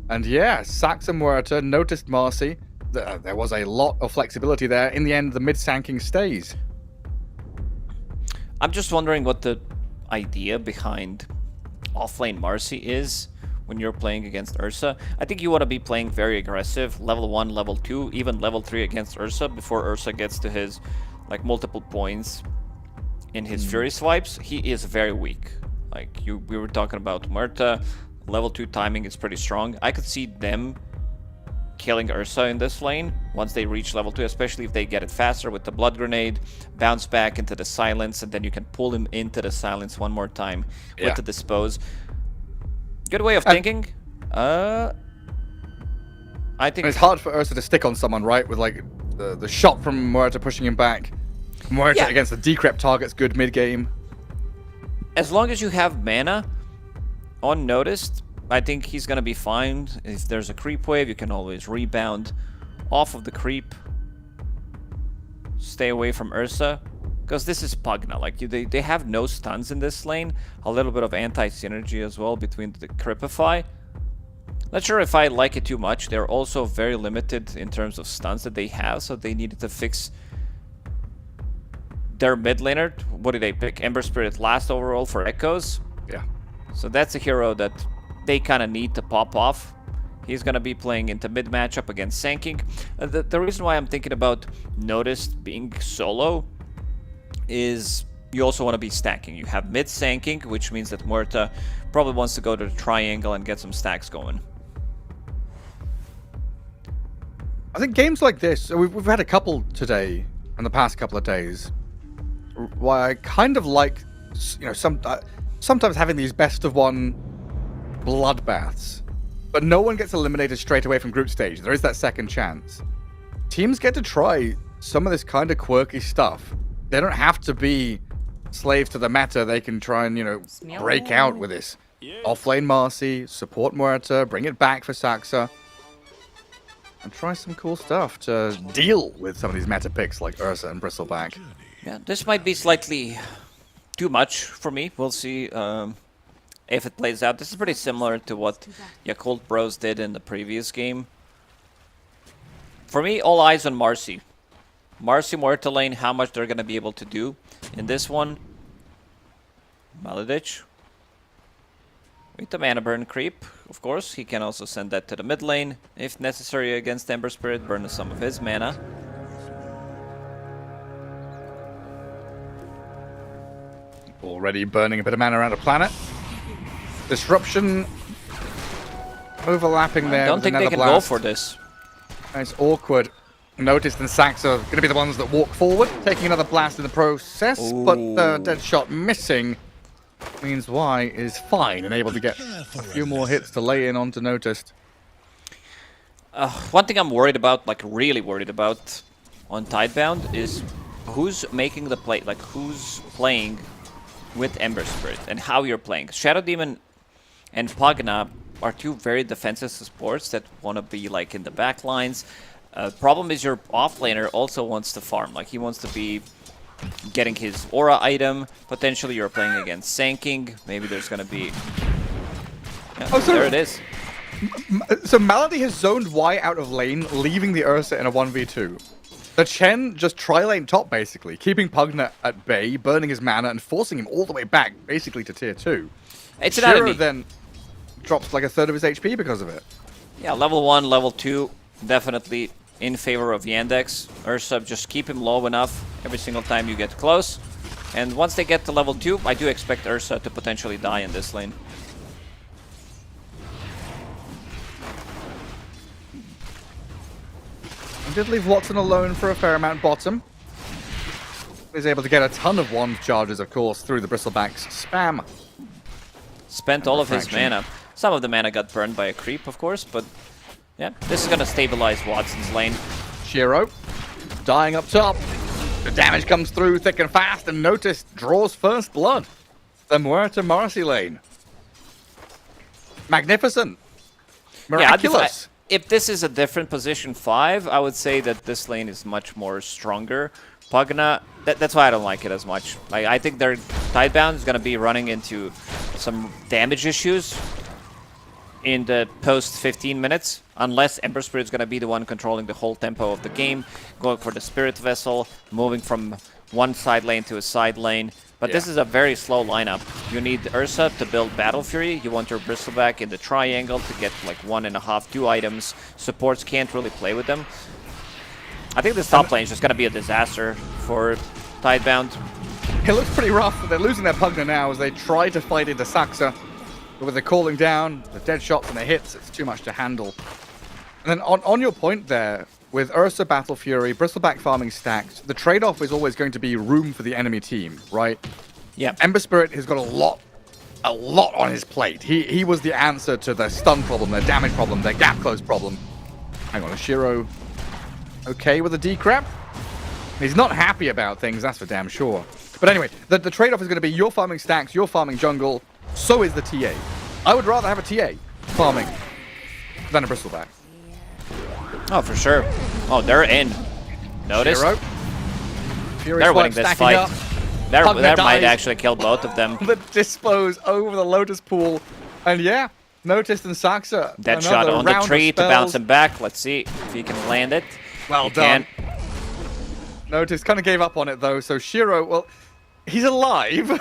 And yeah, Saxa Muerta, noticed Marcy. There was a lot of flexibility there. In the end, the mid-sanking stays. I'm just wondering what the idea behind offlane Marcy is when you're playing against Ursa. I think you want to be playing very aggressive, level 1, level 2, even level 3 against Ursa before Ursa gets to his like multiple points in his Fury swipes. He is very weak. Like we were talking about Muerta, level 2 timing is pretty strong. I could see them killing Ursa in this lane once they reach level 2, especially if they get it faster with the Blood Grenade, bounce back into the Silence, and then you can pull him into the Silence one more time with the Dispose. Good way of thinking. I think... It's hard for Ursa to stick on someone, right? With like the shot from Muerta pushing him back. Muerta against the decrep target's good mid-game. As long as you have mana unnoticed, I think he's gonna be fine. If there's a creep wave, you can always rebound off of the creep. Stay away from Ursa, because this is Pugna. Like they have no stuns in this lane. A little bit of anti-synergy as well between the Cripify. Not sure if I like it too much. They're also very limited in terms of stuns that they have, so they needed to fix their mid laner. What did they pick? Ember Spirit last overall for Echoes. Yeah. So that's a hero that they kind of need to pop off. He's going to be playing into mid matchup against Sanking. The reason why I'm thinking about Noticed being solo is you also want to be stacking. You have mid Sanking, which means that Muerta probably wants to go to the triangle and get some stacks going. I think games like this, we've had a couple today, in the past couple of days, why I kind of like, you know, sometimes having these best of one bloodbaths, but no one gets eliminated straight away from group stage. There is that second chance. Teams get to try some of this kind of quirky stuff. They don't have to be slaves to the meta. They can try and, you know, break out with this. Offlane Marcy, support Muerta, bring it back for Saxa, and try some cool stuff to deal with some of these meta picks like Ursa and Bristleback. Yeah, this might be slightly too much for me. We'll see if it plays out. This is pretty similar to what Yakult Bros did in the previous game. For me, all eyes on Marcy. Marcy Morta lane, how much they're going to be able to do in this one. Maladich. With the mana burn creep, of course. He can also send that to the mid lane if necessary against Ember Spirit, burn some of his mana. Already burning a bit of mana around a planet. Disruption overlapping there. I don't think they can go for this. It's awkward. Noticed and Sax are going to be the ones that walk forward, taking another blast in the process, but the dead shot missing means Y is fine and able to get a few more hits to lay in onto Noticed. One thing I'm worried about, like really worried about on Tidebound is who's making the play, like who's playing with Ember Spirit and how you're playing. Shadow Demon and Pugna are two very defensive supports that want to be like in the back lines. Problem is your offlaner also wants to farm. Like he wants to be getting his aura item. Potentially you're playing against Sanking. Maybe there's going to be... Yeah, Oh, so there it is. So Malady has zoned Y out of lane, leaving the Ursa in a 1v2. The Chen just tri-lane top, basically, keeping Pugna at bay, burning his mana, and forcing him all the way back, basically to tier 2. It's Shiro then drops like a third of his HP because of it. Yeah, level 1, level 2, definitely in favor of Yandex. Ursa, just keep him low enough every single time you get close. And once they get to level 2, I do expect Ursa to potentially die in this lane. And did leave Watson alone for a fair amount bottom. He's able to get a ton of wand charges, of course, through the Bristleback's spam. Spent all of his mana. Some of the mana got burned by a creep, of course, but yeah, this is gonna stabilize Watson's lane. Shiro dying up top. The damage comes through thick and fast, and Notice draws first blood. The Muerta Marcy lane. Magnificent. Miraculous. Yeah, if this is a different position 5, I would say that this lane is much more stronger. Pugna, that's why I don't like it as much. Like, I think their Tidebound is going to be running into some damage issues in the post 15 minutes, unless Ember Spirit is going to be the one controlling the whole tempo of the game, going for the Spirit Vessel, moving from one side lane to a side lane. But this is a very slow lineup. You need Ursa to build Battle Fury. You want your Bristleback in the triangle to get like 1.5, 2 items. Supports can't really play with them. I think this top lane is just going to be a disaster for Tidebound. It looks pretty rough. They're losing their Pugna now as they try to fight into Saxa. But with the calling down, the dead shots and the hits, it's too much to handle. And then on your point there, with Ursa Battle Fury, Bristleback farming stacked, the trade-off is always going to be room for the enemy team, right? Yeah. Ember Spirit has got a lot on his plate. He was the answer to their stun problem, their damage problem, their gap close problem. Hang on, is Shiro okay with the decrep? He's not happy about things, that's for damn sure. But anyway, the trade-off is going to be you're farming stacks, you're farming jungle, so is the TA. I would rather have a TA farming than a Bristleback. Oh, for sure. Oh, they're in. Notice? Shiro. Fury They're Swipe winning this stacking fight. up. That might dies. actually kill both of them. The dispose over the Lotus Pool. And yeah, Noticed and Saxa. Dead shot on the tree to bounce him back. Let's see if he can land it. Well He done. can. Noticed kind of gave up on it though, so Shiro, well, he's alive.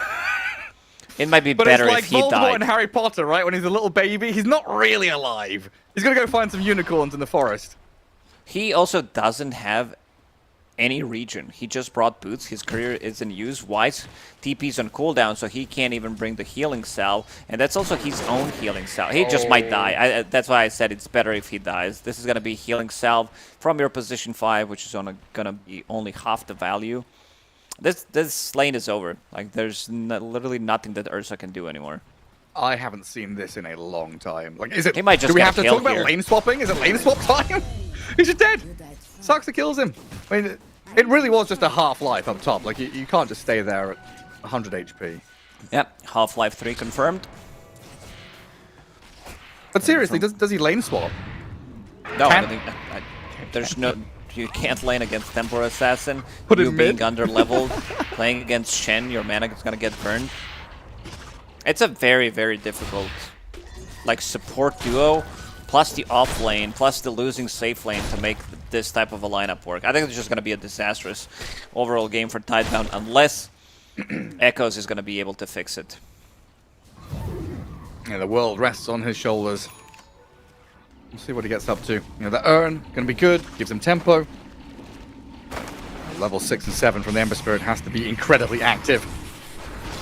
It might be But better it's like if he Voldemort died. in Harry Potter, right? When he's a little baby, he's not really alive. He's gonna go find some unicorns in the forest. He also doesn't have any regen. He just brought boots. His career is in use. Wise TP's on cooldown, so he can't even bring the healing salve. And that's also his own healing salve. He just might die. That's why I said it's better if he dies. This is going to be healing salve from your position 5, which is going to be only half the value. This lane is over. Like, there's literally nothing that Ursa can do anymore. I haven't seen this in a long time. Like, is it? He might just do we get have to killed talk about here. lane swapping? Is it lane swap time? He's just dead. Saxa kills him. I mean, it really was just a half-life up top. Like, you can't just stay there at 100 HP. Yep, Half-Life 3 confirmed. But seriously, does he lane swap? No, I Can- don't think there's no. You can't lane against Temporal Assassin. Put you him being mid. under-leveled, playing against Shen, your mana is gonna get burned. It's a very, very difficult, like, support duo, plus the off lane, plus the losing safe lane to make this type of a lineup work. I think it's just going to be a disastrous overall game for Tidebound unless Echoes is going to be able to fix it. Yeah, the world rests on his shoulders. We'll see what he gets up to. You know, the Urn, going to be good, gives him tempo. Level 6 and 7 from the Ember Spirit has to be incredibly active.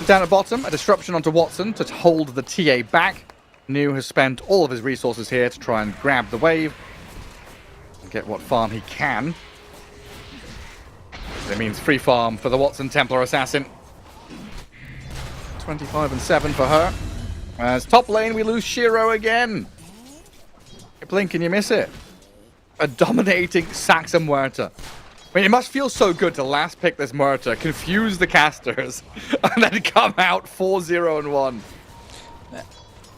Down at bottom, a disruption onto Watson to hold the TA back. New has spent all of his resources here to try and grab the wave and get what farm he can. It means free farm for the Watson Templar Assassin. 25 and 7 for her. As top lane, we lose Shiro again. You blink and you miss it. A dominating Saxa Muerta. I mean, it must feel so good to last pick this Muerta, confuse the casters, and then come out 4-0 and 1.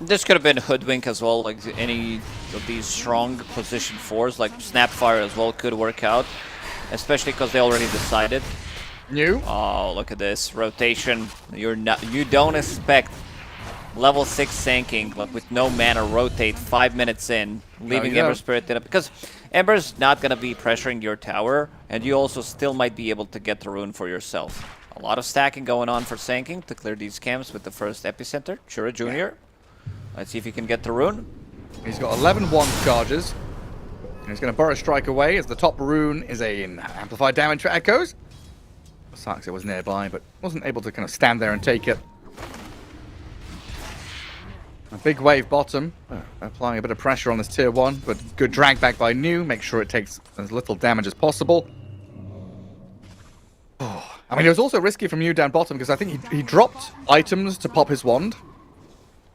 This could have been Hoodwink as well, like any of these strong position 4s, like Snapfire as well could work out, especially because they already decided. New? Oh, look at this rotation. You don't expect level 6 Sanking with no mana rotate 5 minutes in, leaving Ember Spirit in it, because Ember's not going to be pressuring your tower, and you also still might be able to get the rune for yourself. A lot of stacking going on for Sanking to clear these camps with the first epicenter. Shura Jr. Let's see if he can get the rune. He's got 11 wand charges. And he's going to Burrow Strike away as the top rune is an amplified damage for Echoes. Saxa was nearby, but wasn't able to kind of stand there and take it. A big wave bottom, applying a bit of pressure on this tier 1, but good drag back by New. Make sure it takes as little damage as possible. Oh, I mean, it was also risky from New down bottom because I think he dropped items to pop his wand.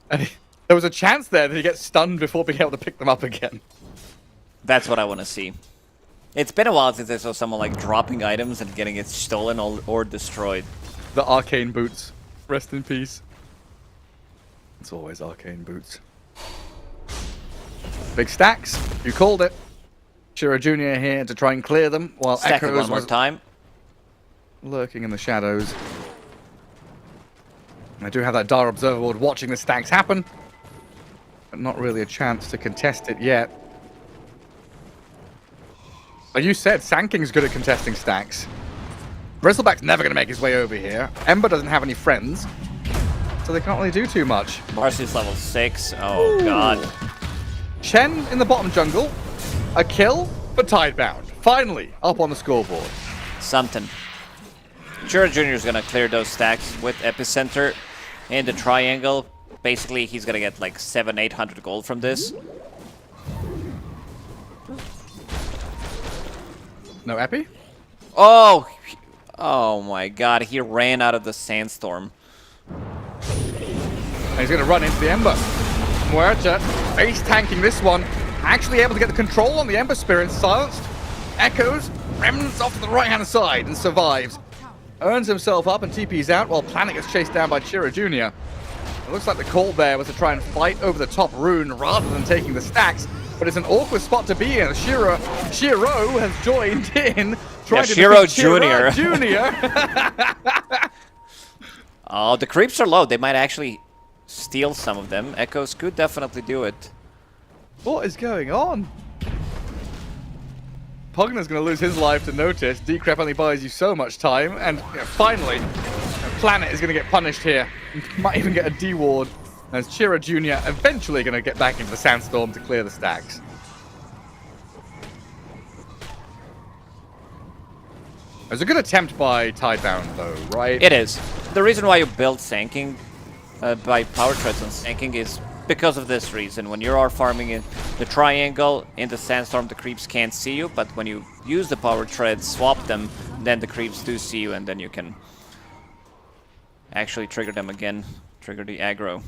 And there was a chance there that he gets stunned before being able to pick them up again. That's what I want to see. It's been a while since I saw someone like dropping items and getting it stolen or destroyed. The arcane boots. Rest in peace. It's always arcane boots. Big stacks. You called it. Shiro Jr. here to try and clear them while Stack it Echoes one more time. Lurking in the shadows. And I do have that Dire Observer Ward watching the stacks happen, but not really a chance to contest it yet. Like you said, Sanking's good at contesting stacks. Bristleback's never going to make his way over here. Ember doesn't have any friends, so they can't really do too much. Marcy's level 6. Oh, ooh. God. Chen in the bottom jungle. A kill for Tidebound. Finally, up on the scoreboard. Something. Shura Jr. is going to clear those stacks with Epicenter in the triangle. Basically, he's going to get like 700-800 gold from this. No epi? Oh! Oh my god, he ran out of the sandstorm. And he's going to run into the Ember. Muerta face tanking this one. Actually able to get the control on the Ember Spirit. Silenced. Echoes. Remnants off to the right-hand side and survives. Earns himself up and TP's out while Planet gets chased down by Shiro Jr. It looks like the call there was to try and fight over the top rune rather than taking the stacks. But it's an awkward spot to be in. Shiro has joined in. Shiro Jr. Oh, the creeps are low. They might actually steal some of them. Echoes could definitely do it. What is going on? Pogner's going to lose his life to Notice. Decrep only buys you so much time. And finally, Planet is going to get punished here. Might even get a D-ward. As Shiro Jr. eventually going to get back into the sandstorm to clear the stacks. It was a good attempt by Tidebound, though, right? It is. The reason why you build Sanking by power treads on Sanking is because of this reason. When you are farming in the triangle, in the sandstorm, the creeps can't see you, but when you use the power treads, swap them, then the creeps do see you, and then you can actually trigger them again, trigger the aggro.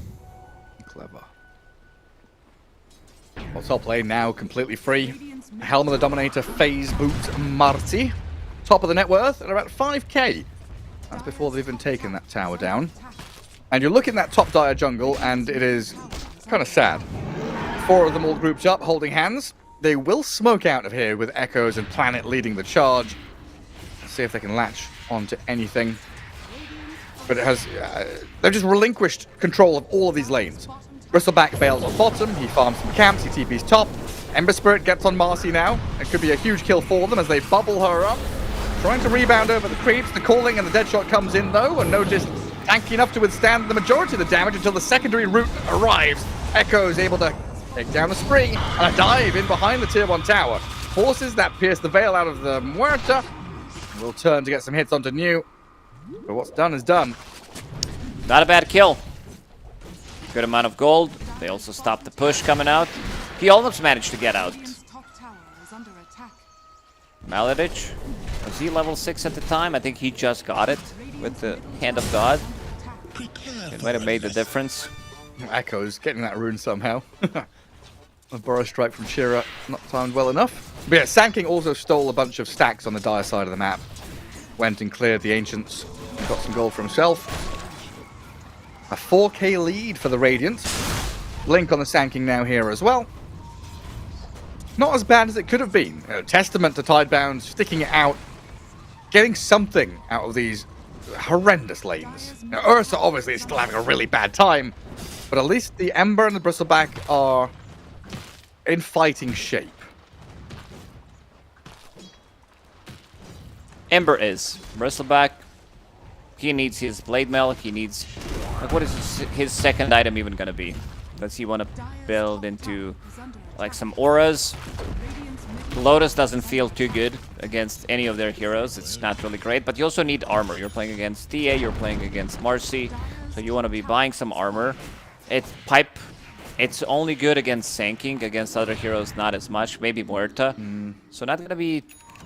Clever. Well, top lane now completely free. Helm of the Dominator, Phase Boot, Marty. Top of the net worth at about 5k. That's before they've even taken that tower down. And you're looking at that top dire jungle, and it is kind of sad. 4 of them all grouped up, holding hands. They will smoke out of here with Echoes and Planet leading the charge. Let's see if they can latch onto anything. But it has... they've just relinquished control of all of these lanes. Bristleback bails on bottom, he farms some camps, he TP's top. Ember Spirit gets on Marcy now. It could be a huge kill for them as they bubble her up. Trying to rebound over the creeps. The calling and the dead shot comes in though, and Notice tanky enough to withstand the majority of the damage until the secondary route arrives. Echo is able to take down the spring and a dive in behind the tier 1 tower. Forces that pierce the veil out of the Muerta. Will turn to get some hits onto New. But what's done is done. Not a bad kill. Good amount of gold. They also stopped the push coming out. He almost managed to get out. Maladich, was he level 6 at the time? I think he just got it with the Hand of God. It might have made the difference. Echo's getting that rune somehow. A Burrow Strike from Shira, not timed well enough. But yeah, Sanking also stole a bunch of stacks on the dire side of the map. Went and cleared the Ancients. Got some gold for himself. A 4k lead for the Radiant. Blink on the Sanking now here as well. Not as bad as it could have been. Testament to Tidebound sticking it out. Getting something out of these horrendous lanes. Now, Ursa obviously is still having a really bad time. But at least the Ember and the Bristleback are in fighting shape. Ember is. Bristleback, he needs his Blade Mail. He needs... Like, what is his second item even going to be? Does he want to build into, like, some auras? Lotus doesn't feel too good against any of their heroes. It's not really great, but you also need armor. You're playing against TA, you're playing against Marcy, so you want to be buying some armor. It's Pipe. It's only good against Sanking. Against other heroes, not as much. Maybe Muerta. So not going to be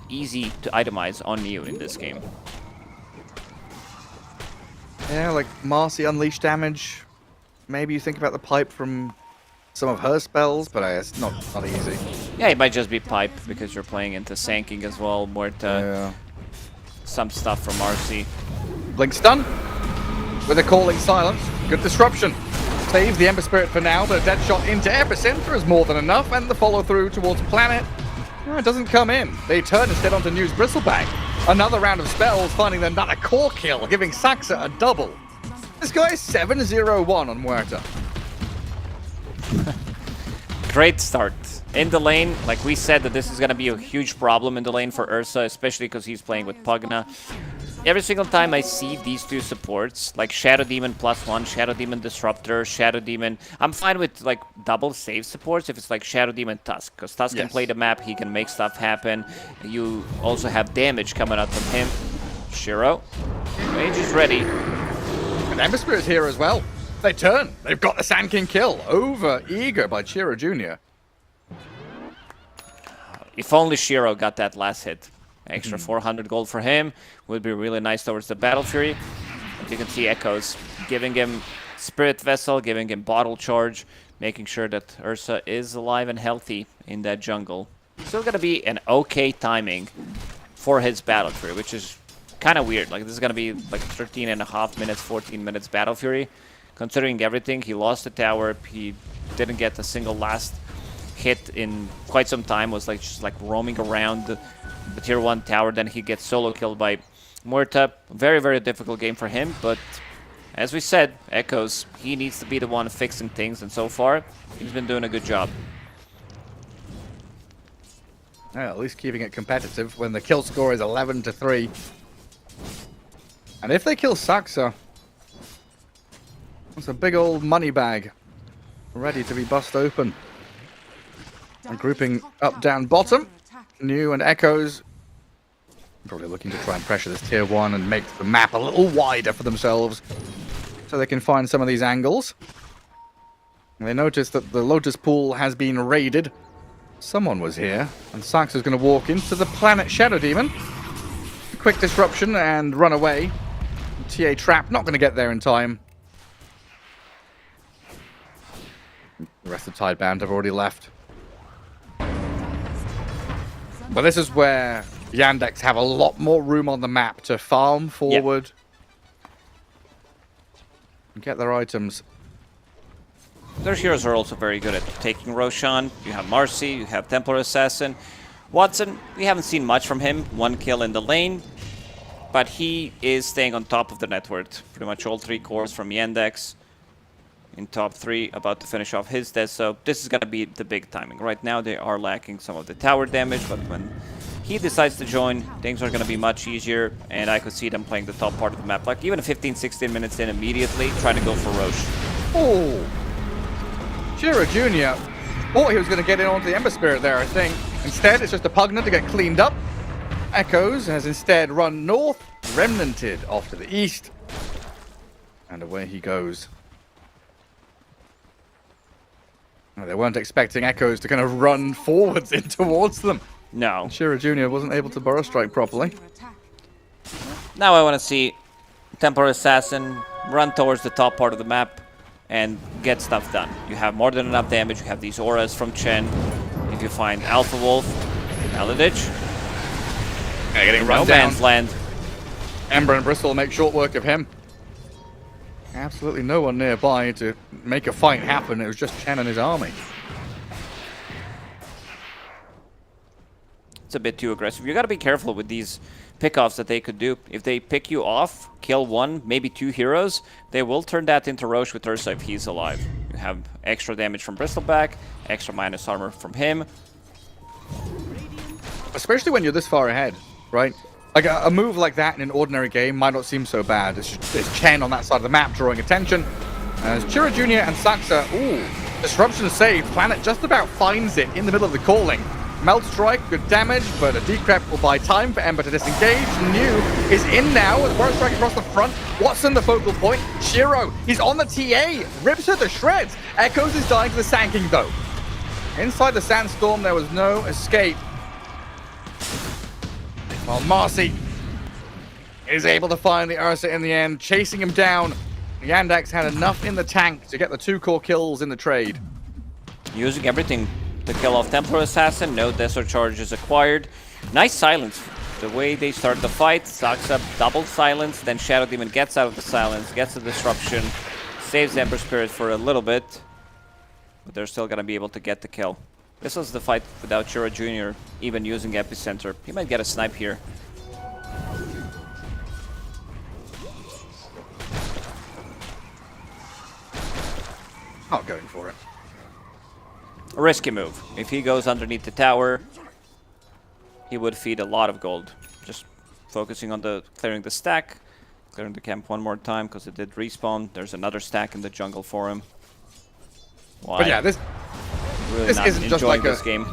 easy to itemize on you in this game. Yeah, like Marcy unleash damage. Maybe you think about the Pipe from some of her spells, but it's not easy. Yeah, it might just be Pipe because you're playing into Sanking as well. Muerta. Yeah. Some stuff from Marcy. Blink stun with a calling silence. Good disruption. Save the Ember Spirit for now, but a dead shot into Epicenter is more than enough, and the follow through towards Planet it doesn't come in. They turn instead onto New's Bristleback. Another round of spells, finding another core kill, giving Saxa a double. This guy is 7-0-1 on Muerta. Great start. In the lane, like we said, that this is going to be a huge problem in the lane for Ursa, especially because he's playing with Pugna. Every single time I see these two supports, like Shadow Demon +1, Shadow Demon Disruptor, Shadow Demon, I'm fine with like double save supports if it's like Shadow Demon Tusk, because Tusk can play the map, he can make stuff happen. You also have damage coming out from him. Shiro, Mage is ready. And Ember Spirit's here as well. They turn. They've got the Sand King kill over eager by Shiro Jr. If only Shiro got that last hit. Extra 400 gold for him would be really nice towards the Battle Fury. But you can see Echoes giving him Spirit Vessel, giving him Bottle Charge, making sure that Ursa is alive and healthy in that jungle. Still gonna be an okay timing for his Battle Fury, which is kind of weird. Like, this is gonna be like 13.5 minutes, 14 minutes Battle Fury. Considering everything, he lost the tower, he didn't get a single last hit in quite some time, was like just like roaming around the tier 1 tower, then he gets solo killed by Muerta. Very, very difficult game for him, but as we said, Echoes, he needs to be the one fixing things, and so far, he's been doing a good job. Yeah, at least keeping it competitive when the kill score is 11-3. And if they kill Saxa, it's a big old money bag ready to be bust open. And grouping up, down, bottom. New and Echoes probably looking to try and pressure this tier 1 and make the map a little wider for themselves so they can find some of these angles. And they notice that the Lotus Pool has been raided. Someone was here, and Saxa's going to walk into the Planet Shadow Demon. A quick disruption and run away. TA trap, not going to get there in time. The rest of Tidebound have already left. But this is where Yandex have a lot more room on the map to farm forward. And get their items. Their heroes are also very good at taking Roshan. You have Marcy, you have Templar Assassin. Watson, we haven't seen much from him. 1 kill in the lane. But he is staying on top of the net worth. Pretty much all 3 cores from Yandex. in top 3, about to finish off his death, so this is gonna be the big timing. Right now they are lacking some of the tower damage, but when he decides to join, things are gonna be much easier, and I could see them playing the top part of the map, like even 15-16 minutes in immediately, trying to go for Roche. Oh! Shiro Jr. thought he was going to get in onto the Ember Spirit there, I think. Instead, it's just a Pugna to get cleaned up. Echoes has instead run north, remnanted off to the east. And away he goes. They weren't expecting Echoes to kind of run forwards in towards them. No. Shiro Jr. wasn't able to burrow strike properly. Now I want to see Temporary Assassin run towards the top part of the map and get stuff done. You have more than enough damage. You have these auras from Chen. If you find Alpha Wolf, Eldritch, Getting run no down. man's land. Ember and Bristle make short work of him. Absolutely no one nearby to make a fight happen. It was just Chen and his army. It's a bit too aggressive. You got to be careful with these pickoffs that they could do. If they pick you off, kill 1, maybe 2 heroes, they will turn that into Roche with Ursa if he's alive. You have extra damage from Bristleback, extra minus armor from him. Especially when you're this far ahead, right? Like a move like that in an ordinary game might not seem so bad. It's Chen on that side of the map drawing attention. As Chira Jr. and Saxa, disruption saved. Planet just about finds it in the middle of the calling. Melt Strike, good damage, but a Decrep will buy time for Ember to disengage. New is in now with Burst Strike across the front. Watson the focal point. Shiro, he's on the TA, rips her to shreds. Echoes is dying to the Sanking though. Inside the Sandstorm, there was no escape. While Marcy is able to find the Ursa in the end, chasing him down. Yandex had enough in the tank to get the 2 core kills in the trade. Using everything to kill off Templar Assassin, no Desert Charge is acquired. Nice silence. The way they start the fight, sucks up double silence, then Shadow Demon gets out of the silence, gets the disruption, saves Ember Spirit for a little bit, but they're still gonna be able to get the kill. This was the fight without Shiro Jr. even using Epicenter. He might get a snipe here. Not going for it. A risky move. If he goes underneath the tower, he would feed a lot of gold. Just focusing on clearing the stack, clearing the camp one more time because it did respawn. There's another stack in the jungle for him. Why? But yeah, this isn't just like this game.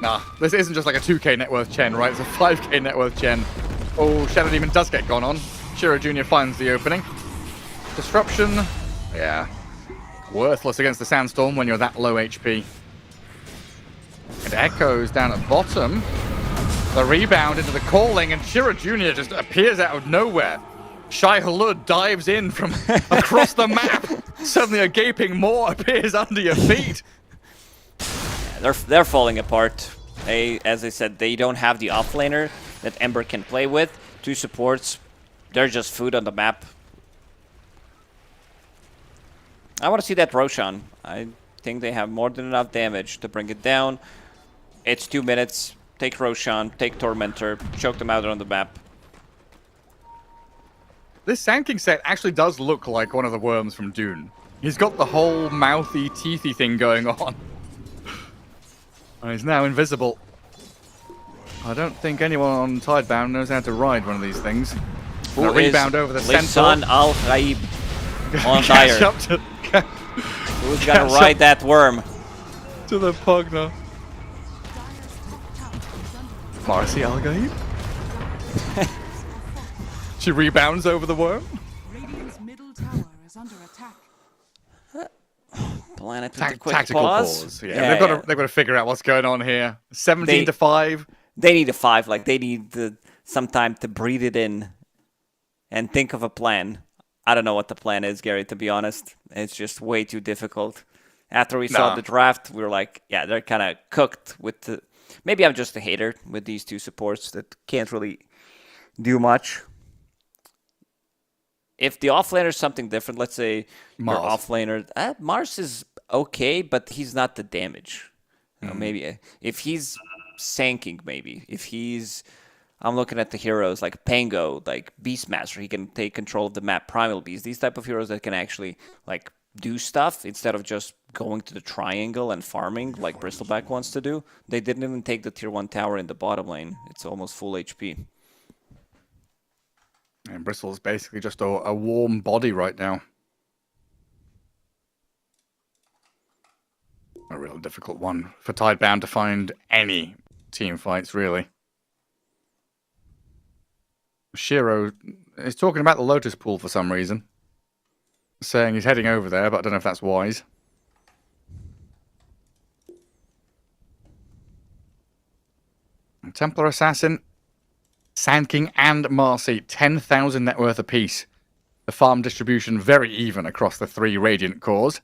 Nah, this isn't just like a 2k net worth Chen, right? It's a 5k net worth Chen. Oh, Shadow Demon does get gone on. Shiro Jr. finds the opening. Disruption, yeah. Worthless against the Sandstorm when you're that low HP. It echoes down at bottom. The rebound into the calling, and Shiro Jr. just appears out of nowhere. Shai Hulud dives in from across the map. Suddenly a gaping maw appears under your feet. Yeah, they're falling apart. As I said, they don't have the offlaner that Ember can play with. 2 supports, they're just food on the map. I want to see that Roshan. I think they have more than enough damage to bring it down. It's 2 minutes. Take Roshan, take Tormentor, choke them out on the map. This Sand King set actually does look like one of the worms from Dune. He's got the whole mouthy, teethy thing going on. And he's now invisible. I don't think anyone on Tidebound knows how to ride one of these things. A rebound over the Lisan center. Al-Ghaib on Catch Dire. up to, Who's gonna ride that worm? to the Pugna. Marcy Al-Ghaib? She rebounds over the worm. Radiant's middle tower is under attack. Planet with a quick Tactical pause. Yeah, they've got to figure out what's going on here. 17 to 5. They need a 5. Like they need some time to breathe it in and think of a plan. I don't know what the plan is, Gary. To be honest, it's just way too difficult. After we saw the draft, we were like, yeah, they're kind of cooked with the. Maybe I'm just a hater with these 2 supports that can't really do much. If the offlaner is something different, let's say Mars. your offlaner, Mars is okay, but he's not the damage. You know, maybe if he's sanking, maybe if he's, I'm looking at the heroes like Pango, like Beastmaster, he can take control of the map. Primal Beast, these type of heroes that can actually like do stuff instead of just going to the triangle and farming like Bristleback wants to do. They didn't even take the tier 1 tower in the bottom lane. It's almost full HP. And Bristle's basically just a warm body right now. A real difficult one for Tidebound to find any team fights, really. Shiro is talking about the Lotus Pool for some reason. Saying he's heading over there, but I don't know if that's wise. Templar Assassin, Sand King, and Marcy, 10,000 net worth apiece. The farm distribution very even across the 3 Radiant cores.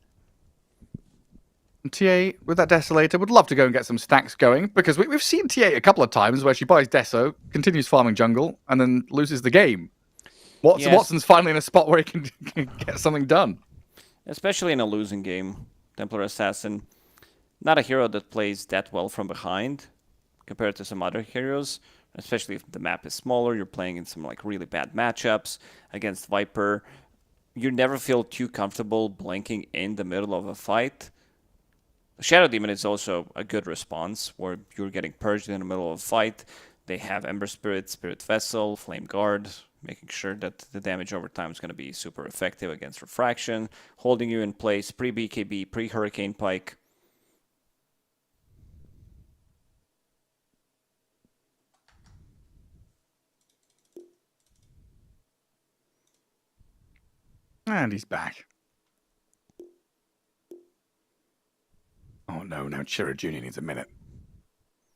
And TA, with that Desolator, would love to go and get some stacks going, because we've seen TA a couple of times where she buys Deso, continues farming jungle, and then loses the game. Watson's finally in a spot where he can get something done. Especially in a losing game. Templar Assassin, not a hero that plays that well from behind compared to some other heroes, especially if the map is smaller, you're playing in some like really bad matchups against Viper. You never feel too comfortable blanking in the middle of a fight. Shadow Demon is also a good response where you're getting purged in the middle of a fight. They have Ember Spirit, Spirit Vessel, Flame Guard, making sure that the damage over time is going to be super effective against Refraction, holding you in place pre-BKB, pre-Hurricane Pike. And he's back. Oh no, now Chiro Jr. needs a minute.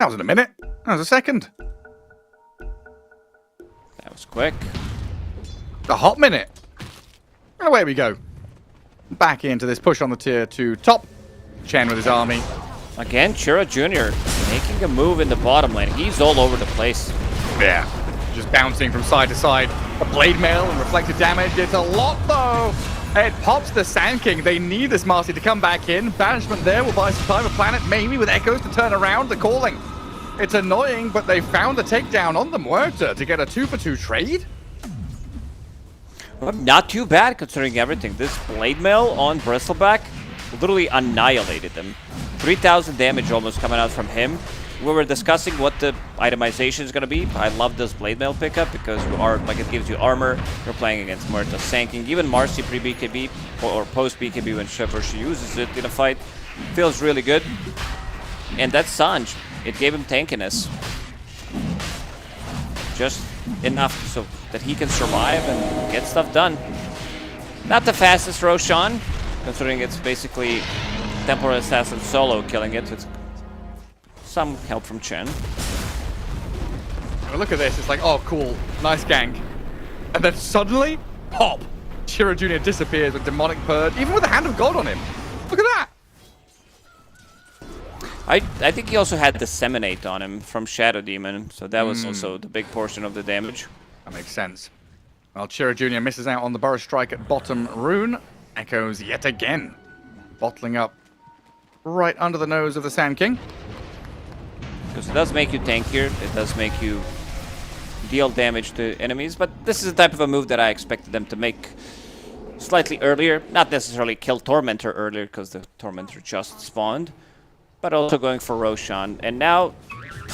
That wasn't a minute. That was a second. That was quick. A hot minute. And away we go. Back into this push on the tier 2 top. Chen with his army. Again, Chiro Jr. making a move in the bottom lane. He's all over the place. Yeah. Just bouncing from side to side. A blade mail and reflected damage. It's a lot though. It pops the Sand King. They need this Marcy to come back in. Banishment there will buy some time. A planet maybe with echoes to turn around the calling. It's annoying, but they found the takedown on the Muerta to get a 2-for-2 trade. Well, not too bad considering everything. This blade mail on Bristleback literally annihilated them. 3,000 damage almost coming out from him. We were discussing what the itemization is going to be. I love this blade mail pickup because you are like it gives you armor. You're playing against Muerta Sand King. Even Marcy pre-BKB or post-BKB whenever she uses it in a fight feels really good. And that's Sanj. It gave him tankiness. Just enough so that he can survive and get stuff done. Not the fastest Roshan, considering it's basically Templar Assassin solo killing it. It's some help from Chen. Look at this. It's like, oh, cool. Nice gank. And then suddenly, pop. Chiro Jr. disappears with Demonic Purge, even with the Hand of God on him. Look at that. I think he also had Disseminate on him from Shadow Demon, so that was also the big portion of the damage. That makes sense. Well, Chiro Jr. misses out on the Burrow Strike at bottom rune. Echoes yet again. Bottling up right under the nose of the Sand King. Because it does make you tankier, it does make you deal damage to enemies, but this is the type of a move that I expected them to make slightly earlier. Not necessarily kill Tormentor earlier, because the Tormentor just spawned, but also going for Roshan. And now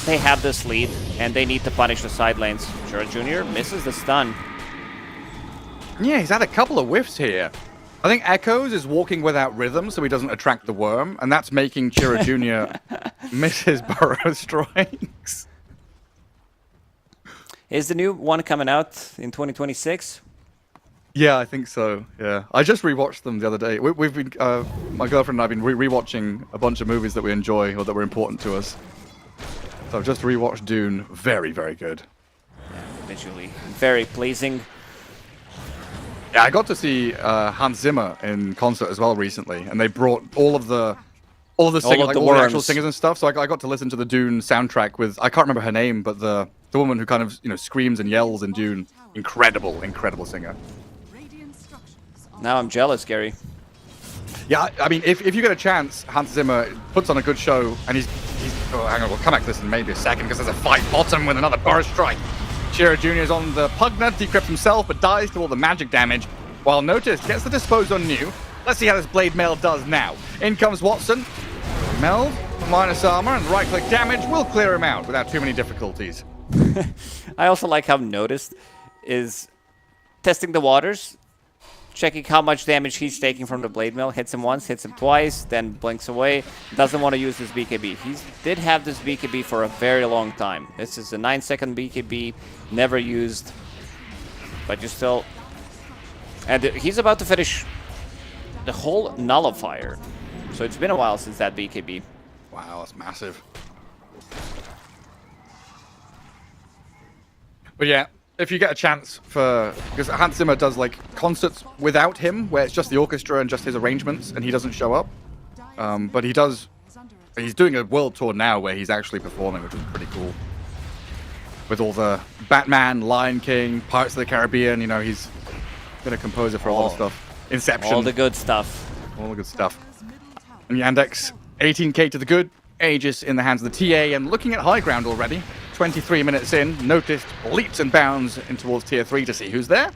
they have this lead, and they need to punish the side lanes. Chiro Jr. misses the stun. Yeah, he's had a couple of whiffs here. I think Echoes is walking without rhythm, so he doesn't attract the worm, and that's making Chiro Jr. miss his Burrow Strikes. Is the new one coming out in 2026? Yeah, I think so. Yeah, I just rewatched them the other day. We've been, my girlfriend and I've been rewatching a bunch of movies that we enjoy or that were important to us. So I've just rewatched Dune. Very, very good. Yeah, visually very pleasing. Yeah, I got to see Hans Zimmer in concert as well recently, and they brought all of the singers, like all the actual singers and stuff. So I got to listen to the Dune soundtrack with, I can't remember her name, but the woman who kind of screams and yells in Dune. Incredible singer. Now I'm jealous, Gary. Yeah, I mean, if you get a chance, Hans Zimmer puts on a good show, and he's oh, hang on, we'll come back to this in maybe a second, because there's a fight bottom with another Burrow Strike. Chiro Jr. is on the Pugna, decrypts himself, but dies to all the magic damage, while Natus gets the dispose on New. Let's see how this Blade Mail does now. In comes Watson. Meld, minus armor, and right-click damage will clear him out without too many difficulties. I also like how Natus is testing the waters, checking how much damage he's taking from the Blade Mail. Hits him once, hits him twice, then blinks away. Doesn't want to use this BKB. He did have this BKB for a very long time. This is a 9-second BKB, never used, but you still... And he's about to finish the whole nullifier. So it's been a while since that BKB. Wow, that's massive. But yeah, if you get a chance for... Because Hans Zimmer does like concerts without him, where it's just the orchestra and just his arrangements, and he doesn't show up. But he does... He's doing a world tour now where he's actually performing, which is pretty cool. With all the Batman, Lion King, Pirates of the Caribbean, you know, he's been a composer for a lot of stuff. Inception. All the good stuff. All the good stuff. And Yandex, 18k to the good. Aegis in the hands of the TA, and looking at high ground already. 23 minutes in, Noticed leaps and bounds in towards tier 3 to see who's there.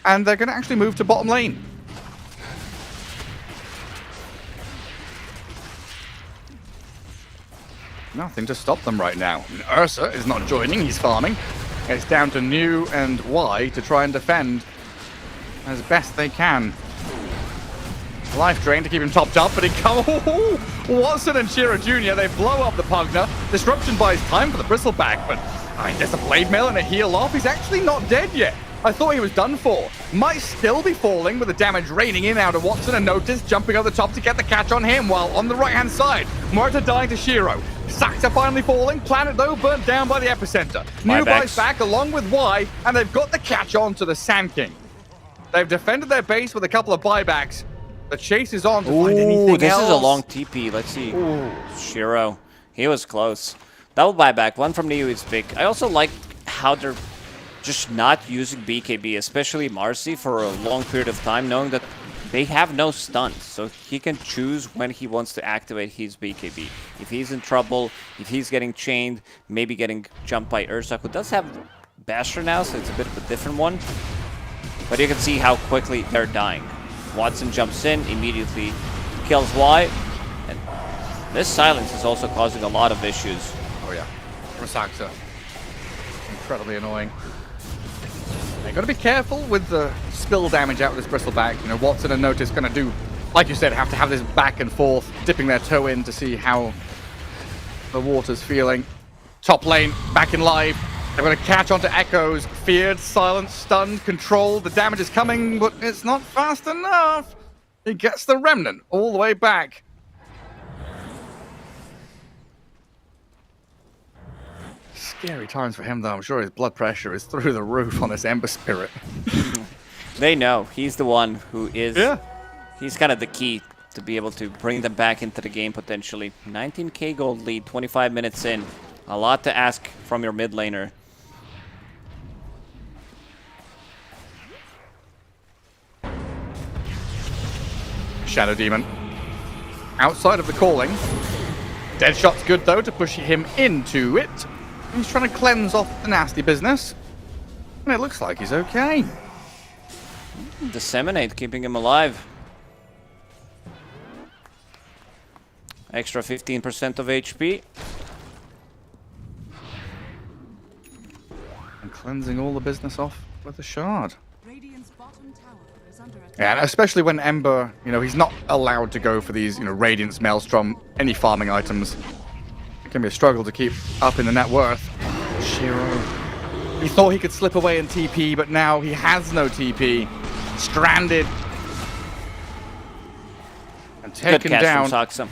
And they're going to actually move to bottom lane. Nothing to stop them right now. And Ursa is not joining, he's farming. It's down to New and Y to try and defend as best they can. Life drain to keep him topped up, but he comes... Watson and Shiro Jr., they blow up the Pugner. Disruption buys time for the Bristleback, but I mean, there's a Blade Mail and a heal off. He's actually not dead yet. I thought he was done for. Might still be falling with the damage raining in out of Watson, and Notice jumping over the top to get the catch on him, while on the right-hand side, Morita dying to Shiro. Sacks are finally falling. Planet, though, burnt down by the epicenter. New buys back along with Y, and they've got the catch on to the Sand King. They've defended their base with a couple of buybacks. The chase is on to find anything this else. is a long TP. Let's see. Shiro. He was close. Double buyback. One from Neo is big. I also like how they're just not using BKB, especially Marcy, for a long period of time, knowing that they have no stuns. So he can choose when he wants to activate his BKB. If he's in trouble, if he's getting chained, maybe getting jumped by Ursa, who does have Basher now, so it's a bit of a different one. But you can see how quickly they're dying. Watson jumps in, immediately kills Y, and this silence is also causing a lot of issues. Oh yeah, Rasaxa. Incredibly annoying. You gotta be careful with the spill damage out of this Bristleback. You know, Watson and Notice gonna do, like you said, have to have this back and forth, dipping their toe in to see how the water's feeling. Top lane, back in live. They're going to catch onto Echoes. Feared, silenced, stunned, controlled. The damage is coming, but it's not fast enough. He gets the Remnant all the way back. Scary times for him, though. I'm sure his blood pressure is through the roof on this Ember Spirit. They know. He's the one who is... Yeah. He's kind of the key to be able to bring them back into the game, potentially. 19k gold lead, 25 minutes in. A lot to ask from your mid laner. Shadow Demon. Outside of the calling. Deadshot's good, though, to push him into it. He's trying to cleanse off the nasty business. And it looks like he's okay. Disseminate, keeping him alive. Extra 15% of HP. And cleansing all the business off with a shard. Radiant's bottom tower is under attack. Yeah, and especially when Ember, you know, he's not allowed to go for these, you know, Radiance, Maelstrom, any farming items. It can be a struggle to keep up in the net worth. Shiro. He thought he could slip away in TP, but now he has no TP. Stranded. And taken Good catch down. from Saksa.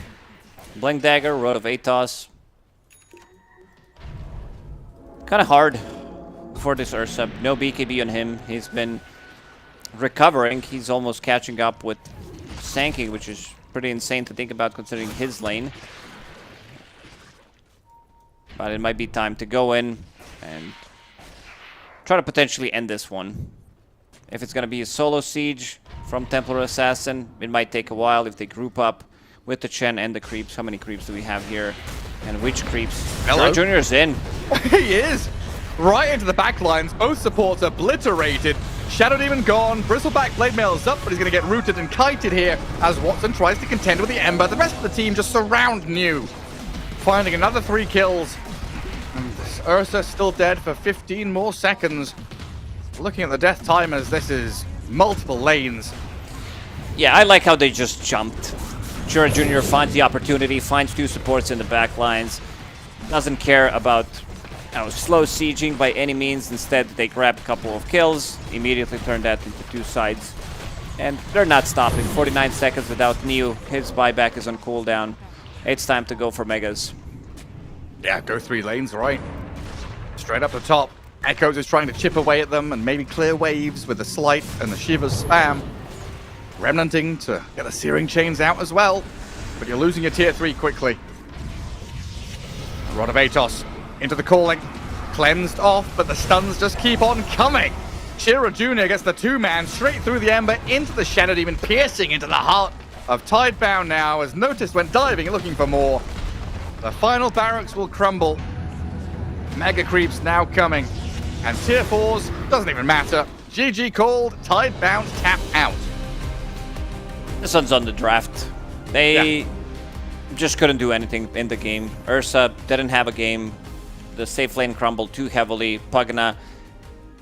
Blink Dagger, Road of Atos. Kind of hard for this Ursa. No BKB on him. He's been recovering. He's almost catching up with Sankey, which is pretty insane to think about considering his lane. But it might be time to go in and try to potentially end this one. If it's going to be a solo siege from Templar Assassin, it might take a while if they group up with the Chen and the creeps. How many creeps do we have here? And which creeps? Hello. Junior's in. He is! Right into the back lines. Both supports obliterated. Shadow Demon gone. Bristleback Blade Mail's up, but he's going to get rooted and kited here as Watson tries to contend with the Ember. The rest of the team just surround New, finding another 3 kills. And Ursa still dead for 15 more seconds. Looking at the death timers, this is multiple lanes. Yeah, I like how they just jumped. Jura Jr. finds the opportunity, finds 2 supports in the back lines. Doesn't care about slow sieging by any means. Instead, they grab a couple of kills, immediately turn that into 2 sides. And they're not stopping. 49 seconds without Neo. His buyback is on cooldown. It's time to go for Megas. Yeah, go 3 lanes, right. Straight up the top. Echoes is trying to chip away at them and maybe clear waves with the Slight and the Shiva's spam. Remnanting to get the Searing Chains out as well. But you're losing your tier 3 quickly. Rod of Atos into the calling. Cleansed off, but the stuns just keep on coming. Shira Jr. gets the 2-man straight through the Ember into the Shadow Demon, piercing into the heart of Tidebound now as Natus went diving looking for more. The final barracks will crumble. Mega creeps now coming. And tier 4s, doesn't even matter. GG called, Tidebound tap out. This one's on the draft. They just couldn't do anything in the game. Ursa didn't have a game. The safe lane crumbled too heavily. Pugna,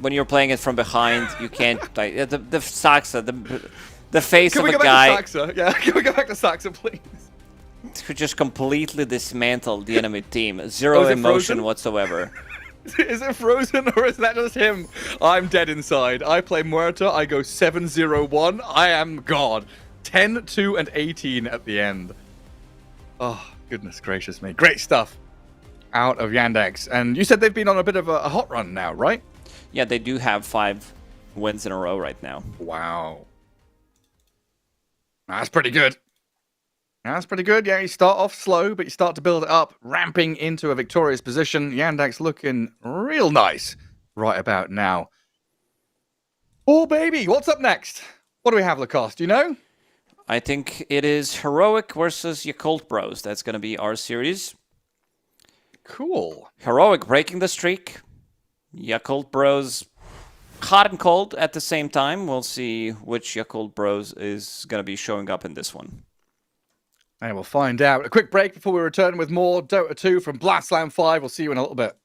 when you're playing it from behind, you can't. Like, the Saxa, the face of a guy. Can we go back to Saxa, please? Who just completely dismantled the enemy team. Zero emotion whatsoever. Is it frozen or is that just him? I'm dead inside. I play Muerta. I go 7-0-1. I am God. 10, 2, and 18 at the end. Oh, goodness gracious me. Great stuff out of Yandex. And you said they've been on a bit of a hot run now, right? Yeah, they do have 5 wins in a row right now. Wow. That's pretty good. That's pretty good. Yeah, you start off slow, but you start to build it up, ramping into a victorious position. Yandex looking real nice right about now. Oh, baby. What's up next? What do we have, Lacoste? Do you know? I think it is Heroic versus Yakult Bros. That's going to be our series. Cool. Heroic breaking the streak. Yakult Bros hot and cold at the same time. We'll see which Yakult Bros is going to be showing up in this one. And we'll find out. A quick break before we return with more Dota 2 from Blast Slam 5. We'll see you in a little bit.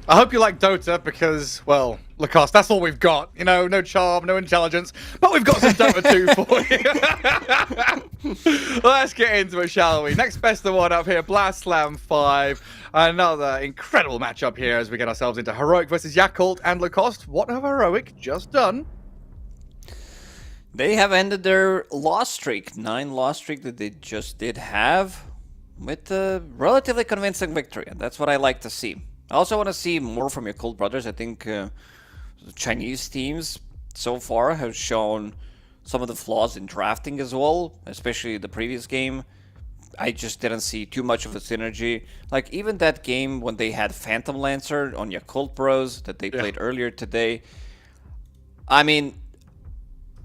I hope you like Dota because, well, Lacoste, that's all we've got. You know, no charm, no intelligence, but we've got some Dota 2 for you. Let's get into it, shall we? Next best of one up here, Blast Slam 5. Another incredible matchup here as we get ourselves into Heroic versus Yakult and Lacoste. What have Heroic just done? They have ended their loss streak, 9 loss streak that they just did have, with a relatively convincing victory, and that's what I like to see. I also want to see more from Yakult Brothers. I think the Chinese teams so far have shown some of the flaws in drafting as well, especially the previous game. I just didn't see too much of a synergy. Like, even that game when they had Phantom Lancer on Yakult Bros that they played earlier today. I mean,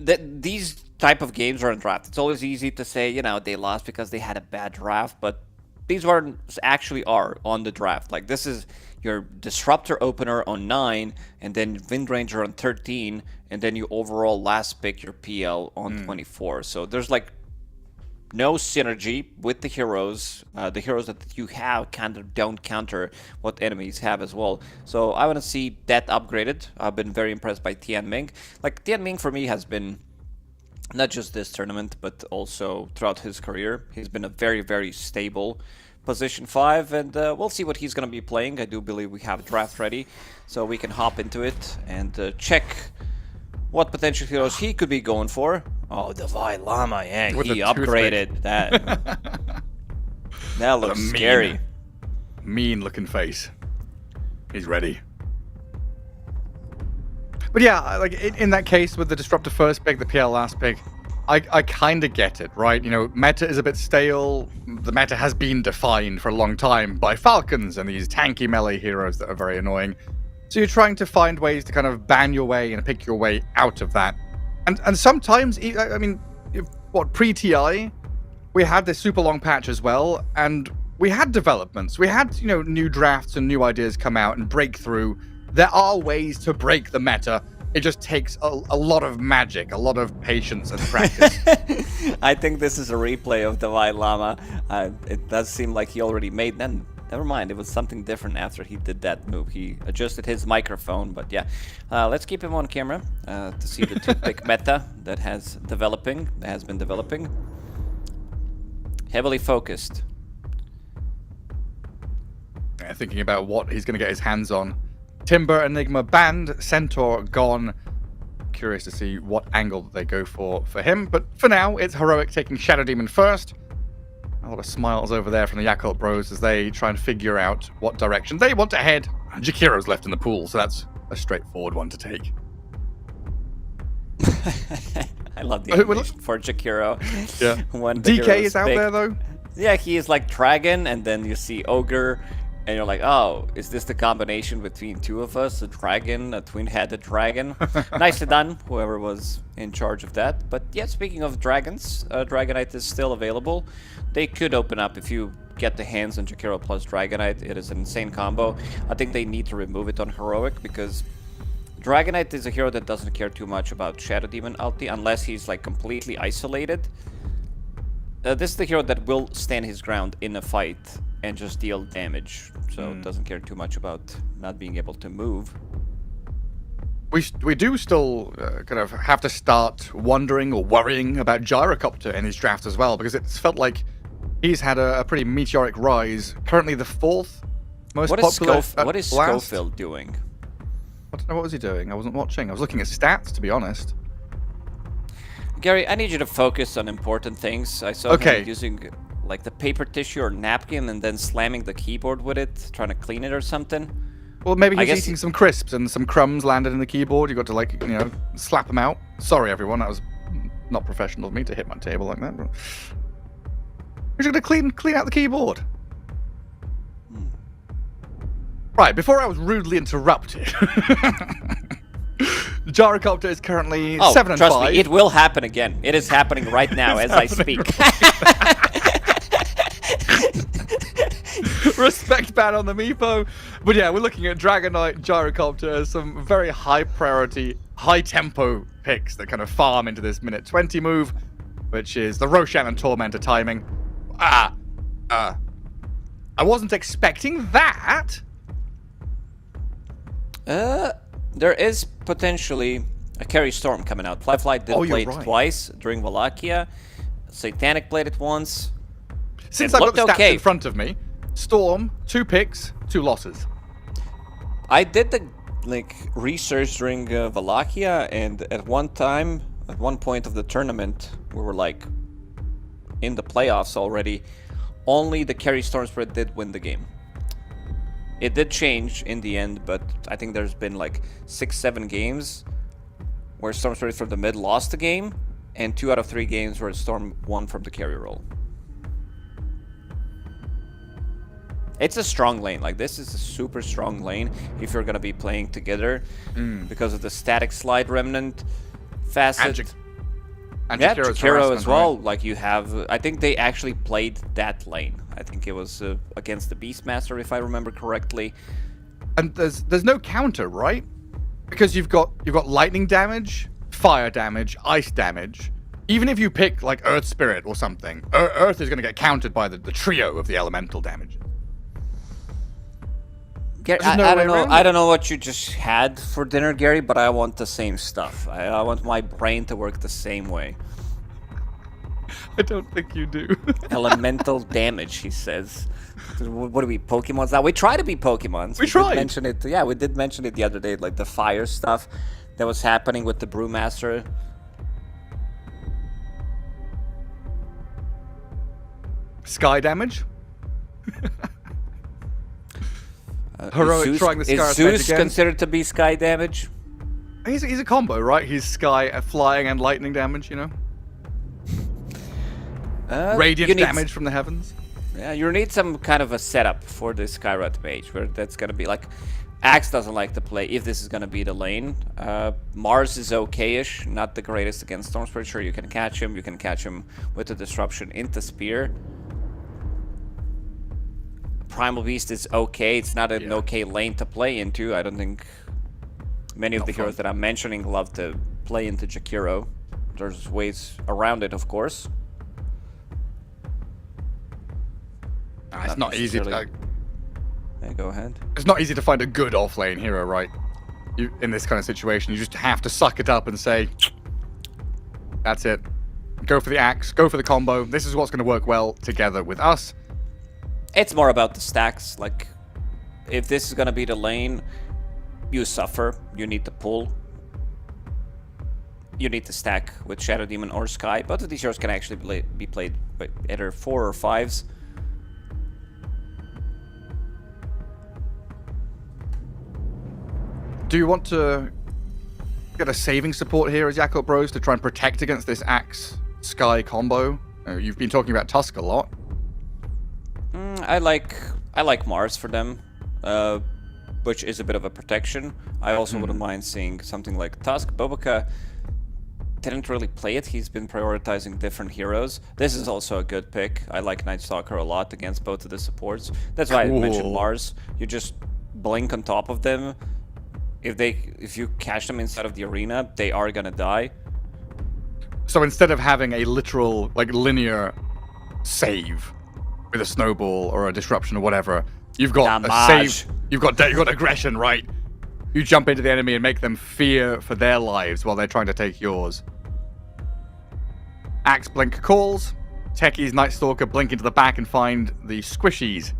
these type of games are in draft. It's always easy to say, you know, they lost because they had a bad draft, but these ones actually are on the draft. Like, this is your Disruptor opener on 9, and then Windranger on 13, and then you overall last pick your PL on 24. So there's like no synergy with the heroes. The heroes that you have kind of don't counter what enemies have as well. So I want to see that upgraded. I've been very impressed by Tian Ming. Like, Tian Ming for me has been, not just this tournament, but also throughout his career, he's been a very, very stable position 5, and we'll see what he's going to be playing. I do believe we have draft ready, so we can hop into it and check what potential heroes he could be going for. Oh, Divine Llama, yeah, he upgraded that. That looks scary. Mean looking face. He's ready. But yeah, like in that case with the Disruptor first pick, the PL last pick, I kind of get it, right? You know, meta is a bit stale. The meta has been defined for a long time by Falcons and these tanky melee heroes that are very annoying. So you're trying to find ways to kind of ban your way and pick your way out of that. And sometimes, I mean, pre-TI, we had this super long patch as well, and we had developments. We had, you know, new drafts and new ideas come out and break through. There are ways to break the meta. It just takes a lot of magic, a lot of patience and practice. I think this is a replay of Divine Llama. It does seem like he already made that. Never mind, it was something different after he did that move. He adjusted his microphone, but yeah. Let's keep him on camera to see the two-pick meta that has been developing. Heavily focused. Yeah, thinking about what he's going to get his hands on. Timber, Enigma banned, Centaur gone. Curious to see what angle they go for him, but for now, it's Heroic taking Shadow Demon first. A lot of smiles over there from the Yakult Bros as they try and figure out what direction they want to head. Jakiro's left in the pool, so that's a straightforward one to take. I love the animation for Jakiro. Yeah. When DK is out there, though? Yeah, he is like Dragon, and then you see Ogre, and you're like, oh, is this the combination between two of us? A dragon, a twin-headed dragon? Nicely done, whoever was in charge of that. But yeah, speaking of dragons, Dragonite is still available. They could open up if you get the hands on Jakiro plus Dragonite. It is an insane combo. I think they need to remove it on Heroic because Dragonite is a hero that doesn't care too much about Shadow Demon ulti unless he's like completely isolated. This is the hero that will stand his ground in a fight and just deal damage, so doesn't care too much about not being able to move. We do still kind of have to start wondering or worrying about Gyrocopter in his draft as well, because it's felt like he's had a pretty meteoric rise. Currently the 4th most popular. What is Schofield doing? I don't know, what was he doing? I wasn't watching. I was looking at stats, to be honest. Gary, I need you to focus on important things. I saw him using like the paper tissue or napkin and then slamming the keyboard with it, trying to clean it or something. Well, maybe he's eating some crisps and some crumbs landed in the keyboard. You got to, like, you know, slap them out. Sorry, everyone. That was not professional of me to hit my table like that. You're going to clean out the keyboard. Right, before I was rudely interrupted. Gyrocopter is currently 7 and 5. Trust me, it will happen again. It is happening right now as I speak. Respect ban on the Meepo. But yeah, we're looking at Dragonite, Gyrocopter as some very high priority, high tempo picks that kind of farm into this minute 20 move, which is the Roshan and Tormentor timing. I wasn't expecting that. There is potentially a carry Storm coming out. Flyfly did play it twice during Wallachia. Satanic played it once. Since It I've got the looked stats okay. in front of me, Storm, 2 picks, 2 losses. I did the research during Wallachia, and at one point of the tournament, we were in the playoffs already. Only the carry Storm spread did win the game. It did change in the end, but I think there's been 6-7 games where Storm spread from the mid lost the game, and 2 out of 3 games where Storm won from the carry role. It's a strong lane. This is a super strong lane if you're gonna be playing together because of the static slide remnant facet. And yeah, Jakiro's Jakiro as well. right? You have, I think they actually played that lane. I think it was against the Beastmaster, if I remember correctly. And there's no counter, right? Because you've got lightning damage, fire damage, ice damage. Even if you pick Earth Spirit or something, Earth is going to get countered by the trio of the elemental damage. I don't know what you just had for dinner, Gary, but I want the same stuff. I want my brain to work the same way. I don't think you do. Elemental damage, he says. What are we, Pokemons now? We try to be Pokemons. We tried. Did mention it. Yeah, we did mention it the other day, the fire stuff that was happening with the Brewmaster. Sky damage. Heroic trying the Scar Is Zeus again. considered to be sky damage? He's a combo, right? He's sky, flying, and lightning damage. Radiant damage from the heavens. Yeah, you need some kind of a setup for this Skyrat mage, where that's gonna be Axe doesn't like to play if this is gonna be the lane. Mars is okay-ish, not the greatest against Storm Spirit. Sure, you can catch him. You can catch him with the disruption into Spear. Primal Beast is okay. It's not an okay lane to play into. I don't think many of the heroes that I'm mentioning love to play into Jakiro. There's ways around it, of course. It's not easy. Yeah, go ahead. It's not easy to find a good off-lane hero, right? In this kind of situation, you just have to suck it up and say, that's it. Go for the axe, go for the combo. This is what's going to work well together with us. It's more about the stacks. If this is going to be the lane, you suffer. You need to pull. You need to stack with Shadow Demon or Sky. Both of these heroes can actually be played by either 4 or 5s. Do you want to get a saving support here as Yakult Bros to try and protect against this Axe Sky combo? You've been talking about Tusk a lot. I like Mars for them, which is a bit of a protection. I also wouldn't mind seeing something like Tusk. Boboka didn't really play it. He's been prioritizing different heroes. This is also a good pick. I like Night Stalker a lot against both of the supports. That's why I mentioned Mars. You just blink on top of them. If you catch them inside of the arena, they are gonna die. So instead of having a literal, linear save with a snowball or a disruption or whatever, you've got a save. You've got aggression, right? You jump into the enemy and make them fear for their lives while they're trying to take yours. Axe Blink calls. Techie's Night Stalker blink into the back and find the squishies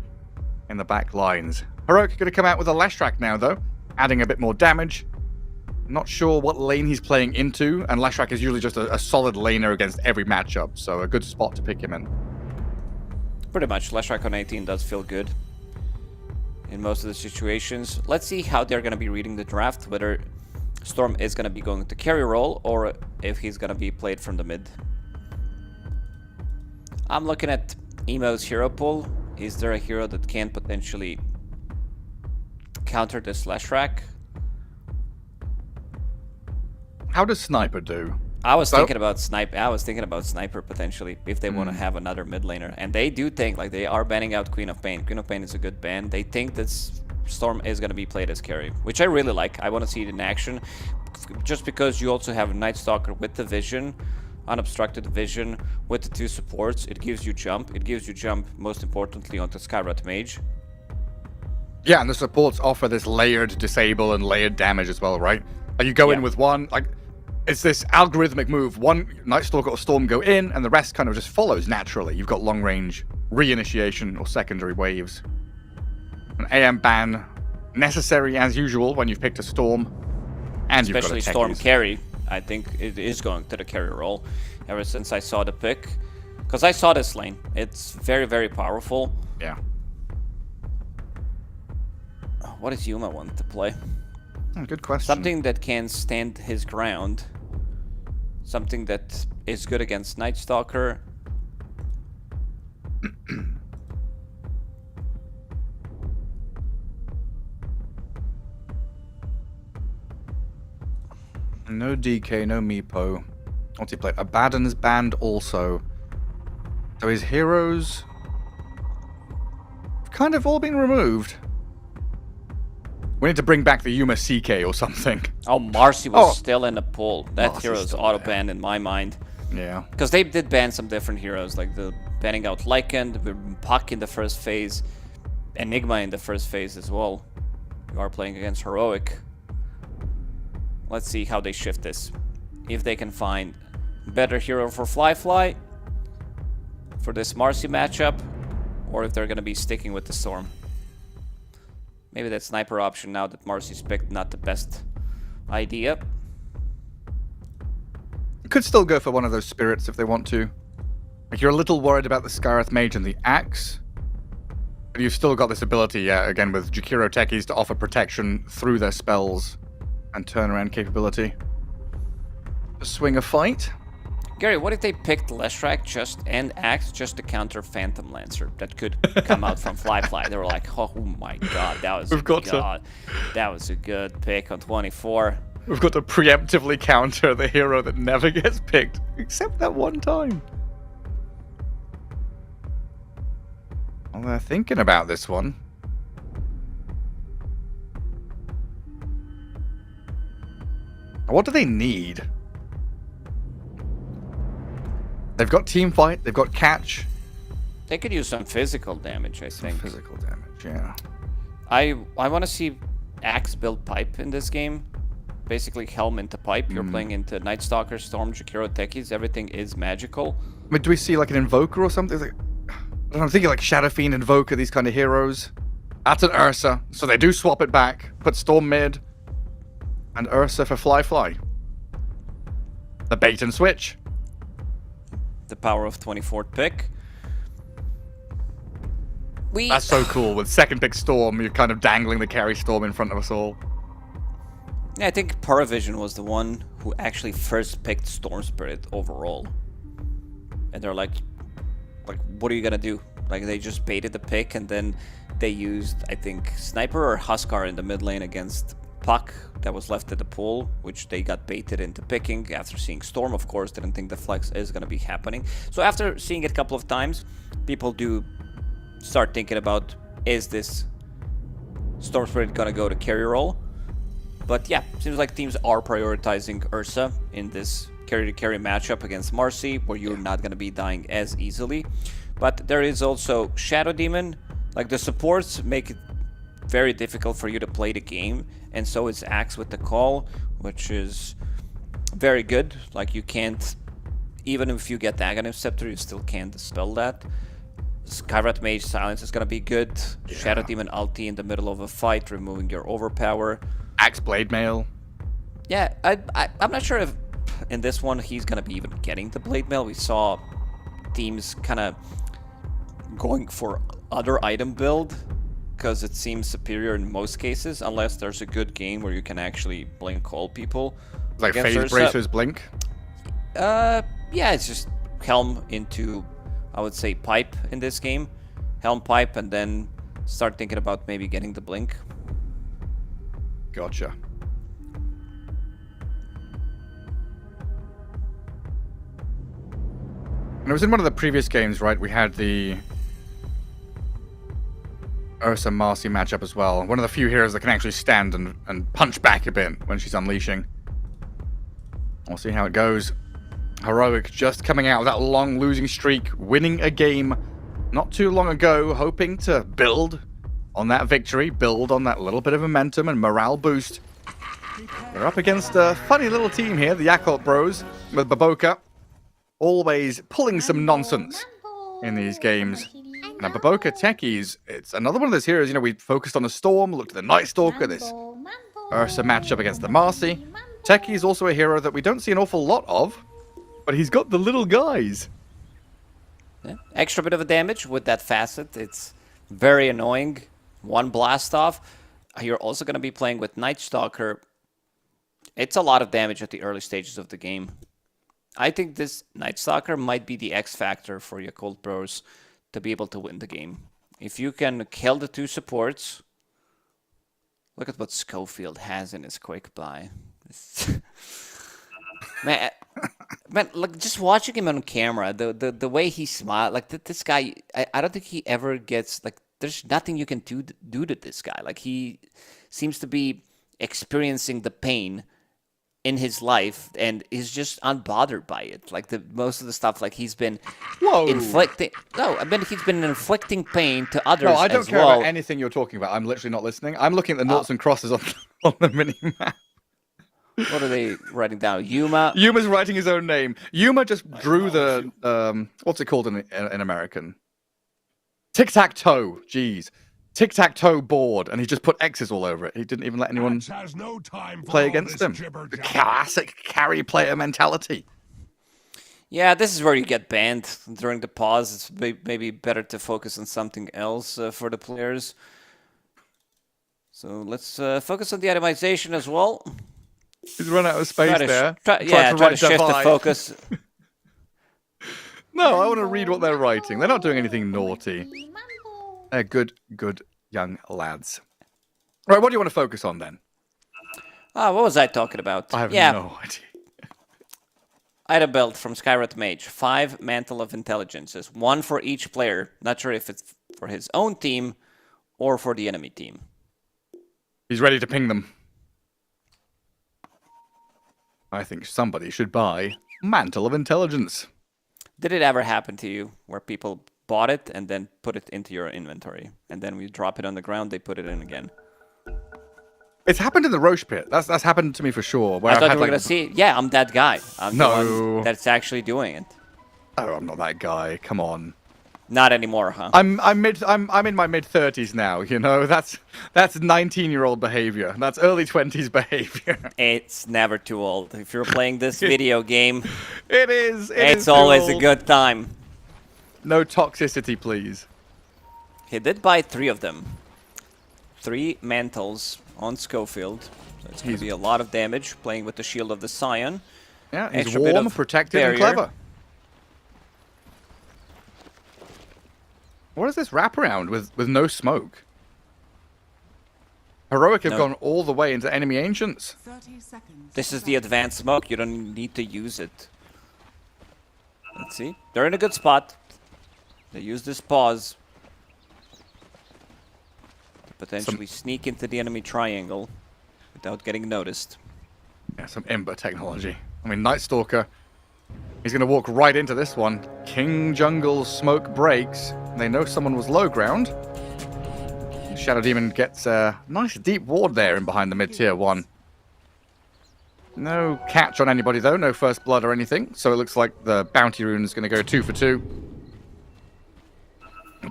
in the back lines. Heroic going to come out with a Leshrac now, though, adding a bit more damage. Not sure what lane he's playing into, and Leshrac is usually just a solid laner against every matchup, so a good spot to pick him in. Pretty much, Leshrac on 18 does feel good in most of the situations. Let's see how they're going to be reading the draft, whether Storm is going to be going to carry role or if he's going to be played from the mid. I'm looking at Emo's hero pool. Is there a hero that can potentially counter this Leshrac? How does Sniper do? I was thinking about Sniper potentially if they want to have another mid laner, and they do think they are banning out Queen of Pain. Queen of Pain is a good ban. They think that Storm is going to be played as carry, which I really like. I want to see it in action, just because you also have Night Stalker with the vision, unobstructed vision with the 2 supports. It gives you jump. It gives you jump most importantly onto Skyrat Mage. Yeah, and the supports offer this layered disable and layered damage as well, right? Like you go in with one, like it's this algorithmic move. One Night Stalker or Storm go in, and the rest kind of just follows naturally. You've got long range reinitiation or secondary waves. An AM ban necessary as usual when you've picked a Storm, and especially you've got a Storm techies. carry. I think it is going to the carry role ever since I saw the pick, because I saw this lane. It's very, very powerful. Yeah. What does Yuma want to play? Good question. Something that can stand his ground. Something that is good against Night Stalker. No DK, no Meepo. What's he played? Abaddon's banned also. So his heroes have kind of all been removed. We need to bring back the Yuma CK or something. Oh, Marcy was still in the pool. That Marcy's hero is still auto-banned in my mind. Yeah. Because they did ban some different heroes, like the banning out Lycan, Puck in the first phase, Enigma in the first phase as well. You are playing against Heroic. Let's see how they shift this. If they can find better hero for Fly for this Marcy matchup, or if they're going to be sticking with the Storm. Maybe that sniper option now that Marcy's picked, not the best idea. You could still go for one of those spirits if they want to. Like you're a little worried about the Scarith Mage and the Axe. But you've still got this ability, yeah, again with Jakiro techies to offer protection through their spells and turnaround capability. To swing a fight. Gary, what if they picked Leshrac and Axe just to counter Phantom Lancer that could come out from Fly? They were like, oh my god, that was that was a good pick on 24. We've got to preemptively counter the hero that never gets picked, except that one time. Well, they're thinking about this one. What do they need? They've got team fight, they've got catch. They could use some physical damage, I think. Physical damage, yeah. I want to see Axe build pipe in this game. Basically Helm into pipe. You're playing into Night Stalker, Storm, Jakiro techies. Everything is magical. I mean, do we see like an Invoker or something? Like, I don't know, I'm thinking like Shadow Fiend, Invoker, these kind of heroes. That's an Ursa, so they do swap it back. Put Storm mid, and Ursa for Fly. The bait and switch. The power of 24th pick. That's so cool. With second pick Storm, you're kind of dangling the carry Storm in front of us all. Yeah, I think Paravision was the one who actually first picked Storm Spirit overall. And they're like, what are you gonna do? Like, they just baited the pick, and then they used, I think, Sniper or Huskar in the mid lane against Puck that was left at the pool, which they got baited into picking after seeing Storm, of course. Didn't think the flex is gonna be happening. So after seeing it a couple of times, people do start thinking about, is this Storm Spirit gonna go to carry role? But yeah, seems like teams are prioritizing Ursa in this carry-to-carry matchup against Marcy, where you're not gonna be dying as easily. But there is also Shadow Demon. Like, the supports make it very difficult for you to play the game, and so is Axe with the call, which is very good. Like, you can't, even if you get the Aghanim Scepter, you still can't dispel that. Skyrat Mage Silence is gonna be good. Yeah. Shadow Demon ulti in the middle of a fight, removing your overpower. Axe Blade Mail. Yeah, I'm not sure if in this one he's gonna be even getting the Blade Mail. We saw teams kind of going for other item build because it seems superior in most cases, unless there's a good game where you can actually blink call people. Like Phase Bracers blink? Yeah, it's just Helm into, I would say, pipe in this game. Helm pipe, and then start thinking about maybe getting the blink. Gotcha. And it was in one of the previous games, right? We had the Ursa Marcy matchup as well. One of the few heroes that can actually stand and punch back a bit when she's unleashing. We'll see how it goes. Heroic just coming out of that long losing streak, winning a game not too long ago, hoping to build on that victory, build on that little bit of momentum and morale boost. They're up against a funny little team here, the Yakult Bros, with Baboka always pulling some nonsense in these games. Now, Baboka Techies, it's another one of those heroes, you know, we focused on the Storm, looked at the Night Stalker, this Ursa matchup against the Marcy. Techie is also a hero that we don't see an awful lot of, but he's got the little guys. Yeah. Extra bit of a damage with that facet. It's very annoying. One blast off. You're also going to be playing with Night Stalker. It's a lot of damage at the early stages of the game. I think this Night Stalker might be the X factor for Yakult Bros to be able to win the game. If you can kill the two supports, look at what Schofield has in his quick buy. man, look, just watching him on camera, the way he smiles, like this guy, I don't think he ever gets, like, there's nothing you can do to this guy. Like, he seems to be experiencing the pain in his life and is just unbothered by it. Like, most of the stuff, like, he's been inflicting. No, I mean, he's been inflicting pain to others. No, I don't as care well. about anything you're talking about. I'm literally not listening. I'm looking at the noughts and crosses on the mini map. What are they writing down? Yuma. Yuma's writing his own name. Yuma just drew the what's it called in American? Tic-tac-toe. Jeez. Tic-tac-toe board, and he just put X's all over it. He didn't even let anyone play against him. The classic carry player mentality. Yeah, this is where you get banned during the pause. It's maybe better to focus on something else for the players. So let's focus on the itemization as well. He's run out of space there. Try to shift the focus. No, I want to read what they're writing. They're not doing anything naughty. They're good young lads. Right, what do you want to focus on then? What was I talking about? I have no idea. Item build from Skywrath Mage. 5 Mantle of Intelligences. 1 for each player. Not sure if it's for his own team or for the enemy team. He's ready to ping them. I think somebody should buy Mantle of Intelligence. Did it ever happen to you where people bought it and then put it into your inventory, and then when you drop it on the ground, they put it in again? It's happened in the Roche pit. That's happened to me for sure. Where I thought had, you were gonna see. Yeah, I'm that guy. I'm the one that's actually doing it. Oh, I'm not that guy. Come on. Not anymore, huh? I'm in my mid-30s now. You know, that's 19-year-old behavior. That's early 20s behavior. It's never too old. If you're playing this video game, it is. It's always a good time. No toxicity, please. He did buy 3 of them. 3 mantles on Schofield. So it's going to be a lot of damage playing with the Shield of the Scion. Yeah, he's Extra bit warm, of protected, barrier. and clever. What is this wraparound with no smoke? Heroic have gone all the way into enemy ancients. 30 seconds. This is the advanced smoke. You don't need to use it. Let's see. They're in a good spot. They use this pause to potentially sneak into the enemy triangle without getting noticed. Yeah, some Ember technology. I mean, Night Stalker, he's going to walk right into this one. King Jungle's smoke breaks. They know someone was low ground. Shadow Demon gets a nice deep ward there in behind the mid-tier 1. No catch on anybody, though. No first blood or anything. So it looks like the bounty rune is going to go 2 for 2.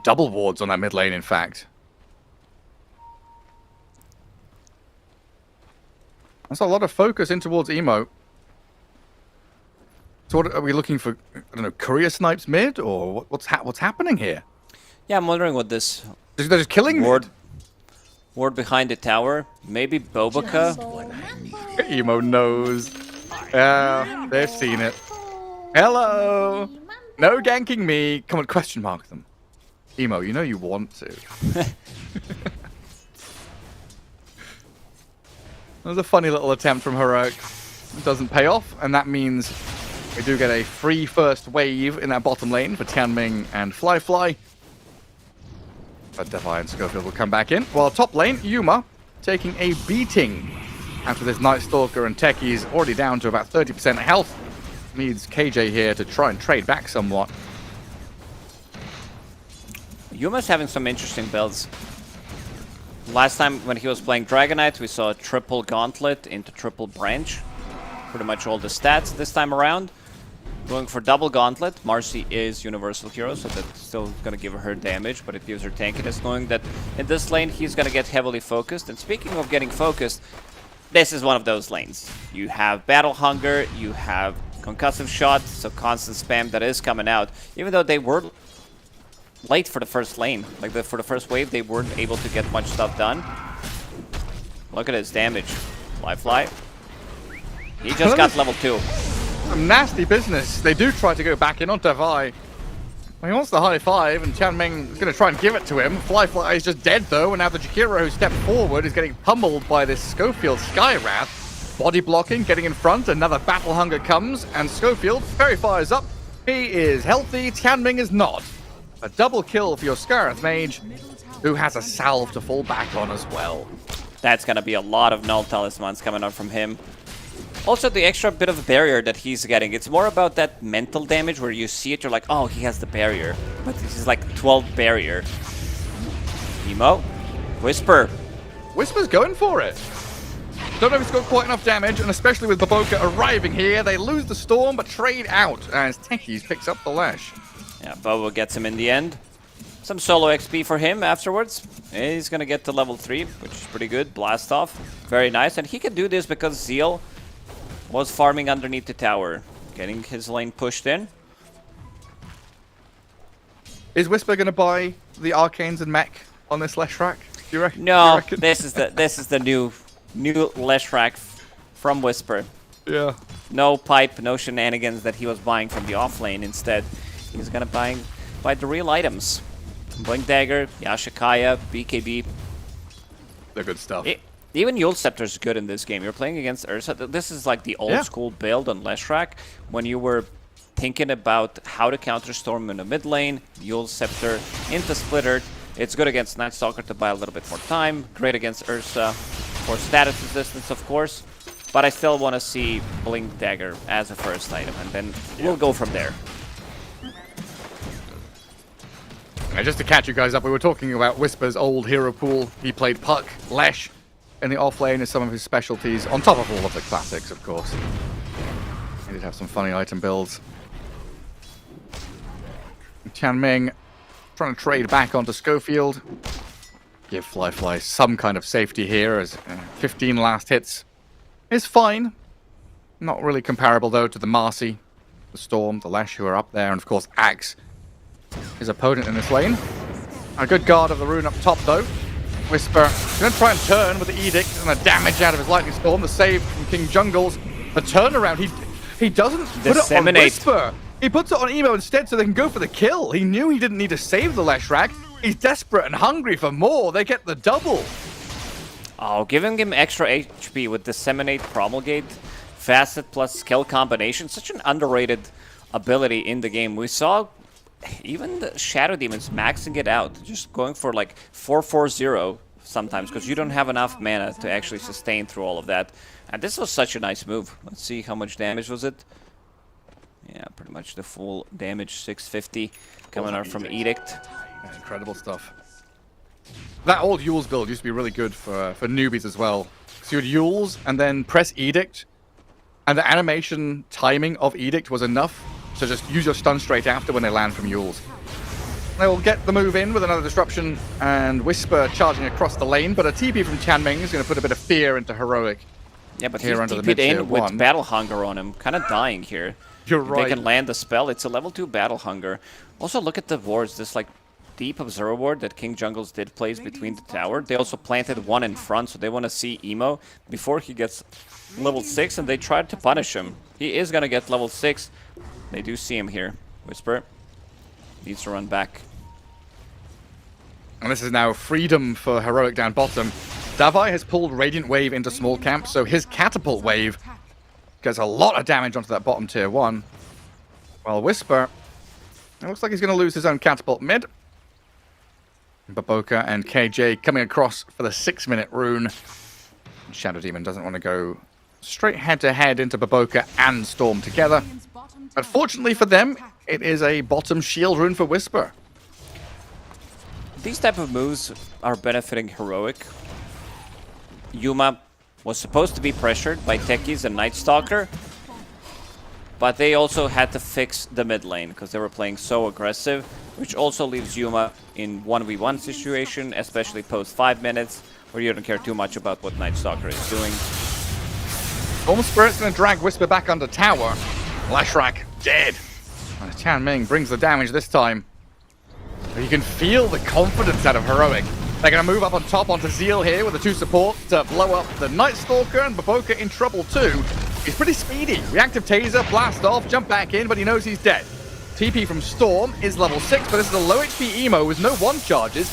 Double wards on that mid lane, in fact. That's a lot of focus in towards Emo. So what are we looking for? I don't know, courier snipes mid? Or what's happening here? Yeah, I'm wondering what this... They're just killing ward behind the tower. Maybe Boboka? Emo knows. Yeah, they've seen it. Hello! No ganking me. Come on, question mark them. Emo, you know you want to. That was a funny little attempt from Heroic. It doesn't pay off, and that means we do get a free first wave in that bottom lane for Tianming and Fly. But Defiant Schofield will come back in. While top lane, Yuma taking a beating after this Night Stalker and Techie's already down to about 30% health. Needs KJ here to try and trade back somewhat. Yuma's having some interesting builds. Last time when he was playing Dragonite, we saw a triple gauntlet into triple branch. Pretty much all the stats this time around. Going for double gauntlet. Marcy is universal hero, so that's still gonna give her damage, but it gives her tankiness, knowing that in this lane he's gonna get heavily focused. And speaking of getting focused, this is one of those lanes. You have Battle Hunger, you have Concussive Shot, so constant spam that is coming out. Even though they were late for the first lane, like for the first wave, they weren't able to get much stuff done. Look at his damage. Fly. He just got level 2. Some nasty business. They do try to go back in on Davai. He wants the high five, and Tianming is going to try and give it to him. Fly is just dead, though, and now the Jakiro who stepped forward is getting pummeled by this Schofield Skywrath. Body blocking, getting in front. Another Battle Hunger comes, and Schofield very fires up. He is healthy. Tianming is not. A double kill for your Skywrath Mage, who has a salve to fall back on as well. That's going to be a lot of null talismans coming out from him. Also, the extra bit of barrier that he's getting, it's more about that mental damage where you see it, you're like, oh, he has the barrier. But this is like 12 barrier. Emo. Whisper. Whisper's going for it. Don't know if he's got quite enough damage, and especially with Baboka arriving here, they lose the storm but trade out as Tekis picks up the Lash. Yeah, Bobo gets him in the end. Some solo XP for him afterwards. He's gonna get to level 3, which is pretty good. Blast off. Very nice. And he can do this because Zeal was farming underneath the tower, getting his lane pushed in. Is Whisper going to buy the Arcanes and Mech on this Leshrac? Do you reckon? No, this is the new Leshrac from Whisper. Yeah. No pipe, no shenanigans that he was buying from the off lane. Instead, he's gonna buy the real items. Blink Dagger, Yashikaya, BKB. They're good stuff. Even Yule Scepter is good in this game. You're playing against Ursa. This is like the old school build on Leshrac when you were thinking about how to counter Storm in the mid lane. Yule Scepter into Splitter. It's good against Night Stalker to buy a little bit more time. Great against Ursa for status resistance, of course. But I still want to see Blink Dagger as a first item, and then we'll go from there. Just to catch you guys up, we were talking about Whisper's old hero pool. He played Puck, Lesh in the off lane is some of his specialties, on top of all of the classics, of course. He did have some funny item builds. Tianming trying to trade back onto Schofield. Give Fly some kind of safety here, as 15 last hits is fine. Not really comparable, though, to the Marcy, the Storm, the Lash, who are up there, and of course Axe, his opponent in this lane. A good guard of the rune up top, though. Whisper going to try and turn with the Edict and the damage out of his Lightning Storm. The save from King Jungles. The turnaround, he doesn't put it on Whisper. He puts it on Emo instead so they can go for the kill. He knew he didn't need to save the Leshrac. He's desperate and hungry for more. They get the double. Oh, giving him extra HP with Disseminate, Promulgate, Facet plus skill combination. Such an underrated ability in the game. We saw even the Shadow Demons maxing it out, just going for like 4-4-0 sometimes, because you don't have enough mana to actually sustain through all of that. And this was such a nice move. Let's see how much damage was it. Yeah, pretty much the full damage, 650, coming out from Edict. Yeah, incredible stuff. That old Yule's build used to be really good for newbies as well. So you had Yule's and then press Edict, and the animation timing of Edict was enough to just use your stun straight after when they land from Yule's. They will get the move in with another disruption, and Whisper charging across the lane, but a TP from Tianming is going to put a bit of fear into Heroic. Yeah, but here he's under the TP'd in with one. Battle Hunger on him, kind of dying here. You're If right. they can land the spell, it's a level 2 Battle Hunger. Also, look at the wards, this like deep Observer ward that King Jungles did place between the tower. They also planted one in front, so they want to see Emo before he gets level 6, and they tried to punish him. He is going to get level 6. They do see him here. Whisper needs to run back. And this is now freedom for Heroic down bottom. Davai has pulled Radiant Wave into small camp, so his Catapult Wave gets a lot of damage onto that bottom tier 1. While Whisper, it looks like he's going to lose his own Catapult mid. Baboka and KJ coming across for the 6-minute rune. Shadow Demon doesn't want to go straight head-to-head into Baboka and Storm together. Unfortunately for them, it is a bottom shield rune for Whisper. these type of moves are benefiting Heroic. Yuma was supposed to be pressured by Techies and Night Stalker, but they also had to fix the mid lane because they were playing so aggressive, which also leaves Yuma in 1v1 situation, especially post 5 minutes, where you don't care too much about what Night Stalker is doing. Storm Spirit's going to drag Whisper back under tower. Lashrak dead. And Tianming brings the damage this time. You can feel the confidence out of Heroic. They're going to move up on top onto Zeal here with the 2 supports to blow up the Night Stalker, and Baboka in trouble too. He's pretty speedy. Reactive Taser, blast off, jump back in, but he knows he's dead. TP from Storm is level 6, but this is a low HP emo with no 1 charges.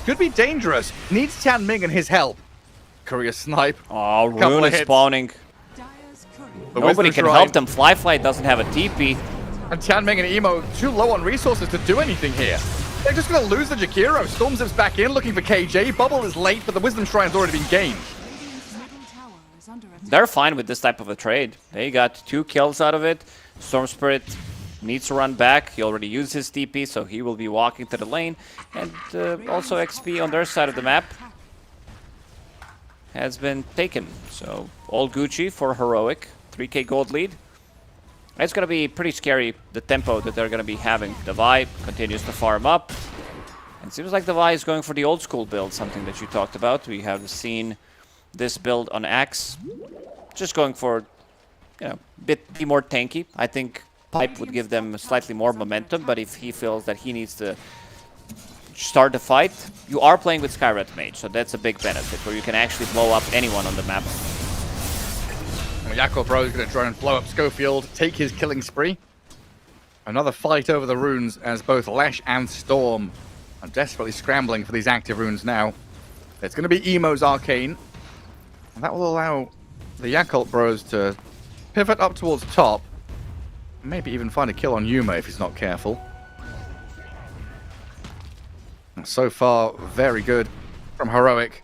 Could be dangerous. Needs Tianming and his help. Courier snipe. Oh, Rune is spawning. Dire's courier. Nobody can help them. Flyfly doesn't have a TP. And Tianming and emo too low on resources to do anything here. They're just going to lose the Jakiro. Storm zips back in looking for KJ. Bubble is late, but the Wisdom Shrine's already been gained. Radiant's middle tower is under attack. They're fine with this type of a trade. They got 2 kills out of it. Storm Spirit needs to run back. He already used his TP, so he will be walking to the lane. And also XP on their side of the map has been taken. So all Gucci for Heroic. 3k gold lead. It's going to be pretty scary, the tempo that they're going to be having. Devi continues to farm up. It seems like Devi is going for the old school build, something that you talked about. We have seen this build on Axe. Just going for, you know, be more tanky. I think Pipe would give them slightly more momentum, but if he feels that he needs to start the fight, you are playing with Skyred Mage, so that's a big benefit, where you can actually blow up anyone on the map. Yakult Bro is going to try and blow up Schofield, take his killing spree. Another fight over the runes as both Lesh and Storm are desperately scrambling for these active runes now. It's going to be Emo's Arcane. And that will allow the Yakult Bros to pivot up towards top. Maybe even find a kill on Yuma if he's not careful. And so far, very good from Heroic.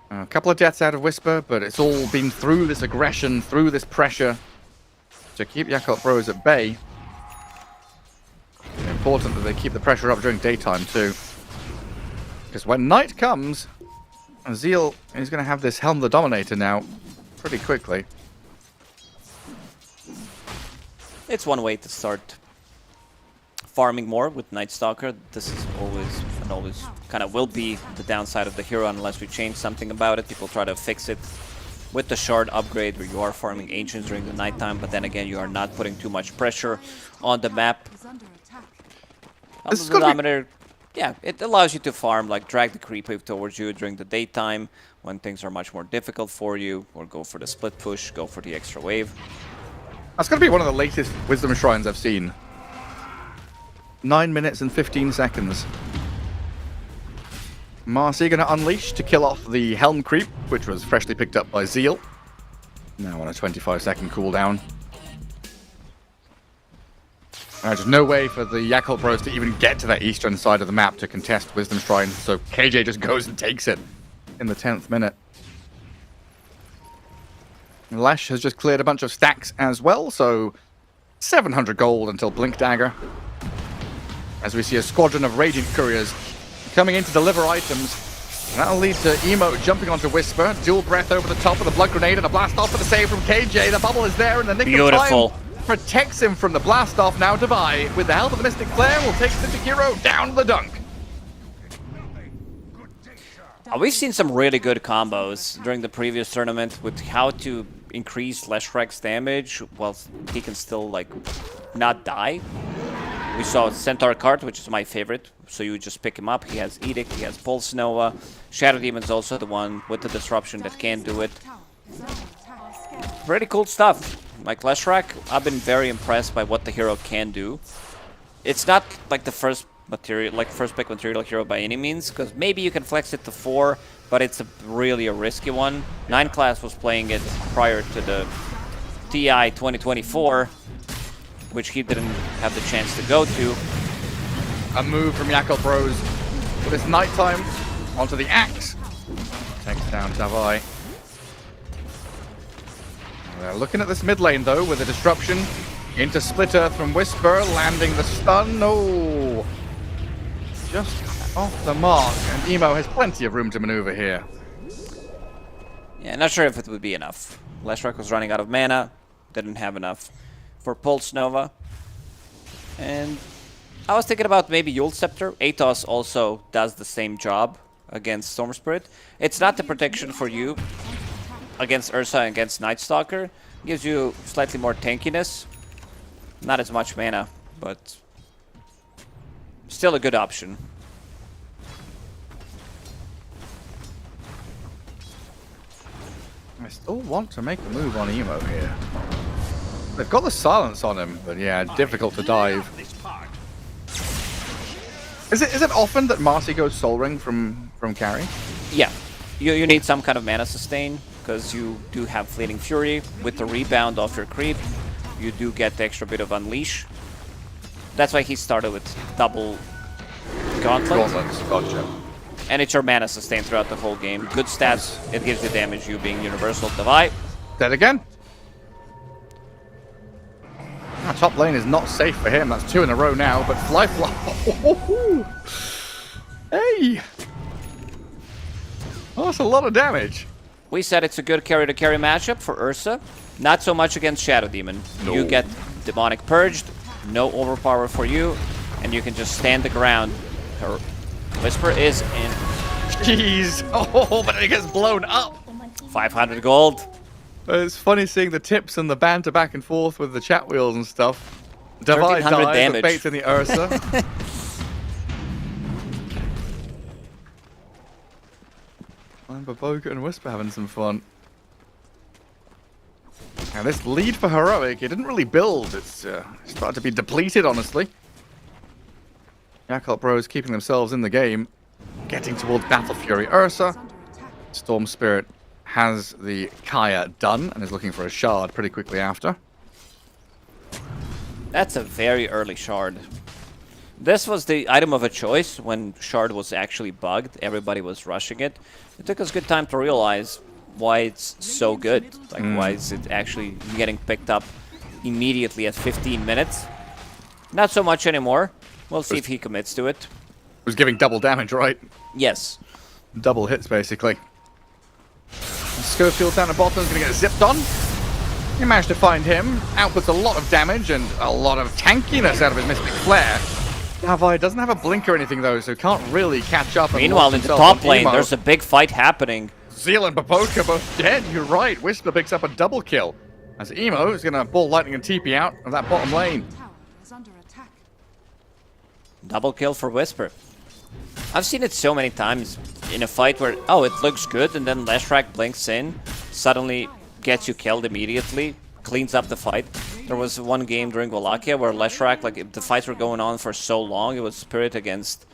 A couple of deaths out of Whisper, but it's all been through this aggression, through this pressure to keep Yakult Bros at bay. It's important that they keep the pressure up during daytime too. Because when night comes, Zeal is going to have this Helm the Dominator now pretty quickly. It's one way to start farming more with Night Stalker. This is always and always kind of will be the downside of the hero unless we change something about it. People try to fix it with the shard upgrade where you are farming Ancients during the nighttime, but then again you are not putting too much pressure on the map. Is under attack. On the denominator, yeah, it allows you to farm, like drag the creep wave towards you during the daytime when things are much more difficult for you, or go for the split push, go for the extra wave. That's going to be one of the latest Wisdom Shrines I've seen. 9 minutes and 15 seconds. Marcy going to unleash to kill off the Helm creep, which was freshly picked up by Zeal. Now on a 25-second cooldown. There's no way for the Yakult Bros to even get to that eastern side of the map to contest Wisdom Shrine, so KJ just goes and takes it in the 10th minute. Lesh has just cleared a bunch of stacks as well, so 700 gold until Blink Dagger. As we see a squadron of Radiant Couriers coming in to deliver items. And that'll lead to Emo jumping onto Whisper. Dual breath over the top with a blood grenade and a blast off for the save from KJ. The bubble is there in the nick of time. Protects him from the blast off now. Devi, with the help of the Mystic Flare, will take the hero down the dunk. We've seen some really good combos during the previous tournament with how to increase Leshrek's damage while he can still, like, not die. We saw Centaur card, which is my favorite, so you just pick him up. He has Edict, he has Pulse Nova. Shadow Demon's also the one with the disruption that can do it. Pretty cool stuff. Like Leshrek, I've been very impressed by what the hero can do. It's not like the first pick material hero by any means, because maybe you can flex it to 4, but it's really a risky one. 9 class was playing it prior to the TI 2024, which he didn't have the chance to go to. A move from Yakult Bros with his nighttime onto the axe. Takes down Devi. They're looking at this mid lane though with a disruption into Split Earth from Whisper, landing the stun. Oh, just off the mark, and Emo has plenty of room to maneuver here. Yeah, not sure if it would be enough. Leshrac was running out of mana, didn't have enough for Pulse Nova. And I was thinking about maybe Yule Scepter. Atos also does the same job against Storm Spirit. It's not the protection for you against Ursa and against Night Stalker. Gives you slightly more tankiness. Not as much mana, but still a good option. I still want to make a move on Emo here. They've got the silence on him, but yeah, difficult to dive. Is it often that Marcy goes Soul Ring from carry? Yeah, you need some kind of mana sustain, because you do have Fleeting Fury. With the rebound off your creep, you do get the extra bit of Unleash. That's why he started with double Gauntlet. Gauntlets, gotcha. And it's your mana sustain throughout the whole game. Good stats, it gives you damage, you being Universal Divide. Dead again. Top lane is not safe for him. That's 2 in a row now, but Fly. Hey! Oh, that's a lot of damage. We said it's a good carry-to-carry matchup for Ursa. Not so much against Shadow Demon. No. You get Demonic Purged, no overpower for you, and you can just stand the ground. Her Whisper is in. Jeez! Oh, but it gets blown up! 500 gold. It's funny seeing the tips and the banter back and forth with the chat wheels and stuff. Divide 1300 dies, damage. baits in the Ursa. And Baboka and Whisper having some fun. Now this lead for Heroic, it didn't really build. It's started to be depleted, honestly. Yakult Bros keeping themselves in the game. Getting towards Battle Fury Ursa. Storm Spirit has the Kaya done and is looking for a shard pretty quickly after. That's a very early shard. This was the item of a choice when shard was actually bugged. Everybody was rushing it. It took us good time to realize why it's so good. Like, why is it actually getting picked up immediately at 15 minutes? Not so much anymore. We'll see if he commits to it. It was giving double damage, right? Yes. Double hits, basically. Schofield down the bottom is going to get zipped on. You managed to find him. Outputs a lot of damage and a lot of tankiness out of his Mystic Flare. Davai doesn't have a blink or anything, though, so can't really catch up. Meanwhile, in the top lane, there's a big fight happening. Zeal and Baboka both dead, you're right. Whisper picks up a double kill. As Emo is going to ball lightning and TP out of that bottom lane. Tower is under attack. Double kill for Whisper. I've seen it so many times in a fight where, oh, it looks good, and then Leshrac blinks in, suddenly gets you killed immediately, cleans up the fight. There was one game during Wallachia where Leshrac, like, if the fights were going on for so long, it was Spirit against,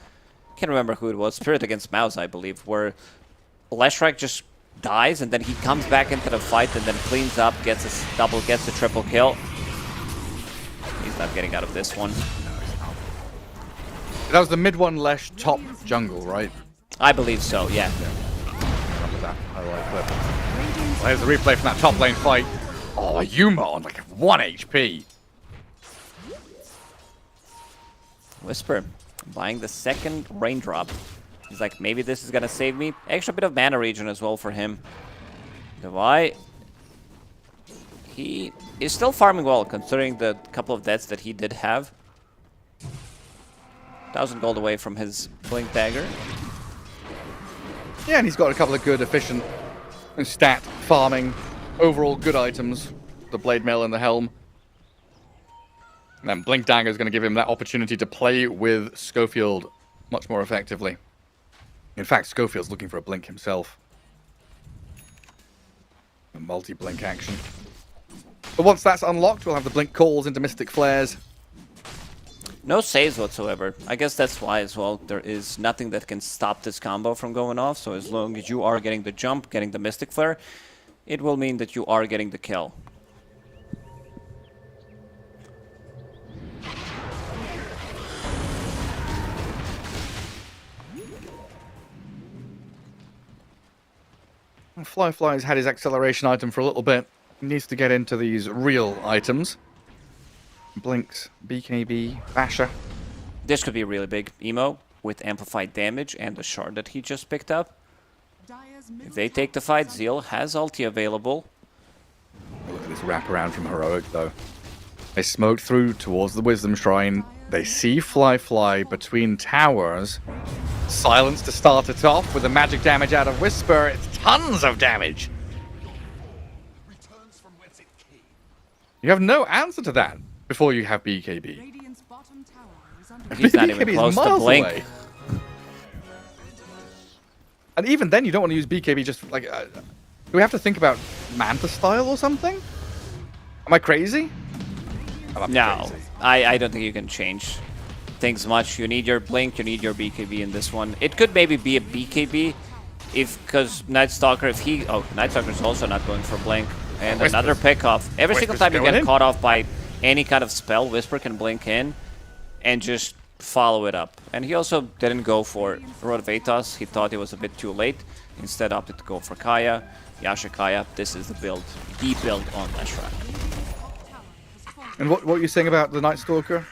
I can't remember who it was, Spirit against Mouse, I believe, where Leshrac just dies, and then he comes back into the fight and then cleans up, gets a double, gets a triple kill. He's not getting out of this one. That was the mid one Lesh top jungle, right? I believe so, yeah. Remember that. I like that. Well, here's the replay from that top lane fight. Oh, Yuma on like 1 HP. Whisper buying the second raindrop. He's like, maybe this is gonna save me. Extra bit of mana regen as well for him. Devi, he is still farming well considering the couple of deaths that he did have. 1,000 gold away from his Blink Dagger. Yeah, and he's got a couple of good, efficient stat farming, overall good items. The Blade Mail and the Helm. And then Blink Dagger is going to give him that opportunity to play with Schofield much more effectively. In fact, Schofield's looking for a blink himself. A multi-blink action. But once that's unlocked, we'll have the blink calls into Mystic Flares. No saves whatsoever. I guess that's why as well. There is nothing that can stop this combo from going off. So as long as you are getting the jump, getting the Mystic Flare, it will mean that you are getting the kill. Fly's had his acceleration item for a little bit. He needs to get into these real items. Blinks, BKB, Basher. This could be really big. Emo with amplified damage and the shard that he just picked up. Dire's middle If they take the tower fight, is Zeal under has ulti available. Look at this wraparound from Heroic, though. They smoke through towards the Wisdom Shrine. They see Fly between towers. Silence to start it off with the magic damage out of Whisper. It's tons of damage. Returns from whence it came. You have no answer to that before you have BKB. Radiant's bottom tower is under He's not even BKB is close to miles Blink. away. And even then, you don't want to use BKB just like... do we have to think about Manta style or something? Am I crazy? No, I don't think you can change things much. You need your Blink, you need your BKB in this one. It could maybe be a BKB because Night Stalker, if he... Oh, Night Stalker's also not going for Blink. And Whisper's- another pick off. Every single Whisper's time you going get in. caught off by any kind of spell, Whisper can blink in and just follow it up. And he also didn't go for Road of Atos. He thought it was a bit too late. Instead opted to go for Kaya. Yasha Kaya. This is the build on Leshrac. And what are you saying about the Night Stalker?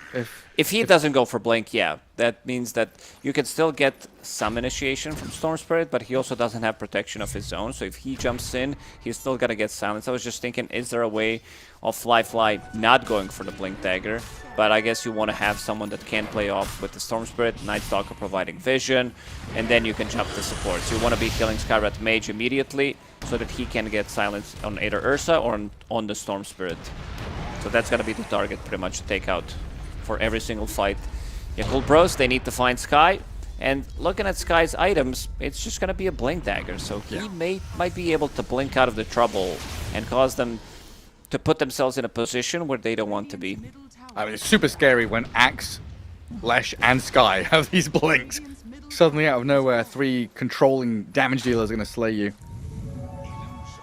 If he doesn't go for Blink, yeah, that means that you can still get some initiation from Storm Spirit, but he also doesn't have protection of his own. So if he jumps in, he's still gonna get silenced. I was just thinking, is there a way of Fly not going for the Blink Dagger? But I guess you want to have someone that can play off with the Storm Spirit, Night Stalker providing vision, and then you can jump the support. So you want to be killing Skyrat Mage immediately so that he can get silenced on either Ursa or on the Storm Spirit. So that's gonna be the target pretty much to take out for every single fight. Yakult Bros, they need to find Sky. And looking at Sky's items, it's just gonna be a Blink Dagger. So he might be able to blink out of the trouble and cause them to put themselves in a position where they don't want to be. middle tower. I mean, it's super scary when Axe, Lesh, and Sky have these blinks. Suddenly, out of nowhere, 3 controlling damage dealers are going to slay you.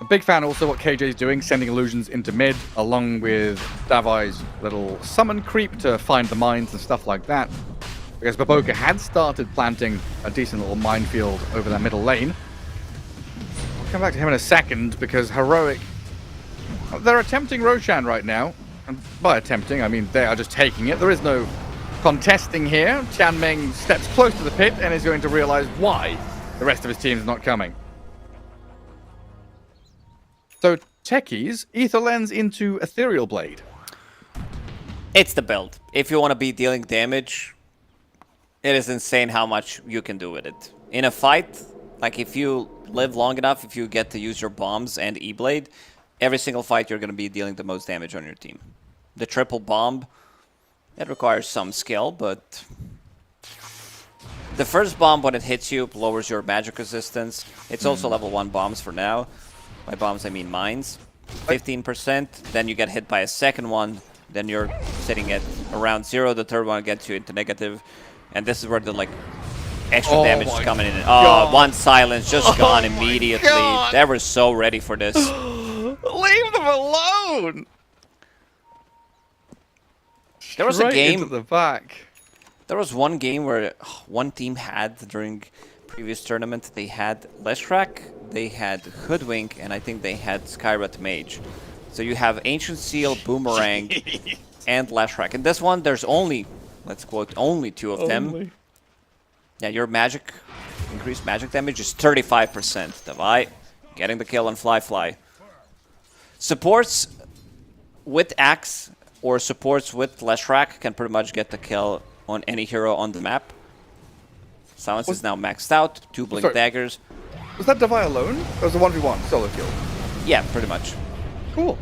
A big fan also what KJ's doing, sending illusions into mid, along with Davai's little summon creep to find the mines and stuff like that. Because Baboka had started planting a decent little minefield over that middle lane. I'll come back to him in a second, because Heroic... They're attempting Roshan right now. And by attempting, I mean they are just taking it. There is no contesting here. Tianming steps close to the pit and is going to realize why the rest of his team is not coming. So, techies, Ether Lens into Ethereal Blade. It's the build. If you want to be dealing damage, it is insane how much you can do with it. In a fight, like if you live long enough, if you get to use your bombs and E-Blade, every single fight you're going to be dealing the most damage on your team. The triple bomb, it requires some skill, but the first bomb when it hits you lowers your magic resistance. It's also level 1 bombs for now. By bombs I mean mines. 15%, then you get hit by a second one, then you're sitting at around 0, the third one gets you into negative, and this is where the like extra damage is coming in. Oh, one silence just gone immediately. God. They were so ready for this. Leave them alone! There was a Straight game. into the back. There was one game where one team had during previous tournament. They had Leshrac, they had Hoodwink, and I think they had Skyrat Mage. So you have Ancient Seal, Boomerang, and Leshrac. In this one, there's only, let's quote, only 2 of them. Yeah, your magic, increased magic damage is 35%. Davai, getting the kill on Fly. Supports with Axe or supports with Leshrac can pretty much get the kill on any hero on the map. Silence is now maxed out, 2 Blink Sorry. Daggers. Was that Davai alone? Or was it a 1v1 solo kill? Yeah, pretty much. Cool.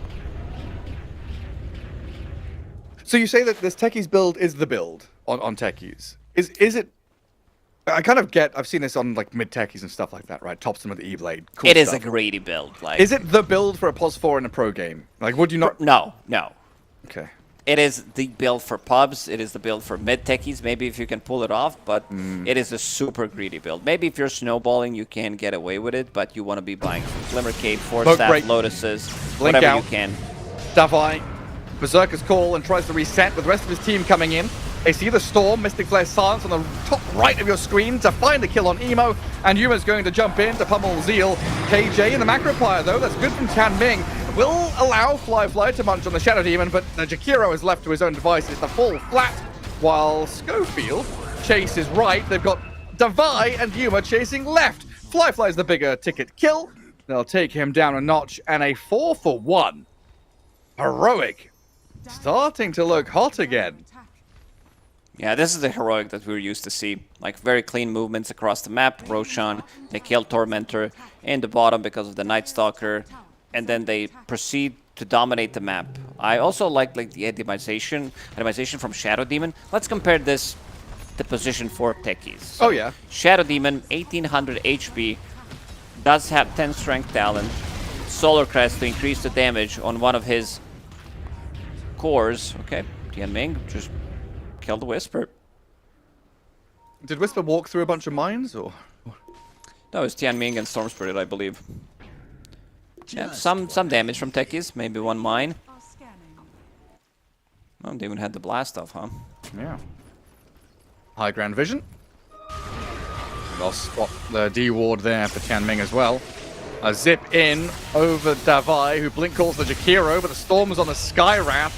So you say that this techies build is the build on techies. Is it... I kind of get... I've seen this on like mid techies and stuff like that, right? Tops them with the E-Blade. Cool It is stuff. a greedy build. Like, Is it the build for a +4 in a pro game? Like, would you not... No. Okay. It is the build for pubs. It is the build for mid techies. Maybe if you can pull it off, but it is a super greedy build. Maybe if you're snowballing, you can get away with it, but you want to be buying Glimmer Cape, Force Smoke Staff, break. Lotuses, Blink whatever out. you can. Davai, Berserker's Call, and tries to reset with the rest of his team coming in. They see the Storm, Mystic Flare Silence on the top right of your screen to find a kill on Emo, and Yuma's going to jump in to pummel Zeal. KJ in the Macroplier, though, that's good from Tianming. Will allow Fly to munch on the Shadow Demon, but Jakiro is left to his own devices to fall flat, while Schofield chase is right. They've got Davai and Yuma chasing left. Fly's the bigger ticket kill. They'll take him down a notch, and a 4-for-1. Heroic. Starting to look hot again. Yeah, this is the Heroic that we're used to see. Like, very clean movements across the map. Roshan, they kill Tormentor in the bottom because of the Night Stalker, and then they proceed to dominate the map. I also like the itemization from Shadow Demon. Let's compare this to position 4 techies. So, Oh, yeah. Shadow Demon, 1800 HP, does have 10 strength talent. Solar Crest to increase the damage on one of his cores. Okay, Tianming just killed the Whisper. Did Whisper walk through a bunch of mines, or? That was Tianming and Storm Spirit, I believe. Yeah, some damage from techies, maybe one mine. Oh, they even had the blast off, huh? Yeah. High ground vision. I'll spot the D ward there for Tianming as well. A zip in over Davai, who blink calls the Jakiro, but the Storm's on the Skywrath.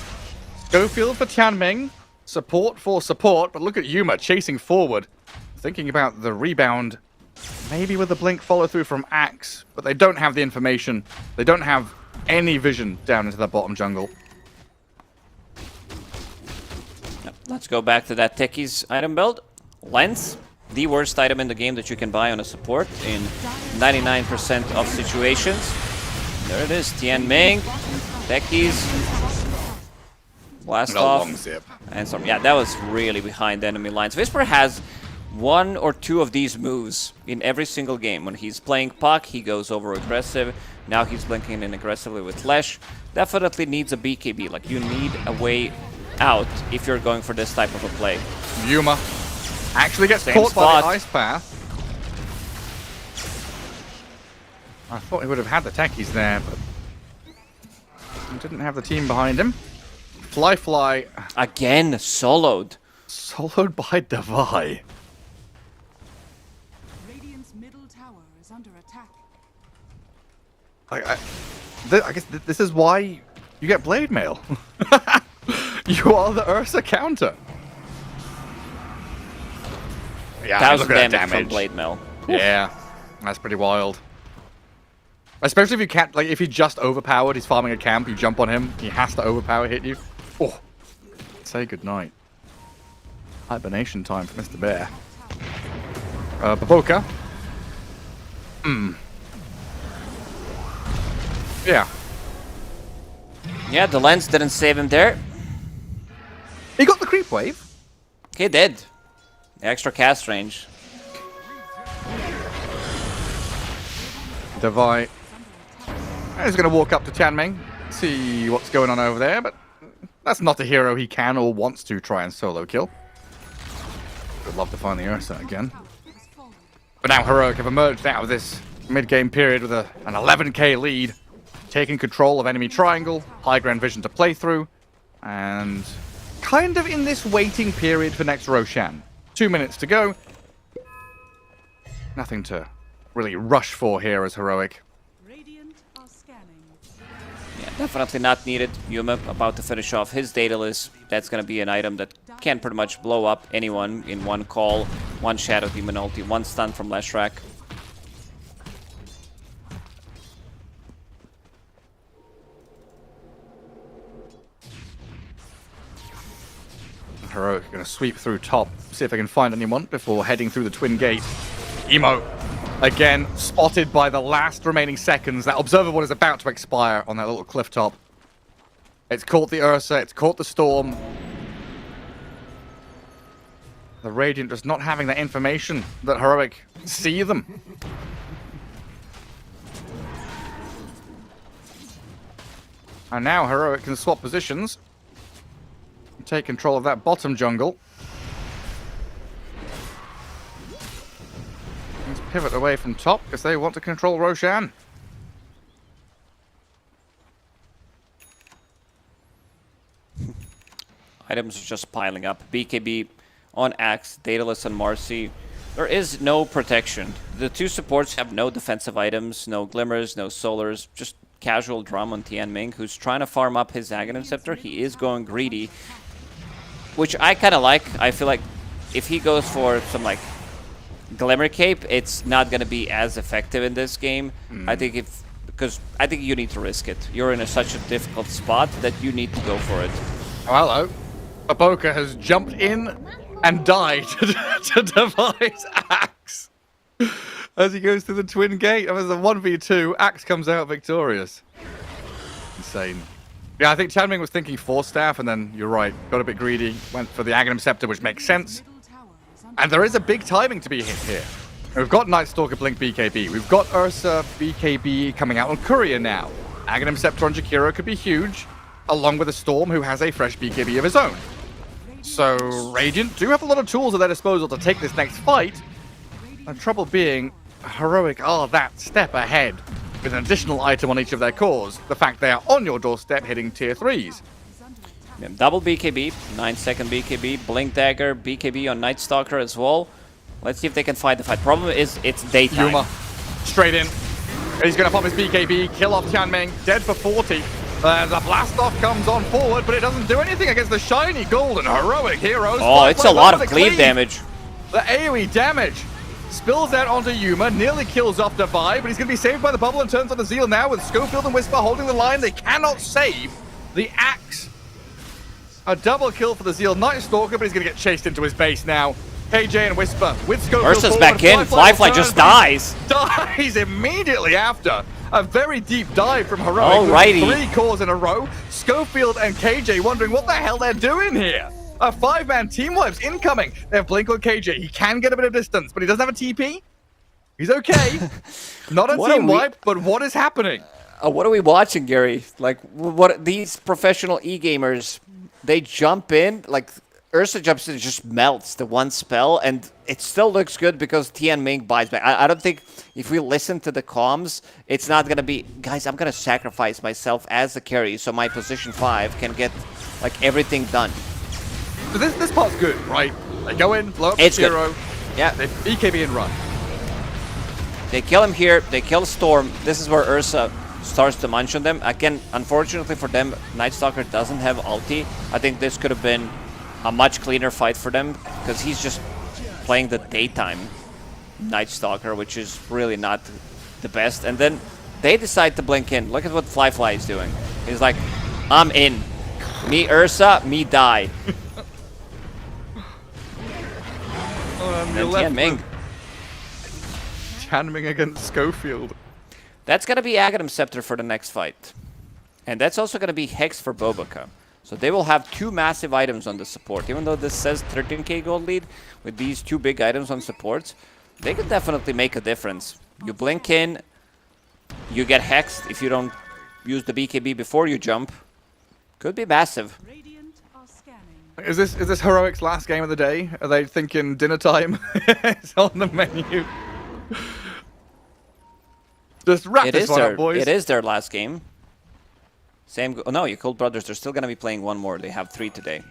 Schofield for Tianming. Support for support, but look at Yuma chasing forward. Thinking about the rebound. Maybe with the blink follow through from Axe, but they don't have the information. They don't have any vision down into that bottom jungle. Yep. Let's go back to that techies item build. Lens, the worst item in the game that you can buy on a support in 99% of situations. There it is, Tianming, techies, blast off, long zip. and some. Yeah, that was really behind enemy lines. Whisper has 1 or 2 of these moves in every single game. When he's playing Puck, he goes over aggressive. Now he's blinking in aggressively with Flash. Definitely needs a BKB. Like, you need a way out if you're going for this type of a play. Yuma actually gets Same caught by spot. the Ice Path. I thought he would have had the techies there, but he didn't have the team behind him. Fly. Again, soloed. Soloed by Davai. Radiant's middle tower is under attack. I guess this is why you get Blade Mail. You are the Ursa counter. Yeah, 1000 look at that damage from Blade Mail. Yeah, that's pretty wild. Especially if you can't, like, if he's just overpowered, he's farming a camp, you jump on him, he has to overpower hit you. Oh, say goodnight. Hibernation time for Mr. Bear. Baboka. Yeah. Yeah, the lens didn't save him there. He got the creep wave. He did. Extra cast range. Davai is going to walk up to Tianming, see what's going on over there, but that's not a hero he can or wants to try and solo kill. Would love to find the Ursa again. But now Heroic have emerged out of this mid-game period with an 11k lead, taking control of enemy triangle, high ground vision to play through, and kind of in this waiting period for next Roshan. 2 minutes to go. Nothing to really rush for here as Heroic. Radiant are scanning. Yeah, definitely not needed. Yuma about to finish off his Daedalus. That's going to be an item that can pretty much blow up anyone in one call. One Shadow Demon ulti, one stun from Leshrac. Heroic going to sweep through top, see if they can find anyone before heading through the twin gate. Emo, again, spotted by the last remaining seconds. That observable is about to expire on that little cliff top. It's caught the Ursa, it's caught the Storm. The Radiant just not having that information that Heroic see them. And now Heroic can swap positions. Take control of that bottom jungle. Let's pivot away from top because they want to control Roshan. Items are just piling up. BKB on Axe, Daedalus and Marcy. There is no protection. The two supports have no defensive items, no glimmers, no solars, just casual drum on Tianming, who's trying to farm up his Aghanim Scepter. He is going greedy, which I kind of like. I feel like if he goes for some like Glimmer Cape, it's not gonna be as effective in this game. I think because I think you need to risk it. You're in such a difficult spot that you need to go for it. Oh, hello. Baboka has jumped in and died to devise Axe. As he goes through the twin gate. As a 1v2, Axe comes out victorious. Insane. Yeah, I think Chanming was thinking Force Staff, and then you're right, got a bit greedy, went for the Aghanim Scepter, which makes sense. And there is a big timing to be hit here. We've got Night Stalker Blink BKB. We've got Ursa BKB coming out on Courier now. Aghanim Scepter on Jakiro could be huge, along with a Storm who has a fresh BKB of his own. So Radiant do have a lot of tools at their disposal to take this next fight. The trouble being, Heroic are that step ahead with an additional item on each of their cores. The fact they are on your doorstep hitting tier 3s. Yeah, double BKB, 9-second BKB, Blink Dagger, BKB on Night Stalker as well. Let's see if they can fight the fight. Problem is, it's daytime. Yuma, straight in. He's going to pop his BKB, kill off Chanming, dead for 40. The blast off comes on forward, but it doesn't do anything against the shiny golden heroic heroes. Oh, it's a lot of cleave damage. The AoE damage spills out onto Yuma, nearly kills off Divide, but he's going to be saved by the bubble and turns on the Zeal now with Schofield and Whisper holding the line. They cannot save the Axe. A double kill for the Zeal Night Stalker, but he's going to get chased into his base now. KJ and Whisper with Schofield. Ursa's back in. Flyfly just dies. Dies immediately after. A very deep dive from Heroic. Alrighty. 3 cores in a row. Schofield and KJ wondering what the hell they're doing here. A 5-man team wipes incoming. They have Blink on KJ. He can get a bit of distance, but he doesn't have a TP. He's okay. Not a team wipe, but what is happening? What are we watching, Gary? Like, what these professional e-gamers, they jump in, like, Ursa jumps in and just melts the one spell, and it still looks good because Tian Ming buys back. I don't think if we listen to the comms, it's not going to be, guys, I'm going to sacrifice myself as the carry so my position 5 can get, like, everything done. So this part's good, right? They go in, blow up the hero. Yeah. They BKB and run. They kill him here, they kill Storm. This is where Ursa starts to munch on them. Again, unfortunately for them, Night Stalker doesn't have ulti. I think this could have been a much cleaner fight for them because he's just playing the daytime Night Stalker, which is really not the best. And then they decide to blink in. Look at what Flyfly is doing. He's like, I'm in. Me Ursa, me die. And Tianming. Chanming against Schofield. That's going to be Aghanim Scepter for the next fight. And that's also going to be Hex for Boboka. So they will have 2 massive items on the support. Even though this says 13k gold lead, with these 2 big items on supports, they could definitely make a difference. You blink in, you get hexed if you don't use the BKB before you jump. Could be massive. Radiant are scanning. Is this Heroic's last game of the day? Are they thinking dinner time? It's on the menu. Just wrap this one up, boys. It is their last game. Same. Oh no, Yakult Brothers. They're still gonna be playing one more. They have 3 today.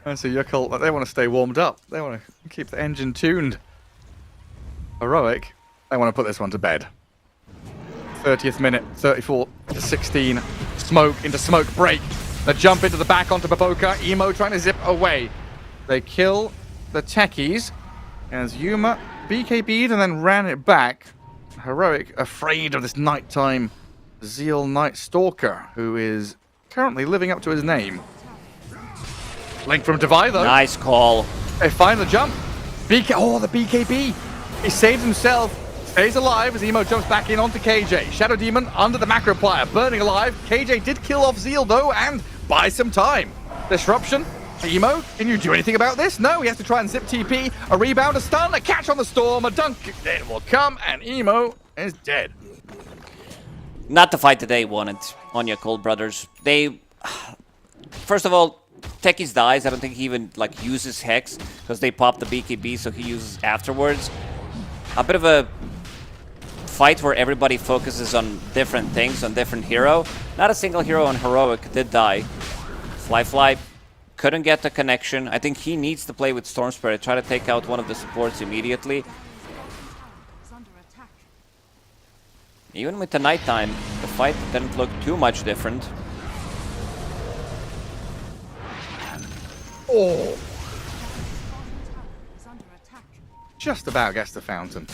I see Yakult. They want to stay warmed up. They want to keep the engine tuned. Heroic. They want to put this one to bed. 30th minute, 34-16. Smoke into smoke break. The jump into the back onto Baboka. Emo trying to zip away. They kill the techies as Yuma BKB'd and then ran it back. Heroic afraid of this nighttime Zeal Night Stalker, who is currently living up to his name. Link from Devi, though. Nice call. They find the jump. Oh, the BKB. He saves himself, stays alive as Emo jumps back in onto KJ. Shadow Demon under the macro plier, burning alive. KJ did kill off Zeal, though, and buy some time. Disruption. Emo, can you do anything about this? No, he has to try and zip TP. A rebound, a stun, a catch on the Storm, a dunk. It will come, and Emo is dead. Not the fight that they wanted on Yakult Brothers. They, first of all, Techies dies. I don't think he even like uses Hex because they pop the BKB, so he uses afterwards. A bit of a fight where everybody focuses on different things, on different hero. Not a single hero on Heroic did die. Flyfly couldn't get the connection. I think he needs to play with Storm Spirit, try to take out one of the supports immediately. Even with the nighttime, the fight didn't look too much different. Oh. just about gets the fountain.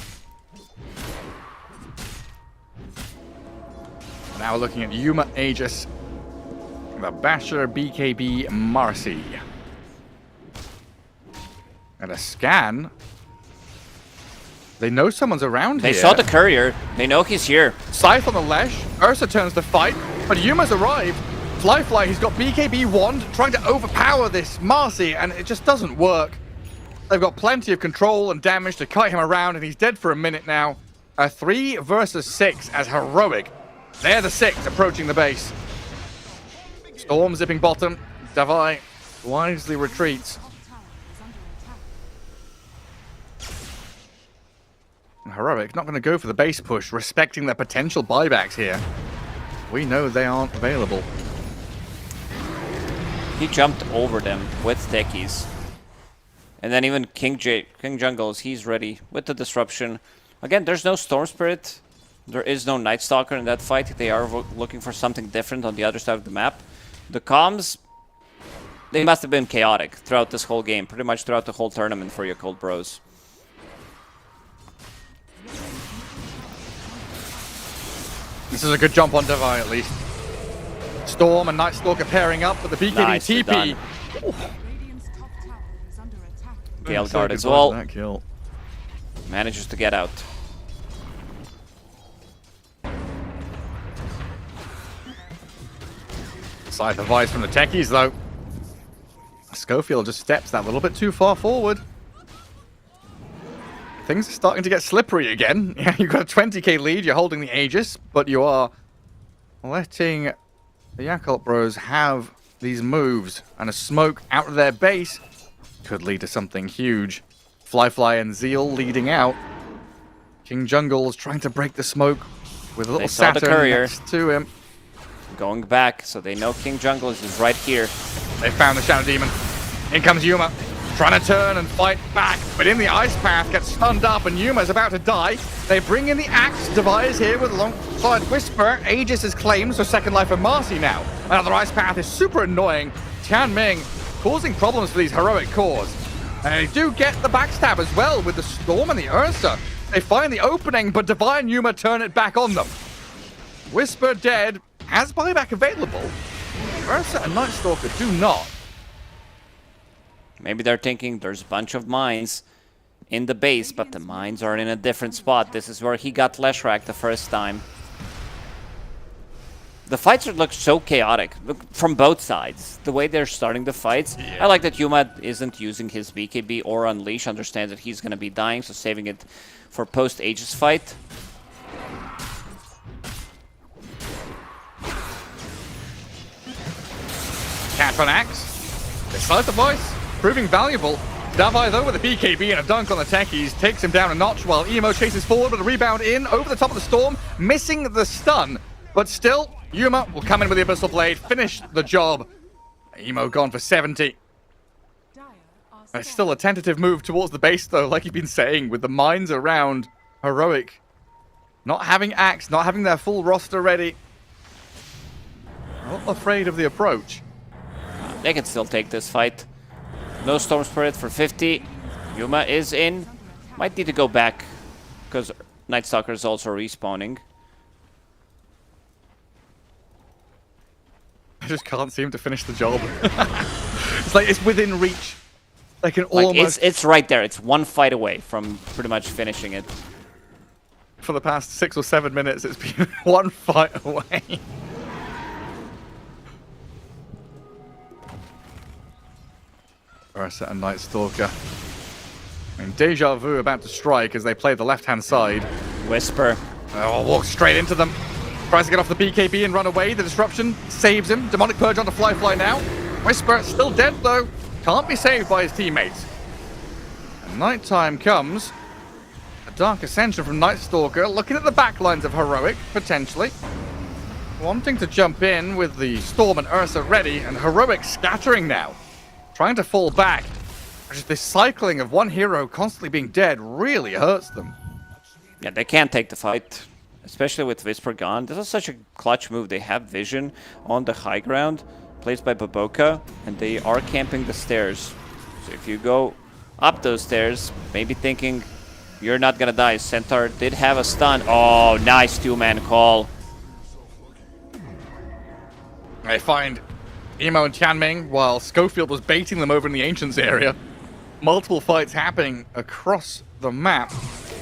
Now we're looking at Yuma Aegis, the Basher BKB Marcy. And a scan. They know someone's around here. They saw the courier. They know he's here. Scythe on the Lesh. Ursa turns to fight, but Yuma's arrived. Flyfly, he's got BKB wand, trying to overpower this Marcy, and it just doesn't work. They've got plenty of control and damage to kite him around, and he's dead for a minute now. A 3 versus 6 as Heroic. They're the 6 approaching the base. Storm zipping bottom. Davai wisely retreats. Heroic not going to go for the base push, respecting their potential buybacks here. We know they aren't available. He jumped over them with techies. And then even King Jungles, he's ready with the disruption. Again, there's no Storm Spirit. There is no Night Stalker in that fight. They are looking for something different on the other side of the map. The comms, they must have been chaotic throughout this whole game, pretty much throughout the whole tournament for Yakult Bros. This is a good jump on Devi, at least. Storm and Night Stalker pairing up with the BKB Nice, TP. Radiant's top tower is under attack. Gale Say Guard as goodbye well. to that kill. Manages to get out. Slight advice from the techies, though. Schofield just steps that little bit too far forward. Things are starting to get slippery again. Yeah, you've got a 20k lead, you're holding the Aegis, but you are letting the Yakult Bros have these moves, and a smoke out of their base could lead to something huge. Flyfly and Zeal leading out. King Jungle's trying to break the smoke with a little saw the Saturn courier. next to him. Going back, so they know King Jungles is right here. They found the Shadow Demon. In comes Yuma, trying to turn and fight back, but in the ice path gets stunned up and Yuma's about to die. They bring in the Axe device here with alongside Whisper. Aegis is claimed for second life of Marcy now. Another ice path is super annoying. Tianming causing problems for these Heroic cores. And they do get the backstab as well with the Storm and the Ursa. They find the opening, but Divine Yuma turn it back on them. Whisper dead. Has buyback available. Ursa and Night Stalker do not. Maybe they're thinking there's a bunch of mines in the base, but the mines are in a different spot. This is where he got Leshrac the first time. The fights look so chaotic from both sides. The way they're starting the fights. I like that Yuma isn't using his BKB or Unleash, understands that he's going to be dying, so saving it for post-Aegis fight. Cat on Axe. They slice the voice, proving valuable. Davai, though, with a BKB and a dunk on the techies, takes him down a notch while Emo chases forward with a rebound in over the top of the Storm, missing the stun. But still, Yuma will come in with the Abyssal Blade, finish the job. Emo gone for 70. Dire are It's still a tentative move towards the base, though, like you've been saying, with the mines around. Heroic not having Axe, not having their full roster ready. Not afraid of the approach. They can still take this fight. No Storm Spirit for 50. Yuma is in. Might need to go back, because Night Stalker is also respawning. I just can't seem to finish the job. It's like it's within reach. They can Like, almost... it's right there. It's one fight away from pretty much finishing it. For the past 6 or 7 minutes, it's been one fight away. Ursa and Night Stalker. I mean, Deja Vu about to strike as they play the left-hand side. Whisper. Oh, walks straight into them. Tries to get off the BKB and run away. The disruption saves him. Demonic Purge onto Flyfly now. Whisper still dead, though. Can't be saved by his teammates. And nighttime comes. A Dark Ascension from Night Stalker, looking at the backlines of Heroic, potentially. Wanting to jump in with the Storm and Ursa ready, and Heroic scattering now. Trying to fall back. Just this cycling of one hero constantly being dead really hurts them. Yeah, they can't take the fight, especially with Whisper gone. This is such a clutch move. They have vision on the high ground, placed by Baboka, and they are camping the stairs. So if you go up those stairs, maybe thinking You're not gonna die. Centaur did have a stun. Oh, nice two-man call. They find Emo and Tianming while Schofield was baiting them over in the Ancients area. Multiple fights happening across the map.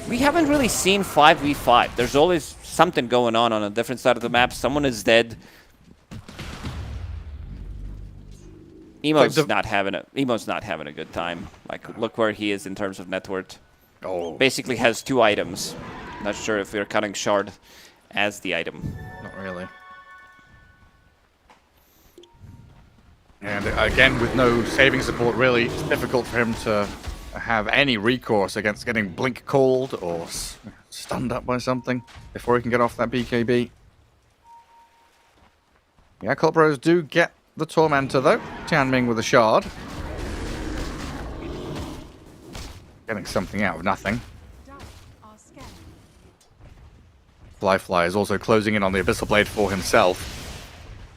We haven't really seen 5v5. There's always something going on a different side of the map. Someone is dead. Emo's not having a good time. Like, look where he is in terms of net worth. Oh, Basically has 2 items. Not sure if we're cutting Shard as the item. not really. And again, with no saving support, really, it's difficult for him to have any recourse against getting blink called or stunned up by something before he can get off that BKB. Yakult Bros do get the Tormentor, though. Tianming with a shard. Getting something out of nothing. Dark are scanning. Flyfly is also closing in on the Abyssal Blade for himself.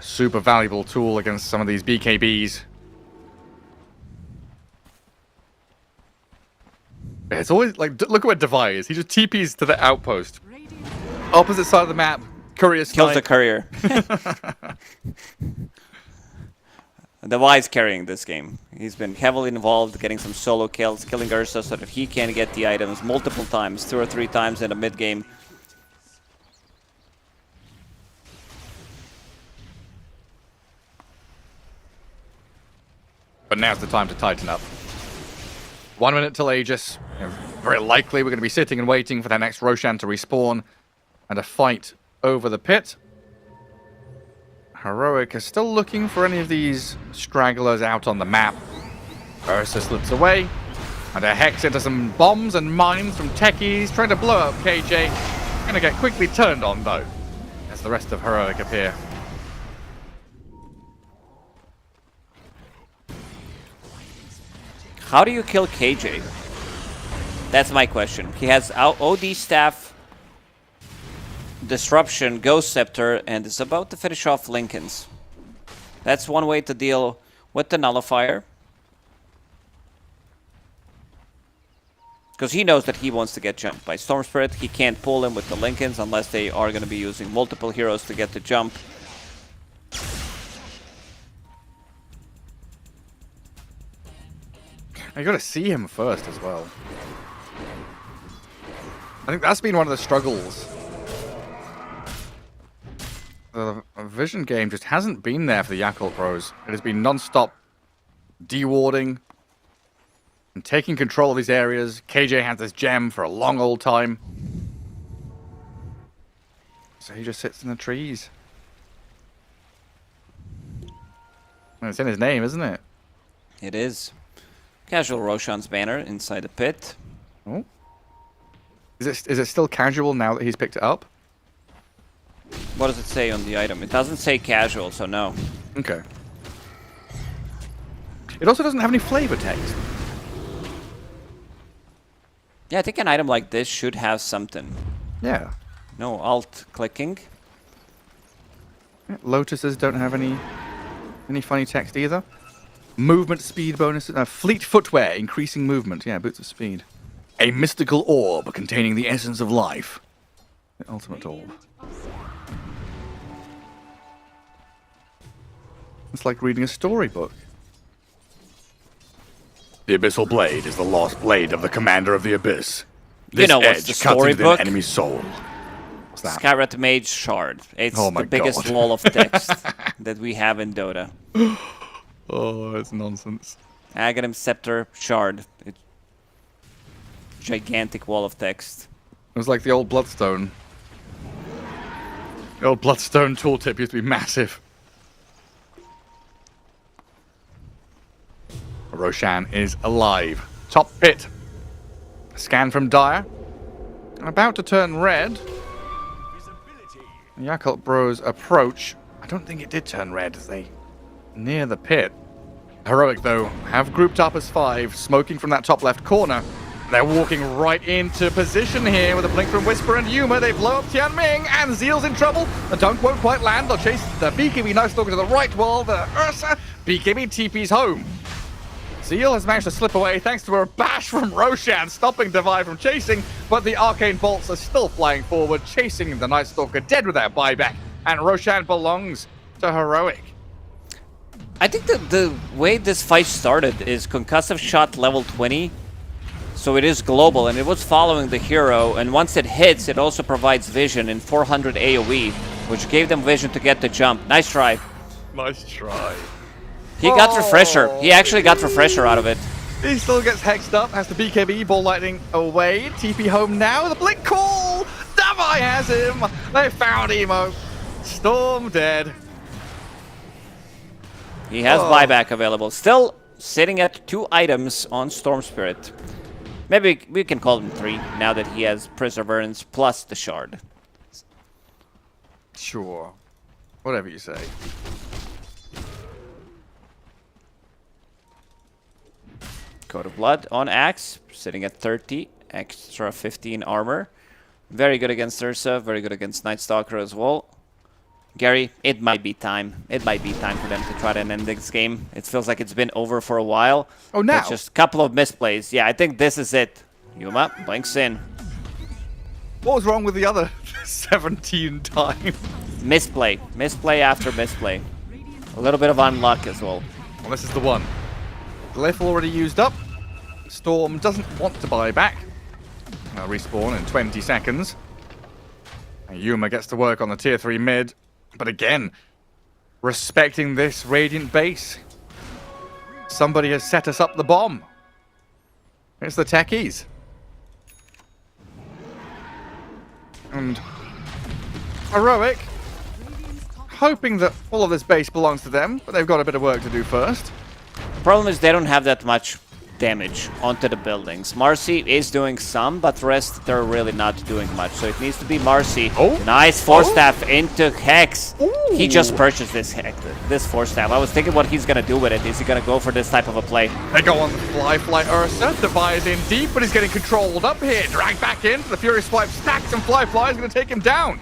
Super valuable tool against some of these BKBs. It's always like, look at where Devi is. He just TPs to the outpost. Radiant Opposite side of the map. Courier Kills the snipe. courier. Devi's carrying this game. He's been heavily involved, getting some solo kills, killing Ursa so that he can get the items multiple times, 2 or 3 times in a mid game. But now's the time to tighten up. 1 minute till Aegis. Very likely we're going to be sitting and waiting for that next Roshan to respawn and a fight over the pit. Heroic is still looking for any of these stragglers out on the map. Ursa slips away, and a hex into some bombs and mines from techies, trying to blow up KJ. Gonna get quickly turned on, though, as the rest of Heroic appear. How do you kill KJ? That's my question. He has OD Staff, Disruption, Ghost Scepter, and is about to finish off Lincoln's. That's one way to deal with the Nullifier. Because he knows that he wants to get jumped by Storm Spirit. He can't pull him with the Lincolns unless they are going to be using multiple heroes to get the jump. You gotta see him first as well. I think that's been one of the struggles. The vision game just hasn't been there for the Yakult Bros. It has been non-stop dewarding and taking control of these areas. KJ has this gem for a long old time. So he just sits in the trees. And it's in his name, isn't it? It is. Casual Roshan's banner inside the pit. Oh. Is it still casual now that he's picked it up? What does it say on the item? It doesn't say casual, so no. Okay. It also doesn't have any flavor text. Yeah, I think an item like this should have something. Yeah. No alt clicking. Lotuses don't have any funny text either. Movement speed bonuses. Fleet footwear, increasing movement. Yeah, boots of speed. A mystical orb containing the essence of life. The ultimate orb. It's like reading a storybook. The Abyssal Blade is the lost blade of the Commander of the Abyss. You know what's the storybook? Enemy's soul. What's that? Skyrat Mage Shard. It's Oh my the biggest God. wall of text that we have in Dota. Oh, it's nonsense. Aghanim Scepter Shard. It's gigantic wall of text. It was like the old Bloodstone. The old Bloodstone tooltip used to be massive. Roshan is alive. Top pit. Scan from Dire. About to turn red. Yakult Bros approach. I don't think it did turn red as they near the pit. Heroic, though, have grouped up as 5, smoking from that top left corner. They're walking right into position here with a blink from Whisper and Yuma. They blow up Tianming, and Zeal's in trouble. The dunk won't quite land. They'll chase the BKB Night Stalker to the right wall. The Ursa BKB TP's home. Zeal has managed to slip away thanks to a bash from Roshan, stopping Divide from chasing, but the Arcane Bolts are still flying forward, chasing the Night Stalker dead without buyback, and Roshan belongs to Heroic. I think that the way this fight started is concussive shot level 20, so it is global, and it was following the hero, and once it hits, it also provides vision in 400 AoE, which gave them vision to get the jump. Nice try. Nice try. He got Refresher. He actually got Refresher out of it. He still gets hexed up, has the BKB, Ball Lightning away, TP home now, the Blink Call! Davai has him! They found Emo. Storm dead. He has buyback available. Still sitting at 2 items on Storm Spirit. Maybe we can call him 3 now that he has Perseverance plus the Shard. Sure. Whatever you say. Code of Blood on Axe, sitting at 30, extra 15 armor. Very good against Ursa, very good against Night Stalker as well. Gary, it might be time. It might be time for them to try to end this game. It feels like it's been over for a while. Oh, now? It's just a couple of misplays. Yeah, I think this is it. Yuma blinks in. What was wrong with the other 17 times? Misplay. Misplay after misplay. A little bit of unluck as well. Well, this is the one. Glyph already used up. Storm doesn't want to buy back. I'll respawn in 20 seconds. And Yuma gets to work on the tier 3 mid. But again, respecting this Radiant base. Somebody has set us up the bomb. It's the techies. And Heroic, hoping that all of this base belongs to them, but they've got a bit of work to do first. The problem is they don't have that much damage onto the buildings. Marcy is doing some, but the rest they're really not doing much. So it needs to be Marcy. Oh. Nice Force Staff into Hex. Ooh. He just purchased this Force Staff. I was thinking what he's gonna do with it. Is he gonna go for this type of a play? They go on the fly Ursa. Divide in deep, but he's getting controlled up here. Dragged back in. The Fury Swipe stacks and Fly is going to take him down.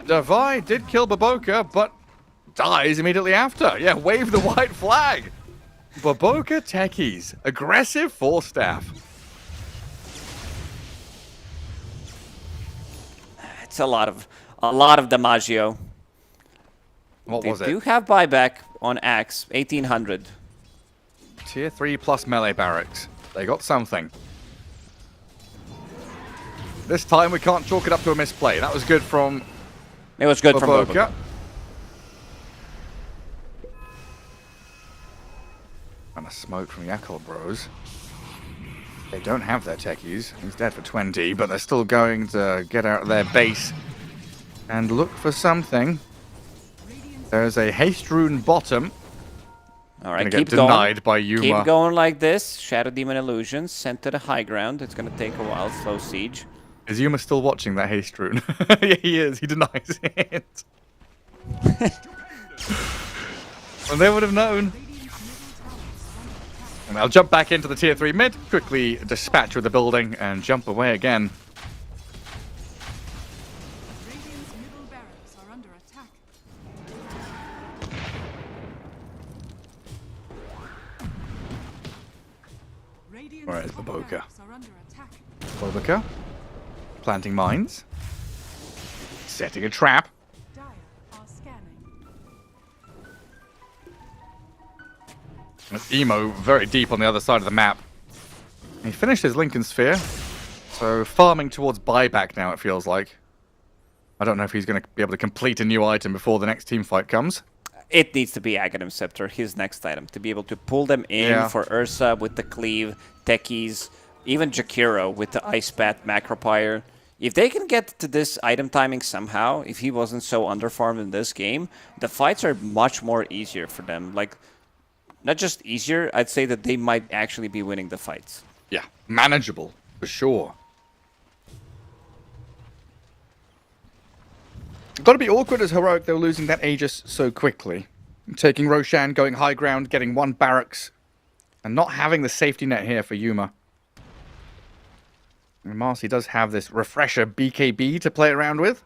Divide did kill Baboka, but dies immediately after. Yeah, wave the white flag. Baboka techies. Aggressive Force Staff. It's a lot of Damaggio. What was They do it? have buyback on Axe, 1800. Tier 3 plus melee barracks. They got something. This time we can't chalk it up to a misplay. That was good from It was good from Baboka. Baboka. And a smoke from Yakult bros. They don't have their techies. He's dead for 20, but they're still going to get out of their base and look for something. There's a haste rune bottom. All right, Gonna keep get going. denied by Yuma. Keep going like this. Shadow Demon Illusions sent to the high ground. It's gonna take a while. Slow siege. Is Yuma still watching that haste rune? Yeah, he is. He denies it. Well, they would have known. And I'll jump back into the tier 3 mid, quickly dispatch with the building, and jump away again. Radiant's middle barracks are under attack. Radiant's Where is top Baboka? barracks are under attack. Baboka. Planting mines. Setting a trap. Dire are scanning. That's Emo very deep on the other side of the map. He finished his Lincoln Sphere, so farming towards buyback now, it feels like. I don't know if he's going to be able to complete a new item before the next team fight comes. It needs to be Aghanim Scepter, his next item, to be able to pull them in for Ursa with the Cleave, Techies, even Jakiro with the Ice Bat Macropire. If they can get to this item timing somehow, if he wasn't so underfarmed in this game, the fights are much more easier for them. Like, not just easier, I'd say that they might actually be winning the fights. Yeah, manageable, for sure. Got to be awkward as Heroic, though, losing that Aegis so quickly. Taking Roshan, going high ground, getting one barracks, and not having the safety net here for Yuma. And Marcy does have this refresher BKB to play around with.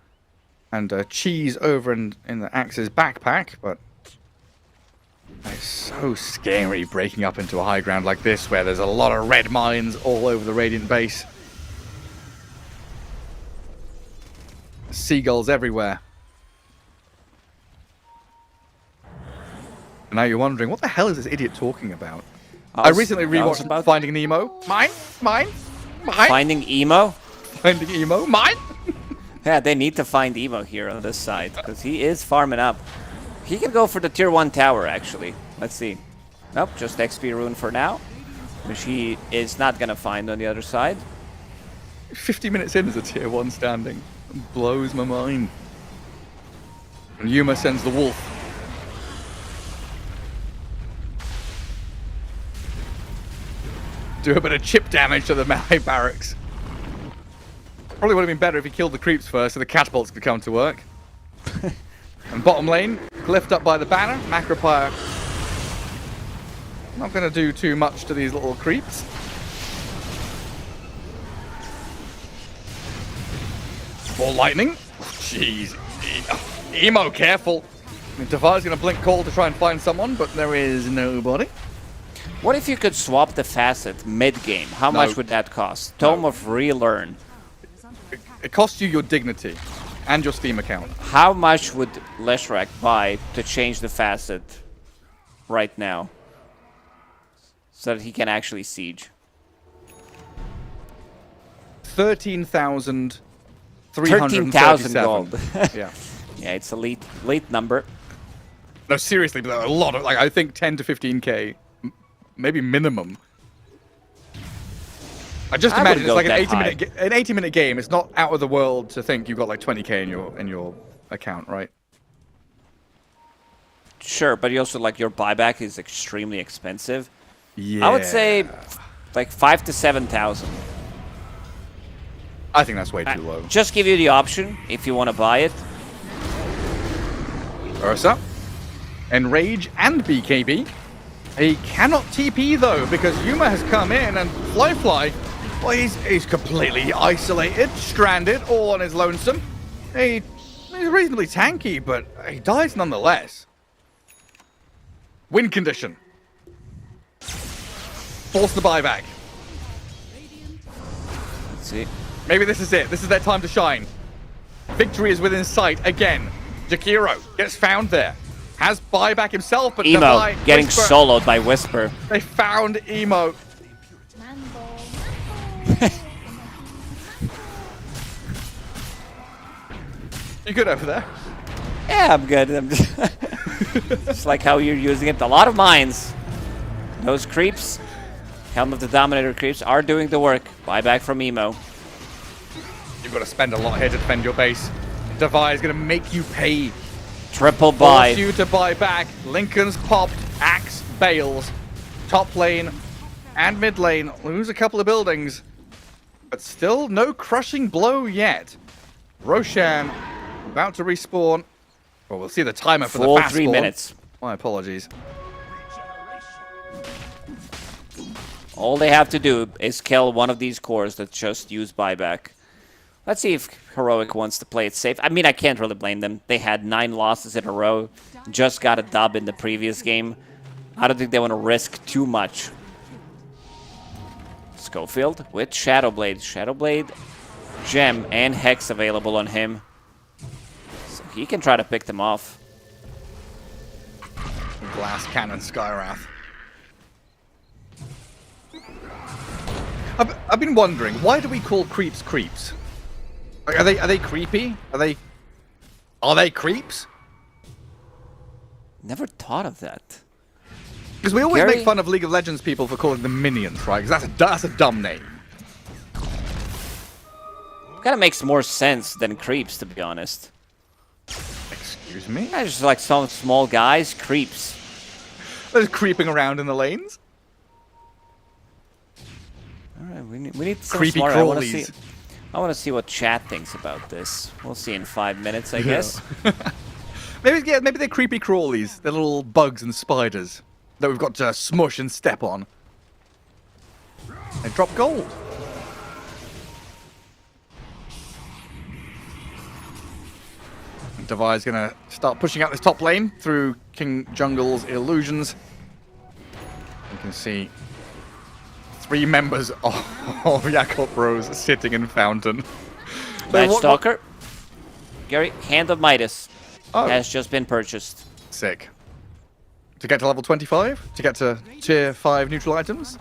And cheese over in the Axe's backpack, but It's so scary breaking up into a high ground like this where there's a lot of red mines all over the Radiant base. Seagulls everywhere. And now you're wondering, what the hell is this idiot talking about? I recently rewatched Finding Nemo. Mine? Finding Emo? Finding Emo? Mine? Yeah, they need to find Emo here on this side, because he is farming up. He can go for the tier 1 tower, actually. Let's see. Nope, just XP rune for now, which he is not going to find on the other side. 50 minutes in as a tier 1 standing. It blows my mind. And Yuma sends the wolf. Do a bit of chip damage to the melee barracks. Probably would have been better if he killed the creeps first so the catapults could come to work. And bottom lane, glyphed up by the banner. Macropire not going to do too much to these little creeps. More lightning. Jeez. Emo, careful. Defi's going to blink call to try and find someone, but there is nobody. What if you could swap the facet mid-game? How much would that cost? Tome of Relearn. It costs you your dignity and your Steam account. How much would Leshrac buy to change the facet right now? So that he can actually siege. 13,337 gold. Yeah. Yeah, it's a late number. No, seriously, but a lot of, like, I think 10 to 15k, maybe minimum. I just imagine it's like an 80-minute game. It's not out of the world to think you've got like 20k in your account, right? Sure, but you also like your buyback is extremely expensive. Yeah. I would say like 5,000 to 7,000. I think that's way too low. Just give you the option if you want to buy it. Ursa, Enrage and BKB. He cannot TP though because Yuma has come in and Fly. Well, he's completely isolated, stranded, all on his lonesome. He's reasonably tanky, but he dies nonetheless. Win condition. Force the buyback. Let's see. Maybe this is it. This is their time to shine. Victory is within sight again. Jakiro gets found there. Has buyback himself, but Emo Devi, getting Whisper. soloed by Whisper. They found Emo. You good over there? Yeah, I'm good. I'm just like how you're using it. A lot of mines. Those creeps, Helm of the Dominator creeps, are doing the work. Buyback from Emo. You've got to spend a lot here to defend your base. Devi is going to make you pay. Triple buy. Force you to buy back. Lincoln's popped. Axe bails. Top lane and mid lane lose a couple of buildings. But still no crushing blow yet. Roshan about to respawn. Well, we'll see the timer for the fast 3 spawn. minutes. My apologies. All they have to do is kill one of these cores that just use buyback. Let's see if Heroic wants to play it safe. I mean, I can't really blame them. They had 9 losses in a row. Just got a dub in the previous game. I don't think they want to risk too much. Schofield with Shadowblade. Shadowblade, Gem, and Hex available on him. So he can try to pick them off. Glass Cannon Skywrath. I've been wondering, why do we call creeps creeps? Like, are they creepy? Are they creeps? Never thought of that. Because we always Gary? make fun of League of Legends people for calling them minions, right? Because that's a dumb name. Kind of makes more sense than creeps, to be honest. Excuse me? Yeah, just like some small guys, creeps. They're just creeping around in the lanes. All right, we need some Creepy smart. crawlies. I want to see what chat thinks about this. We'll see in 5 minutes, I guess. Maybe they're creepy crawlies. They're little bugs and spiders that we've got to smush and step on. They drop gold. Devi's gonna start pushing out this top lane through King Jungle's illusions. You can see 3 members of Yakult Bros sitting in Fountain. Night Stalker. Gary, Hand of Midas Oh. has just been purchased. Sick. To get to level 25? To get to tier 5 neutral items?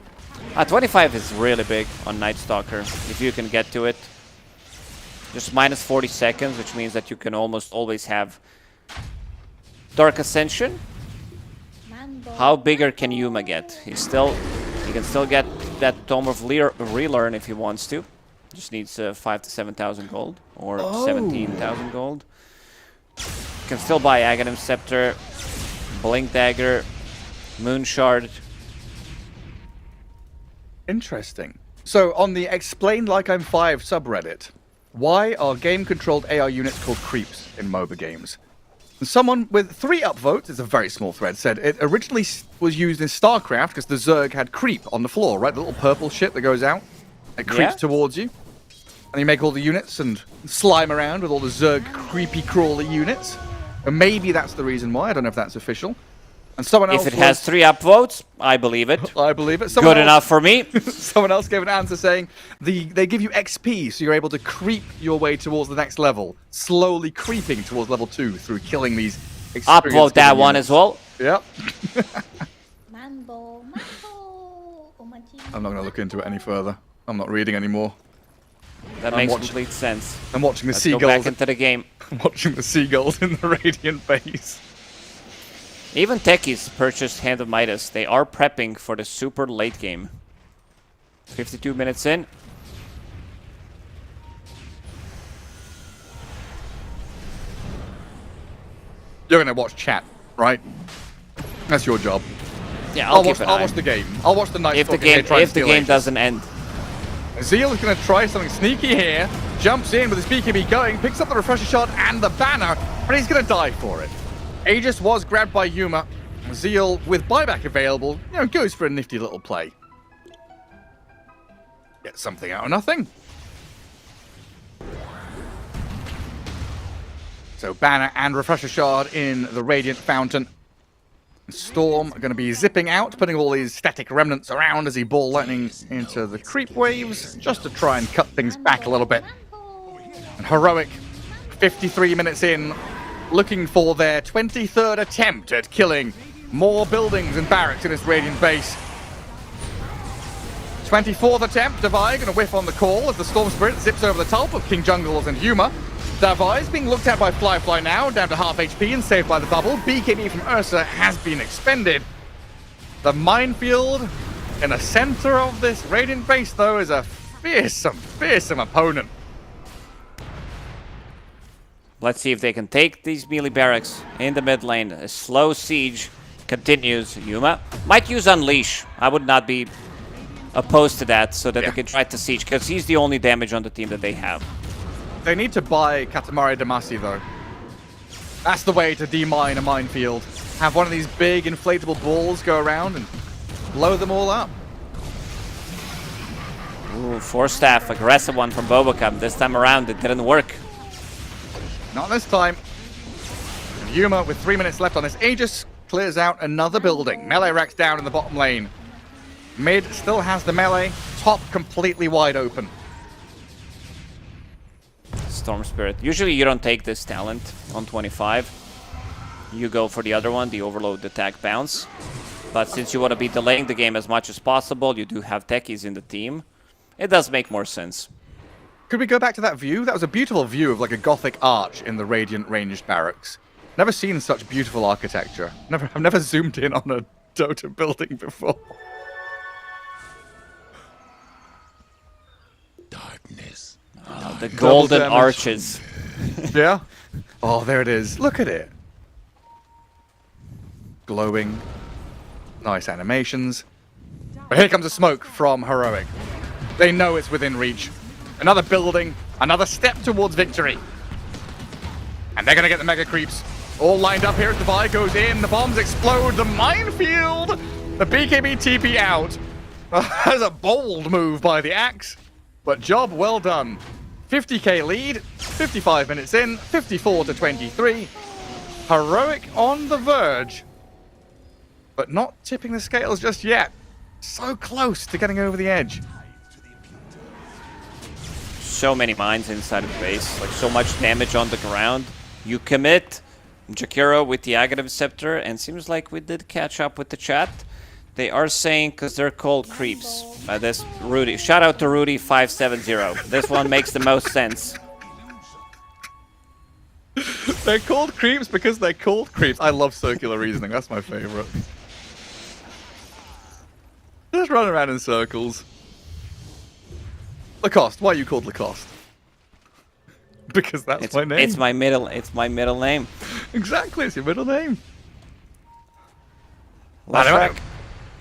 25 is really big on Night Stalker, if you can get to it. Just minus 40 seconds, which means that you can almost always have Dark Ascension. How bigger can Yuma get? He can still get that Tome of Relearn if he wants to. Just needs 5,000 to 7,000 gold, or 17,000 gold. Can still buy Aghanim's Scepter, Blink Dagger, Moon Shard. Interesting. So on the Explain Like I'm 5 subreddit, why are game-controlled AI units called creeps in MOBA games? And someone with 3 upvotes, it's a very small thread, said it originally was used in StarCraft because the Zerg had creep on the floor, right? The little purple shit that goes out. It creeps towards you. And you make all the units and slime around with all the Zerg creepy crawly units. And maybe that's the reason why. I don't know if that's official. And someone else If it has 3 upvotes, I believe it. I believe it. Good enough for me. Someone else gave an answer saying they give you XP, so you're able to creep your way towards the next level, slowly creeping towards level 2 through killing these. Upvote that one as well. Yep. Mambo, I'm not going to look into it any further. I'm not reading anymore. That makes complete sense. I'm watching the Let's seagulls. go back into the game. I'm watching the seagulls in the Radiant base. Even techies purchased Hand of Midas. They are prepping for the super late game. 52 minutes in. You're going to watch chat, right? That's your job. Yeah, I'll watch the game. I'll watch the night. If the game doesn't end. Zeal is going to try something sneaky here. Jumps in with his BKB going, picks up the refresher shot and the banner, but he's going to die for it. Aegis was grabbed by Yuma. Zeal, with buyback available, goes for a nifty little play. Get something out of nothing. So banner and refresher shard in the Radiant Fountain. Storm going to be zipping out, putting all these static remnants around as he ball lightning into the creep waves, just to try and cut things back a little bit. And Heroic, 53 minutes in, looking for their 23rd attempt at killing more buildings and barracks in this Radiant base. 24th attempt, Davai going to whiff on the call as the Storm Spirit zips over the top of King Jungles and Yuma. Davai is being looked at by Flyfly now, down to half HP and saved by the bubble. BKB from Ursa has been expended. The minefield in the center of this Radiant base, though, is a fearsome opponent. Let's see if they can take these melee barracks in the mid lane. A slow siege continues. Yuma might use Unleash. I would not be opposed to that, so that they can try to siege, because he's the only damage on the team that they have. They need to buy Katamari Damacy, though. That's the way to demine a minefield. Have one of these big inflatable balls go around and blow them all up. Ooh, 4 staff, aggressive one from Bobocam. This time around, it didn't work. Not this time. And Yuma, with 3 minutes left on this Aegis, clears out another building. Melee racks down in the bottom lane. Mid still has the melee. Top completely wide open. Storm Spirit. Usually you don't take this talent on 25. You go for the other one, the Overload Attack Bounce. But since you want to be delaying the game as much as possible, you do have techies in the team. It does make more sense. Could we go back to that view? That was a beautiful view of like a Gothic arch in the Radiant ranged barracks. Never seen such beautiful architecture. I've never zoomed in on a Dota building before. Darkness. The golden arches. Yeah? Oh, there it is. Look at it. Glowing. Nice animations. But here comes a smoke from Heroic. They know it's within reach. Another building, another step towards victory. And they're going to get the mega creeps. All lined up here as the Vi goes in. The bombs explode. The minefield. The BKB TP out. That's a bold move by the Axe. But job well done. 50k lead. 55 minutes in. 54 to 23. Heroic on the verge but not tipping the scales just yet. So close to getting over the edge. So many mines inside of the base, like so much damage on the ground. You commit Jakiro with the Aghanim Scepter, and seems like we did catch up with the chat. They are saying, because they're called creeps. This Rudy, shout out to Rudy570. This one makes the most sense. They're called creeps because they're called creeps. I love circular reasoning. That's my favorite. Just run around in circles. Lacoste. Why are you called Lacoste? Because that's my name. It's my middle name. Exactly. It's your middle name. Lashrak,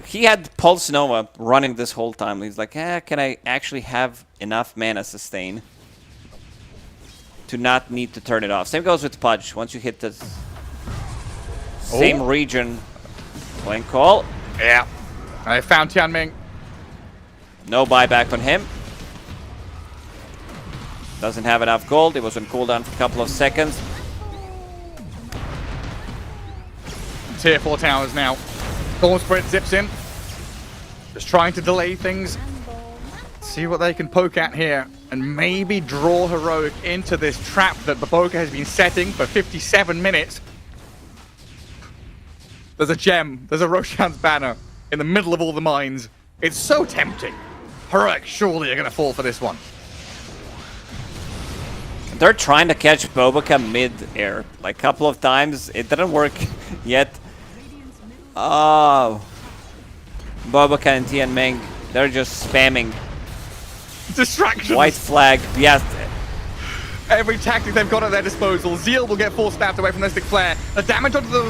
he had Pulse Nova running this whole time. He's like, can I actually have enough mana sustain to not need to turn it off? Same goes with Pudge. Once you hit the same region, playing call. Yeah. I found Tianming. No buyback on him. Doesn't have enough gold. It was on cooldown for a couple of seconds. Tier 4 towers now. Storm Sprint zips in. Just trying to delay things. See what they can poke at here. And maybe draw Heroic into this trap that Baboka has been setting for 57 minutes. There's a gem. There's a Roshan's banner in the middle of all the mines. It's so tempting. Heroic surely are going to fall for this one. They're trying to catch Boboka mid-air. Like a couple of times. It didn't work yet. Oh. Boboka and Tianming, they're just spamming. Distractions. White flag, yes. Every tactic they've got at their disposal. Zeal will get force stabbed away from the Mystic Flare. The damage onto the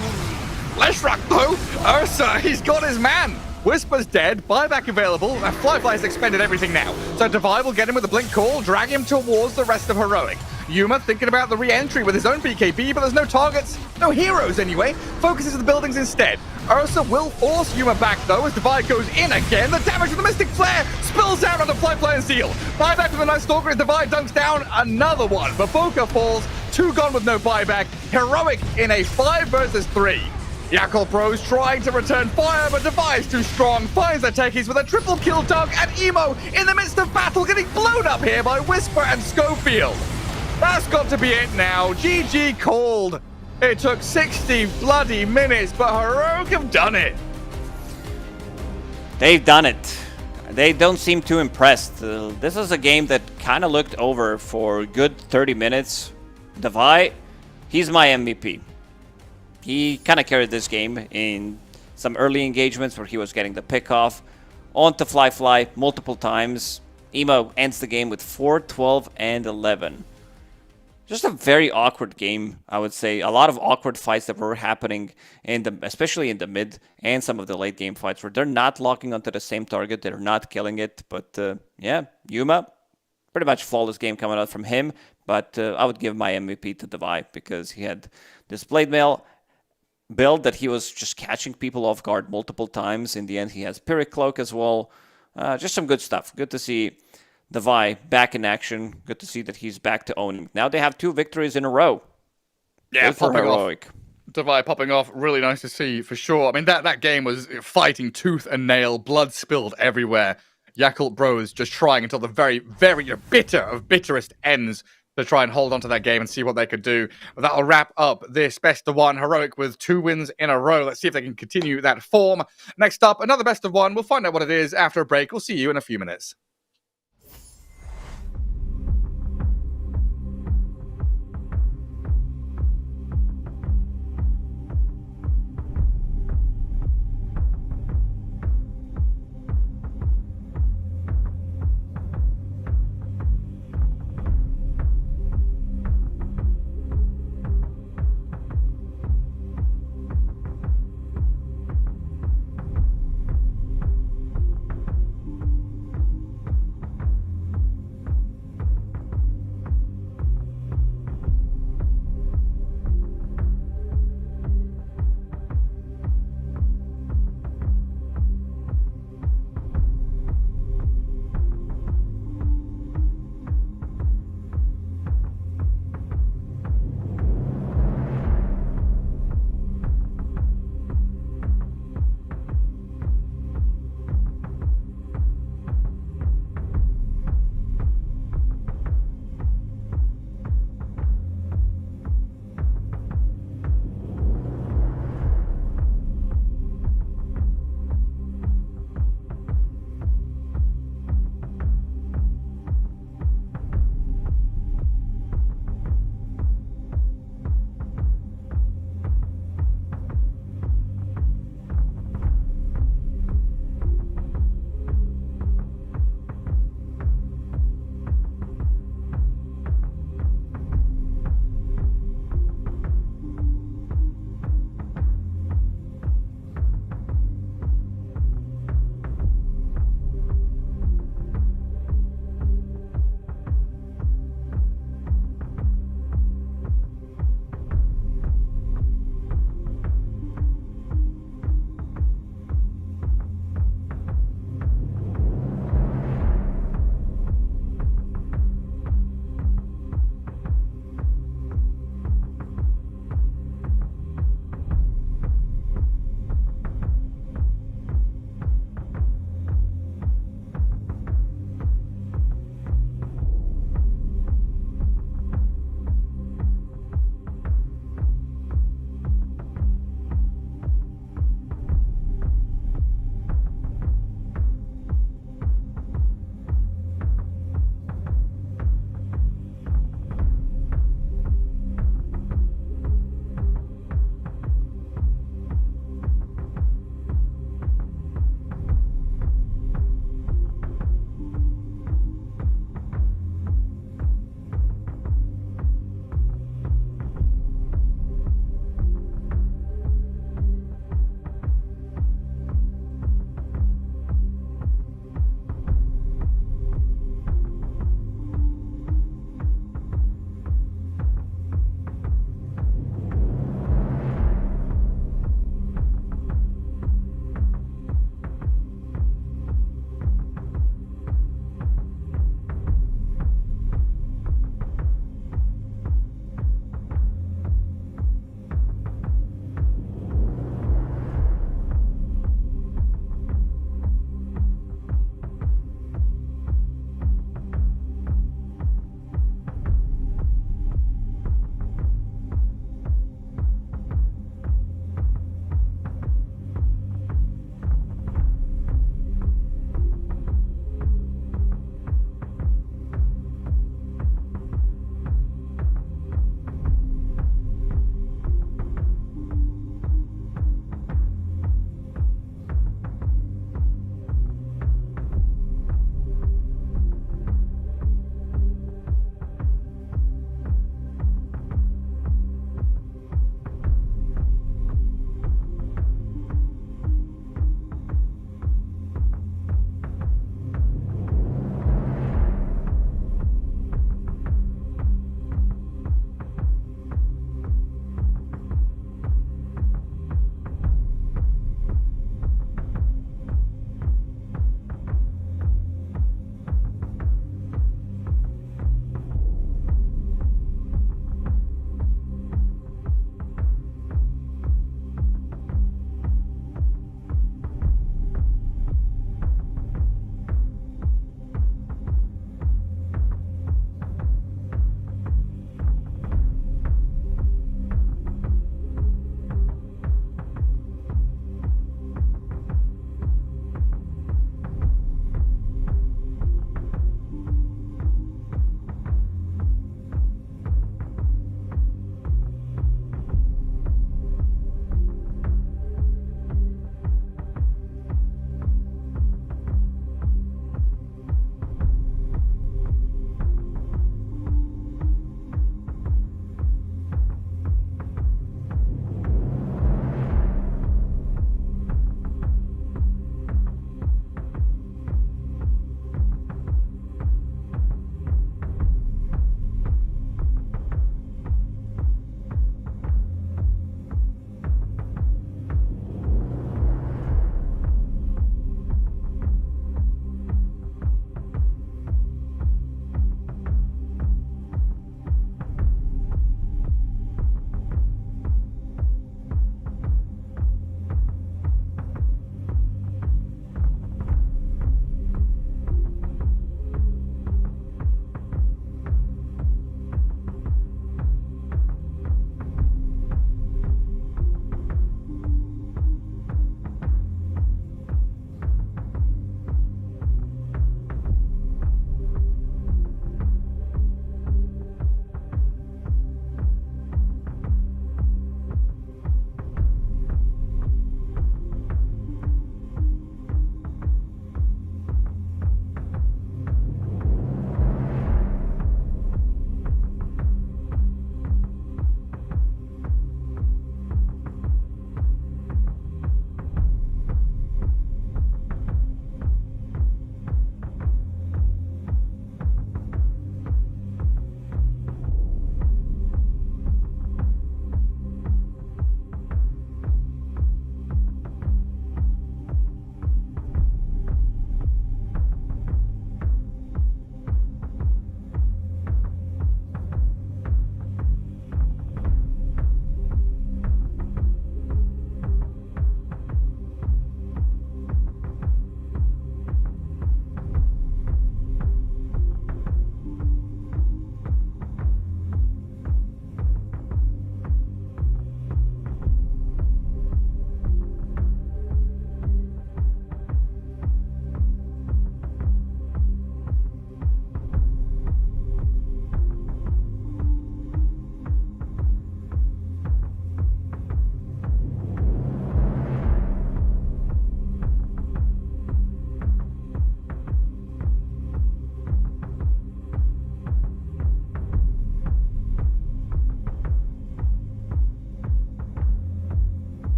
Leshrac though. Ursa, he's got his man. Whisper's dead, buyback available, and Flyfly's expended everything now. So Divide will get him with a blink call, drag him towards the rest of Heroic. Yuma thinking about the re-entry with his own BKB, but there's no targets, no heroes anyway. Focuses on the buildings instead. Ursa will force Yuma back though as Divide goes in again. The damage with the Mystic Flare spills out onto Flyfly and Zeal. Buyback with a nice Stalker as Divide dunks down another one. Baboka falls, 2 gone with no buyback. Heroic in a 5 versus 3. Yakult Bros trying to return fire, but Divide's too strong. Finds the techies with a triple kill dunk, and Emo in the midst of battle getting blown up here by Whisper and Schofield. That's got to be it now. GG called. It took 60 bloody minutes, but Heroic have done it. They've done it. They don't seem too impressed. This is a game that kind of looked over for a good 30 minutes. Divide, he's my MVP. He kind of carried this game in some early engagements where he was getting the pick off. On to Fly multiple times. Emo ends the game with 4, 12, and 11. Just a very awkward game, I would say. A lot of awkward fights that were happening, especially in the mid and some of the late game fights where they're not locking onto the same target. They're not killing it. But yeah, Yuma, pretty much flawless game coming out from him. But I would give my MVP to Divide because he had this Blade Mail build that he was just catching people off guard multiple times. In the end, he has Pyrrhic Cloak as well. Just some good stuff. Good to see Divide back in action. Good to see that he's back to owning. Now they have 2 victories in a row. Yeah, good for Heroic. Divide popping off. Really nice to see, for sure. I mean, that game was fighting tooth and nail. Blood spilled everywhere. Yakult Bros just trying until the very, very bitter of bitterest ends to try and hold on to that game and see what they could do. But that'll wrap up this best of 1. Heroic with 2 wins in a row. Let's see if they can continue that form. Next up, another best of 1. We'll find out what it is after a break. We'll see you in a few minutes.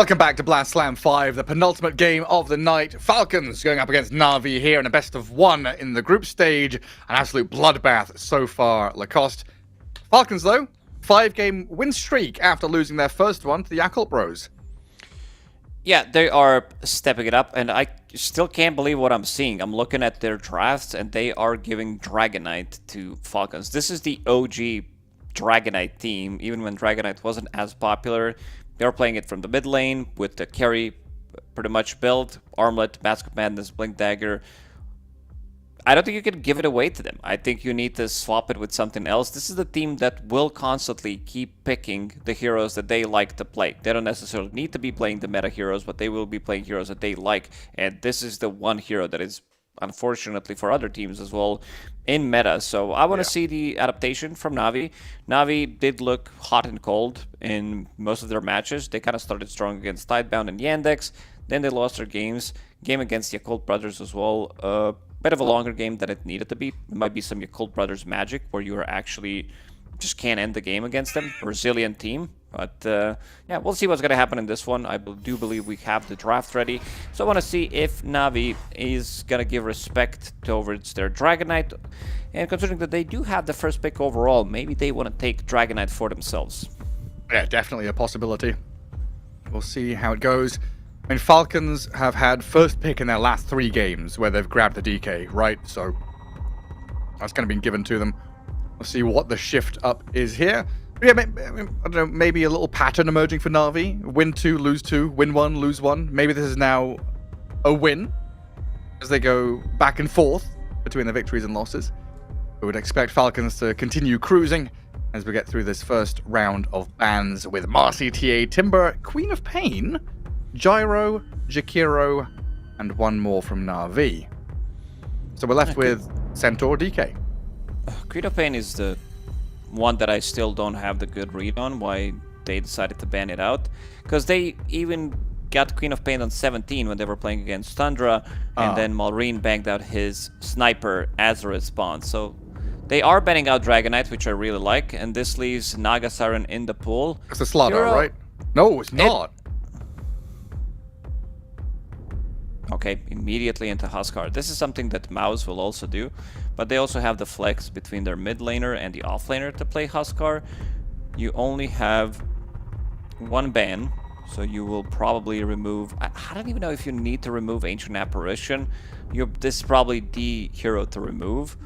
Welcome back to Blast Slam 5, the penultimate game of the night. Falcons going up against Na'Vi here in a best of one in the group stage. An absolute bloodbath so far, Lacoste. Falcons, though, 5-game win streak after losing their first one to the Yakult Bros. Yeah, they are stepping it up, and I still can't believe what I'm seeing. I'm looking at their drafts, and they are giving Dragonite to Falcons. This is the OG Dragonite team, even when Dragonite wasn't as popular. They were playing it from the mid lane with the carry pretty much build, Armlet, Mask of Madness, Blink Dagger. I don't think you can give it away to them. I think you need to swap it with something else. This is the team that will constantly keep picking the heroes that they like to play. They don't necessarily need to be playing the meta heroes, but they will be playing heroes that they like. And this is the one hero that is, unfortunately for other teams as well, in meta. So I want to see the adaptation from Na'Vi. Na'Vi did look hot and cold in most of their matches. They kind of started strong against Tidebound and Yandex. Then they lost their games. Game against Yakult Brothers as well. Bit of a longer game than it needed to be. It might be some Yakult Brothers magic where you are actually just can't end the game against them. Resilient team. But yeah, we'll see what's going to happen in this one. I do believe we have the draft ready. So I want to see if Na'Vi is going to give respect towards their Dragonite. And considering that they do have the first pick overall, maybe they want to take Dragonite for themselves. Yeah, definitely a possibility. We'll see how it goes. I mean, Falcons have had first pick in their last 3 games where they've grabbed the DK, right? So that's kind of been given to them. We'll see what the shift up is here. Yeah, I don't know, maybe a little pattern emerging for Na'Vi. Win 2, lose 2, win 1, lose 1. Maybe this is now a win as they go back and forth between the victories and losses. We would expect Falcons to continue cruising as we get through this first round of bans with Marcy, TA, Timber, Queen of Pain, Gyro, Jakiro, and one more from Na'Vi. So we're left with Centaur, DK. Queen of Pain is the one that I still don't have the good read on, why they decided to ban it out. Because they even got Queen of Pain on 17 when they were playing against Tundra, and then Malrine banged out his Sniper as a response. So they are banning out Dragonite, which I really like, and this leaves Naga Siren in the pool. It's a Slaughter, right? No, it's not. Okay, immediately into Huskar. This is something that Mouse will also do, but they also have the flex between their mid laner and the off laner to play Huskar. You only have 1 ban, so you will probably remove... I don't even know if you need to remove Ancient Apparition. This is probably the hero to remove.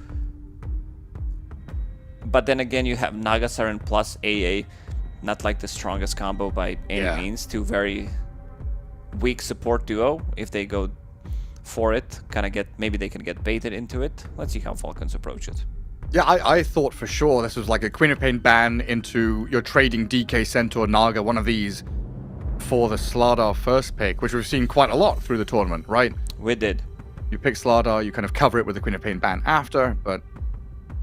But then again, you have Naga Siren plus AA. Not like the strongest combo by any means. 2 very weak support duo. If they go for it, maybe they can get baited into it. Let's see how Falcons approach it. Yeah, I thought for sure this was like a Queen of Pain ban into your trading DK Centaur Naga, one of these, for the Slardar first pick, which we've seen quite a lot through the tournament, right? We did. You pick Slardar, you kind of cover it with the Queen of Pain ban after, but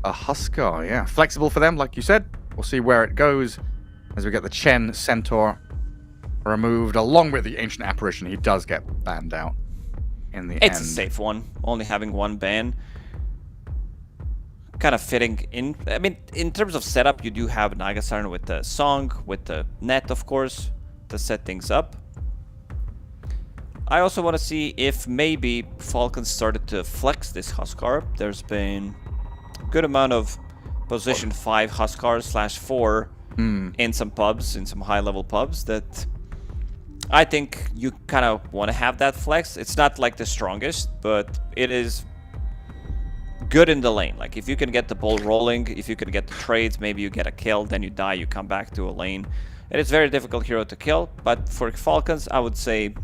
a Huskar, yeah. Flexible for them, like you said. We'll see where it goes as we get the Chen Centaur removed, along with the Ancient Apparition. He does get banned out in the end. It's a safe one, only having 1 ban. Kind of fitting in. I mean, in terms of setup, you do have Naga Siren with the Song, with the Net, of course, to set things up. I also want to see if maybe Falcons started to flex this Huskar. There's been a good amount of position 5 Huskars /4 in some pubs, in some high-level pubs, that I think you kind of want to have that flex. It's not like the strongest, but it is good in the lane. Like if you can get the ball rolling, if you can get the trades, maybe you get a kill, then you die, you come back to a lane. And it's very difficult hero to kill, but for Falcons, I would say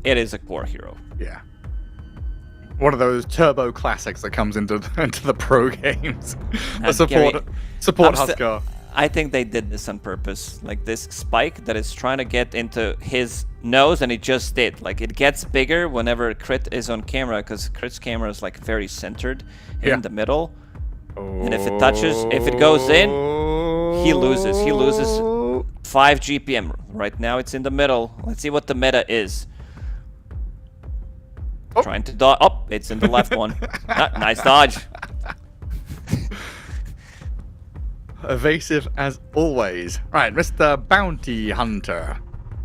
it is a core hero. Yeah. One of those turbo classics that comes into the pro games. A support Huskar. I think they did this on purpose. Like this spike that is trying to get into his nose, and it just did. Like it gets bigger whenever Crit is on camera, because Crit's camera is like very centered in the middle. And if it touches, if it goes in, he loses. He loses 5 GPM. Right now it's in the middle. Let's see what the meta is. Trying to dodge. Oh, it's in the left one. Nice dodge. Evasive as always. Right, Mr. Bounty Hunter.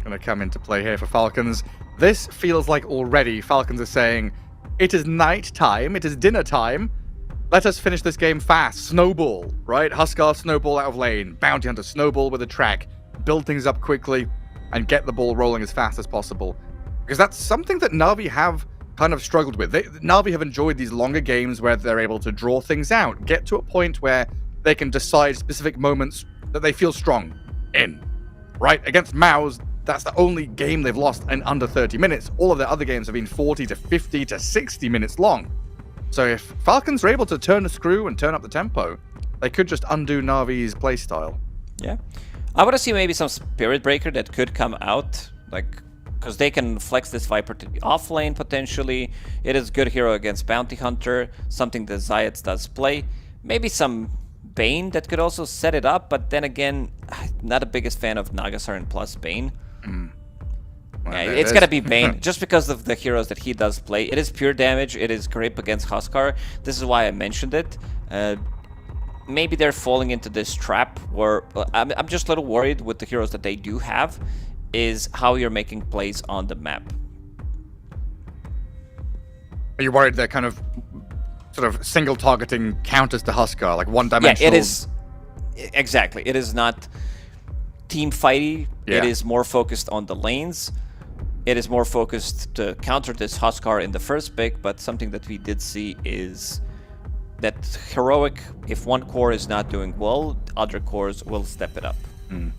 going to come into play here for Falcons. This feels like already Falcons are saying, it is night time, it is dinner time. Let us finish this game fast. Snowball, right? Huskar snowball out of lane. Bounty Hunter snowball with a track. Build things up quickly and get the ball rolling as fast as possible. Because that's something that Na'Vi have kind of struggled with. Na'Vi have enjoyed these longer games where they're able to draw things out, get to a point where they can decide specific moments that they feel strong in. Right? Against Maus, that's the only game they've lost in under 30 minutes. All of their other games have been 40 to 50 to 60 minutes long. So if Falcons are able to turn the screw and turn up the tempo, they could just undo Na'Vi's playstyle. Yeah. I want to see maybe some Spirit Breaker that could come out, like, because they can flex this Viper to the off lane potentially. It is good hero against Bounty Hunter, something that XYZ does play. Maybe some Bane that could also set it up, but then again, not the biggest fan of Nagasarin plus Bane. Well, Yeah, it's gonna be Bane, just because of the heroes that he does play. It is pure damage, it is grip against Huskar. This is why I mentioned it. Maybe they're falling into this trap where I'm just a little worried with the heroes that they do have, is how you're making plays on the map. Are you worried they're kind of sort of single targeting counters to Huskar, like one-dimensional? Yeah, it is. Exactly. It is not team fighty. Yeah. It is more focused on the lanes. It is more focused to counter this Huskar in the first pick, but something that we did see is that heroic, if one core is not doing well, other cores will step it up. I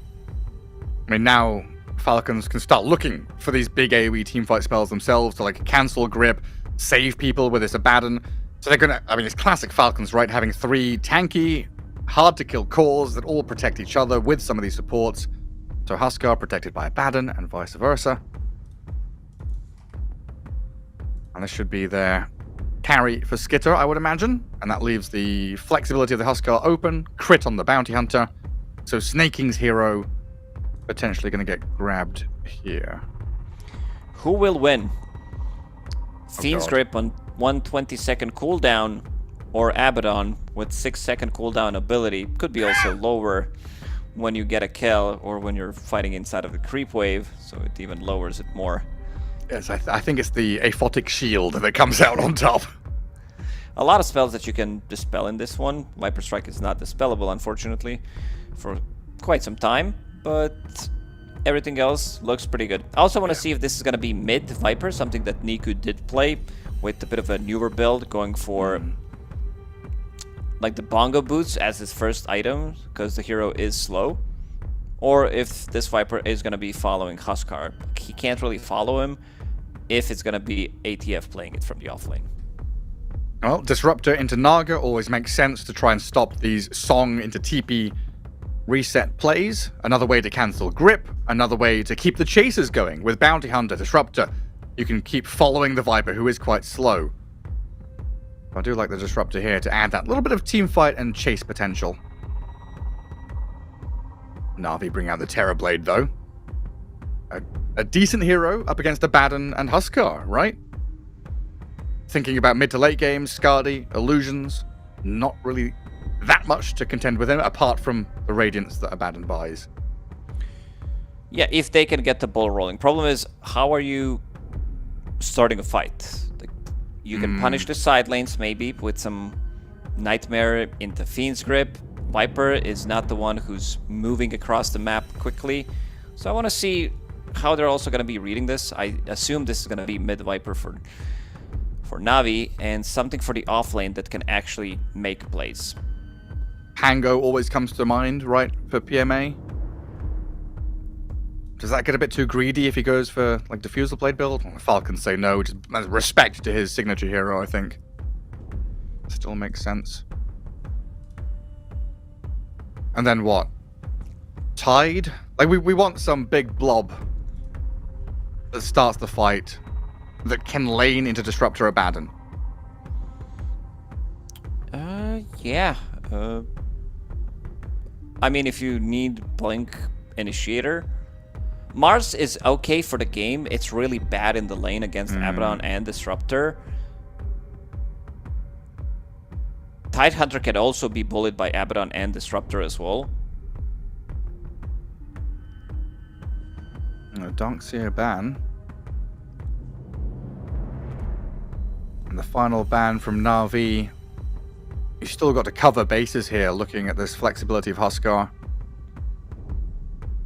mean, now Falcons can start looking for these big AoE teamfight spells themselves to like cancel grip, save people with this Abaddon. So they're gonna, I mean, it's classic Falcons, right? Having 3 tanky, hard to kill cores that all protect each other with some of these supports. So Huskar protected by Abaddon and vice versa. And this should be their carry for Skitter, I would imagine. And that leaves the flexibility of the Huskar open. Crit on the Bounty Hunter. So Snaking's hero potentially going to get grabbed here. Who will win? Fiend's God. Grip on 120-second cooldown, or Abaddon with 6-second cooldown ability. Could be also lower when you get a kill or when you're fighting inside of the creep wave, so it even lowers it more. Yes, I think it's the aphotic shield that comes out on top. A lot of spells that you can dispel in this one. Viper Strike is not dispellable, unfortunately, for quite some time, but everything else looks pretty good. I also want to see if this is going to be mid Viper, something that Niku did play with a bit of a newer build, going for like the bongo boots as his first item, because the hero is slow. Or if this Viper is going to be following Huskar. He can't really follow him if it's going to be ATF playing it from the offlane. Well, Disruptor into Naga always makes sense to try and stop these Song into TP reset plays. Another way to cancel grip. Another way to keep the chasers going. With Bounty Hunter, Disruptor, you can keep following the Viper, who is quite slow. I do like the Disruptor here to add that little bit of team fight and chase potential. Na'Vi bring out the Terror Blade, though. A decent hero up against Abaddon and Huskar, right? Thinking about mid to late games, Skadi, Illusions, not really that much to contend with him, apart from the Radiance that Abaddon buys. Yeah, if they can get the ball rolling. Problem is, how are you starting a fight? Like, you can punish the side lanes maybe with some Nightmare into Fiend's Grip. Viper is not the one who's moving across the map quickly. So I want to see how they're also going to be reading this. I assume this is going to be mid Viper for Na'Vi, and something for the offlane that can actually make plays. Pango always comes to mind, right, for PMA? Does that get a bit too greedy if he goes for, like, Diffusal Blade build? Falcons say no, which is respect to his signature hero, I think. Still makes sense. And then what? Tide? Like, we want some big blob that starts the fight, that can lane into Disruptor Abaddon. Yeah. I mean, if you need Blink Initiator, Mars is okay for the game. It's really bad in the lane against Abaddon and Disruptor. Tidehunter can also be bullied by Abaddon and Disruptor as well. Don't see a ban. And the final ban from Na'Vi. You've still got to cover bases here, looking at this flexibility of Huskar.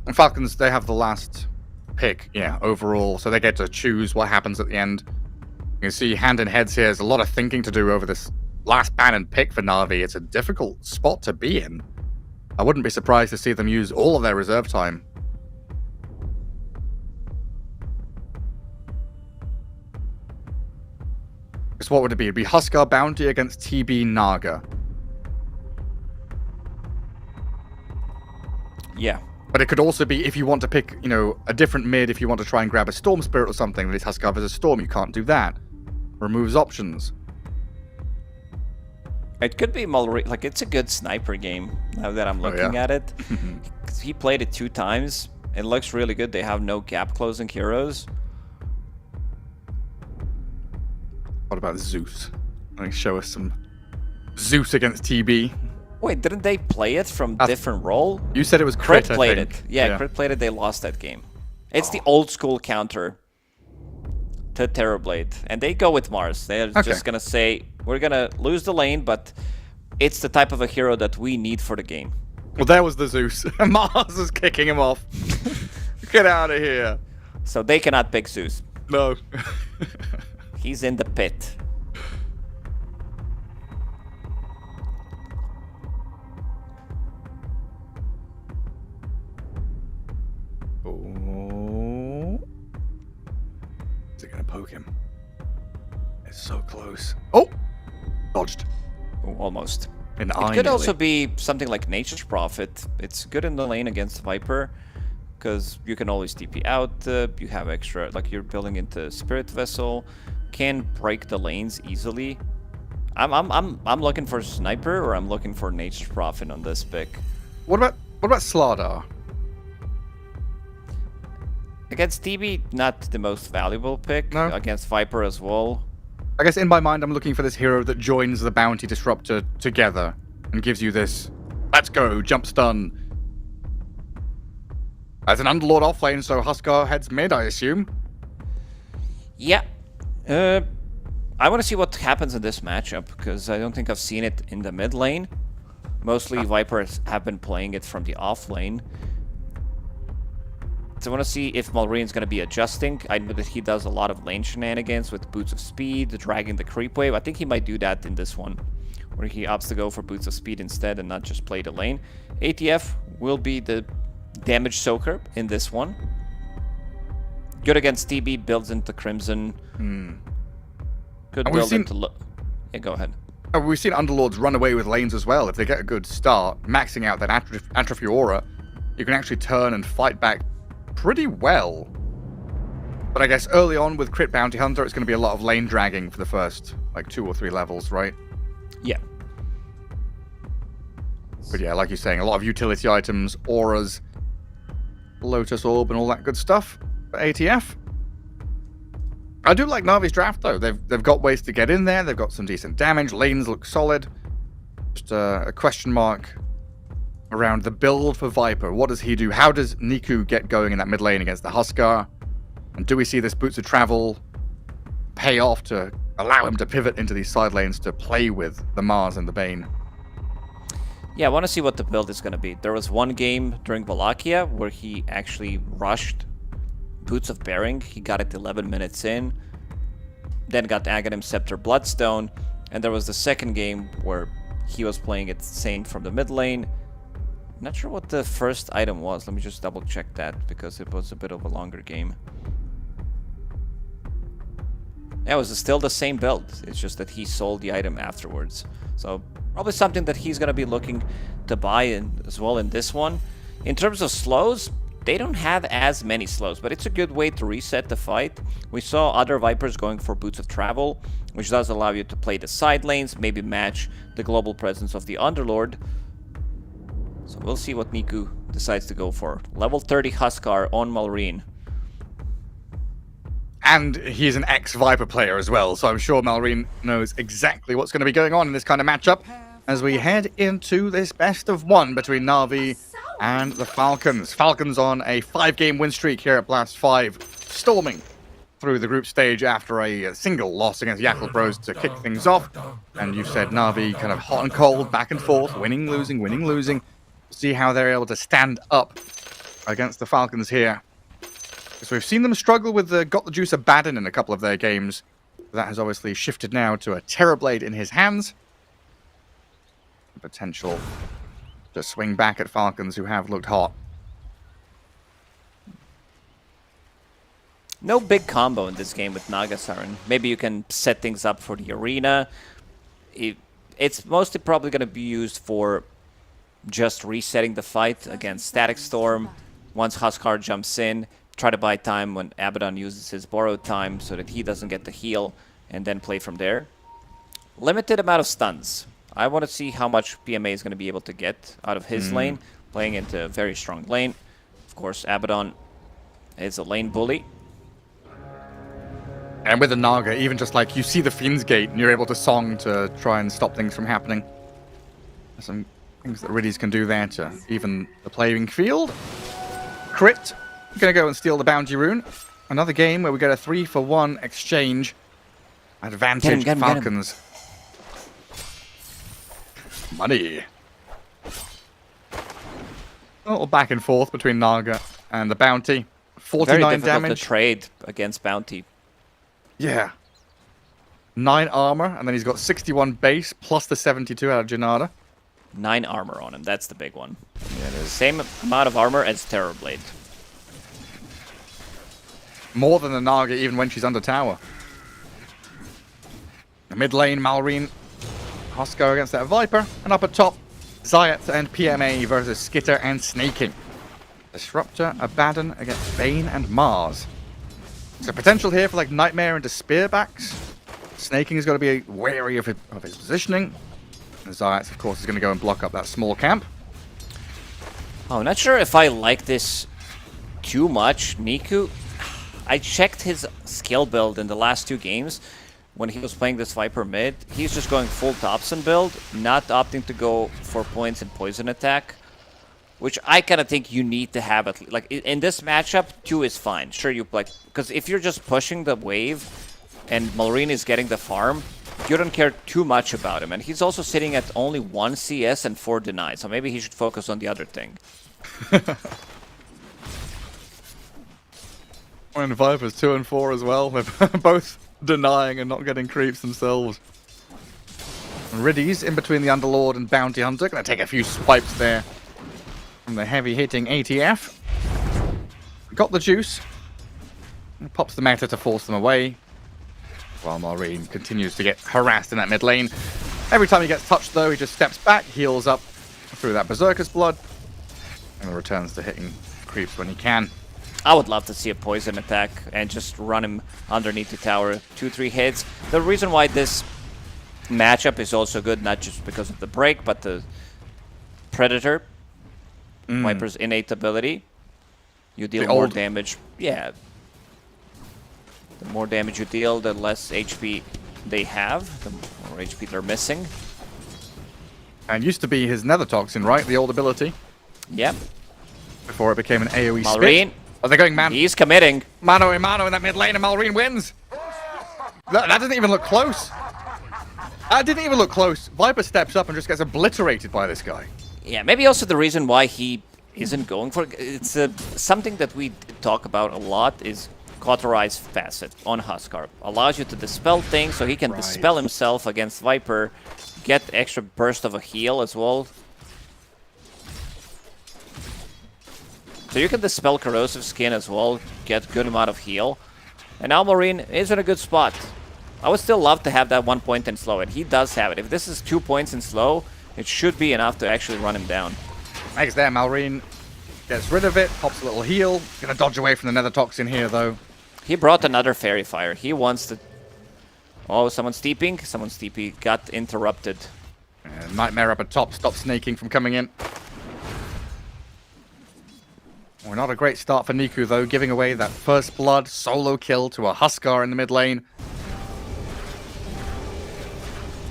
And Falcons, they have the last pick, overall, so they get to choose what happens at the end. You can see hand in heads here. There's a lot of thinking to do over this last ban and pick for Na'Vi. It's a difficult spot to be in. I wouldn't be surprised to see them use all of their reserve time. So what would it be? It'd be Huskar Bounty against TB Naga. Yeah. But it could also be, if you want to pick, a different mid, if you want to try and grab a Storm Spirit or something, that it's Huskar versus Storm, you can't do that. Removes options. It could be Mulry. Like, it's a good sniper game, now that I'm looking at it. He played it 2 times. It looks really good. They have no gap-closing heroes. What about Zeus? Show us some Zeus against TB. Wait, didn't they play it from different role? You said it was Crit, played I think. it. Yeah, Crit played it. They lost that game. It's the old school counter to Terrorblade. And they go with Mars. They're just going to say, we're going to lose the lane, but it's the type of a hero that we need for the game. Well, there was the Zeus. Mars is kicking him off. Get out of here. So they cannot pick Zeus. No. He's in the pit. Oh. Is it going to poke him? It's so close. Oh! Dodged. Oh, almost. It could also be something like Nature's Prophet. It's good in the lane against Viper, because you can always TP out. You have extra, like you're building into Spirit Vessel. Can break the lanes easily. I'm looking for Sniper, or I'm looking for Nature's Prophet on this pick. What about Slardar? Against TB, not the most valuable pick. No. Against Viper as well. I guess in my mind, I'm looking for this hero that joins the Bounty Disruptor together and gives you this, let's go, jump stun. As an Underlord offlane, so Huskar heads mid, I assume. Yeah. I want to see what happens in this matchup, because I don't think I've seen it in the mid lane. Mostly Vipers have been playing it from the off lane. So I want to see if Malrein's going to be adjusting. I know that he does a lot of lane shenanigans with Boots of Speed, dragging the creep wave. I think he might do that in this one, where he opts to go for Boots of Speed instead and not just play the lane. ATF will be the damage soaker in this one. Good against TB, builds into Crimson. Good build into... Yeah, go ahead. We've seen Underlords run away with lanes as well. If they get a good start, maxing out that Atrophy Aura, you can actually turn and fight back pretty well. But I guess early on with Crit Bounty Hunter, it's going to be a lot of lane dragging for the first, 2 or 3 levels, right? Yeah. But yeah, like you're saying, a lot of utility items, auras, Lotus Orb, and all that good stuff for ATF. I do like Na'Vi's draft, though. They've got ways to get in there. They've got some decent damage. Lanes look solid. Just a question mark around the build for Viper. What does he do? How does Niku get going in that mid lane against the Huskar? And do we see this Boots of Travel pay off to allow him to pivot into these side lanes to play with the Mars and the Bane? Yeah, I want to see what the build is going to be. There was one game during Wallachia where he actually rushed Boots of Bearing. He got it 11 minutes in. Then got Aghanim Scepter Bloodstone. And there was the second game where he was playing it Saint from the mid lane. Not sure what the first item was. Let me just double check that, because it was a bit of a longer game. Yeah, it was still the same build. It's just that he sold the item afterwards. So probably something that he's going to be looking to buy in as well in this one. In terms of slows, they don't have as many slows, but it's a good way to reset the fight. We saw other Vipers going for Boots of Travel, which does allow you to play the side lanes, maybe match the global presence of the Underlord. So we'll see what Niku decides to go for. Level 30 Huskar on Malrein. And he's an ex-Viper player as well, so I'm sure Malrein knows exactly what's going to be going on in this kind of matchup as we head into this best of one between Na'Vi And the Falcons. Falcons on a 5-game win streak here at Blast 5, storming through the group stage after a single loss against Yakult Bros to kick things off. And you said Na'Vi kind of hot and cold, back and forth, winning, losing, winning, losing. See how they're able to stand up against the Falcons here. So we've seen them struggle with the Got the Juice Abaddon in a couple of their games. That has obviously shifted now to a Terrorblade in his hands. Potential to swing back at Falcons, who have looked hot. No big combo in this game with Nagasiren. Maybe you can set things up for the arena. It's mostly probably going to be used for just resetting the fight against Static Storm. Once Huskar jumps in, try to buy time when Abaddon uses his borrowed time so that he doesn't get the heal, and then play from there. Limited amount of stuns. I want to see how much PMA is going to be able to get out of his lane, playing into a very strong lane. Of course, Abaddon is a lane bully. And with the Naga, even just like you see the Fiend's Gate and you're able to song to try and stop things from happening. There's some things that Riddies can do there to even the playing field. Crit, gonna go and steal the Bounty Rune. Another game where we get a 3-for-1 exchange. Advantage Get him. Falcons. Money. A little back and forth between Naga and the Bounty. 49 Very difficult damage. to trade against Bounty. Yeah. 9 armor, and then he's got 61 base, plus the 72 out of Janata. 9 armor on him, that's the big one. Yeah, the same amount of armor as Terrorblade. More than the Naga, even when she's under tower. The mid lane, Malrine. Huskar against that Viper. And up at top, Xayat and PMA versus Skitter and Snaking. Disruptor, Abaddon against Bane and Mars. So potential here for like Nightmare into Spearbacks. Snaking has got to be wary of his positioning. And Xayat, of course, is going to go and block up that small camp. Oh, not sure if I like this too much. Niku, I checked his skill build in the last 2 games when he was playing this Viper mid. He's just going full Thompson build, not opting to go for points in poison attack, which I kind of think you need to have at least. Like in this matchup, 2 is fine. Sure, you like, because if you're just pushing the wave and Malrine is getting the farm, you don't care too much about him. And he's also sitting at only 1 CS and 4 denied, so maybe he should focus on the other thing. And Viper's 2 and 4 as well. They're both denying and not getting creeps themselves. Riddies in between the Underlord and Bounty Hunter. Gonna take a few swipes there from the heavy hitting ATF. Got the juice. And pops the meta to force them away. While Malrine continues to get harassed in that mid lane. Every time he gets touched though, he just steps back, heals up through that Berserker's blood, and returns to hitting creeps when he can. I would love to see a poison attack and just run him underneath the tower, 2-3 hits. The reason why this matchup is also good, not just because of the break, but the Predator, Viper's innate ability. You deal more damage. Yeah. The more damage you deal, the less HP they have, the more HP they're missing. And used to be his Nether Toxin, right? The old ability. Yep. Before it became an AoE Malrine. spit. Oh, they're going He's committing. mano a mano in that mid lane, and Malrine wins. That didn't even look close. That didn't even look close. Viper steps up and just gets obliterated by this guy. Yeah, maybe also the reason why he isn't going for it's something that we talk about a lot is Cauterize Facet on Huskar. Allows you to dispel things so he can dispel himself against Viper, get extra burst of a heal as well. So you can dispel Corrosive Skin as well, get good amount of heal. And now Malrine is in a good spot. I would still love to have that 1 point in slow, and he does have it. If this is 2 points in slow, it should be enough to actually run him down. Next there, Malrine gets rid of it, pops a little heal. Gonna dodge away from the Nether Toxin here, though. He brought another Fairy Fire. He wants to... Oh, someone's steeping. Someone's TP got interrupted. And Nightmare up at top, stops Snaking from coming in. Well, not a great start for Niku, though, giving away that first blood solo kill to a Huskar in the mid lane.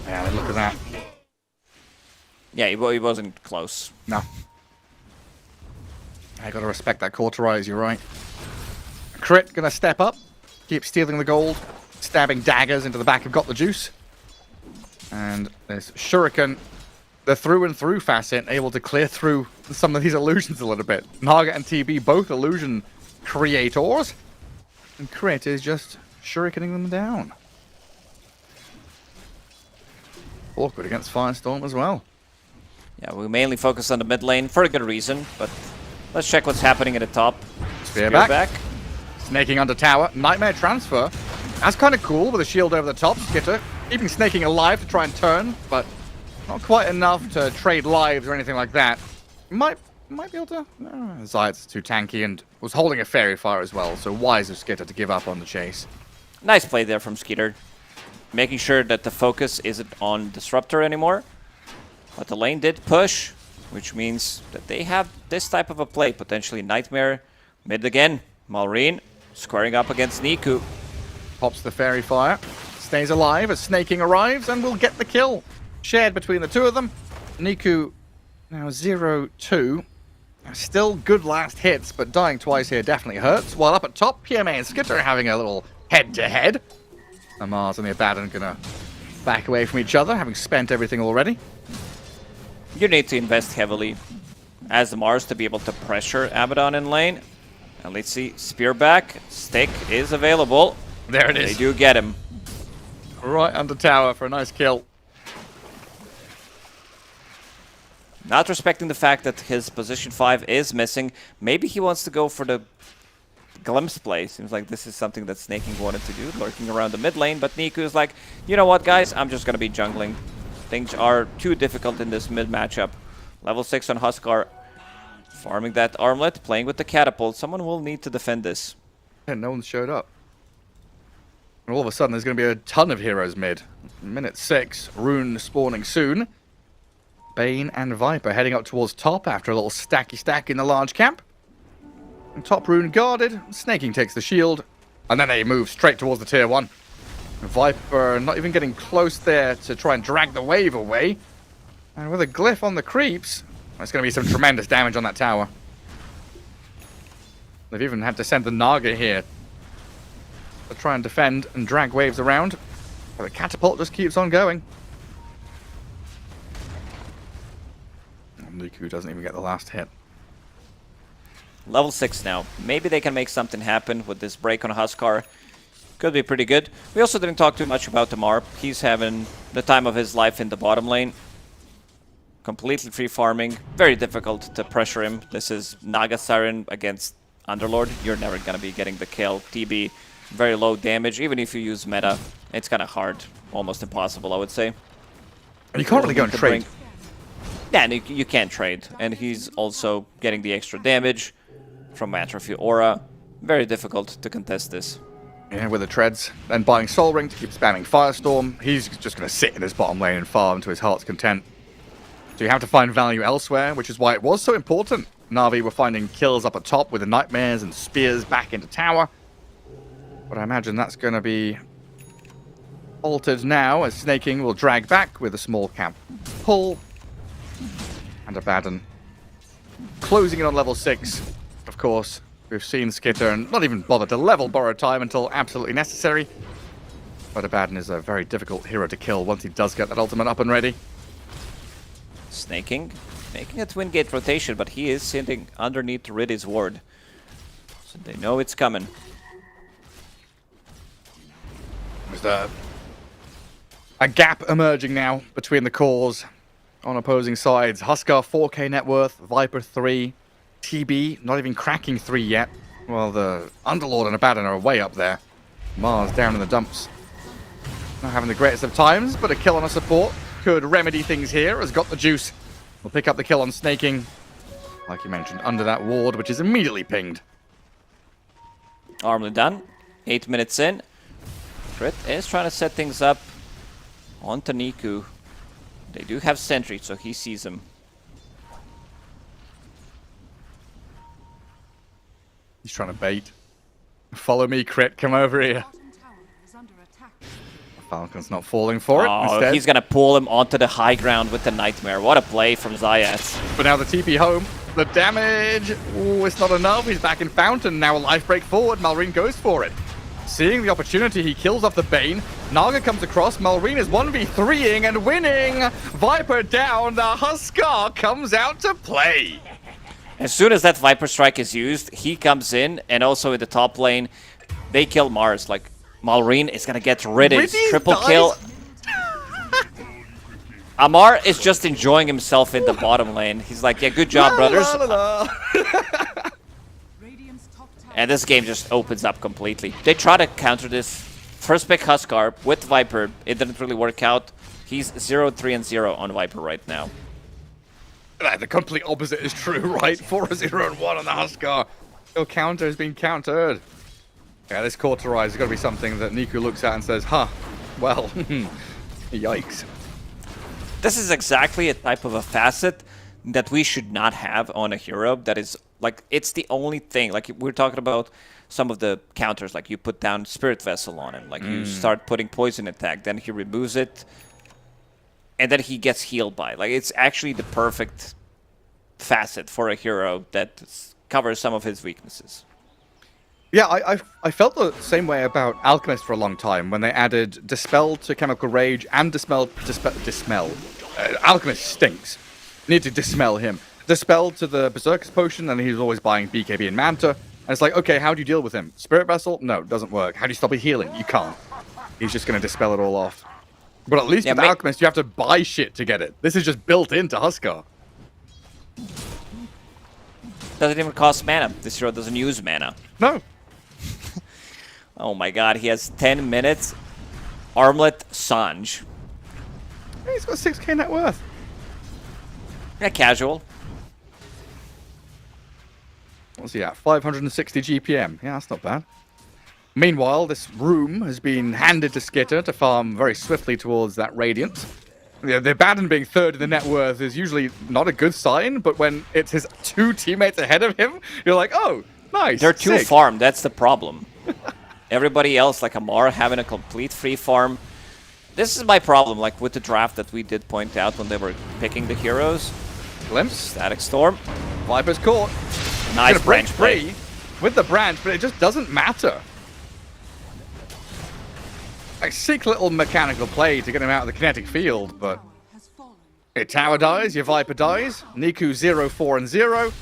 Yeah, look at that. Yeah, he wasn't close. No. I gotta respect that cauterize, you're right. Crit gonna step up, keep stealing the gold, stabbing daggers into the back of Got the Juice. And this Shuriken, the through and through facet, able to clear through some of these illusions a little bit. Naga and TB, both illusion creators. And Crit is just shurikening them down. Awkward against Firestorm as well. Yeah, we mainly focus on the mid lane for a good reason, but let's check what's happening at the top. Spear back. Snaking under tower. Nightmare transfer. That's kind of cool with a shield over the top. Skitter keeping Snaking alive to try and turn, but not quite enough to trade lives or anything like that. Might be able to... Zayat's too tanky and was holding a Fairy Fire as well, so wise of Skitter to give up on the chase. Nice play there from Skitter. Making sure that the focus isn't on Disruptor anymore. But the lane did push, which means that they have this type of a play. Potentially Nightmare. Mid again. Malrine squaring up against Niku. Pops the Fairy Fire. Stays alive as Snaking arrives and will get the kill. Shared between the two of them. Niku now 0-2. Still good last hits, but dying twice here definitely hurts. While up at top, PMA and Skitter are having a little head-to-head. Mars and the Abaddon gonna back away from each other, having spent everything already. You need to invest heavily as the Mars to be able to pressure Abaddon in lane. And let's see, Spear back. Stick is available. There it is. They do get him. Right under tower for a nice kill. Not respecting the fact that his position 5 is missing. Maybe he wants to go for the glimpse play. Seems like this is something that Snaking wanted to do, lurking around the mid lane. But Niku is like, you know what, guys? I'm just going to be jungling. Things are too difficult in this mid matchup. Level 6 on Huskar. Farming that armlet, playing with the catapult. Someone will need to defend this. And no one showed up. And all of a sudden, there's going to be a ton of heroes mid. Minute 6, Rune spawning soon. Bane and Viper heading up towards top after a little stacky stack in the large camp. And top Rune guarded. Snaking takes the shield. And then they move straight towards the tier 1. Viper not even getting close there to try and drag the wave away. And with a glyph on the creeps, there's going to be some tremendous damage on that tower. They've even had to send the Naga here to try and defend and drag waves around. But the catapult just keeps on going. Niku doesn't even get the last hit. Level 6 now. Maybe they can make something happen with this break on Huskar. Could be pretty good. We also didn't talk too much about Damar. He's having the time of his life in the bottom lane. Completely free farming. Very difficult to pressure him. This is Naga Siren against Underlord. You're never going to be getting the kill. TB, very low damage. Even if you use meta, it's kind of hard. Almost impossible, I would say. And you can't really go and trade. Yeah, and you can't trade. And he's also getting the extra damage from Atrophy Aura. Very difficult to contest this. Yeah, with the treads. Then buying Soul Ring to keep spamming Firestorm. He's just going to sit in his bottom lane and farm to his heart's content. So you have to find value elsewhere, which is why it was so important. Na'Vi were finding kills up at top with the Nightmares and Spears back into tower. But I imagine that's going to be altered now, as Snaking will drag back with a small camp pull. And Abaddon closing in on level 6. Of course, we've seen Skitter and not even bother to level borrowed time until absolutely necessary. But Abaddon is a very difficult hero to kill once he does get that ultimate up and ready. Snaking, making a twin gate rotation, but he is sitting underneath Riddy's ward. So they know it's coming. There's a gap emerging now between the cores on opposing sides. Huskar 4k net worth, Viper 3, TB not even cracking 3 yet. Well, the Underlord and Abaddon are way up there. Mars down in the dumps. Not having the greatest of times, but a kill on a support could remedy things here, as Got the Juice will pick up the kill on Snaking. Like you mentioned, under that ward, which is immediately pinged. Armlet done. 8 minutes in. Crit is trying to set things up onto Niku. They do have Sentry, so he sees him. He's trying to bait. Follow me, Crit. Come over here. Bottom tower is under attack. Falcon's not falling for it. Oh, Instead. he's gonna pull him onto the high ground with the Nightmare. What a play from Zayat. But now the TP home. The damage. Ooh, it's not enough. He's back in Fountain. Now a life break forward. Malrine goes for it. Seeing the opportunity, he kills off the Bane. Naga comes across. Malrine is 1v3ing and winning. Viper down. The Huskar comes out to play. As soon as that Viper Strike is used, he comes in, and also in the top lane, they kill Mars. Like, Malrine is gonna get rid triple kill. Amar is just enjoying himself in the bottom lane. He's like, yeah, good job, brothers. And this game just opens up completely. They try to counter this. First pick Huskar with Viper. It didn't really work out. He's 0-3-0 on Viper right now. The complete opposite is true, right? 4-0-1 on the Huskar. Your counter has been countered. Yeah, this cauterize has got to be something that Niku looks at and says, huh, well, yikes. This is exactly a type of a facet that we should not have on a hero. That is, like, it's the only thing. Like, we're talking about some of the counters. Like, you put down Spirit Vessel on him. Like, you start putting Poison Attack. Then he removes it. And then he gets healed by. Like, it's actually the perfect facet for a hero that covers some of his weaknesses. Yeah, I felt the same way about Alchemist for a long time when they added Dispel to Chemical Rage and Dispel. Alchemist stinks. Need to dispel him. Dispel to the Berserker's Potion, and he was always buying BKB and Manta. And it's like, okay, how do you deal with him? Spirit Vessel? No, doesn't work. How do you stop his healing? You can't. He's just going to dispel it all off. But at least with Alchemist, you have to buy shit to get it. This is just built into Huskar. Doesn't even cost mana. This hero doesn't use mana. No. Oh my god, he has 10 minutes. Armlet Sanj. Hey, he's got 6k net worth. Yeah, casual. What's he at? 560 GPM. Yeah, that's not bad. Meanwhile, this room has been handed to Skitter to farm very swiftly towards that Radiant. Yeah, the Abaddon being third in the net worth is usually not a good sign, but when it's his two teammates ahead of him, you're like, oh, nice. They're too farmed, that's the problem. Everybody else, like Amar, having a complete free farm. This is my problem, like with the draft that we did point out when they were picking the heroes. Glimpse. Static Storm. Viper's caught. Nice branch free with the branch, but it just doesn't matter. A sick little mechanical play to get him out of the kinetic field, but your tower dies, your Viper dies, Niku 0-4-0,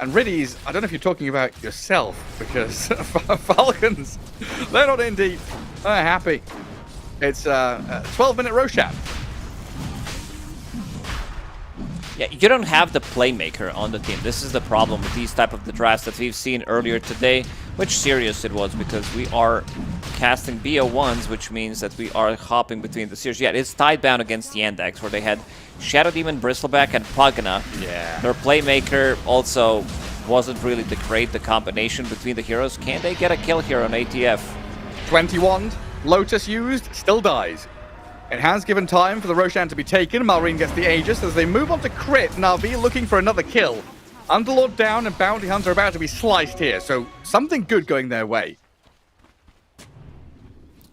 and Riddy's, I don't know if you're talking about yourself, because Falcons, they're not in deep, they're happy. It's a 12-minute Roshan. Yeah, you don't have the playmaker on the team. This is the problem with these type of the drafts that we've seen earlier today. Which serious it was, because we are casting BO1s, which means that we are hopping between the series. Yeah, it's Tidebound against Yandex, where they had Shadow Demon, Bristleback, and Pugna. Yeah. Their playmaker also wasn't really the combination between the heroes. Can they get a kill here on ATF? 21, Lotus used, still dies. It has given time for the Roshan to be taken. Malrine gets the Aegis as they move on to crit. Na'Vi looking for another kill. Underlord down and Bounty Hunter about to be sliced here, so something good going their way.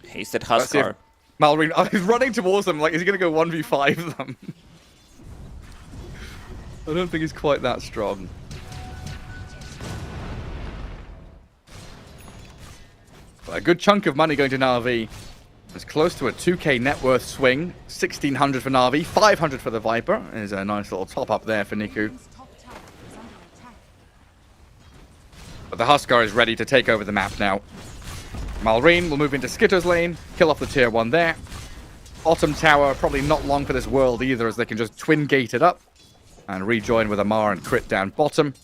Hasted Huskar. Malrine is running towards them, like, is he going to go 1v5 them? I don't think he's quite that strong. But a good chunk of money going to Na'Vi. It's close to a 2k net worth swing. 1,600 for Na'Vi, 500 for the Viper. There's a nice little top up there for Niku. But the Huskar is ready to take over the map now. Malrine will move into Skitter's lane, kill off the tier 1 there. Bottom tower, probably not long for this world either, as they can just twin gate it up and rejoin with Amar and crit down bottom.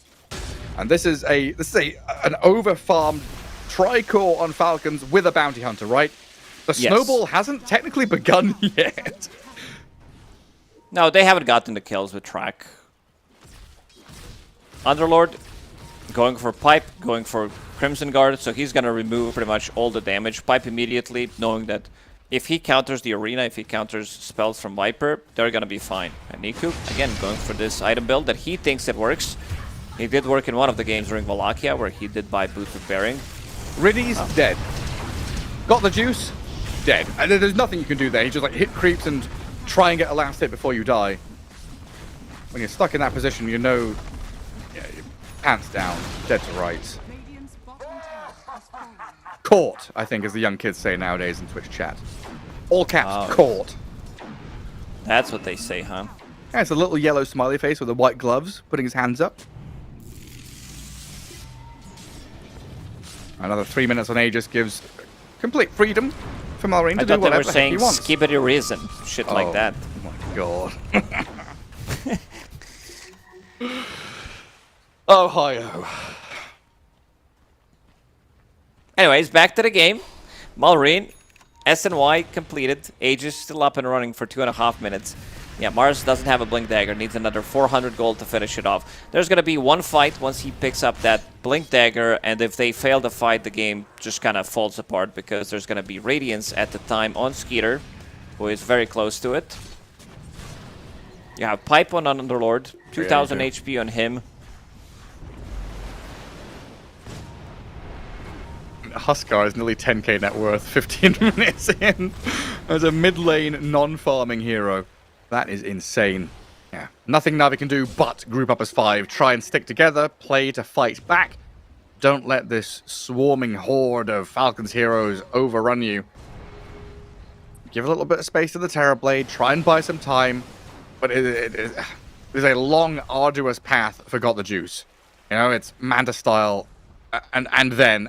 And this is an over-farmed tri-core on Falcons with a Bounty Hunter, right? The snowball hasn't technically begun yet. No, they haven't gotten the kills with Track. Underlord going for Pipe, going for Crimson Guard, so he's going to remove pretty much all the damage. Pipe immediately, knowing that if he counters the arena, if he counters spells from Viper, they're going to be fine. And Niku, again, going for this item build that he thinks it works. He did work in one of the games during Wallachia, where he did buy Boots of Bearing. Riddy's dead. Got the juice, dead. And there's nothing you can do there. You just like hit creeps and try and get a last hit before you die. When you're stuck in that position, you know Pants down, dead to rights. Radiant's bottom tower has fallen. Caught, I think, as the young kids say nowadays in Twitch chat. All caps, Oh. caught. That's what they say, huh? Yeah, it's a little yellow smiley face with the white gloves, putting his hands up. Another 3 minutes on Aegis gives complete freedom for Malrine I to do thought they whatever were the heck saying he wants. skibbity risen, shit like that. Oh my god. Oh, hi-oh. Anyways, back to the game. Malrine, SNY completed. Aegis still up and running for 2.5 minutes. Yeah, Mars doesn't have a Blink Dagger. Needs another 400 gold to finish it off. There's going to be one fight once he picks up that Blink Dagger, and if they fail to fight, the game just kind of falls apart because there's going to be Radiance at the time on Skeeter, who is very close to it. You have Pipe on Underlord, 2000 HP on him. Huskar is nearly 10k net worth, 15 minutes in, as a mid-lane non-farming hero. That is insane. Yeah, nothing Na'Vi can do but group up as 5, try and stick together, play to fight back. Don't let this swarming horde of Falcons heroes overrun you. Give a little bit of space to the Terrorblade, try and buy some time, but it is a long, arduous path for Got the Juice. You know, it's Manta style. And then,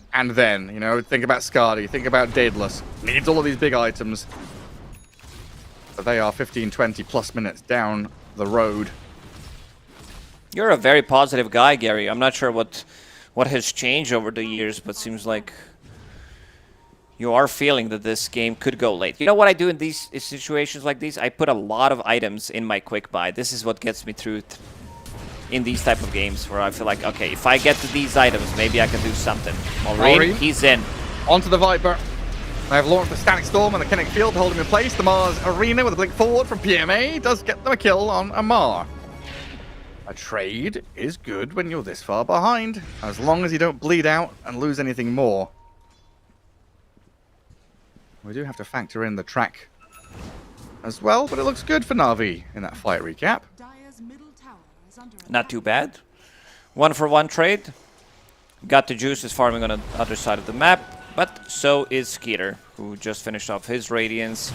you know, think about Skadi, think about Daedalus. Needs all of these big items. But they are 15, 20 plus minutes down the road. You're a very positive guy, Gary. I'm not sure what has changed over the years, but seems like you are feeling that this game could go late. You know what I do in these situations like these? I put a lot of items in my quick buy. This is what gets me through in these type of games where I feel like, okay, if I get to these items, maybe I can do something. Malrine, he's in. Onto the Viper. They have launched the Static Storm and the Kinetic Field to hold him in place. The Mars Arena with a blink forward from PMA does get them a kill on Amar. A trade is good when you're this far behind, as long as you don't bleed out and lose anything more. We do have to factor in the track as well, but it looks good for Na'Vi in that fight recap. Dire's middle tower is under attack. Not too bad. 1-for-1 trade. Got the Juice is farming on the other side of the map, but so is Skeeter, who just finished off his Radiance.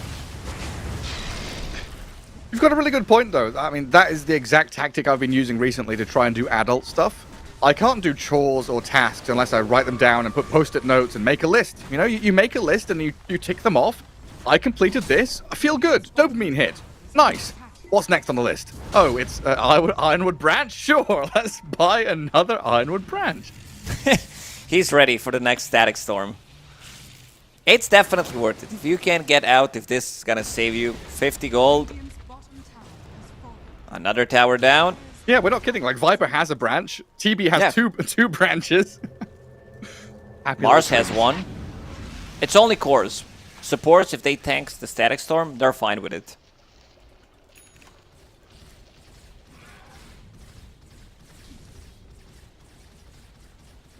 You've got a really good point, though. I mean, that is the exact tactic I've been using recently to try and do adult stuff. I can't do chores or tasks unless I write them down and put post-it notes and make a list. You know, you make a list and you tick them off. I completed this. I feel good. Dopamine hit. Nice. What's next on the list? Oh, it's Ironwood Branch? Sure, let's buy another Ironwood Branch. He's ready for the next Static Storm. It's definitely worth it. If you can get out, if this is gonna save you 50 gold, Radiant's bottom tower has fallen. another tower down. Yeah, we're not kidding. Like, Viper has a branch. TB has two branches. Mars has one. It's only cores. Supports, if they tank the Static Storm, they're fine with it.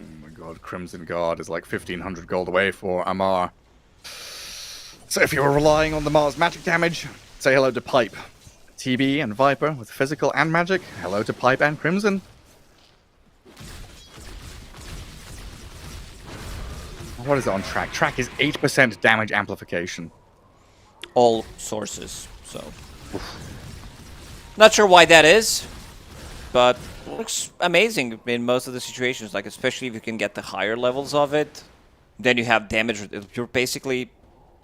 Oh my god, Crimson Guard is like 1500 gold away for Amar. So if you're relying on the Mars magic damage, say hello to Pipe. TB and Viper with physical and magic, hello to Pipe and Crimson. What is it on track? Track is 8% damage amplification. All sources, so. Not sure why that is, but looks amazing in most of the situations, like especially if you can get the higher levels of it. Then you have damage, you're basically,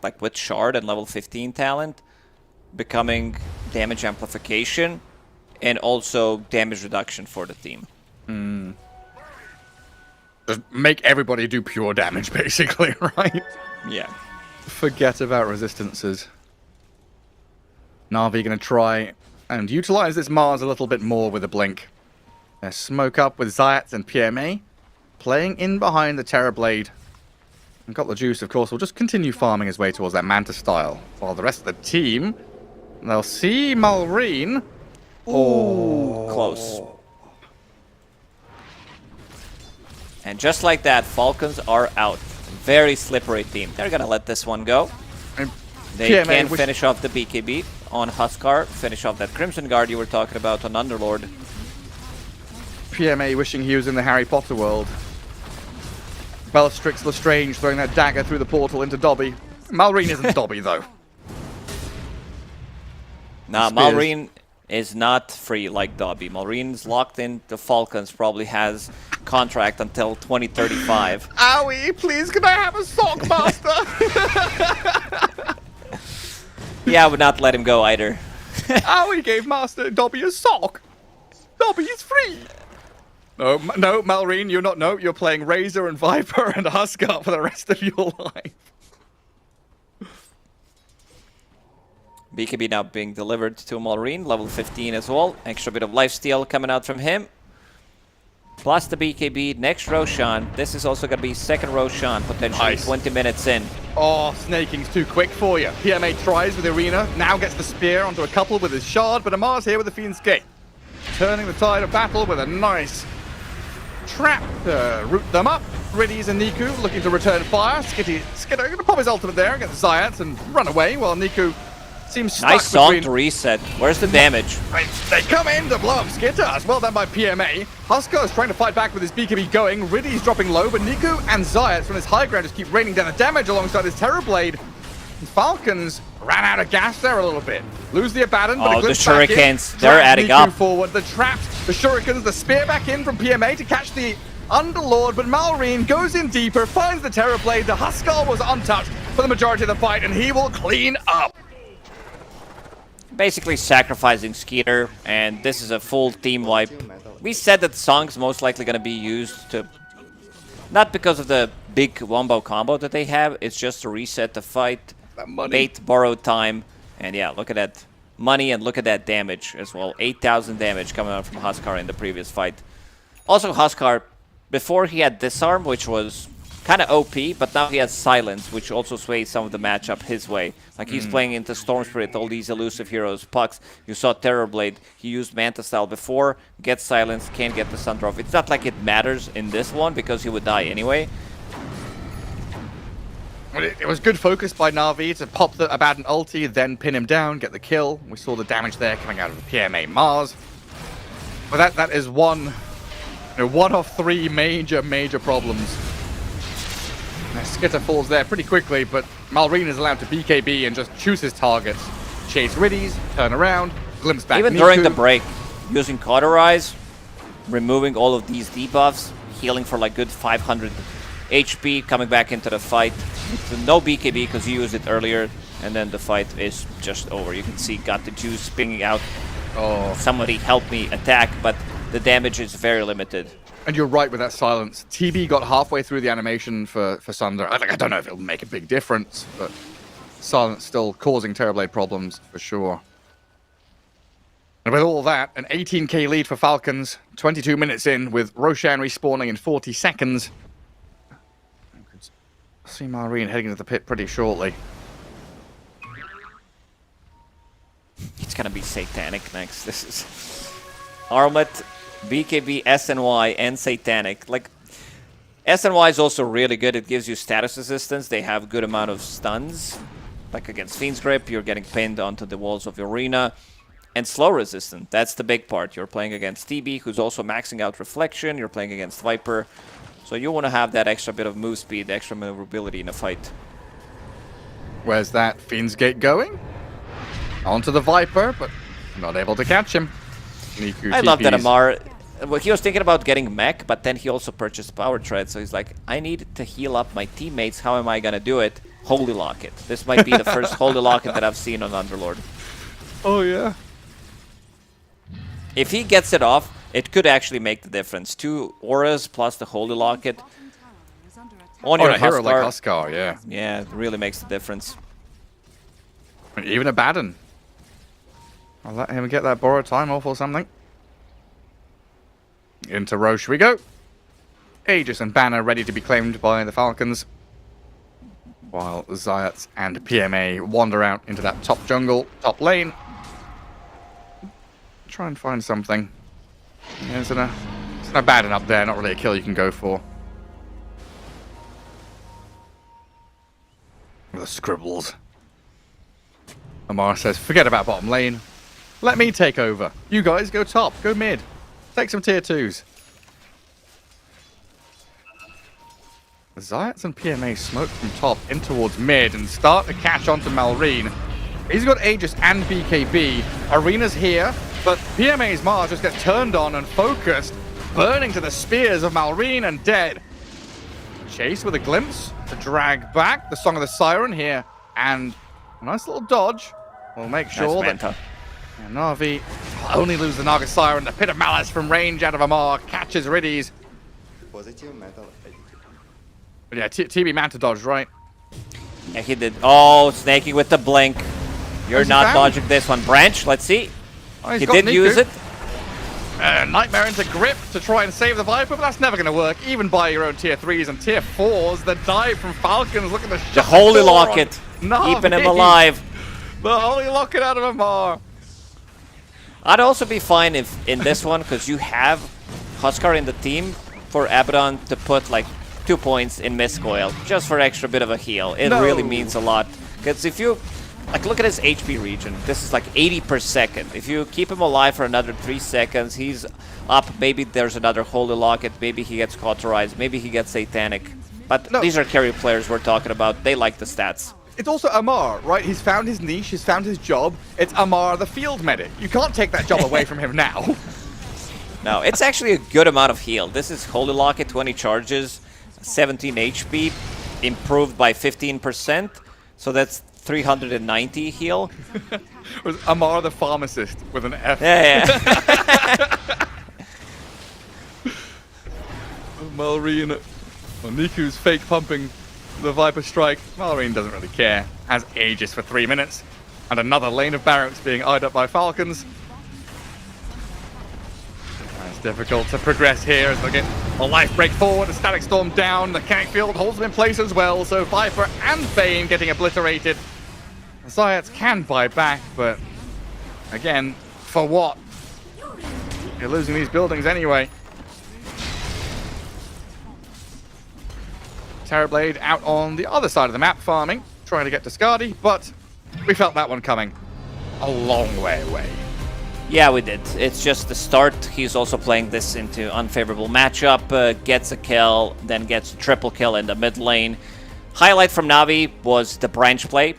like with Shard and level 15 talent, becoming damage amplification and also damage reduction for the team. Just make everybody do pure damage, basically, right? Yeah. Forget about resistances. Na'Vi gonna try and utilize this Mars a little bit more with a blink. Smoke up with Zayat and PMA, playing in behind the Terrorblade. And Got the Juice, of course, will just continue farming his way towards that Manta style. While the rest of the team, they'll see Malrine. Ooh, close. And just like that, Falcons are out. Very slippery team. They're gonna let this one go. And They PMA can finish off the BKB on Huskar, finish off that Crimson Guard you were talking about on Underlord. PMA wishing he was in the Harry Potter world. Bellatrix Lestrange throwing that dagger through the portal into Dobby. Malrine isn't Dobby, though. Nah, Spears. Malrine is not free like Dobby. Malrine's locked in. The Falcons probably has contract until 2035. Owie, please can I have a sock, master? Yeah, I would not let him go either. Owie gave Master Dobby a sock. Dobby is free. No, no, Malrine, you're not. No, you're playing Razor and Viper and Huskar for the rest of your life. BKB now being delivered to Malrine, level 15 as well. Extra bit of lifesteal coming out from him. Plus the BKB, next Roshan. This is also going to be second Roshan, potentially Nice. 20 minutes in. Oh, Snaking's too quick for you. PMA tries with Arena, now gets the spear onto a couple with his shard, but Amar's here with the Fiend's Gate. Turning the tide of battle with a nice trap to root them up. Riddies and Niku looking to return fire. Skidder going to pop his ultimate there against Zayat and run away while Niku seems stuck Nice song between... to reset. Where's the damage? They come in to blow up Skitter. Well done by PMA. Huskar is trying to fight back with his BKB going. Riddy's dropping low, but Niku and Zayat from his high ground just keep raining down the damage alongside his Terror Blade. And Falcons ran out of gas there a little bit. Lose the Abaddon, but Oh, a the glimpse back in. shurikens, they're Drags adding Niku up. forward. The traps, the shurikens, the spear back in from PMA to catch the Underlord, but Malrine goes in deeper, finds the Terror Blade. The Huskar was untouched for the majority of the fight, and he will clean up. Basically sacrificing Skeeter, and this is a full team wipe. We said that the song's most likely going to be used to... Not because of the big wombo combo that they have, it's just to reset the fight. That money. Bait, borrowed time, and yeah, look at that money and look at that damage as well. 8,000 damage coming out from Huskar in the previous fight. Also, Huskar, before he had Disarm, which was kind of OP, but now he has Silence, which also sways some of the matchup his way. Like he's playing into Storm Spirit, all these elusive heroes, Pucks. You saw Terror Blade. He used Manta Style before, gets Silence, can't get the Sun Drop. It's not like it matters in this one because he would die anyway. It was good focus by Na'Vi to pop the Abaddon ulti, then pin him down, get the kill. We saw the damage there coming out of the PMA Mars. But that is one of three major problems. Skitter falls there pretty quickly, but Malrine is allowed to BKB and just choose his targets. Chase Riddies, turn around, glimpse back Even Niku. during the break, using Cauterize, removing all of these debuffs, healing for like good 500 HP, coming back into the fight. No BKB because he used it earlier, and then the fight is just over. You can see got the juice spinning out. Oh. Somebody help me attack, but the damage is very limited. And you're right with that Silence. TB got halfway through the animation for Sunder. I don't know if it'll make a big difference, but Silence still causing Terrorblade problems for sure. And with all that, an 18k lead for Falcons, 22 minutes in with Roshan respawning in 40 seconds. I could see Malrine heading to the pit pretty shortly. It's gonna be Satanic next. This is Armlet, BKB, SNY, and Satanic. Like, SNY is also really good. It gives you status resistance. They have good amount of stuns. Like against Fiend's Grip, you're getting pinned onto the walls of the arena. And slow resistant. That's the big part. You're playing against TB, who's also maxing out Reflection. You're playing against Viper. So you want to have that extra bit of move speed, extra maneuverability in a fight. Where's that Fiend's Gate going? Onto the Viper, but not able to catch him. Niku I love that TPs. Amar. Well, he was thinking about getting mech, but then he also purchased Power Tread, so he's like, I need to heal up my teammates. How am I gonna do it? Holy Locket. This might be the first Holy Locket that I've seen on Underlord. Oh, yeah. If he gets it off, it could actually make the difference. 2 auras plus the Holy Locket Bottom tower is under attack. on On your a hero like Huskar. Huskar, yeah. Yeah, it really makes the difference. And even Abaddon. I'll let him get that borrowed time off or something. Into Roche we go. Aegis and Banner ready to be claimed by the Falcons. While Zayat and PMA wander out into that top jungle, top lane. Try and find something. Yeah, it's an Abaddon up there, not really a kill you can go for. The scribbles. Amar says, forget about bottom lane. Let me take over. You guys go top, go mid. Take some tier 2s. Zayats and PMA smoke from top in towards mid and start to catch onto Malrine. He's got Aegis and BKB. Arena's here, but PMA's Mars just gets turned on and focused, burning to the spears of Malrine and dead. Chase with a glimpse to drag back the Song of the Siren here, and a nice little dodge will make sure that Na'Vi only lose the Naga Siren. The Pit of Malice from range out of Amar catches Riddies. But yeah, TB Manta dodged, right? Yeah, he did. Oh, snaking with the blink. You're Where's he not found? dodging this one. Branch, let's see. Oh, he's He got did Niku. use it. Nightmare into grip to try and save the Viper, but that's never going to work, even by your own tier 3s and tier 4s. The dive from Falcons, look at the shot. The Holy core on Locket, Na'Vi. keeping him alive. The Holy Locket out of Amar. I'd also be fine if in this one, because you have Huskar in the team, for Abaddon to put like 2 points in Mist Coil, just for extra bit of a heal. It No. really means a lot. Because if you, like, look at his HP regen. This is like 80 per second. If you keep him alive for another 3 seconds, he's up. Maybe there's another Holy Locket. Maybe he gets cauterized. Maybe he gets Satanic. But No. these are carry players we're talking about. They like the stats. It's also Amar, right? He's found his niche, he's found his job. It's Amar the field medic. You can't take that job away from him now. No, it's actually a good amount of heal. This is Holy Locket, 20 charges, 17 HP, improved by 15%. So that's 390 heal. It was Amar the pharmacist with an F. Yeah, yeah. Malrine. Well, Niku's fake pumping the Viper strike. Malrine doesn't really care. Has Aegis for 3 minutes. And another lane of barracks being eyed up by Falcons. It's difficult to progress here as they get a life break forward, a static storm down. The Kinetic Field holds them in place as well, so Viper and Bane getting obliterated. Zayats can buy back, but again, for what? You're losing these buildings anyway. Terrorblade out on the other side of the map farming, trying to get to Skadi, but we felt that one coming a long way away. Yeah, we did. It's just the start. He's also playing this into unfavorable matchup, gets a kill, then gets a triple kill in the mid lane. Highlight from Na'Vi was the branch play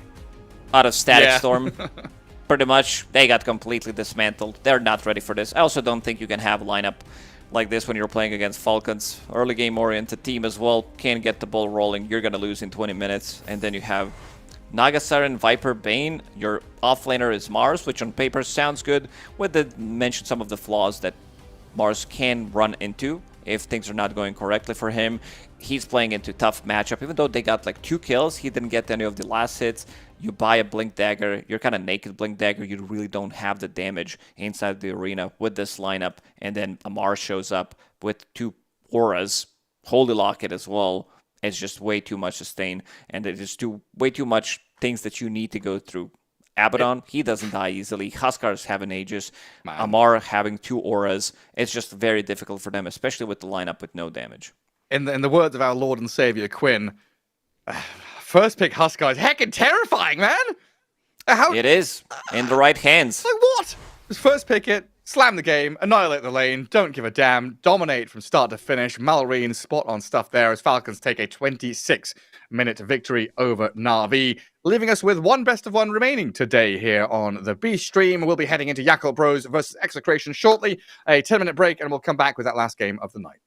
out of Static Storm. Pretty much, they got completely dismantled. They're not ready for this. I also don't think you can have a lineup like this when you're playing against Falcons. Early game oriented team as well. Can't get the ball rolling. You're going to lose in 20 minutes. And then you have Naga Siren, Viper, Bane. Your offlaner is Mars, which on paper sounds good. With the mention some of the flaws that Mars can run into if things are not going correctly for him. He's playing into tough matchup. Even though they got like 2 kills, he didn't get any of the last hits. You buy a Blink Dagger, you're kind of naked Blink Dagger, you really don't have the damage inside the arena with this lineup. And then Amar shows up with 2 auras, Holy Locket as well. It's just way too much sustain, and it is way too much things that you need to go through. Abaddon, he doesn't die easily. Huskar's having Aegis. Amar having 2 auras. It's just very difficult for them, especially with the lineup with no damage. In the words of our Lord and Savior Quinn, first pick Huskar is heckin' terrifying, man. How It is in the right hands. like what? Just first pick it, slam the game, annihilate the lane, don't give a damn, dominate from start to finish. Malrine spot on stuff there as Falcons take a 26-minute victory over Na'Vi, leaving us with one best of one remaining today here on the B stream. We'll be heading into Yakult Bros versus Execration shortly, a 10-minute break, and we'll come back with that last game of the night.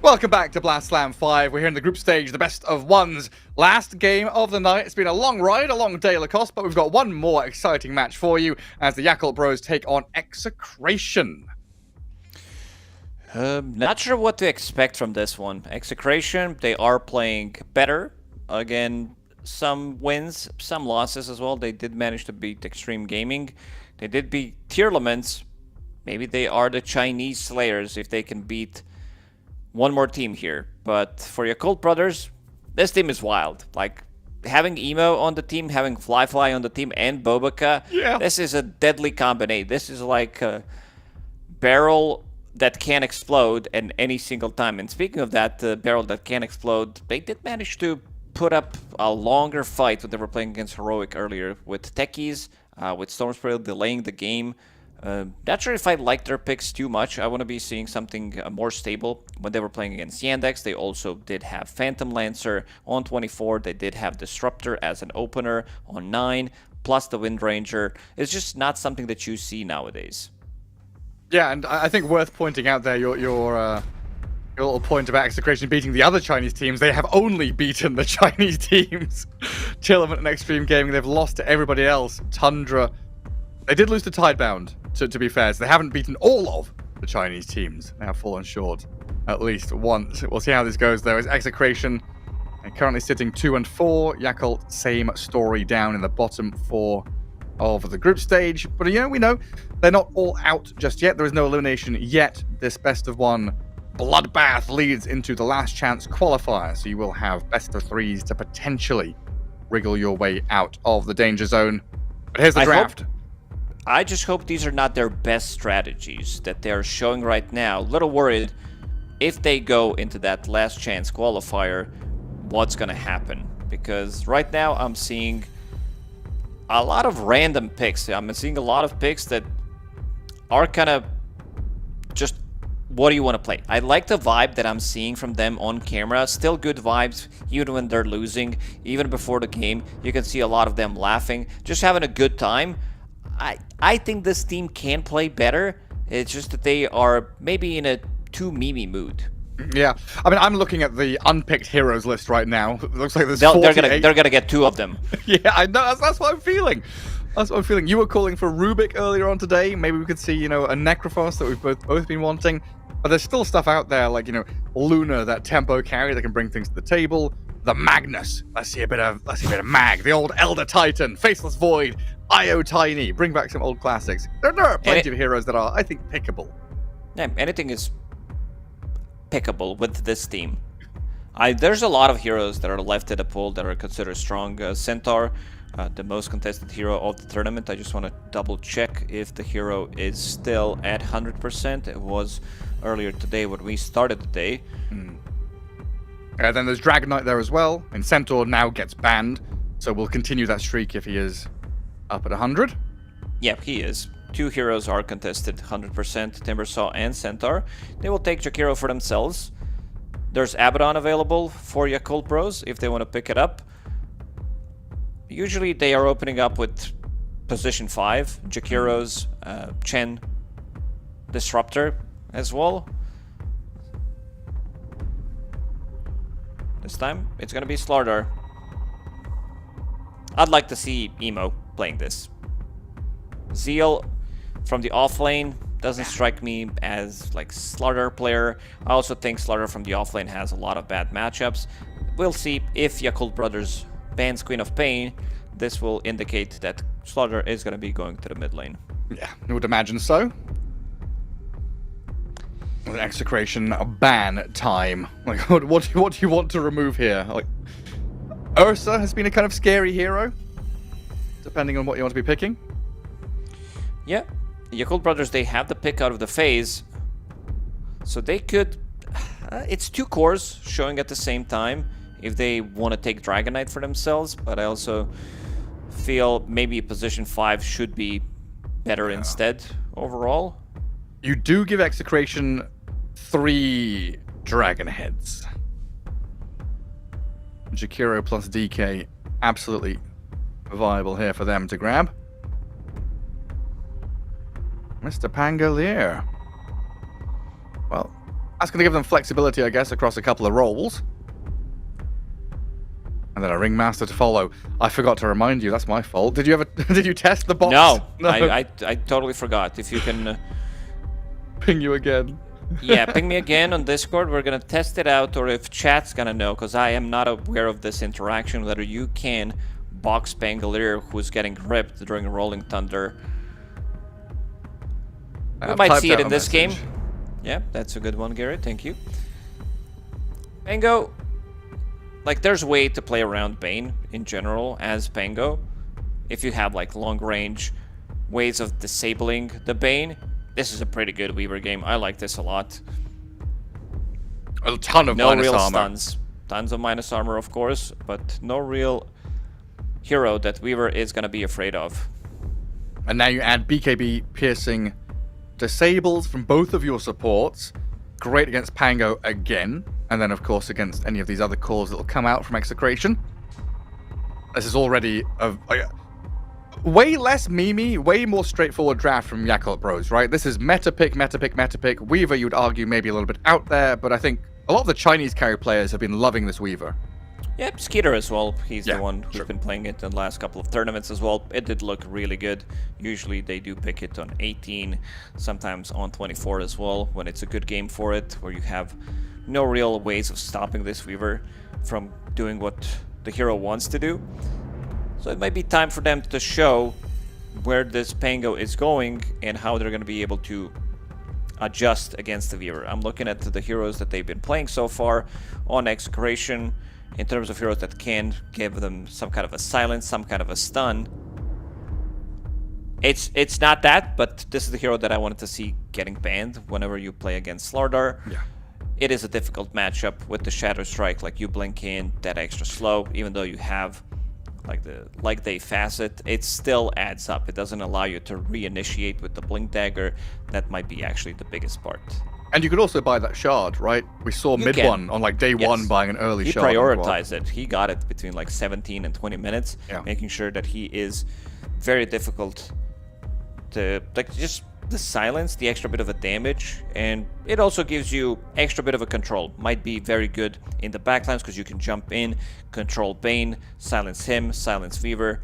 Welcome back to Blast Slam 5. We're here in the group stage, the best of ones. Last game of the night. It's been a long ride, a long day, Lacoste, but we've got one more exciting match for you as the Yakult Bros take on Execration. Not sure what to expect from this one. Execration, they are playing better. Again, some wins, some losses as well. They did manage to beat Xtreme Gaming. They did beat Tearlaments. Maybe they are the Chinese Slayers if they can beat one more team here. But for Yakult Brothers, this team is wild. Like, having Emo on the team, having Fly on the team, and Bobaka, this is a deadly combination. This is like a barrel that can explode at any single time. And speaking of that barrel that can explode, they did manage to put up a longer fight when they were playing against Heroic earlier with Techies, with Stormspray delaying the game. Not sure if I like their picks too much. I want to be seeing something more stable. When they were playing against Yandex, they also did have Phantom Lancer on 24. They did have Disruptor as an opener on 9, plus the Wind Ranger. It's just not something that you see nowadays. Yeah, and I think worth pointing out there your little point about Execration beating the other Chinese teams. They have only beaten the Chinese teams. Tearlament and Xtreme Gaming, they've lost to everybody else. Tundra. They did lose to Tidebound, to be fair, so they haven't beaten all of the Chinese teams. They have fallen short at least once. We'll see how this goes, though. It's Execration, and currently sitting 2 and 4. Yakult, same story, down in the bottom 4 of the group stage. But, you know, we know they're not all out just yet. There is no elimination yet. This best of 1 bloodbath leads into the last chance qualifier, so you will have best of 3s to potentially wriggle your way out of the danger zone. But here's the draft. I just hope these are not their best strategies that they're showing right now. A little worried if they go into that last chance qualifier, what's going to happen. Because right now I'm seeing a lot of random picks. I'm seeing a lot of picks that are kind of just, what do you want to play? I like the vibe that I'm seeing from them on camera. Still good vibes, even when they're losing. Even before the game, you can see a lot of them laughing, just having a good time. I think this team can play better. It's just that they are maybe in a too memey mood. Yeah, I mean, I'm looking at the unpicked heroes list right now. It looks like there's they're gonna get 2 of them. Yeah, I know. That's what I'm feeling. That's what I'm feeling. You were calling for Rubik earlier on today. Maybe we could see, you know, a Necrophos that we've both been wanting. But there's still stuff out there like, you know, Luna, that tempo carry that can bring things to the table. The Magnus. Let's see a bit of Mag. The old Elder Titan, Faceless Void, IO Tiny. Bring back some old classics. There are plenty of heroes that are, I think, pickable. Yeah, anything is pickable with this team. There's a lot of heroes that are left at the pool that are considered strong. Centaur, the most contested hero of the tournament. I just want to double check if the hero is still at 100%. It was earlier today when we started the day. Then there's Dragon Knight there as well, and Centaur now gets banned, so we'll continue that streak if he is up at 100. Yeah, he is. 2 heroes are contested 100%, Timbersaw and Centaur. They will take Jakiro for themselves. There's Abaddon available for Yakult Bros if they want to pick it up. Usually they are opening up with position 5, Jakiro's, Chen, Disruptor as well. This time, it's going to be Slardar. I'd like to see Emo playing this. Zeal from the offlane doesn't strike me as like Slardar player. I also think Slardar from the offlane has a lot of bad matchups. We'll see if Yakult Brothers bans Queen of Pain. This will indicate that Slardar is going to be going to the mid lane. Yeah, I would imagine so. Execration ban time. Like, what do you want to remove here? Like, Ursa has been a kind of scary hero, depending on what you want to be picking. Yeah, Yakult Brothers, they have the pick out of the phase, so they could. It's 2 cores showing at the same time if they want to take Dragon Knight for themselves, but I also feel maybe position 5 should be better instead overall. You do give Execration 3 Dragon Heads. Jakiro plus DK, absolutely viable here for them to grab. Mr. Pangolier. Well, That's going to give them flexibility, I guess, across a couple of roles. And then a ringmaster to follow. I forgot to remind you. That's my fault. Did you ever? Did you test the box? No. I totally forgot. If you can ping you again. Yeah, ping me again on Discord. We're gonna test it out, or if chat's gonna know, because I am not aware of this interaction. Whether you can box Pangolier, who's getting ripped during Rolling Thunder. We might see it in this game. Yeah, that's a good one, Garrett. Thank you. Pango. Like, there's a way to play around Bane in general as Pango. If you have, like, long-range ways of disabling the Bane, this is a pretty good Weaver game. I like this a lot. A ton of no minus real armor. Stuns. Tons of minus armor, of course, but no real hero that Weaver is going to be afraid of. And now you add BKB piercing disables from both of your supports. Great against Pango again. And then, of course, against any of these other cores that will come out from Execration. This is already a way less memey, way more straightforward draft from Yakult Bros, right? This is meta pick. Weaver, you'd argue, maybe a little bit out there, but I think a lot of the Chinese carry players have been loving this Weaver. Yep, Skeeter as well. He's Yeah, the one who's been playing it in the last couple of tournaments as well. It did look really good. Usually they do pick it on 18, sometimes on 24 as well, when it's a good game for it, where you have no real ways of stopping this Weaver from doing what the hero wants to do. So it might be time for them to show where this Pango is going and how they're going to be able to adjust against the Weaver. I'm looking at the heroes that they've been playing so far on Execration in terms of heroes that can give them some kind of a silence, some kind of a stun. It's not that, but this is the hero that I wanted to see getting banned whenever you play against Slardar. Yeah. It is a difficult matchup with the Shadow Strike, like you blink in, that extra slow, even though you have like they facet, it still adds up. It doesn't allow you to reinitiate with the blink dagger. That might be actually the biggest part. And you could also buy that shard, right? We saw mid one on like day one buying an early shard. He prioritized it. He got it between like 17 and 20 minutes, making sure that he is very difficult to, like, just the silence, the extra bit of a damage, and it also gives you extra bit of a control. Might be very good in the backlines because you can jump in, control Bane, silence him, silence Weaver.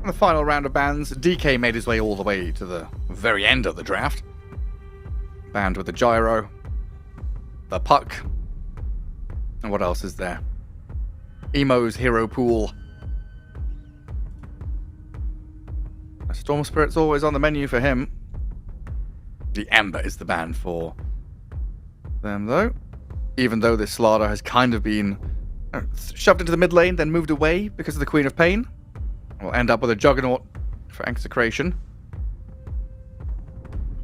In the final round of bans, DK made his way all the way to the very end of the draft. Banned with the gyro, the puck, and what else is there? Emo's hero pool. Storm Spirit's always on the menu for him. The Ember is the ban for them, though. Even though this Slardar has kind of been shoved into the mid lane, then moved away because of the Queen of Pain. We'll end up with a Juggernaut for Execration.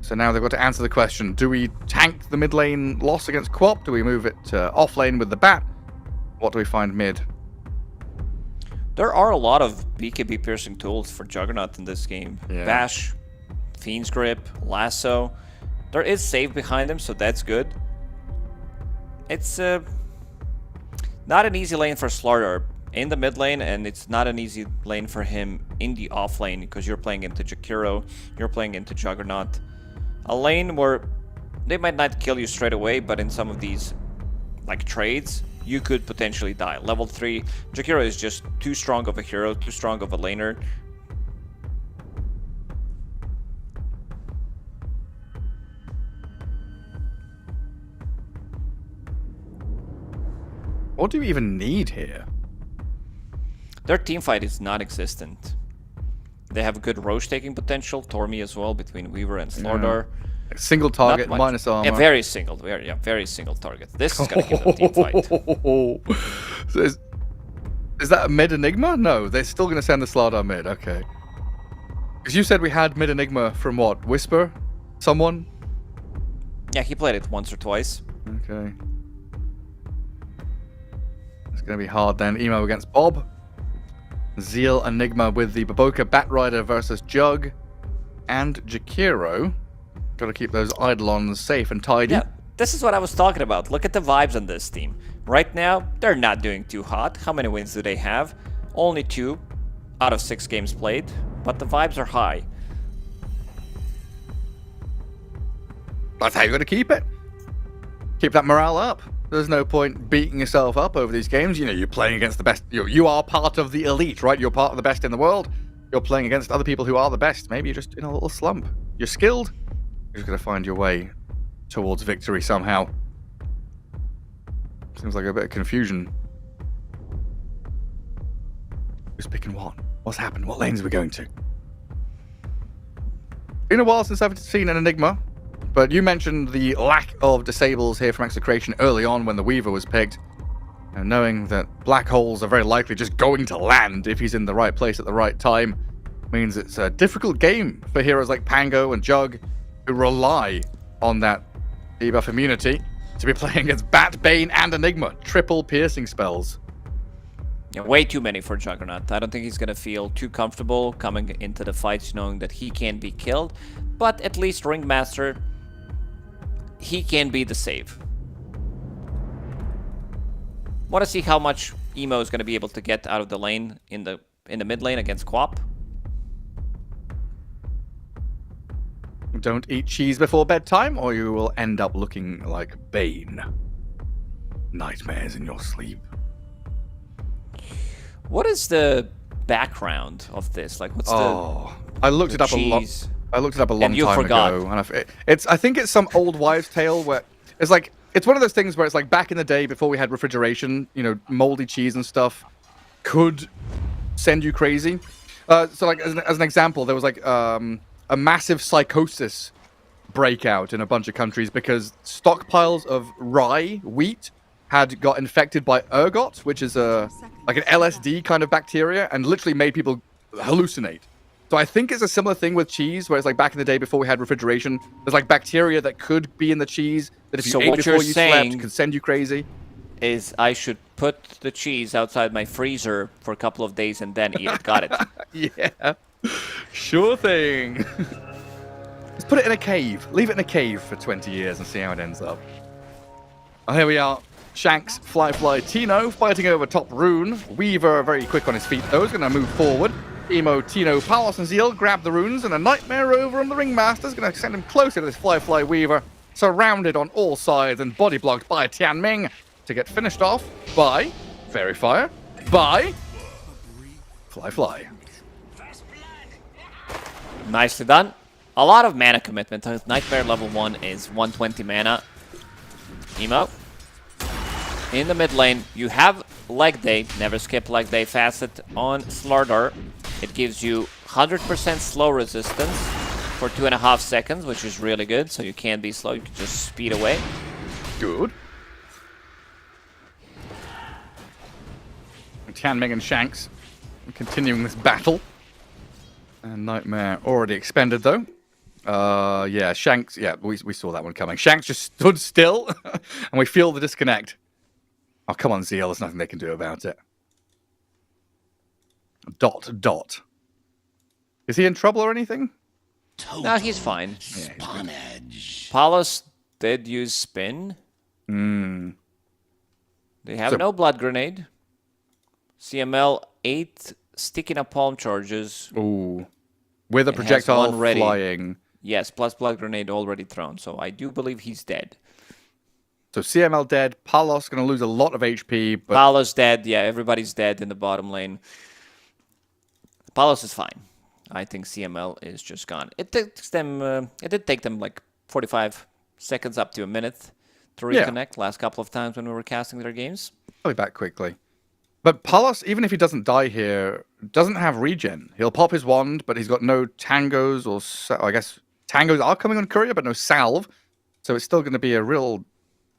So now they've got to answer the question, do we tank the mid lane loss against Quop? Do we move it off lane with the Bat? What do we find mid? There are a lot of BKB piercing tools for Juggernaut in this game. Yeah. Bash, Fiend's Grip, Lasso. There is save behind him, so that's good. It's not an easy lane for Slardar in the mid lane, and it's not an easy lane for him in the off lane because you're playing into Jakiro, you're playing into Juggernaut. A lane where they might not kill you straight away, but in some of these like trades, you could potentially die. Level 3, Jakiro is just too strong of a hero, too strong of a laner. What do you even need here? Their teamfight is non-existent. They have good Roche taking potential, Tormi as well, between Weaver and Slardar. Single target, minus armor. Yeah, very single target. This is gonna give them teamfight. So is that a mid Enigma? No, they're still gonna send the Slardar mid, okay. Because you said we had mid Enigma from what? Whisper? Someone? Yeah, he played it once or twice. Okay. It's gonna be hard then. Emo against Bob. Zeal Enigma with the Baboka Batrider versus Jug. And Jakiro. Gotta keep those Eidolons safe and tidy. Yeah, this is what I was talking about. Look at the vibes on this team. Right now, they're not doing too hot. How many wins do they have? Only 2 out of 6 games played. but the vibes are high. That's how you got to keep it. Keep that morale up. There's no point beating yourself up over these games. You know, you're playing against the best. You are part of the elite, right? You're part of the best in the world. You're playing against other people who are the best. Maybe you're just in a little slump. You're skilled. You're just going to find your way towards victory somehow. Seems like a bit of confusion. Who's picking what? What's happened? What lanes are we going to? Been a while since I've seen an Enigma. But you mentioned the lack of disables here from Execration early on when the Weaver was picked. And knowing that black holes are very likely just going to land if he's in the right place at the right time means it's a difficult game for heroes like Pango and Jug who rely on that debuff immunity to be playing against Bat, Bane, and Enigma. Triple piercing spells. Yeah, way too many for Juggernaut. I don't think he's going to feel too comfortable coming into the fights knowing that he can be killed. But at least Ringmaster, he can be the save. Want to see how much Emo is going to be able to get out of the lane in the mid lane against Quap. Don't eat cheese before bedtime, or you will end up looking like Bane. Nightmares in your sleep. What is the background of this? Like, what's I looked it up cheese? I looked it up a long And you time forgot. ago, and I think it's some old wives' tale where it's like it's one of those things where it's like back in the day before we had refrigeration, you know, moldy cheese and stuff could send you crazy. So like as an example, there was like a massive psychosis breakout in a bunch of countries because stockpiles of rye wheat had got infected by ergot, which is like an LSD kind of bacteria, and literally made people hallucinate. So I think it's a similar thing with cheese, where it's like back in the day before we had refrigeration, there's like bacteria that could be in the cheese that if you ate before you slept could send you crazy. Is I should put the cheese outside my freezer for a couple of days and then eat it. Got it. Yeah, sure thing. Let's put it in a cave. Leave it in a cave for 20 years and see how it ends up. Oh, here we are. Shanks, Fly, Tino fighting over top rune. Weaver very quick on his feet though. He's going to move forward. Emo, Tino, Palos, and Zeal grab the runes, and a Nightmare over on the Ringmaster's going to send him closer to this Fly Weaver, surrounded on all sides and body blocked by Tianming to get finished off by Fairy Fire, by Fly. Nicely done. A lot of mana commitment. Nightmare level 1 is 120 mana. Emo. In the mid lane, you have Leg Day. Never skip Leg Day facet on Slardar. It gives you 100% slow resistance for 2.5 seconds, which is really good. So you can't be slow, you can just speed away. Good. Tianming and Shanks continuing this battle. And Nightmare already expended though. Yeah, Shanks, yeah, we saw that one coming. Shanks just stood still, and we feel the disconnect. Oh, come on, Zeal, there's nothing they can do about it. Dot. Is he in trouble or anything? No, he's fine. Sponage. Palos did use spin. They have no blood grenade. CML 8 sticky napalm charges. Ooh. With a projectile flying. Yes, plus blood grenade already thrown. So I do believe he's dead. So CML dead. Palos going to lose a lot of HP. But Palos dead. Yeah, everybody's dead in the bottom lane. Palos is fine. I think CML is just gone. It takes them. It did take them like 45 seconds up to a minute to reconnect. Last couple of times when we were casting their games. I'll be back quickly. But Palos, even if he doesn't die here, doesn't have regen. He'll pop his wand, but he's got no tangos or I guess tangos are coming on Courier, but no salve. So it's still going to be a real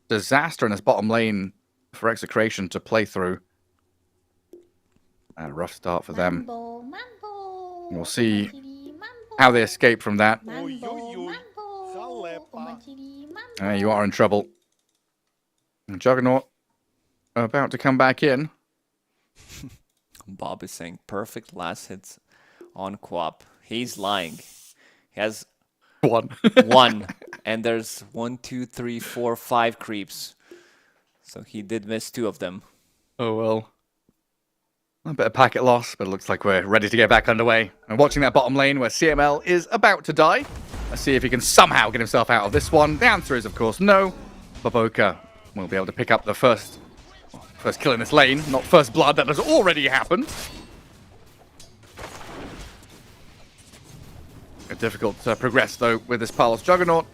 disaster in his bottom lane for Execration to play through. A rough start for them. We'll see how they escape from that. You are in trouble. Juggernaut about to come back in. Bob is saying perfect last hits on Quap. He's lying. He has one, and there's 1, 2, 3, 4, 5 creeps. So he did miss 2 of them. Oh well. A bit of packet loss, but it looks like we're ready to get back underway. And watching that bottom lane where CML is about to die. Let's see if he can somehow get himself out of this one. The answer is, of course, no. Baboka will be able to pick up the first kill in this lane. Not first blood, that has already happened. Difficult to progress, though, with this Palos Juggernaut.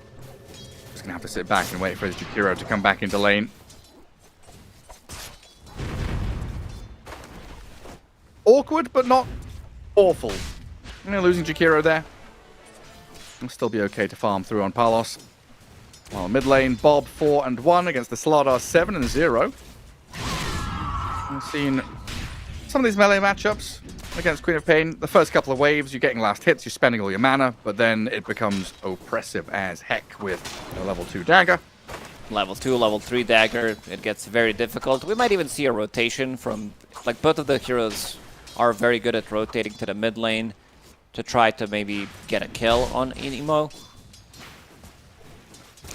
Just going to have to sit back and wait for his Jakiro to come back into lane. Awkward, but not awful. Losing Jakiro there. Will still be okay to farm through on Palos. While mid lane, Bob 4-1 against the Slardar 7-0. We've seen some of these melee matchups against Queen of Pain. The first couple of waves, you're getting last hits, you're spending all your mana, but then it becomes oppressive as heck with a level 2 dagger. Level 2, level 3 dagger, it gets very difficult. We might even see a rotation from, like, both of the heroes are very good at rotating to the mid lane to try to maybe get a kill on Emo.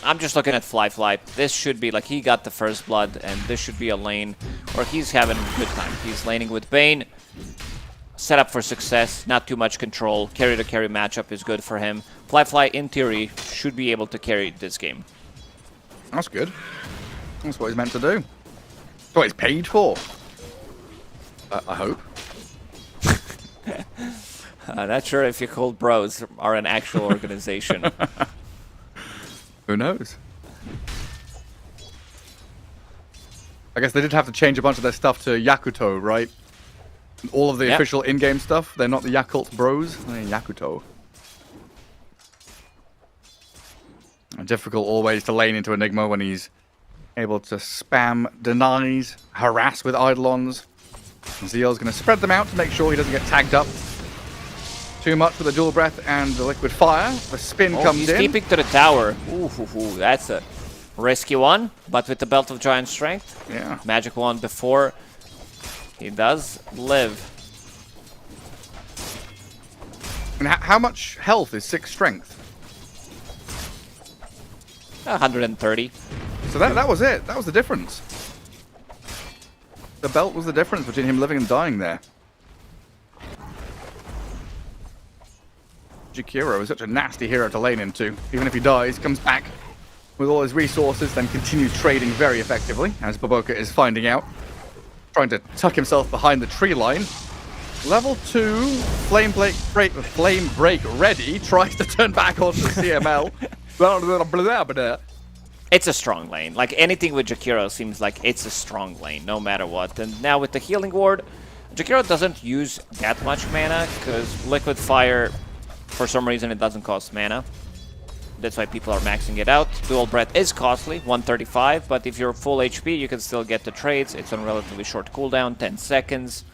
I'm just looking at Fly. This should be, like, he got the first blood, and this should be a lane where he's having a good time. He's laning with Bane. Set up for success, not too much control. Carry-to-carry matchup is good for him. Fly, in theory, should be able to carry this game. That's good. That's what he's meant to do. That's what he's paid for. I hope. Not sure if Yakult Bros are an actual organization. Who knows? I guess they did have to change a bunch of their stuff to Yakuto, right? All of the official in-game stuff, they're not the Yakult Bros, they're Yakuto. Difficult always to lane into Enigma when he's able to spam denies, harass with Eidolons. Zeal's going to spread them out to make sure he doesn't get tagged up too much with the dual breath and the liquid fire. The spin comes he's in. He's keeping to the tower. Ooh, that's a risky one, but with the Belt of Giant Strength, magic wand before, he does live. And how much health is 6 strength? 130. So that was it. That was the difference. The belt was the difference between him living and dying there. Jakiro is such a nasty hero to lane into. Even if he dies, comes back with all his resources, then continues trading very effectively, as Baboka is finding out. Trying to tuck himself behind the tree line. Level 2, Flame Break ready, tries to turn back onto CML. It's a strong lane. Like, anything with Jakiro seems like it's a strong lane, no matter what. And now with the Healing Ward, Jakiro doesn't use that much mana, because Liquid Fire, for some reason, it doesn't cost mana. That's why people are maxing it out. Dual Breath is costly, 135, but if you're full HP, you can still get the trades. It's on relatively short cooldown, 10 seconds.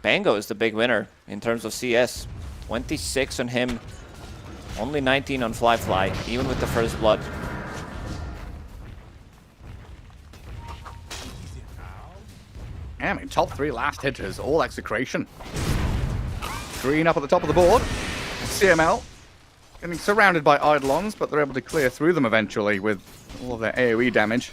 Pango is the big winner in terms of CS. 26 on him, only 19 on Fly, even with the first blood. Yeah, I mean, top 3 last hitters, all Execration. Green up at the top of the board. CML getting surrounded by Eidolons, but they're able to clear through them eventually with all of their AoE damage.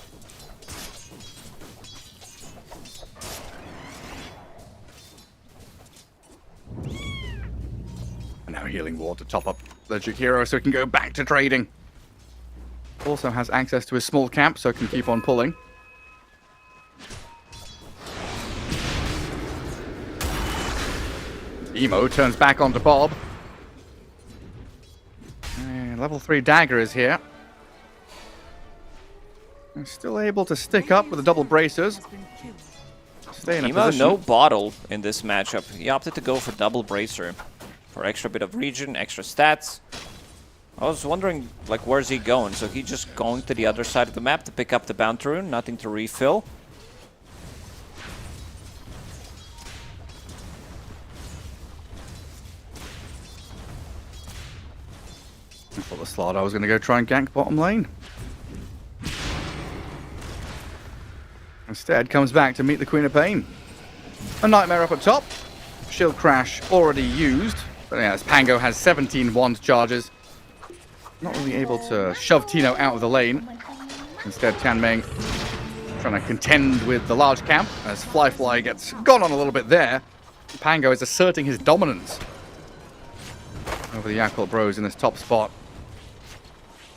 And now Healing Ward to top up the Jakiro so he can go back to trading. Also has access to his small camp, so can keep on pulling. Emo turns back onto Bob. And level 3 dagger is here. He's still able to stick up with the double bracers. Stay in a Emo, position. no bottle in this matchup. He opted to go for double bracer. For extra bit of regen, extra stats. I was wondering, like, where's he going? So he just going to the other side of the map to pick up the Bounty Rune, nothing to refill. I thought the Slardar was going to go try and gank bottom lane. Instead, comes back to meet the Queen of Pain. A Nightmare up at top. Shield Crash already used. But yeah, as Pango has 17 wand charges. not really able to shove Tino out of the lane. Instead, Tianming trying to contend with the large camp as Fly gets gone on a little bit there. Pango is asserting his dominance over the Yakult Bros in this top spot.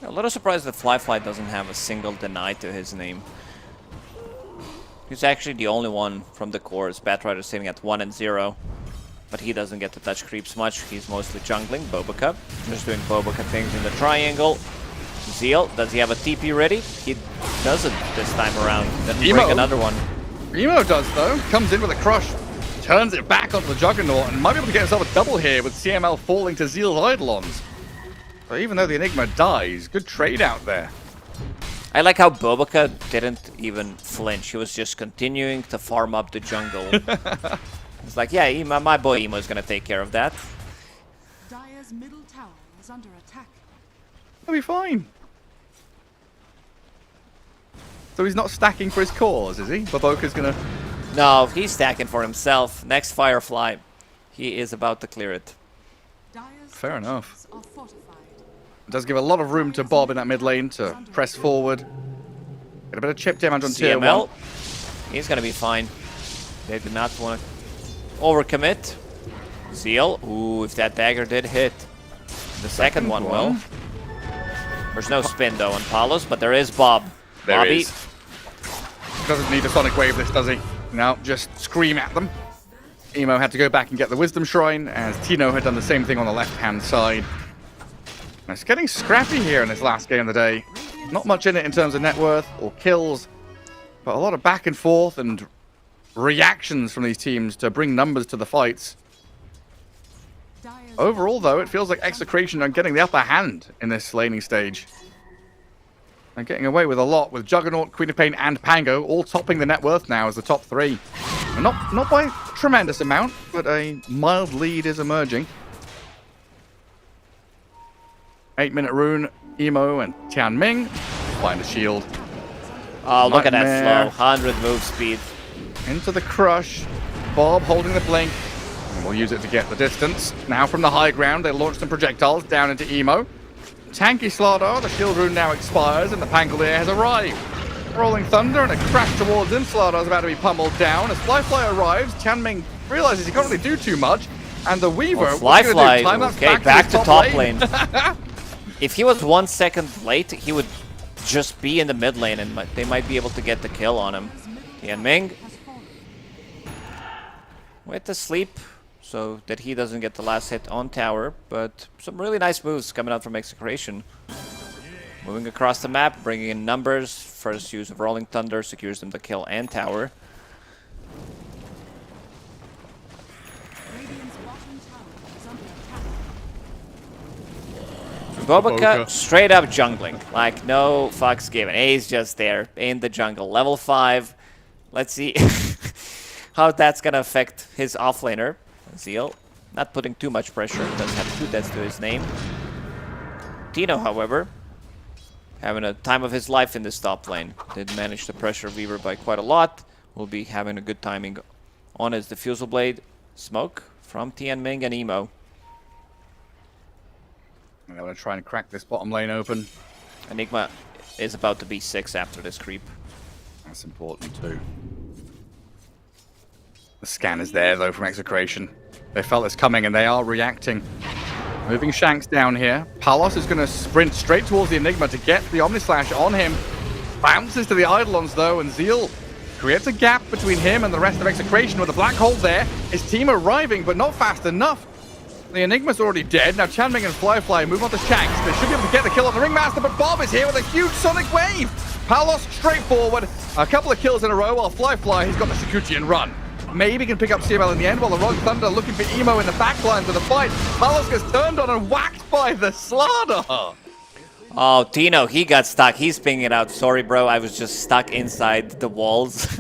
A little surprised that Fly doesn't have a single deny to his name. He's actually the only one from the cores. Batrider sitting at 1 and 0. But he doesn't get to touch creeps much. He's mostly jungling. Boboka. Just doing Boboka things in the triangle. Zeal, does he have a TP ready? He doesn't this time around. Then bring another one. Emo does though. Comes in with a crush. Turns it back onto the Juggernaut and might be able to get himself a double here with CML falling to Zeal's Eidolons. But even though the Enigma dies, good trade out there. I like how Boboka didn't even flinch. He was just continuing to farm up the jungle. It's like, yeah, my boy Emo is going to take care of that. Dire's middle tower is under attack. He'll be fine. So he's not stacking for his cause, is he? Boboka's going to... No, he's stacking for himself. Next Firefly, he is about to clear it. Dire's Fair enough. are fortified. It does give a lot of room to Bob in that mid lane to press forward. Get a bit of chip damage on tier 1. CML, he's going to be fine. They did not want to overcommit. Zeal, ooh, if that dagger did hit. The second one will. There's no spin though on Palos, but there is Bob. There Bobby. is. Doesn't need a Sonic Wave this, does he? No, just scream at them. Emo had to go back and get the Wisdom Shrine, as Tino had done the same thing on the left-hand side. And it's getting scrappy here in this last game of the day. Not much in it in terms of net worth or kills, but a lot of back and forth and reactions from these teams to bring numbers to the fights. Dire's Overall, though, it feels like Execration are getting the upper hand in this laning stage. They're getting away with a lot, with Juggernaut, Queen of Pain, and Pango all topping the net worth now as the top 3. And not by a tremendous amount, but a mild lead is emerging. 8-minute rune, Emo and Tianming find a shield. Oh, look at that Nightmare. flow. 100 move speed. Into the crush. Bob holding the blink. And we'll use it to get the distance. Now from the high ground, they launch some projectiles down into Emo. Tanky Slardar, the shield rune now expires, and the Pangolier has arrived. Rolling Thunder and a crash towards him. Slardar's about to be pummeled down. As Fly arrives, Tianming realizes he can't really do too much. And the Weaver, Oh, what's he gonna do? Fly, Time lapse okay, back to his top lane. If he was 1 second late, he would just be in the mid lane, and they might be able to get the kill on him. Tianming with the sleep, so that he doesn't get the last hit on tower, but some really nice moves coming out from Execration. Moving across the map, bringing in numbers. First use of Rolling Thunder secures them the kill and tower. Radiant's bottom tower is under attack. Boboka straight up jungling, like no fucks given. He's just there in the jungle, level 5. Let's see how that's gonna affect his offlaner. Zeal, not putting too much pressure, doesn't have 2 deaths to his name. Tino, however, having a time of his life in this top lane. Did manage to pressure Weaver by quite a lot. Will be having a good timing on his Diffusal Blade. Smoke from Tianming and Emo. I'm going to try and crack this bottom lane open. Enigma is about to be 6 after this creep. That's important too. The scan is there though from Execration. They felt this coming and they are reacting. Moving Shanks down here. Palos is going to sprint straight towards the Enigma to get the Omnislash on him. Bounces to the Eidolons though, and Zeal creates a gap between him and the rest of Execration with a black hole there. His team arriving, but not fast enough. The Enigma's already dead. Now Tianming and Fly move on to Shanks. They should be able to get the kill on the Ringmaster, but Bob is here with a huge Sonic Wave. Palos straight forward. A couple of kills in a row while Fly, he's got the Shikuchian run. Maybe can pick up CML in the end while the Rolling Thunder looking for Emo in the backlines of the fight. Palos gets turned on and whacked by the Slardar. Oh, Tino, he got stuck. He's pinging it out. Sorry, bro. I was just stuck inside the walls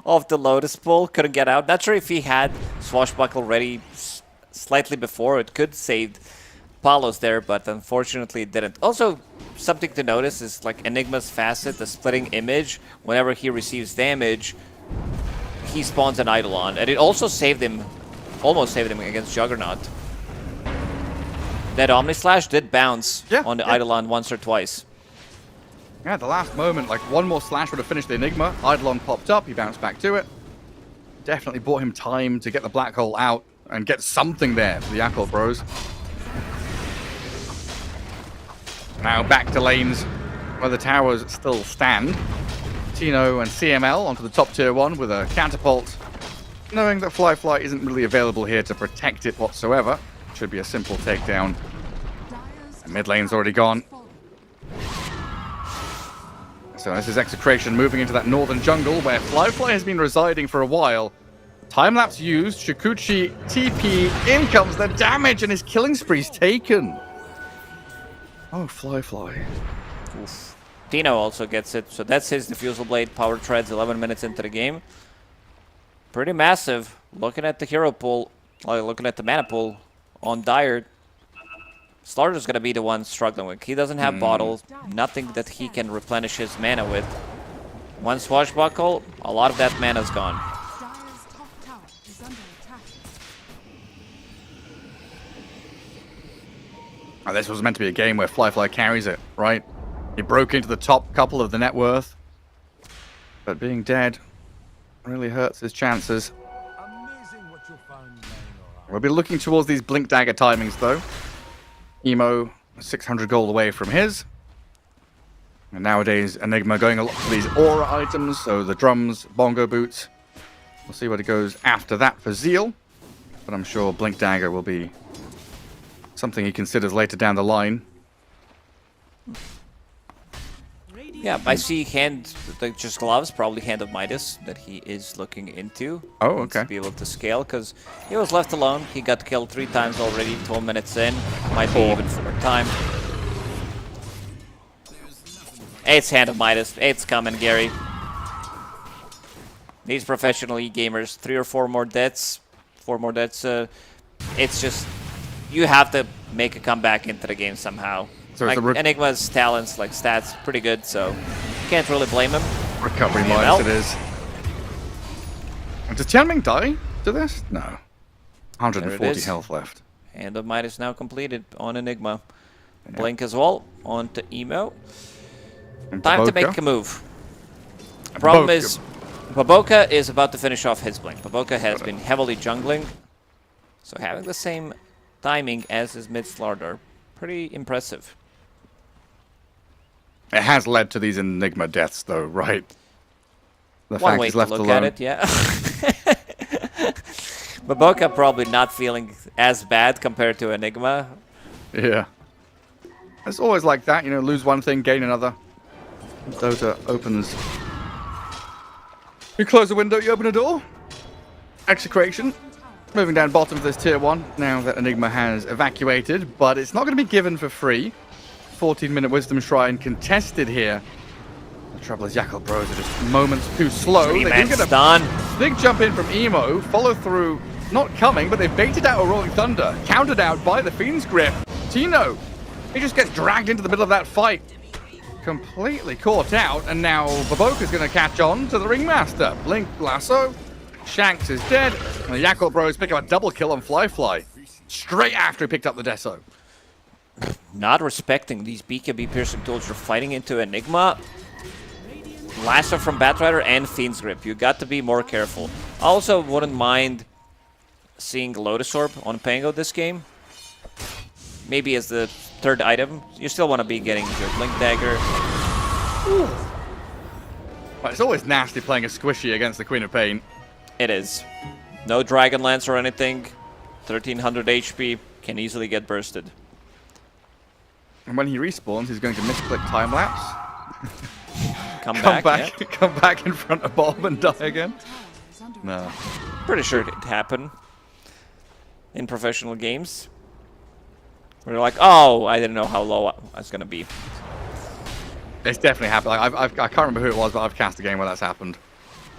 of the Lotus Pool. Couldn't get out. Not sure if he had Swashbuckle ready slightly before. It could save Palos there, but unfortunately it didn't. Also, something to notice is like Enigma's Facet, the splitting image. Whenever he receives damage, he spawns an Eidolon. And it also saved him, almost saved him against Juggernaut. That Omni Slash did bounce Yeah, on the yeah. Eidolon once or twice. Yeah, at the last moment, like one more slash would have finished the Enigma. Eidolon popped up, he bounced back to it. Definitely bought him time to get the black hole out and get something there for the Yakult bros. Now back to lanes where the towers still stand. Tino and CML onto the top tier 1 with a counterpult. Knowing that Fly isn't really available here to protect it whatsoever. Should be a simple takedown. And mid lane's already gone. So this is Execration moving into that northern jungle where Fly has been residing for a while. Time-lapse used, Shikuchi TP, in comes the damage, and his killing spree's taken. Oh, Fly. Oof. Tino also gets it, so that's his Diffusal Blade power treads 11 minutes into the game. Pretty massive. Looking at the hero pool, looking at the mana pool on Dire, Slarder's going to be the one struggling with. He doesn't have bottles, nothing that he can replenish his mana with. One swashbuckle, a lot of that mana's gone. Dire's top tower is under attack. Oh, this was meant to be a game where Fly carries it, right? He broke into the top couple of the net worth. But being dead really hurts his chances. We'll be looking towards these Blink Dagger timings, though. Emo, 600 gold away from his. And nowadays, Enigma going a lot for these aura items, so the drums, bongo boots. We'll see what it goes after that for Zeal. But I'm sure Blink Dagger will be something he considers later down the line. Yeah, I see hand, like just gloves, probably Hand of Midas that he is looking into. Oh, okay. To be able to scale, because he was left alone. He got killed 3 times already, 12 minutes in. Might be even 4th time. It's Hand of Midas. It's coming, Gary. These professional e-gamers, 3 or 4 more deaths. 4 more deaths. It's just, you have to make a comeback into the game somehow. So like, it's Enigma's talents, like stats, pretty good, so can't really blame him. Recovery minus it is. Does Tianming die to this? No. 140 health left. Hand of Midas now completed on Enigma. Blink as well on to Emo. And Time to Baboka. make a move. The problem is, Baboka is about to finish off his Blink. Baboka has been heavily jungling, so having the same timing as his mid Slardar, pretty impressive. It has led to these Enigma deaths, though, right? The One fact way he's to left look alone. at it, yeah. Baboka probably not feeling as bad compared to Enigma. Yeah. It's always like that, you know, lose one thing, gain another. Dota opens. You close a window, you open a door. Execration. Moving down bottom of this tier 1, now that Enigma has evacuated, but it's not going to be given for free. 14-minute Wisdom Shrine contested here. The trouble is Yakult bros are just moments too slow. They do get a done. big jump in from Emo, follow through, not coming, but they've baited out a Rolling Thunder, countered out by the Fiend's Grip. Tino, he just gets dragged into the middle of that fight. Completely caught out, and now Baboka's going to catch on to the Ringmaster. Blink Lasso. Shanks is dead, and the Yakult bros pick up a double kill on Fly. Straight after he picked up the Deso. Not respecting these BKB piercing tools. You're fighting into Enigma, Lasso from Batrider, and Fiend's Grip. You got to be more careful. I also wouldn't mind seeing Lotus Orb on Pango this game. Maybe as the 3rd item. You still want to be getting your Blink Dagger. But it's always nasty playing a squishy against the Queen of Pain. It is. No Dragon Lance or anything. 1300 HP. Can easily get bursted. And when he respawns, he's going to misclick time lapse. Come Come back. Yeah. come back in front of Bob and die again. No. Pretty sure it happened in professional games. Where they're like, oh, I didn't know how low I was going to be. It's definitely happened. Like, I can't remember who it was, but I've cast a game where that's happened.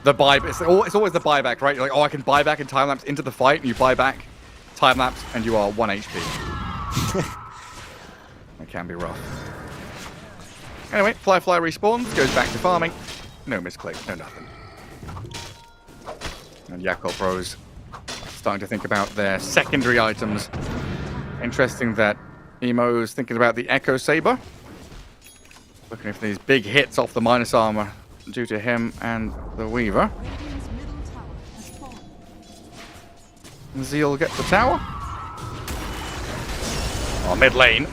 The buy, it's always the buyback, right? You're like, oh, I can buy back and time lapse into the fight, and you buy back, time lapse, and you are 1 HP. It can be rough. Anyway, Fly respawns, goes back to farming. No misclick, no nothing. And Yakult bros starting to think about their secondary items. Interesting that Emo's thinking about the Echo Saber. Looking for these big hits off the minus armor due to him and the Weaver. Radiant's middle tower has fallen. Zeal gets the tower. Oh, mid lane.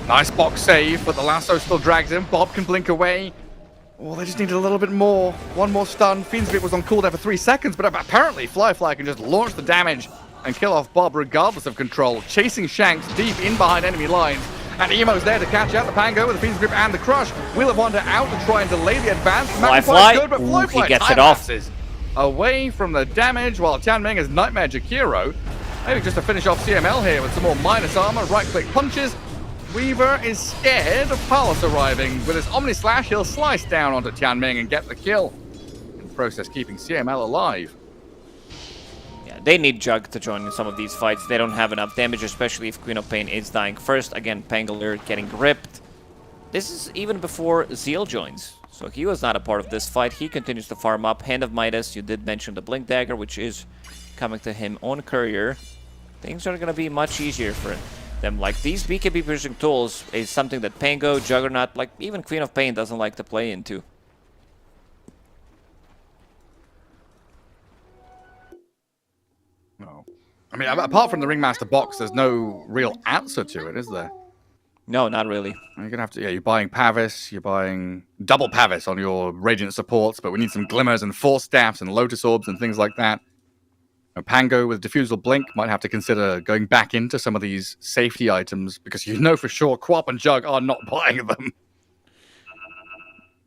Nice box save, but the lasso still drags him. Bob can blink away. Oh, they just need a little bit more. One more stun. Fiend's Grip was on cooldown for 3 seconds, but apparently Fly can just launch the damage and kill off Bob regardless of control. Chasing Shanks deep in behind enemy lines. And Emo's there to catch out the Pango with the Fiend's Grip and the Crush. Wheel of Wonder out to try and delay the advance. Fly. Good, but Ooh, Fly he gets it off. Away from the damage while Tianming has Nightmare Jakiro. Maybe just to finish off CML here with some more minus armor, right-click punches. Weaver is scared of Palos arriving. With his Omni Slash, he'll slice down onto Tianming and get the kill. In the process, keeping CML alive. Yeah, they need Jug to join in some of these fights. They don't have enough damage, especially if Queen of Pain is dying first. Again, Pangolier getting ripped. This is even before Zeal joins. So he was not a part of this fight. He continues to farm up. Hand of Midas, you did mention the Blink Dagger, which is coming to him on Courier. Things are going to be much easier for them. Like, these BKB piercing tools is something that Pango, Juggernaut, like even Queen of Pain doesn't like to play into. No. I mean, apart from the Ringmaster box, there's no real answer to it, is there? No, not really. You're gonna have to, yeah, you're buying Pavis, you're buying double Pavis on your Radiant supports, but we need some Glimmers and Force Staffs and Lotus Orbs and things like that. Pango with Diffusal Blink might have to consider going back into some of these safety items because you know for sure Quap and Jug are not buying them.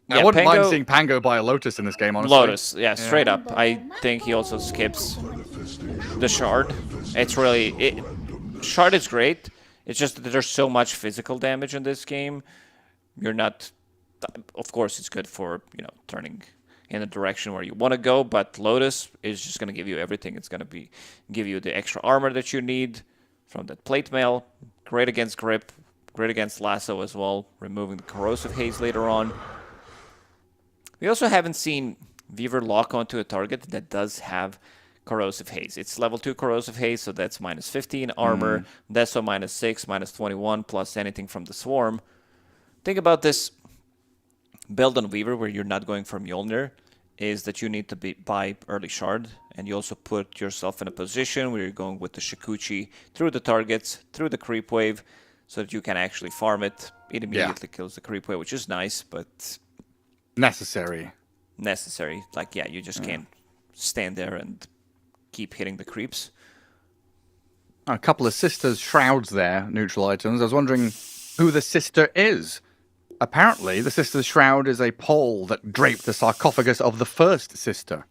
Yeah, I wouldn't Pango, mind seeing Pango buy a Lotus in this game, honestly. Lotus, yeah, straight up. I think he also skips the Shard. It's really... Shard is great. It's just that there's so much physical damage in this game. You're not... Of course, it's good for, you know, turning in the direction where you want to go, but Lotus is just going to give you everything. It's going to give you the extra armor that you need from that plate mail. Great against grip, great against lasso as well, removing the corrosive haze later on. We also haven't seen Weaver lock onto a target that does have corrosive haze. It's level 2 corrosive haze, so that's minus 15 armor. Deso minus 6, minus 21, plus anything from the swarm. Think about this build on Weaver where you're not going for Mjolnir, is that you need to buy early Shard, and you also put yourself in a position where you're going with the Shikuchi through the targets, through the creep wave, so that you can actually farm it. It immediately kills the creep wave, which is nice, but... Necessary. Like, yeah, you just can't stand there and keep hitting the creeps. A couple of Sisters Shrouds there, neutral items. I was wondering who the Sister is. Apparently, the Sister's Shroud is a pole that draped the sarcophagus of the first Sister.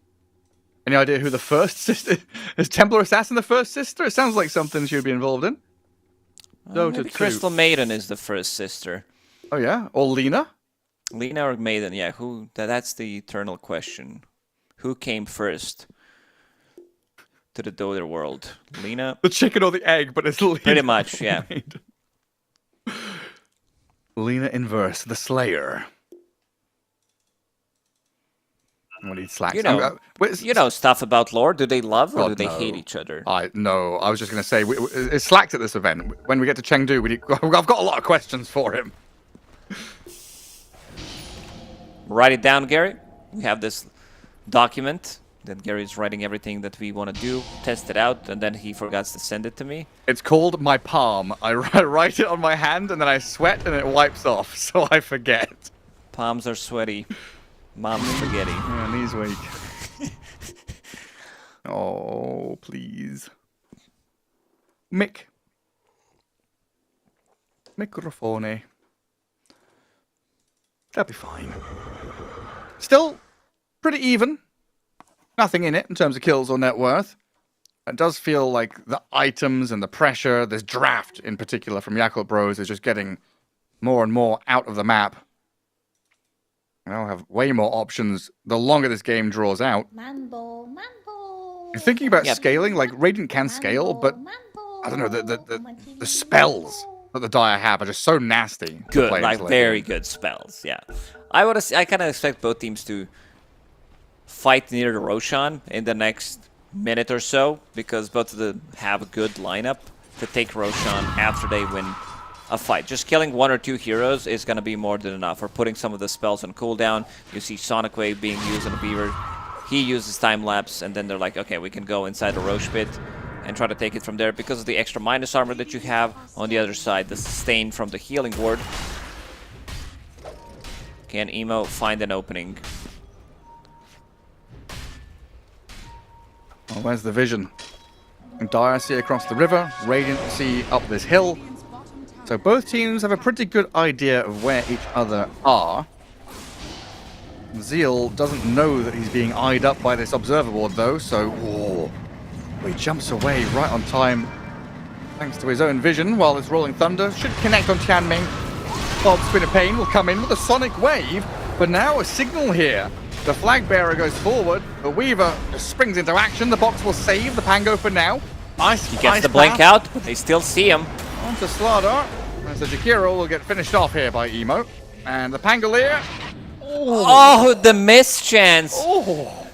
Any idea who the first Sister is? Templar Assassin the first Sister? It sounds like something she would be involved in. Maybe Crystal Maiden is the first sister. Oh, yeah? Or Lena? Lena or Maiden, yeah. That's the eternal question. Who came first to the Dota world? Lena? The chicken or the egg, but it's Lena. Pretty much, yeah. Lena Inverse, the Slayer. What he slacks. You know stuff about lore. Do they love or do they hate each other? No, I was just going to say, it's Slacks at this event. When we get to Chengdu, I've got a lot of questions for him. Write it down, Gary. We have this document that Gary's writing everything that we want to do, test it out, and then he forgets to send it to me. It's called my palm. I write it on my hand, and then I sweat, and it wipes off, so I forget. Palms are sweaty. Mom's spaghetti. Yeah, knees weak. Oh, please. Microphone. That'll be fine. Still pretty even. Nothing in it in terms of kills or net worth. It does feel like the items and the pressure, this draft in particular from Yakult Bros is just getting more and more out of the map. And I'll have way more options the longer this game draws out. Mambo. You're thinking about scaling, like Radiant can scale, but I don't know, the spells that the Dire have are just so nasty. Good, like very good spells, yeah. I kind of expect both teams to fight near the Roshan in the next minute or so, because both of them have a good lineup to take Roshan after they win a fight. Just killing 1 or 2 heroes is going to be more than enough. Or putting some of the spells on cooldown. You see Sonic Wave being used on a Beaver. He uses time lapse, and then they're like, okay, we can go inside the Roche Pit and try to take it from there because of the extra minus armor that you have. On the other side, the sustain from the healing ward. Can Emo find an opening? Well, where's the vision? Dire.CET across the river, Radiant.CET up this hill. So both teams have a pretty good idea of where each other are. Zeal doesn't know that he's being eyed up by this observer ward though, so he jumps away right on time thanks to his own vision, while this Rolling Thunder should connect on Tianming. Bob's Spin of Pain will come in with a Sonic Wave, but now a signal here. The flag bearer goes forward, the Weaver just springs into action, the box will save the Pango for now. He gets the blink out, but they still see him. Onto Slardar, as the Jakiro will get finished off here by Emo. And the Pangolier. Oh, the miss chance. Oh.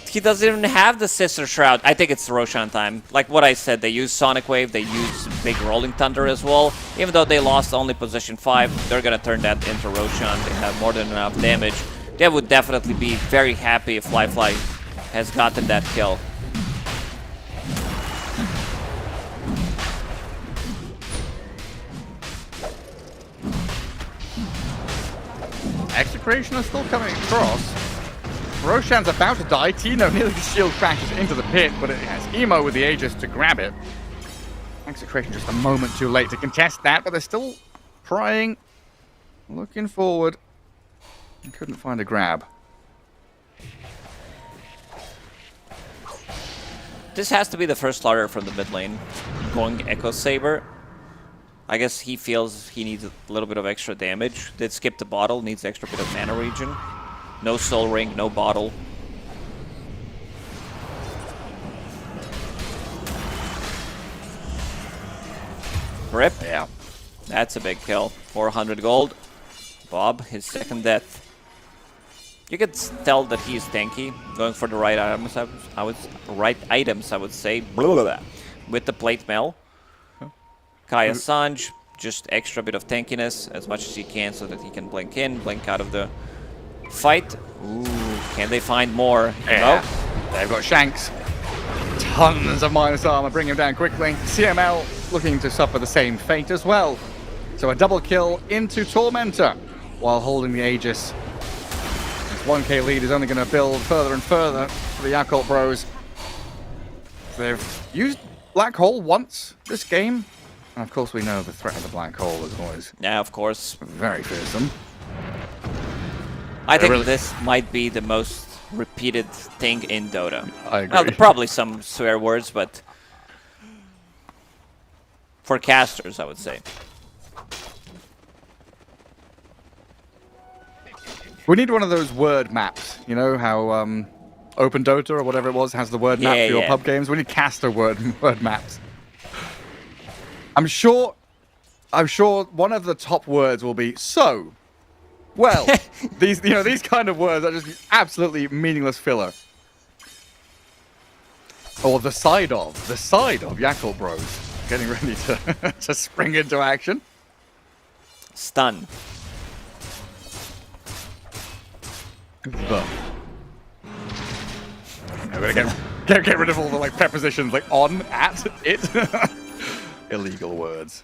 He doesn't even have the Sister Shroud. I think it's Roshan time. Like what I said, they use Sonic Wave, they use Big Rolling Thunder as well. Even though they lost only position 5, they're gonna turn that into Roshan. They have more than enough damage. They would definitely be very happy if Fly has gotten that kill. Execration is still coming across. Roshan's about to die. Tino nearly shield crashes into the pit, but it has Emo with the Aegis to grab it. Execration just a moment too late to contest that, but they're still trying, looking forward. Couldn't find a grab. This has to be the first starter from the mid lane, going Echo Saber. I guess he feels he needs a little bit of extra damage. Did skip the bottle, needs extra bit of mana regen. No soul ring, no bottle. Rip. Yeah. That's a big kill. 400 gold. Bob, his second death. You could tell that he's tanky, going for the right items. I would say. Blah, blah, blah. With the plate mail. Kaya Sanj, just extra bit of tankiness as much as he can so that he can blink in, blink out of the fight. Ooh, can they find more? Yeah. No. They've got Shanks. Tons of minus armor, bring him down quickly. CML looking to suffer the same fate as well. So a double kill into Tormentor while holding the Aegis. This 1k lead is only going to build further and further for the Yakult bros. They've used Black Hole once this game. And of course we know the threat of the Black Hole is always of course. very fearsome. I think this might be the most repeated thing in Dota. I agree. Well, probably some swear words, but for casters, I would say. We need one of those word maps. You know how Open Dota or whatever it was has the word map for your pub games? We need caster word maps. I'm sure one of the top words will be so. Well, these kind of words are just absolutely meaningless filler. Or the side of Yakult bros getting ready to to spring into action. Stun. I'm gonna get rid of all the like prepositions like on, at, it. Illegal words.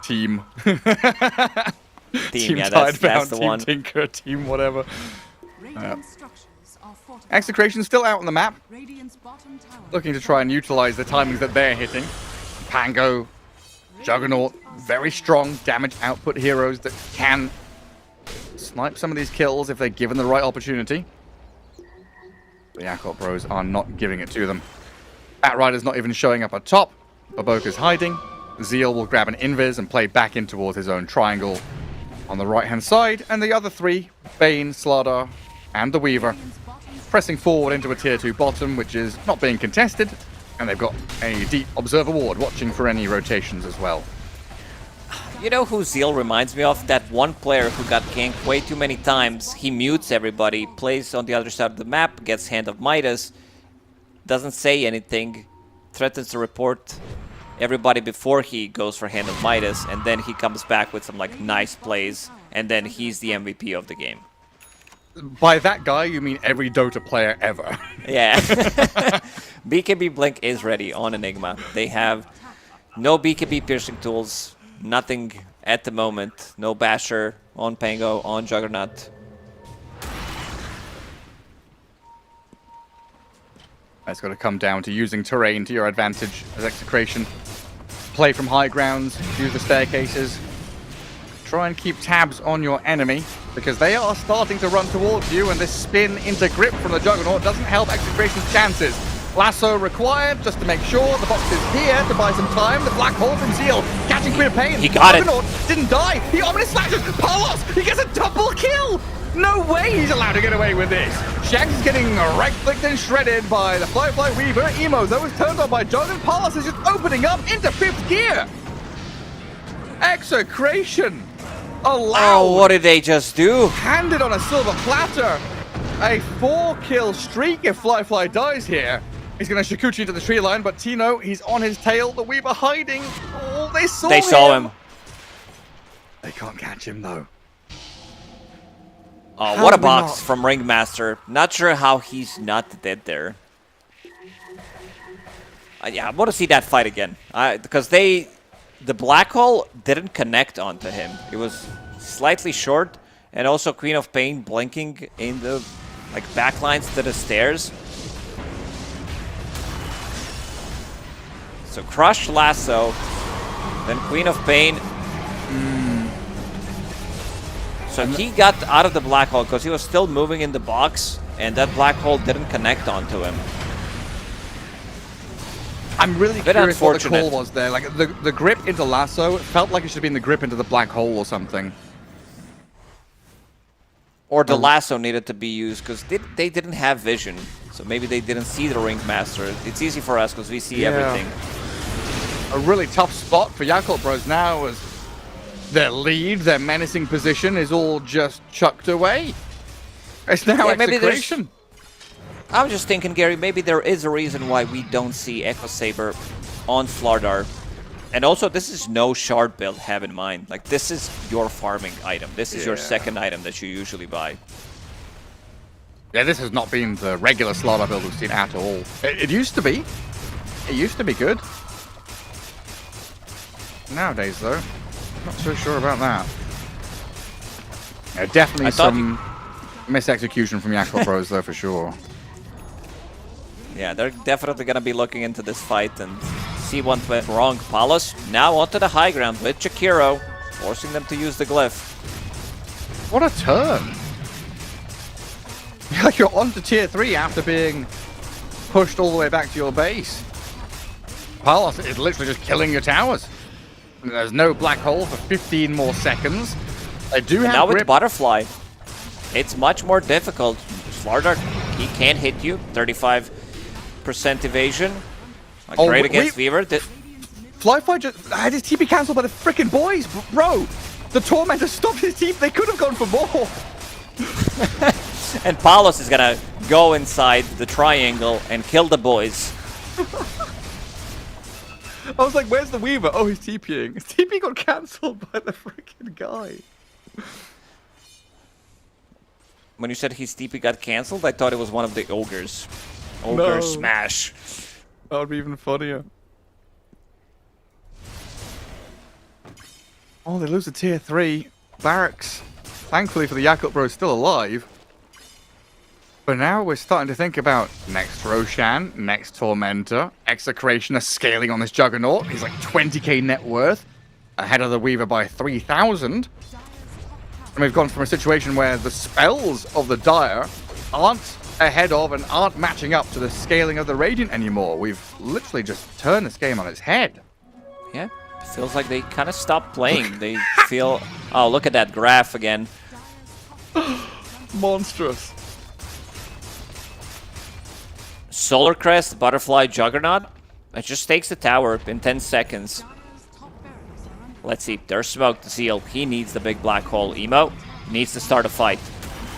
Team. Team yeah, Tidebound, that's the Team one. Tinker, Team whatever. Radiant structures are fortified. Execration still out on the map, Radiant's bottom tower. looking to try and utilize the timings that they're hitting. Pango, Juggernaut, very strong damage output heroes that can snipe some of these kills if they're given the right opportunity. The Yakult bros are not giving it to them. Batrider's not even showing up at top. Baboka's hiding. Zeal will grab an invis and play back in towards his own triangle on the right-hand side. And the other three, Bane, Slardar, and the Weaver, pressing forward into a tier 2 bottom, which is not being contested. And they've got a deep observer ward watching for any rotations as well. You know who Zeal reminds me of? That one player who got ganked way too many times. He mutes everybody, plays on the other side of the map, gets Hand of Midas, doesn't say anything, threatens to report everybody before he goes for Hand of Midas, and then he comes back with some like nice plays, and then he's the MVP of the game. By that guy, you mean every Dota player ever. Yeah. BKB Blink is ready on Enigma. They have no BKB piercing tools, nothing at the moment. No Basher on Pango, on Juggernaut. It's got to come down to using terrain to your advantage as Execration. Play from high grounds, use the staircases. Try and keep tabs on your enemy, because they are starting to run towards you, and this spin into grip from the Juggernaut doesn't help Execration's chances. Lasso required just to make sure the box is here to buy some time. The black hole from Zeal catching Queen of Pain. He got Juggernaut didn't die. He ominous slashes. Palos, he gets a double kill. No way he's allowed to get away with this. Shags is getting right-clicked and shredded by the Fly Weaver. Emo, though, is turned on by Jordan. Palos is just opening up into 5th gear. Execration allowed. Oh, what did they just do? Handed on a silver platter. A 4-kill streak if Fly dies here. He's going to Shikuchi into the tree line, but Tino, he's on his tail. The Weaver hiding. Oh, they saw him. They can't catch him, though. Oh, How what a did we box not- from Ringmaster. Not sure how he's not dead there. Yeah, I want to see that fight again. Because the black hole didn't connect onto him. It was slightly short, and also Queen of Pain blinking in the like backlines to the stairs. So Crush Lasso, then Queen of Pain. So he got out of the black hole because he was still moving in the box, and that black hole didn't connect onto him. I'm really Bit curious what the unfortunate. call was there. Like, the grip into Lasso, it felt like it should have been the grip into the black hole or something. Or the lasso needed to be used because they didn't have vision. So maybe they didn't see the Ringmaster. It's easy for us because we see everything. A really tough spot for Yakult Bros now as their lead, their menacing position is all just chucked away. It's now Yeah, maybe there's- Execration. I was just thinking, Gary, maybe there is a reason why we don't see Echo Saber on Flardar. And also, this is no shard build, have in mind. Like, this is your farming item. This is your second item that you usually buy. Yeah, this has not been the regular Slaughter build we've seen at all. It used to be. It used to be good. Nowadays, though, not so sure about that. Yeah, definitely some misexecution from Yakult Bros, though, for sure. Yeah, they're definitely going to be looking into this fight and see what went wrong. Palos now onto the high ground with Jakiro, forcing them to use the glyph. What a turn! Like you're on to tier 3 after being pushed all the way back to your base. Palos is literally just killing your towers. And there's no black hole for 15 more seconds. They do have Now with grip. Butterfly, it's much more difficult. Flardar, he can't hit you. 35% evasion. Like, great against Weaver. Flyfly just had his TP cancelled by the freaking boys, bro. The Tormentor stopped his TP. They could have gone for more. And Palos is gonna go inside the triangle and kill the boys. I was like, where's the Weaver? Oh, he's TPing. His TP got cancelled by the freaking guy. When you said his TP got cancelled, I thought it was one of the ogres. Ogre No. smash. That would be even funnier. Oh, they lose to tier 3. Barracks, thankfully for the Yakult Bros, still alive. But now we're starting to think about next Roshan, next Tormentor. Execration are scaling on this Juggernaut. He's like 20k net worth, ahead of the Weaver by 3,000. And we've gone from a situation where the spells of the Dire aren't ahead of and aren't matching up to the scaling of the Radiant anymore. We've literally just turned this game on its head. Yeah, feels like they kind of stopped playing. They feel... Oh, look at that graph again. Monstrous. Solar Crest, Butterfly, Juggernaut. It just takes the tower in 10 seconds. Let's see. There's Smoke to Seal. He needs the big black hole. Emo needs to start a fight.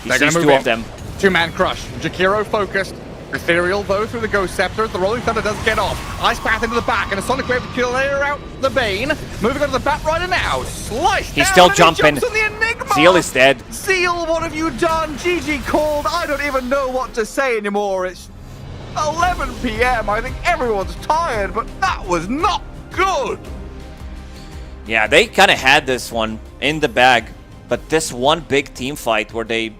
He They're gonna sees move two in. of them. Two-man crush. Jakiro focused. Ethereal, though, through the Ghost Scepter. The Rolling Thunder does get off. Ice Path into the back, and a Sonic Wave to kill out the Bane. Moving on to the Bat Rider now. Slice He's down, still and jumping. He jumps on the Enigma. Zeal is dead. Zeal, what have you done? GG called. I don't even know what to say anymore. It's 11 p.m. I think everyone's tired, but that was not good. Yeah, they kind of had this one in the bag, but this one big team fight where they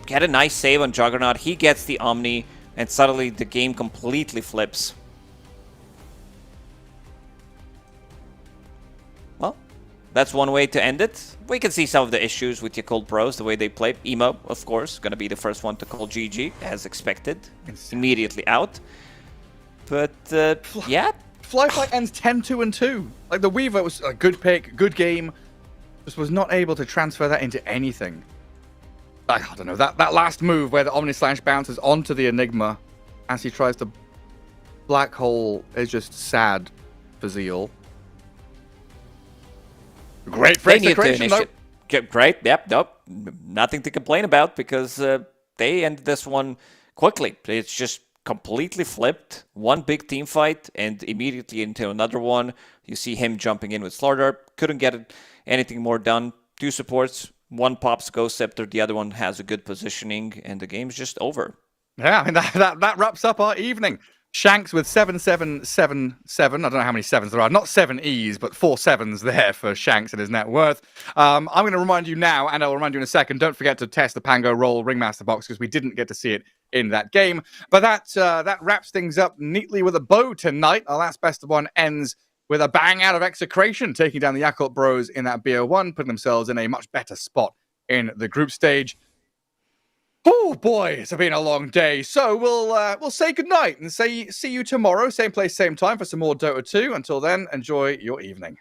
get a nice save on Juggernaut, he gets the Omni, and suddenly the game completely flips. Well, that's one way to end it. We can see some of the issues with Yakult Pros, the way they played. Emo, of course, going to be the first one to call GG, as expected. Immediately out. But, yeah. Flyfight ends 10-2-2. Like, the Weaver was a good pick, good game. Just was not able to transfer that into anything. I don't know, that last move where the Omni Slash bounces onto the Enigma as he tries to black hole is just sad for Zeal. Great for Execration, though. Great, yep, nope. Nothing to complain about because they ended this one quickly. It's just completely flipped. One big team fight and immediately into another one. You see him jumping in with Slaughter. Couldn't get anything more done. 2 supports. One pops Ghost Scepter, the other one has a good positioning, and the game's just over. Yeah, I mean, that wraps up our evening. Shanks with 7777. I don't know how many sevens there are. Not 7 E's, but 4 sevens there for Shanks and his net worth. I'm going to remind you now, and I'll remind you in a second, don't forget to test the Pango Roll Ringmaster box, because we didn't get to see it in that game. But that wraps things up neatly with a bow tonight. Our last best of one ends with a bang out of Execration, taking down the Yakult Bros in that BO1, putting themselves in a much better spot in the group stage. Oh boy, it's been a long day. So we'll say goodnight and see you tomorrow, same place, same time for some more Dota 2. Until then, enjoy your evening.